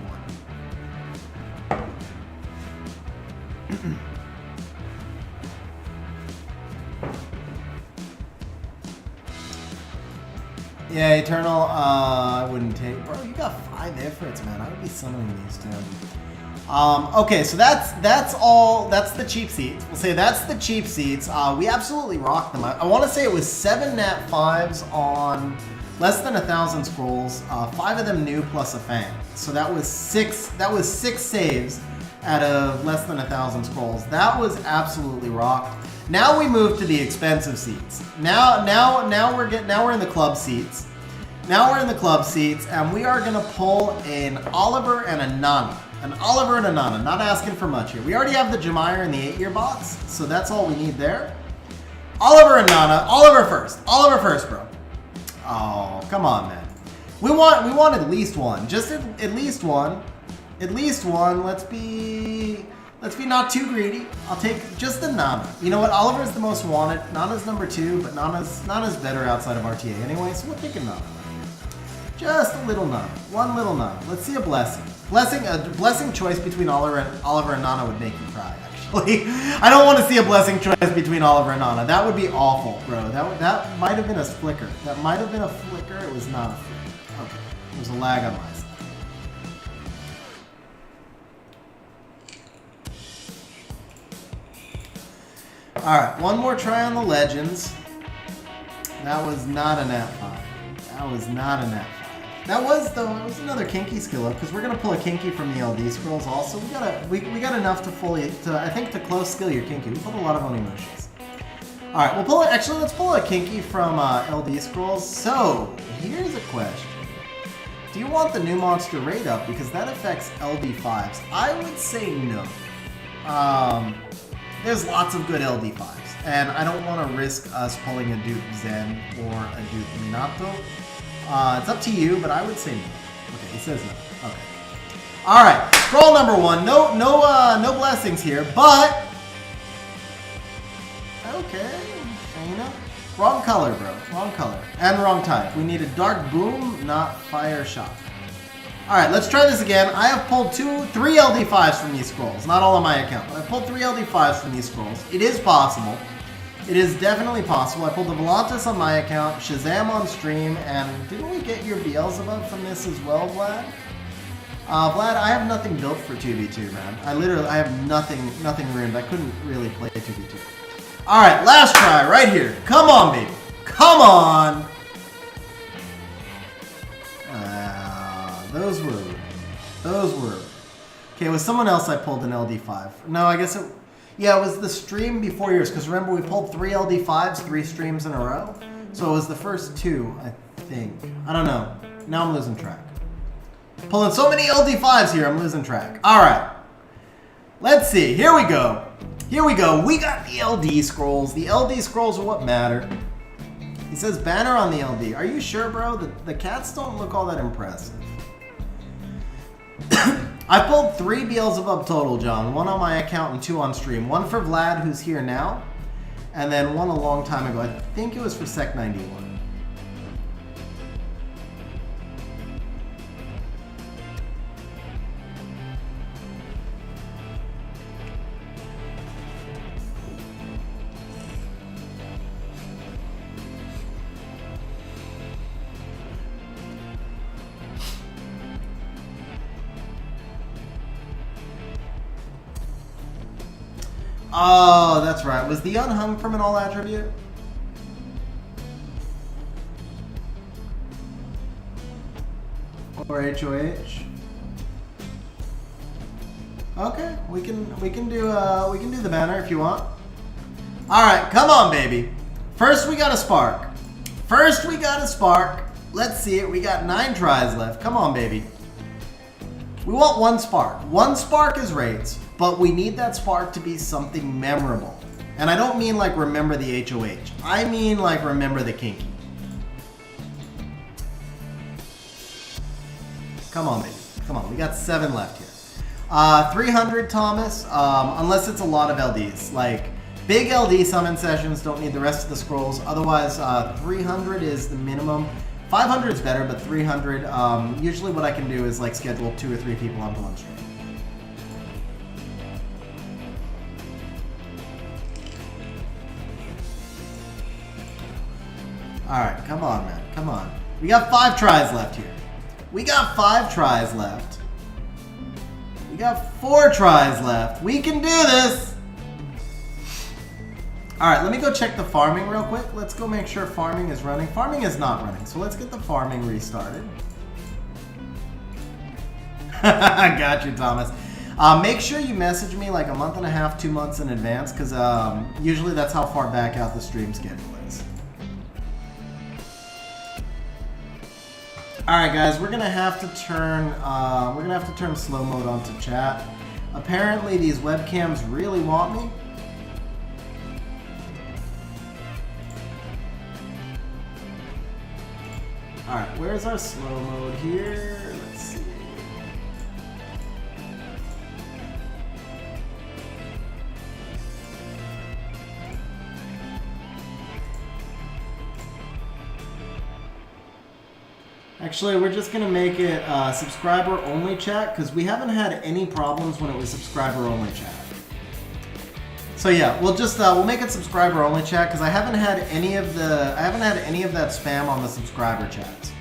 Yeah, Eternal, I wouldn't take... Bro, you got 5 Ifrits, man. I would be summoning these too. Okay, so that's all... That's the cheap seats. We'll say that's the cheap seats. We absolutely rocked them. I want to say it was 7 Nat 5s on less than 1,000 scrolls. 5 of them new plus a Fang. So that was 6 saves out of less than 1,000 scrolls. That was absolutely rocked. Now we move to the expensive seats. Now we're in the club seats. Now we're in the club seats, and we are gonna pull an Oliver and a Nana. An Oliver and a Nana. Not asking for much here. We already have the Jemire in the 8-year box, so that's all we need there. Oliver and Nana. Oliver first. Oliver first, bro. Oh, come on, man. We want at least one. Just at least one. At least one. Let's be not too greedy. I'll take just the Nana. You know what? Oliver's the most wanted. Nana's number 2, but Nana's better outside of RTA anyway, so we're picking Nana. Just a little Nana. One little Nana. Let's see a blessing. A blessing choice between Oliver and Nana would make me cry, actually. I don't want to see a blessing choice between Oliver and Nana. That would be awful, bro. That might have been a flicker. That might have been a flicker. It was not a flicker. Okay. There's a lag on my side. Alright, one more try on the Legends. That was not a Nat 5. That was not a Nat 5. That was, though, it was another Kinky skill up, because we're going to pull a Kinky from the LD scrolls also. We got enough to close skill your Kinky. We pulled a lot of Onimushis. Alright, let's pull a Kinky from LD scrolls. So, here's a question. Do you want the new monster raid up? Because that affects LD5s. I would say no. There's lots of good LD5s, and I don't want to risk us pulling a Duke Zen or a Duke Minato. It's up to you, but I would say no. Okay, he says no. Okay. All right, scroll number 1. No blessings here, but okay, Shayna. Wrong color, bro. Wrong color and wrong type. We need a dark boom, not fire shock. All right, let's try this again. I have pulled 3 LD5s from these scrolls. Not all on my account, but I pulled 3 LD5s from these scrolls. It is possible. It is definitely possible. I pulled the Volantis on my account, Shazam on stream, and didn't we get your Beelzebub from this as well, Vlad? Vlad, I have nothing built for 2v2, man. I have nothing ruined. I couldn't really play 2v2. All right, last try right here. Come on, baby. Come on. Those were Okay, it was someone else I pulled an LD5. No, I guess it... Yeah, it was the stream before yours, because remember we pulled 3 LD5s, 3 streams in a row? So it was the first 2, I think. I don't know. Now I'm losing track. Pulling so many LD5s here, I'm losing track. Alright. Let's see. Here we go. Here we go. We got the LD scrolls. The LD scrolls are what matter. He says banner on the LD. Are you sure, bro? The cats don't look all that impressive. I pulled 3 Beelzebub total, John. 1 on my account and 2 on stream. 1 for Vlad, who's here now. And then 1 a long time ago. I think it was for Sec 91. Oh, that's right. Was the unhung from an all attribute? Or HOH? Okay, we can do the banner if you want. All right, come on, baby. First we got a spark. First we got a spark. Let's see it. We got 9 tries left. Come on, baby. We want 1 spark. 1 spark is rates, but we need that spark to be something memorable. And I don't mean like remember the HOH. I mean like remember the kinky. Come on, baby. Come on. We got 7 left here. 300, Thomas, unless it's a lot of LDs. Like, big LD summon sessions don't need the rest of the scrolls. Otherwise, 300 is the minimum. 500 is better, but 300, usually what I can do is like schedule 2 or 3 people onto one stream. Alright, come on, man. Come on. We got 5 tries left here. We got 5 tries left. We got 4 tries left. We can do this! Alright, let me go check the farming real quick. Let's go make sure farming is running. Farming is not running, so let's get the farming restarted. I got you, Thomas. Make sure you message me like a month and a half, 2 months in advance, because usually that's how far back out the stream schedule is. Alright guys, we're gonna have to turn slow mode onto chat. Apparently these webcams really want me. Alright, where's our slow mode here? Let's see. Actually, we're just gonna make it subscriber only chat because we haven't had any problems when it was subscriber only chat. So yeah, we'll just we'll make it subscriber only chat because I haven't had any of that spam on the subscriber chats.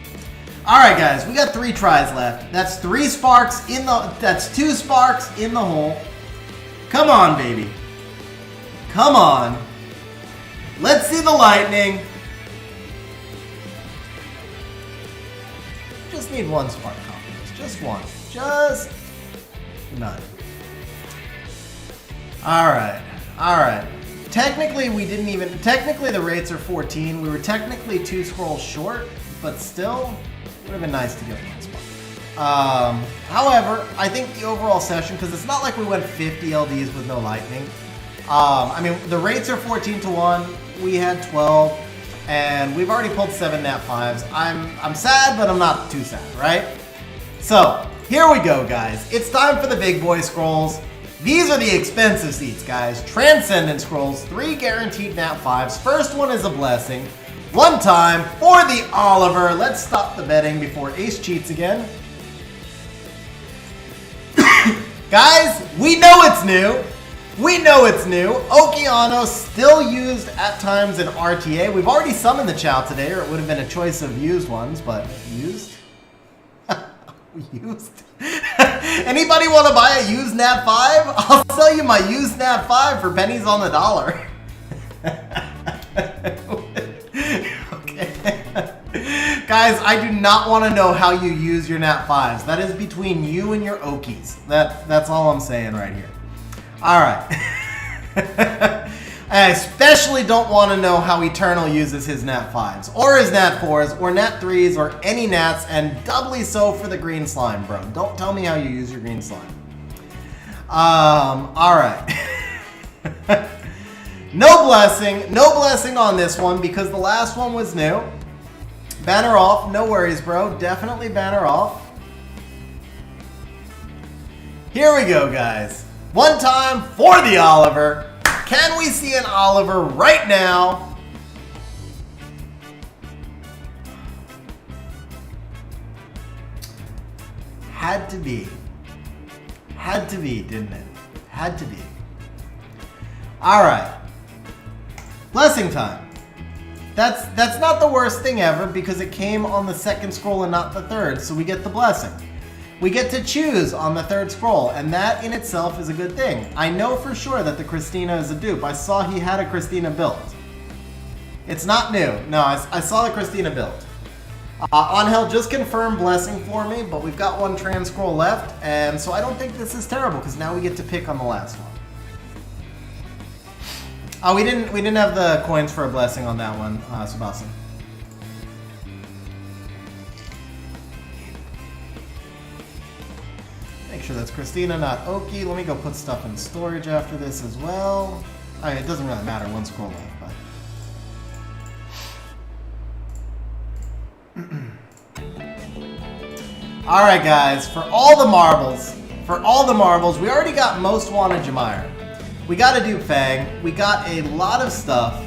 All right, guys, we got 3 tries left. That's 3 sparks in the. That's 2 sparks in the hole. Come on, baby. Come on. Let's see the lightning. Just need 1 spark confidence. Just 1. Just none. All right. All right. Technically, we didn't even. Technically, the rates are 14. We were technically 2 scrolls short, but still, it would have been nice to get 1 spark. However, I think the overall session, because it's not like we went 50 LDs with no lightning. I mean, the rates are 14 to 1. We had 12. And we've already pulled 7 nat 5s. I'm sad, but I'm not too sad, right? So, here we go, guys. It's time for the big boy scrolls. These are the expensive seats, guys. Transcendent scrolls, 3 guaranteed nat 5s. First one is a blessing. 1 time for the Oliver. Let's stop the betting before Ace cheats again. Guys, we know it's new. We know it's new. Okeano still used at times in RTA. We've already summoned the Chow today, or it would have been a choice of used ones, but used? Used? Anybody want to buy a used Nat 5? I'll sell you my used Nat 5 for pennies on the dollar. Okay. Guys, I do not want to know how you use your nat 5s. That is between you and your Okies. That's all I'm saying right here. All right. I especially don't want to know how Eternal uses his nat 5s, or his nat 4s, or nat 3s, or any nats, and doubly so for the green slime, bro. Don't tell me how you use your green slime. All right. No blessing on this one because the last one was new. Banner off, no worries, bro. Definitely banner off. Here we go, guys. One time for the Oliver. Can we see an Oliver right now? Had to be, didn't it? Had to be. All right. Blessing time. That's not the worst thing ever because it came on the second scroll and not the third, so we get the blessing. We get to choose on the third scroll, and that in itself is a good thing. I know for sure that the Christina is a dupe. I saw he had a Christina built. It's not new. No, I saw the Christina built. Angel just confirmed blessing for me, but we've got one trans scroll left, and so I don't think this is terrible because now we get to pick on the last one. Oh, we didn't have the coins for a blessing on that one, Sebastian. Make sure that's Christina, not Oki. Let me go put stuff in storage after this as well. I mean, it doesn't really matter, one scroll left, but. Alright guys, for all the marbles, we already got most wanted Jemire. We got a dupe Fang, we got a lot of stuff.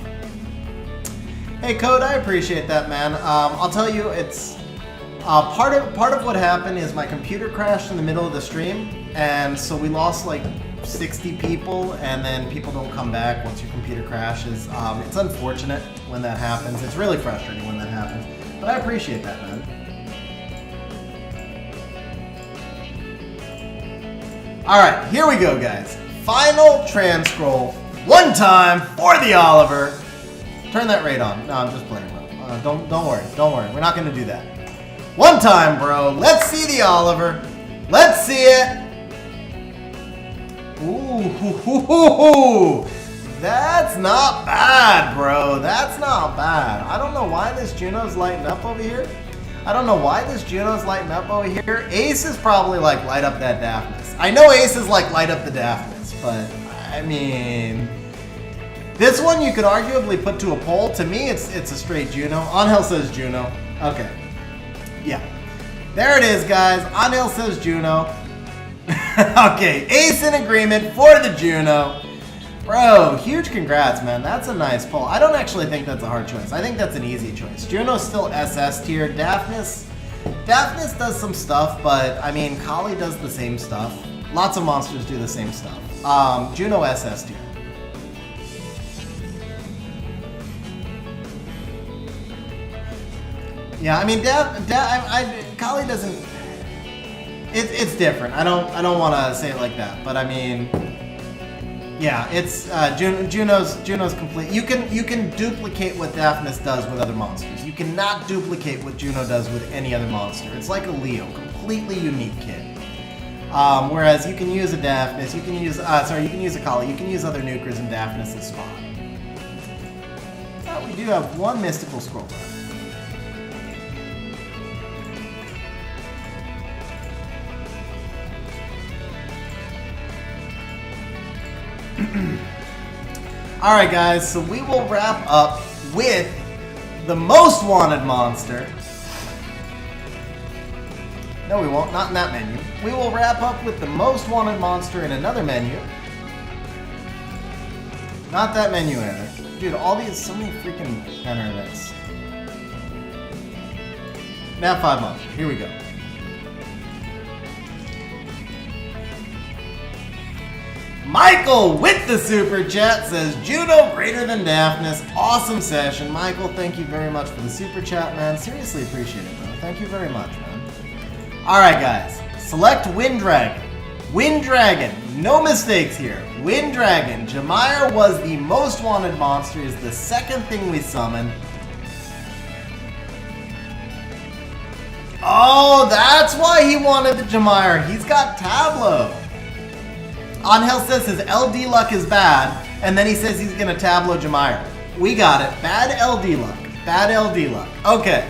Hey Code, I appreciate that, man. I'll tell you, it's part of what happened is my computer crashed in the middle of the stream, and so we lost like 60 people, and then people don't come back once your computer crashes. It's unfortunate when that happens. It's really frustrating when that happens, but I appreciate that, man. All right, here we go, guys. Final trans scroll, one time for the Oliver. Turn that raid on. No, I'm just playing, bro. Don't worry. We're not gonna do that. One time, bro. Let's see the Oliver. Let's see it. Ooh, that's not bad, bro. That's not bad. I don't know why this Juno's lighting up over here. Ace is probably like light up that Daphnis. I know Ace is like light up the Daphnis, but I mean, this one you could arguably put to a poll. To me, it's a straight Juno. Angel says Juno. Okay. Yeah. There it is, guys. Angel says Juno. Okay, Ace in agreement for the Juno. Bro, huge congrats, man. That's a nice poll. I don't actually think that's a hard choice. I think that's an easy choice. Juno's still SS tier. Daphnis does some stuff, but I mean, Kali does the same stuff. Lots of monsters do the same stuff. Juno SS tier. Yeah, I mean, Kali doesn't. It's different. I don't want to say it like that, but I mean, yeah, it's Juno's complete. You can duplicate what Daphnis does with other monsters. You cannot duplicate what Juno does with any other monster. It's like a Leo, completely unique kid. Whereas you can use a Daphnis, you can use a Kali, you can use other nukers in Daphnis' spot. We do have one mystical scroll left. Alright guys, so we will wrap up with the most wanted monster. No, we won't, not in that menu. We will wrap up with the most wanted monster in another menu. Not that menu either. Dude, all these, so many freaking banner events. Nat 5 monster, here we go. Michael with the super chat says Juno greater than Daphnis. Awesome session. Michael, thank you very much for the super chat, man. Seriously appreciate it, bro. Thank you very much, man. Alright, guys. Select Wind Dragon. Wind Dragon. No mistakes here. Wind Dragon. Jemire was the most wanted monster. Is the second thing we summon. Oh, that's why he wanted the Jemire. He's got Tableau. Angel says his LD luck is bad, and then he says he's going to Tableau Jemire. We got it. Bad LD luck. Bad LD luck. Okay.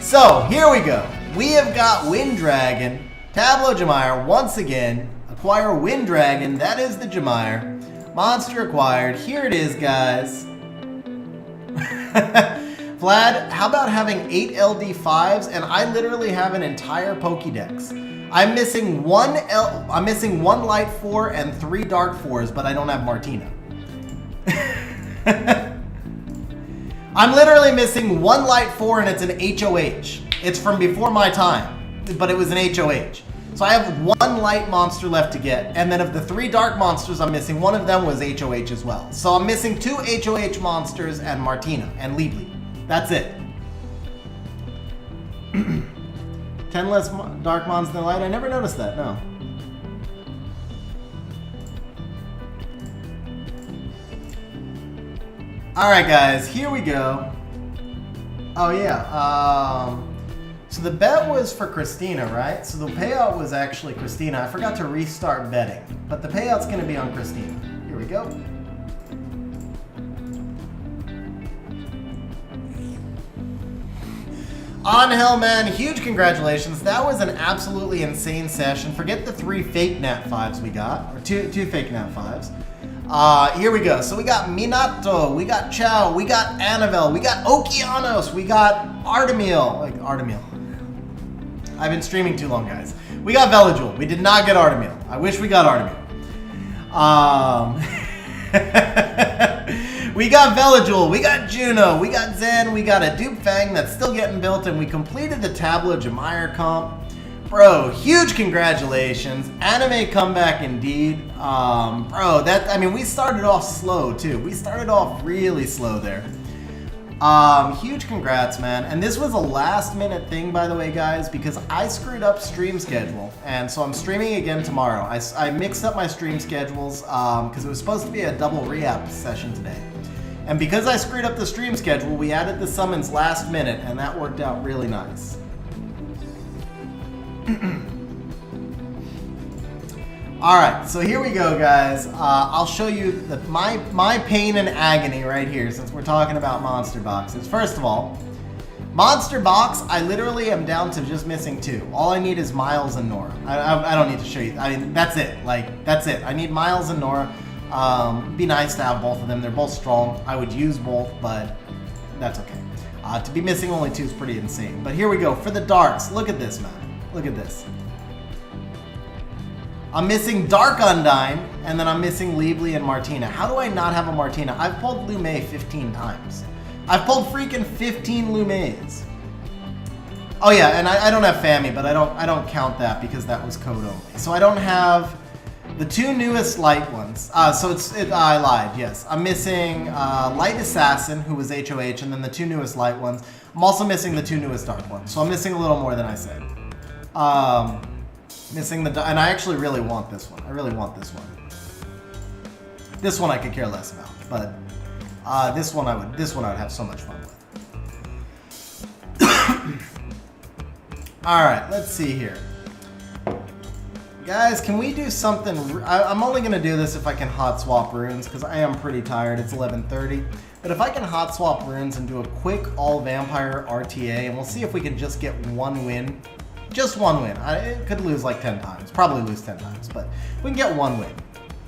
So, here we go. We have got Wind Dragon, Tableau Jemire, once again. Acquire Wind Dragon. That is the Jemire. Monster acquired. Here it is, guys. Vlad, how about having 8 LD5s, and I literally have an entire Pokédex. I'm missing one Light 4 and 3 Dark 4s, but I don't have Martina. I'm literally missing one Light 4 and it's an HOH. It's from before my time, but it was an HOH. So I have one light monster left to get, and then of the 3 dark monsters I'm missing, one of them was HOH as well. So I'm missing 2 HOH monsters and Martina and Liebly. That's it. 10 less dark mons than light? I never noticed that, no. Alright guys, here we go. Oh yeah, so the bet was for Christina, right? So the payout was actually Christina. I forgot to restart betting, but the payout's gonna be on Christina. Here we go. Angel, man, huge congratulations. That was an absolutely insane session. Forget the 3 fake Nat 5s we got, or two fake Nat 5s. Here we go. So we got Minato, we got Chow, we got Annabelle, we got Okeanos, we got Artemil. Like Artemil. I've been streaming too long, guys. We got Veligil. We did not get Artemil. I wish we got Artemil. We got Veligil, we got Juno, we got Zen, we got a Dupe Fang that's still getting built, and we completed the Tableau Jemire comp. Bro, huge congratulations. Anime comeback indeed. Bro, we started off slow too. We started off really slow there. Huge congrats, man. And this was a last minute thing, by the way, guys, because I screwed up stream schedule. And so I'm streaming again tomorrow. I mixed up my stream schedules because it was supposed to be a double re-app session today. And because I screwed up the stream schedule, we added the summons last minute, and that worked out really nice. Alright, so here we go, guys. I'll show you my pain and agony right here, since we're talking about monster boxes. First of all, monster box, I literally am down to just missing 2. All I need is Miles and Nora. I don't need to show you. I mean, that's it. Like, that's it. I need Miles and Nora. Be nice to have both of them. They're both strong. I would use both, but that's okay. To be missing only 2 is pretty insane. But here we go. For the darks, look at this, man. Look at this. I'm missing Dark Undyne, and then I'm missing Liebly and Martina. How do I not have a Martina? I've pulled Lume 15 times. I've pulled freaking 15 Lumes. Oh yeah, and I don't have Fami, but I don't count that because that was code only. So I don't have the 2 newest light ones. I lied, yes. I'm missing Light Assassin, who was HOH, and then the 2 newest light ones. I'm also missing the 2 newest dark ones, so I'm missing a little more than I said. Missing and I actually really want this one. I really want this one. This one I could care less about, but this one I would have so much fun with. All right, let's see here. Guys, can we do something? I'm only gonna do this if I can hot swap runes, because I am pretty tired. It's 11:30. But if I can hot swap runes and do a quick all vampire RTA, and we'll see if we can just get 1 win. Just 1 win. It could lose like 10 times. Probably lose 10 times, but we can get 1 win.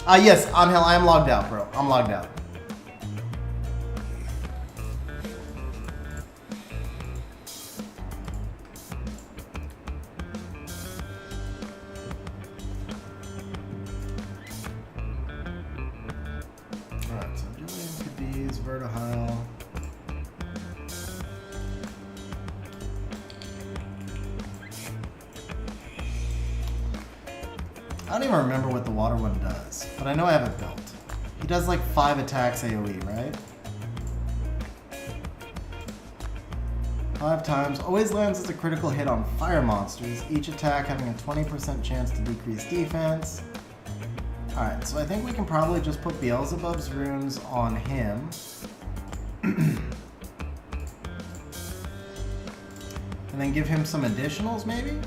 Yes, Angel, I am logged out, bro. I'm logged out. Alright, so Julian, Cadiz, Vertihile. I don't even remember what the water one does, but I know I have it built. He does like 5 attacks AoE, right? 5 times. Always lands as a critical hit on fire monsters, each attack having a 20% chance to decrease defense. Alright, so I think we can probably just put Beelzebub's runes on him. And And then give him some additionals, maybe?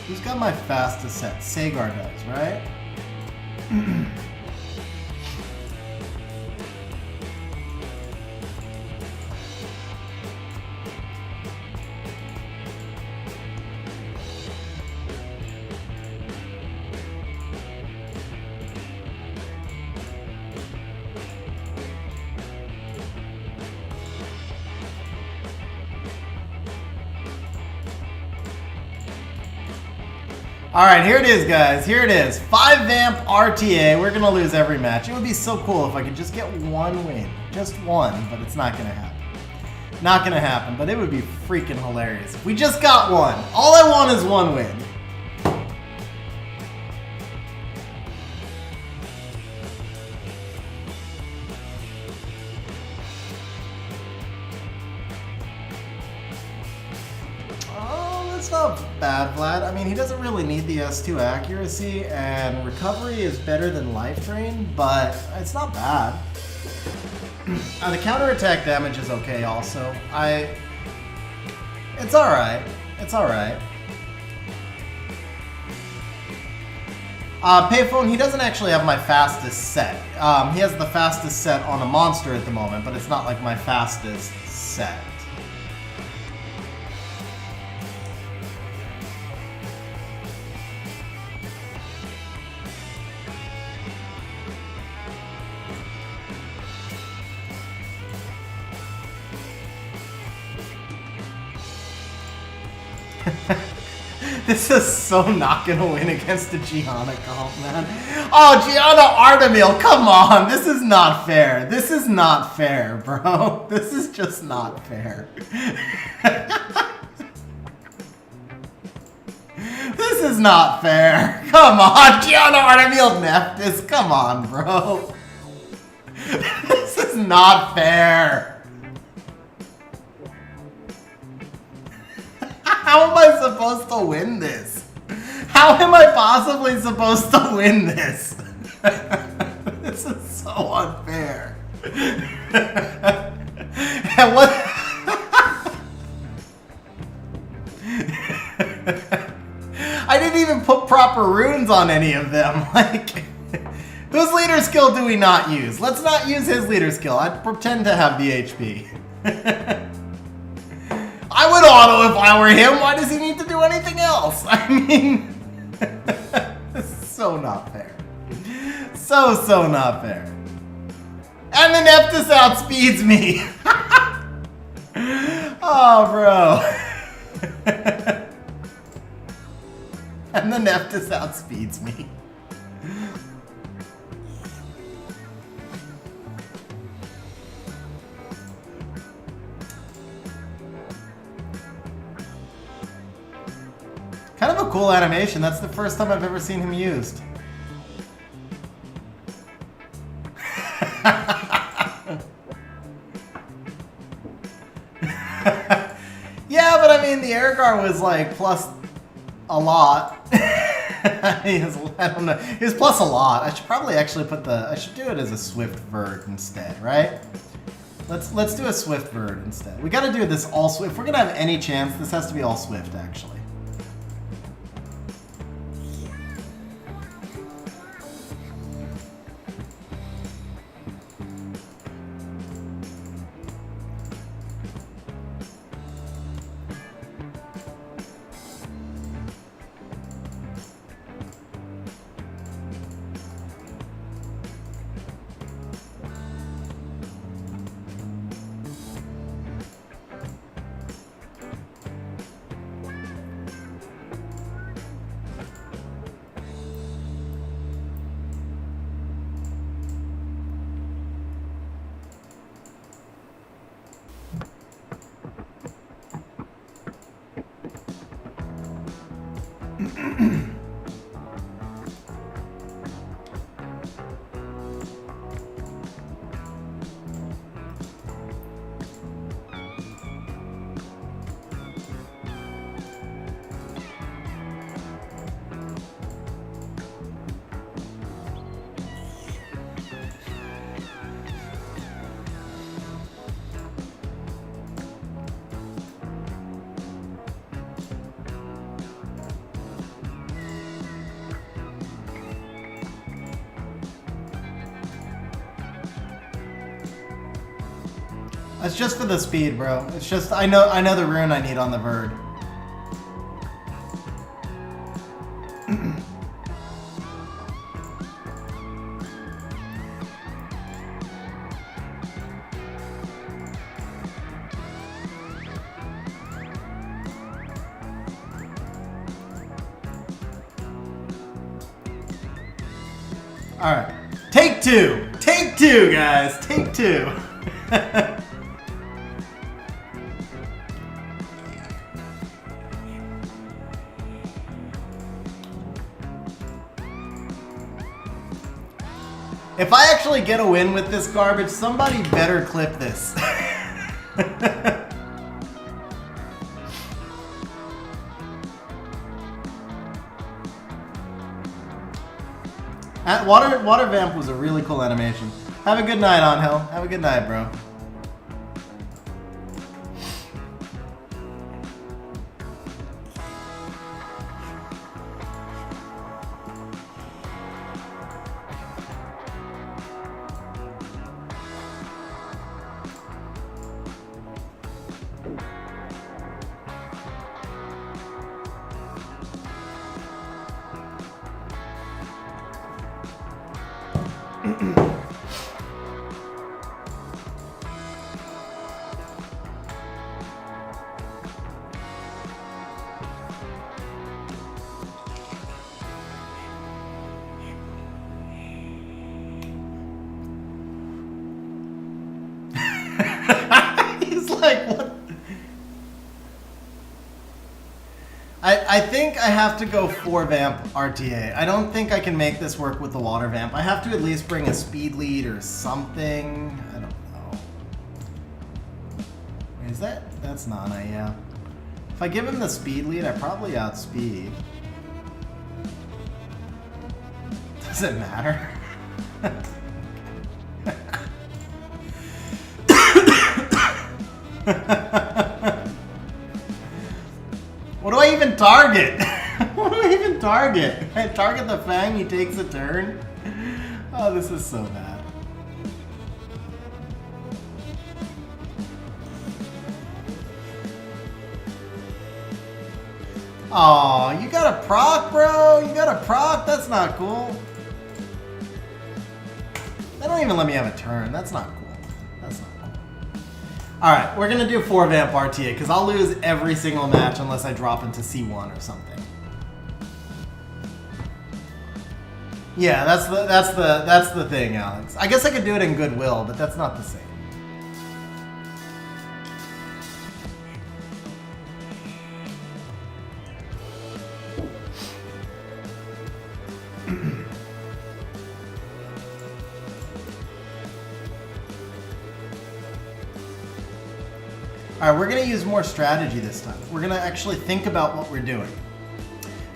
Who's got my fastest set? Sagar does, right? Alright, here it is, guys. Here it is. 5 Vamp RTA. We're going to lose every match. It would be so cool if I could just get one win. Just one, but it's not going to happen. Not going to happen, but it would be freaking hilarious. If we just got one. All I want is one win. It's not bad, Vlad. I mean, he doesn't really need the S2 accuracy, and recovery is better than life drain, but it's not bad. The counterattack damage is okay also. It's alright. It's alright. Payphone, he doesn't actually have my fastest set. He has the fastest set on a monster at the moment, but it's not like my fastest set. This is so not gonna win against the Gianna comp, man. Oh, Gianna Artemil, come on! This is not fair. This is not fair, bro. This is just not fair. This is not fair. Come on, Gianna Artemil Nephthys. Come on, bro. This is not fair. How am I supposed to win this? How am I possibly supposed to win this? This is so unfair. And what? I didn't even put proper runes on any of them. Like, whose leader skill do we not use? Let's not use his leader skill. I'd pretend to have the HP. I would auto if I were him. Why does he need to do anything else? I mean, this is so not fair. So not fair. And the Nephthys outspeeds me. Oh, bro. And the Nephthys outspeeds me. Kind of a cool animation. That's the first time I've ever seen him used. Yeah, but I mean, the Ergar was like plus a lot. I don't know. He was plus a lot. I should probably actually put I should do it as a Swift Verd instead, right? Let's do a Swift Verd instead. We gotta do this all Swift. If we're gonna have any chance, this has to be all Swift, actually. It's just for the speed, bro. It's just I know the rune I need on the Verd. All right, take two. Take two, guys. Take two. If I actually get a win with this garbage, somebody better clip this. Water Vamp was a really cool animation. Have a good night, Angel. Have a good night, bro. He's like, what? I think I have to go 4 Vamp RTA. I don't think I can make this work with the Water Vamp. I have to at least bring a speed lead or something. I don't know. Wait, is that? That's Nana, yeah. If I give him the speed lead, I probably outspeed. Does it matter? What do I even target? What do I even target? I target the Fang, he takes a turn? Oh, this is so bad. Oh, you got a proc, bro? You got a proc? That's not cool. They don't even let me have a turn. That's not cool. That's not cool. Alright, we're gonna do 4 Vamp RTA, because I'll lose every single match unless I drop into C1 or something. Yeah, that's the thing, Alex. I guess I could do it in Goodwill, but that's not the same. Alright, we're going to use more strategy this time. We're going to actually think about what we're doing.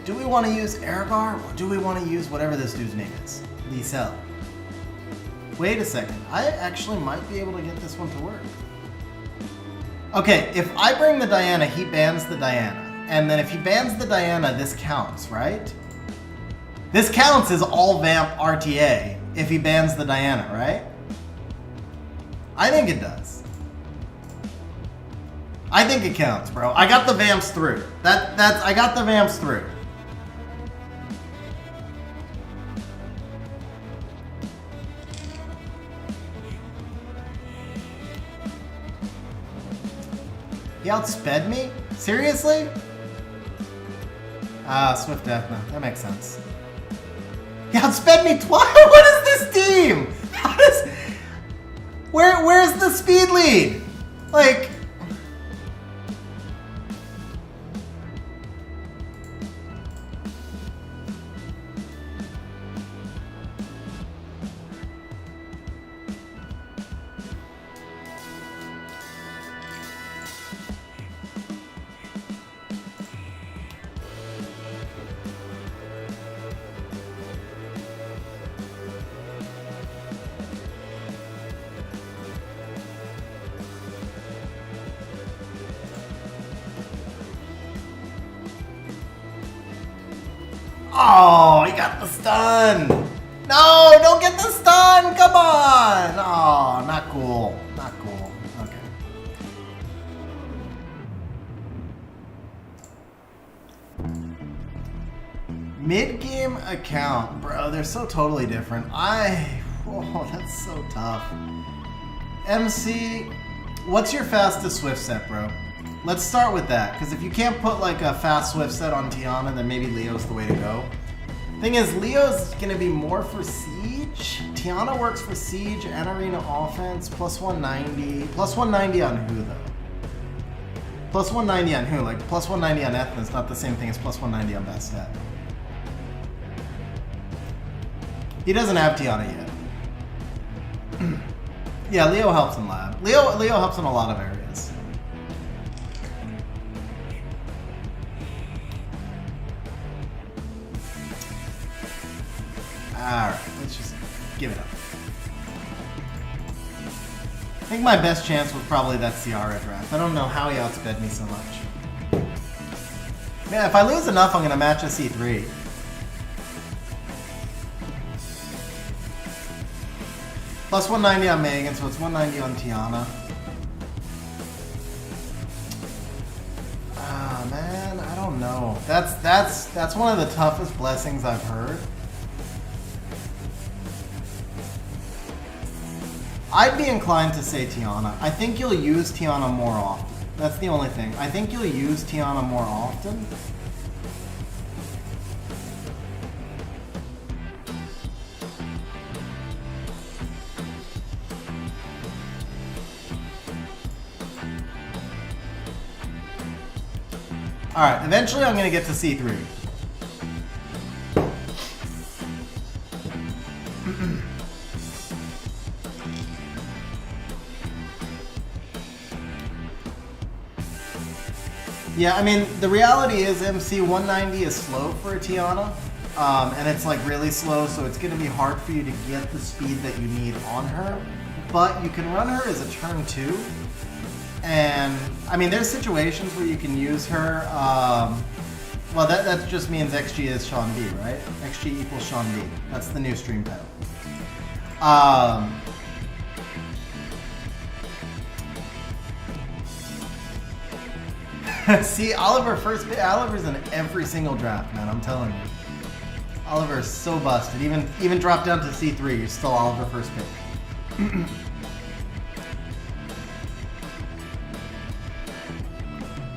Do we want to use Ergar, or do we want to use whatever this dude's name is? Liesel. Wait a second. I actually might be able to get this one to work. Okay, if I bring the Diana, he bans the Diana. And then if he bans the Diana, this counts, right? This counts as all Vamp RTA if he bans the Diana, right? I think it does. I think it counts, bro. I got the Vamps through. I got the Vamps through. He outsped me? Seriously? Ah, Swift Deathna. That makes sense. He outsped me twice? What is this team? How does... Where's the speed lead? Like... Oh, he got the stun. No, don't get the stun. Come on. Oh, not cool. Not cool. Okay. Mid-game account. Bro, they're so totally different. Oh, that's so tough. MC, what's your fastest Swift set, bro? Let's start with that, because if you can't put like a fast Swift set on Tiana, then maybe Leo's the way to go. Thing is, Leo's gonna be more for Siege. Tiana works for Siege and Arena offense, plus 190. Plus 190 on who, though? Plus 190 on who? Like, plus 190 on Ethna is not the same thing as plus 190 on Bastet. He doesn't have Tiana yet. Yeah, Leo helps in lab. Leo helps in a lot of areas. Alright, let's just give it up. I think my best chance was probably that Ciara draft. I don't know how he outsped me so much. Man, if I lose enough, I'm going to match a C3. Plus 190 on Megan, so it's 190 on Tiana. Ah, man, I don't know. That's one of the toughest blessings I've heard. I'd be inclined to say Tiana. I think you'll use Tiana more often. That's the only thing. I think you'll use Tiana more often. Alright, eventually I'm going to get to C3. Yeah, I mean, the reality is MC 190 is slow for a Tiana, and it's like really slow, so it's going to be hard for you to get the speed that you need on her, but you can run her as a turn 2. And, I mean, there's situations where you can use her, well, that just means XG is Sean B, right? XG equals Sean B. That's the new stream title. See, Oliver's in every single draft, man, I'm telling you. Oliver is so busted. Even dropped down to C3, you're still Oliver first pick.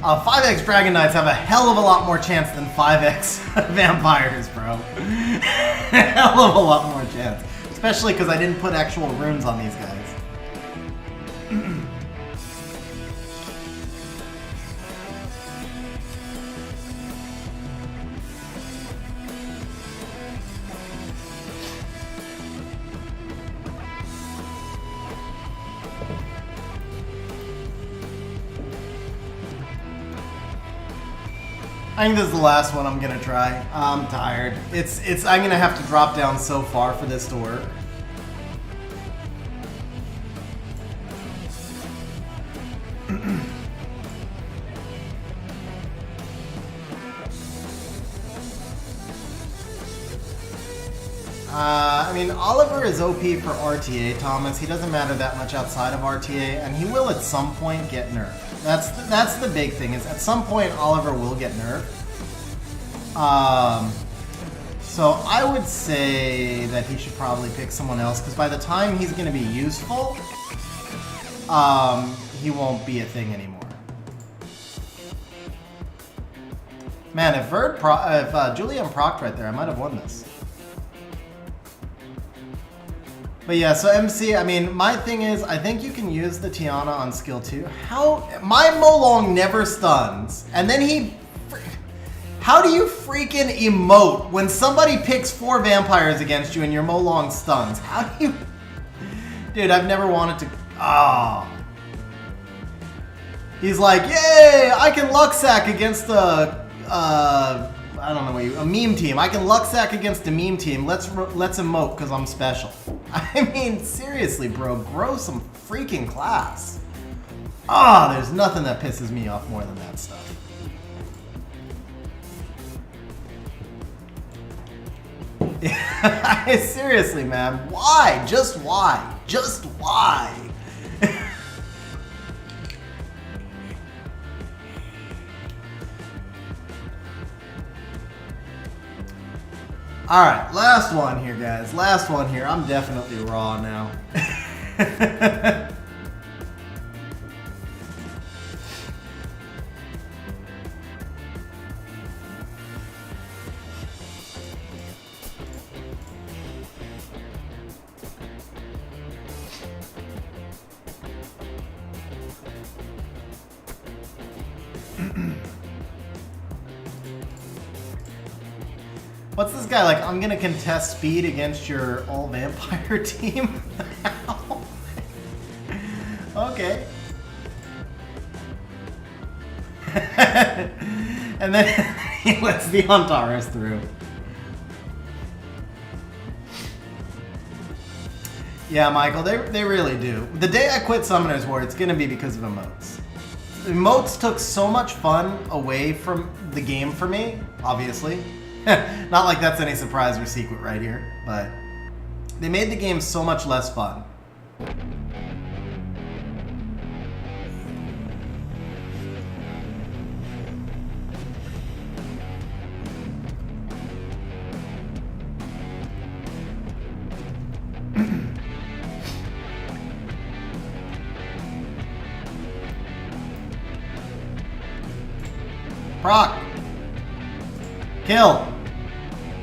5x Dragon Knights have a hell of a lot more chance than 5x Vampires, bro. Hell of a lot more chance. Especially because I didn't put actual runes on these guys. I think this is the last one I'm gonna try. I'm tired. I'm gonna have to drop down so far for this to work. I mean, Oliver is OP for RTA, Thomas. He doesn't matter that much outside of RTA, and he will at some point get nerfed. That's the big thing, is at some point Oliver will get nerfed. So I would say that he should probably pick someone else, because by the time he's going to be useful, he won't be a thing anymore. Man, if Julian procced right there, I might have won this. But yeah, so MC, I mean, my thing is, I think you can use the Tiana on skill 2. My Molong never stuns, and then how do you freaking emote when somebody picks 4 vampires against you and your Molong stuns? How do you... Dude, I've never wanted to... Oh. He's like, yay, I can Luxac against I don't know what a meme team. I can Luxac against a meme team. Let's emote because I'm special. I mean, seriously, bro, grow some freaking class. Ah, there's nothing that pisses me off more than that stuff. Seriously, man. Why? Just why? Just why? Alright, last one here, guys. Last one here. I'm definitely raw now. What's this guy like? I'm gonna contest speed against your all vampire team. Okay. And then he lets the Antares through. Yeah, Michael, they really do. The day I quit Summoner's War, it's gonna be because of emotes. Emotes took so much fun away from the game for me, obviously. Not like that's any surprise or secret right here, but they made the game so much less fun. Proc! Kill!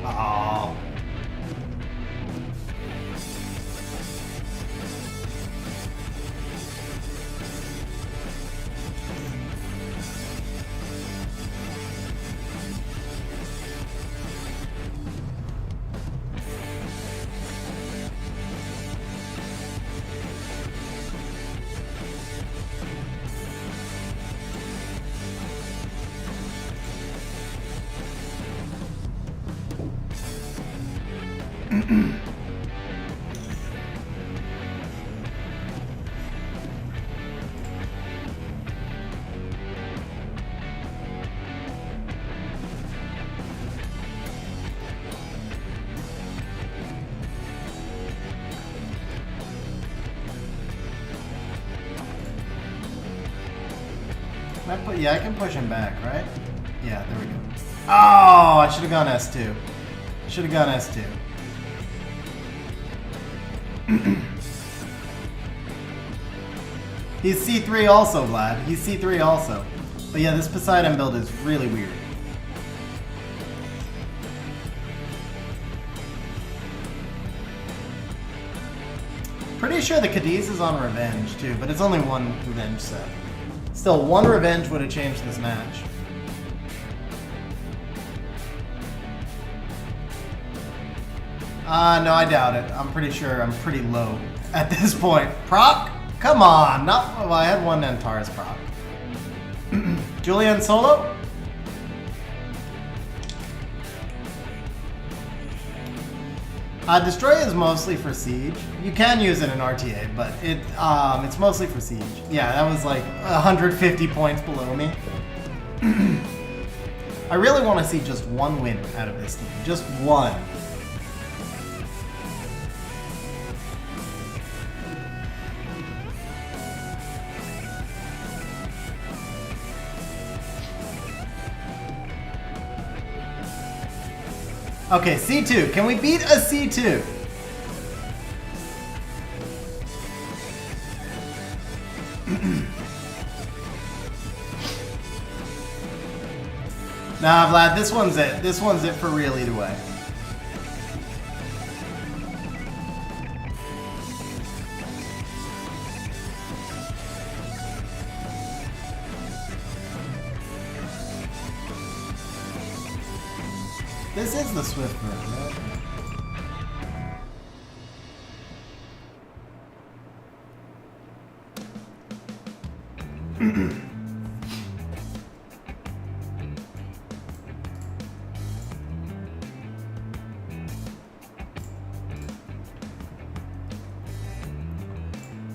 Oh. Yeah, I can push him back, right? Yeah, there we go. Oh, I should have gone S2. Should have gone S2. He's C3 also, Vlad. He's C3 also. But yeah, this Poseidon build is really weird. Pretty sure the Cadiz is on Revenge too, but it's only one Revenge set. Still, one Revenge would have changed this match. No, I doubt it. I'm pretty sure I'm pretty low at this point. Proc? Come on! Not, well, I had one Antares proc. Julian solo? Destroy is mostly for Siege. You can use it in RTA, but it's mostly for Siege. Yeah, that was like 150 points below me. I really want to see just one win out of this team. Just one. Okay, C2. Can we beat a C2? Nah, Vlad, this one's it. This one's it for real either way. This is the Swift version, right?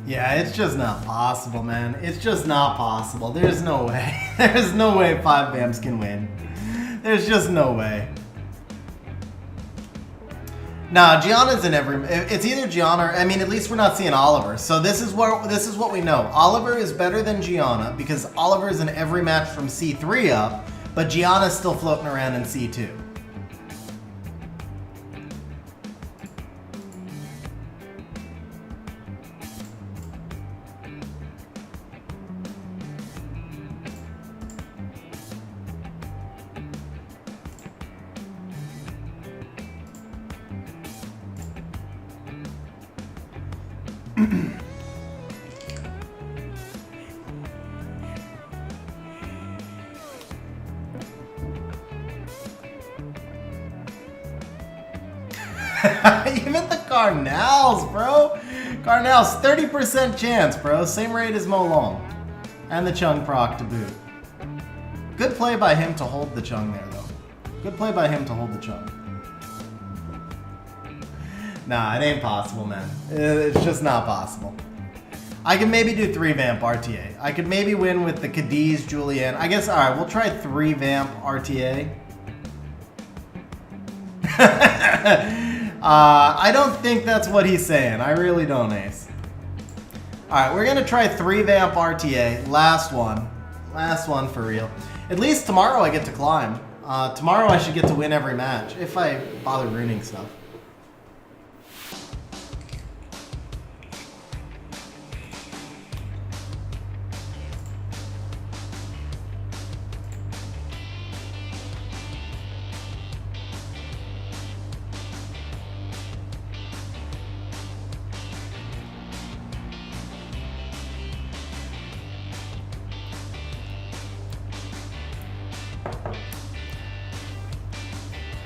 Yeah, it's just not possible, man. It's just not possible. There's no way. There's no way 5 Vamps can win. There's just no way. Nah, Gianna's in every. It's either Gianna or, I mean, at least we're not seeing Oliver. So this is what we know. Oliver is better than Gianna because Oliver is in every match from C3 up, but Gianna's still floating around in C2. Even the Carnals, bro. Carnals, 30% chance, bro. Same rate as Mo Long. And the Chung proc to boot. Good play by him to hold the Chung there, though. Good play by him to hold the Chung. Nah, it ain't possible, man. It's just not possible. I could maybe do 3 Vamp RTA. I could maybe win with the Cadiz, Julianne. I guess, alright, we'll try 3 Vamp RTA. I don't think that's what he's saying. I really don't, Ace. Alright, we're gonna try 3 Vamp RTA. Last one. Last one for real. At least tomorrow I get to climb. Tomorrow I should get to win every match, if I bother ruining stuff.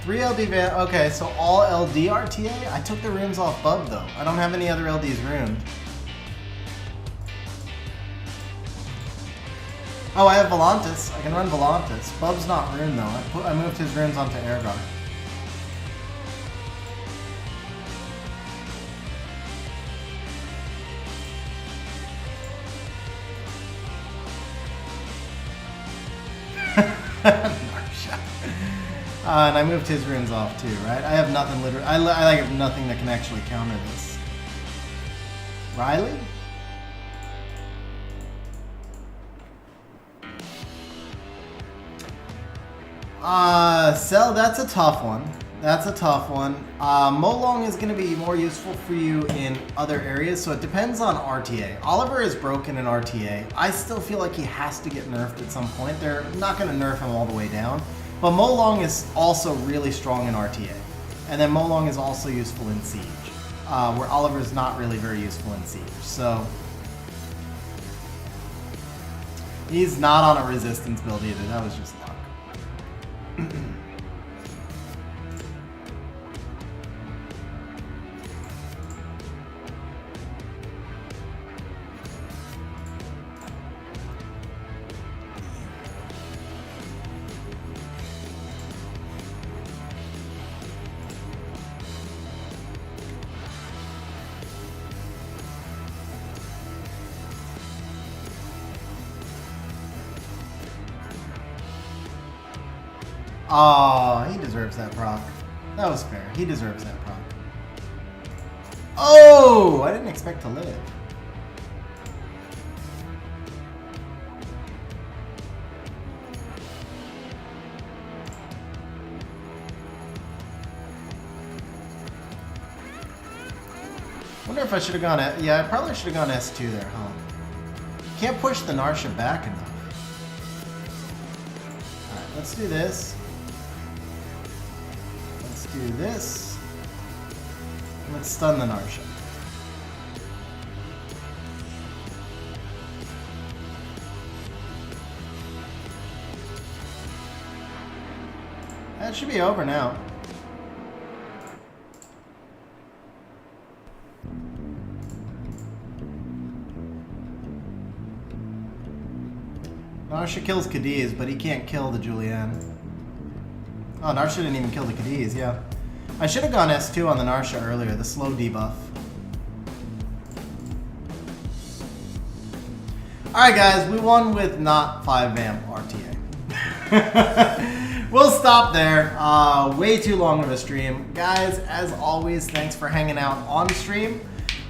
Three LD van. Okay, so all LD RTA? I took the runes off Bub though. I don't have any other LDs ruined. Oh, I have Volantis. I can run Volantis. Bub's not ruined though. I moved his runes onto Airguard. And I moved his runes off too, right? I have nothing literally. I have nothing that can actually counter this. Riley? Cell, that's a tough one. That's a tough one. Molong is going to be more useful for you in other areas, so it depends on RTA. Oliver is broken in RTA. I still feel like he has to get nerfed at some point. They're not going to nerf him all the way down. But Molong is also really strong in RTA. And then Molong is also useful in Siege, where Oliver is not really very useful in Siege. So he's not on a resistance build either. That was just luck. Oh, he deserves that proc. That was fair. He deserves that proc. Oh, I didn't expect to live. Wonder if I should have gone at, yeah, I probably should have gone S2 there, huh? Can't push the Narsha back enough. Alright, let's do this. Let's do this. Let's stun the Narsha. That should be over now. Narsha kills Cadiz, but he can't kill the Julianne. Oh, Narsha didn't even kill the Cadiz, yeah. I should have gone S2 on the Narsha earlier, the slow debuff. Alright guys, we won with not 5 vamp RTA. we'll stop there. Way too long of a stream. Guys, as always, thanks for hanging out on stream.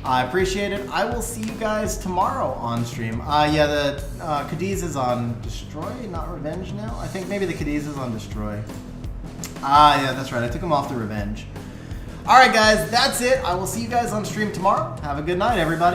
I appreciate it. I will see you guys tomorrow on stream. Yeah, the Cadiz is on Destroy, not Revenge now. I think maybe the Cadiz is on Destroy. Yeah, that's right. I took him off the Revenge. All right, guys, that's it. I will see you guys on stream tomorrow. Have a good night, everybody.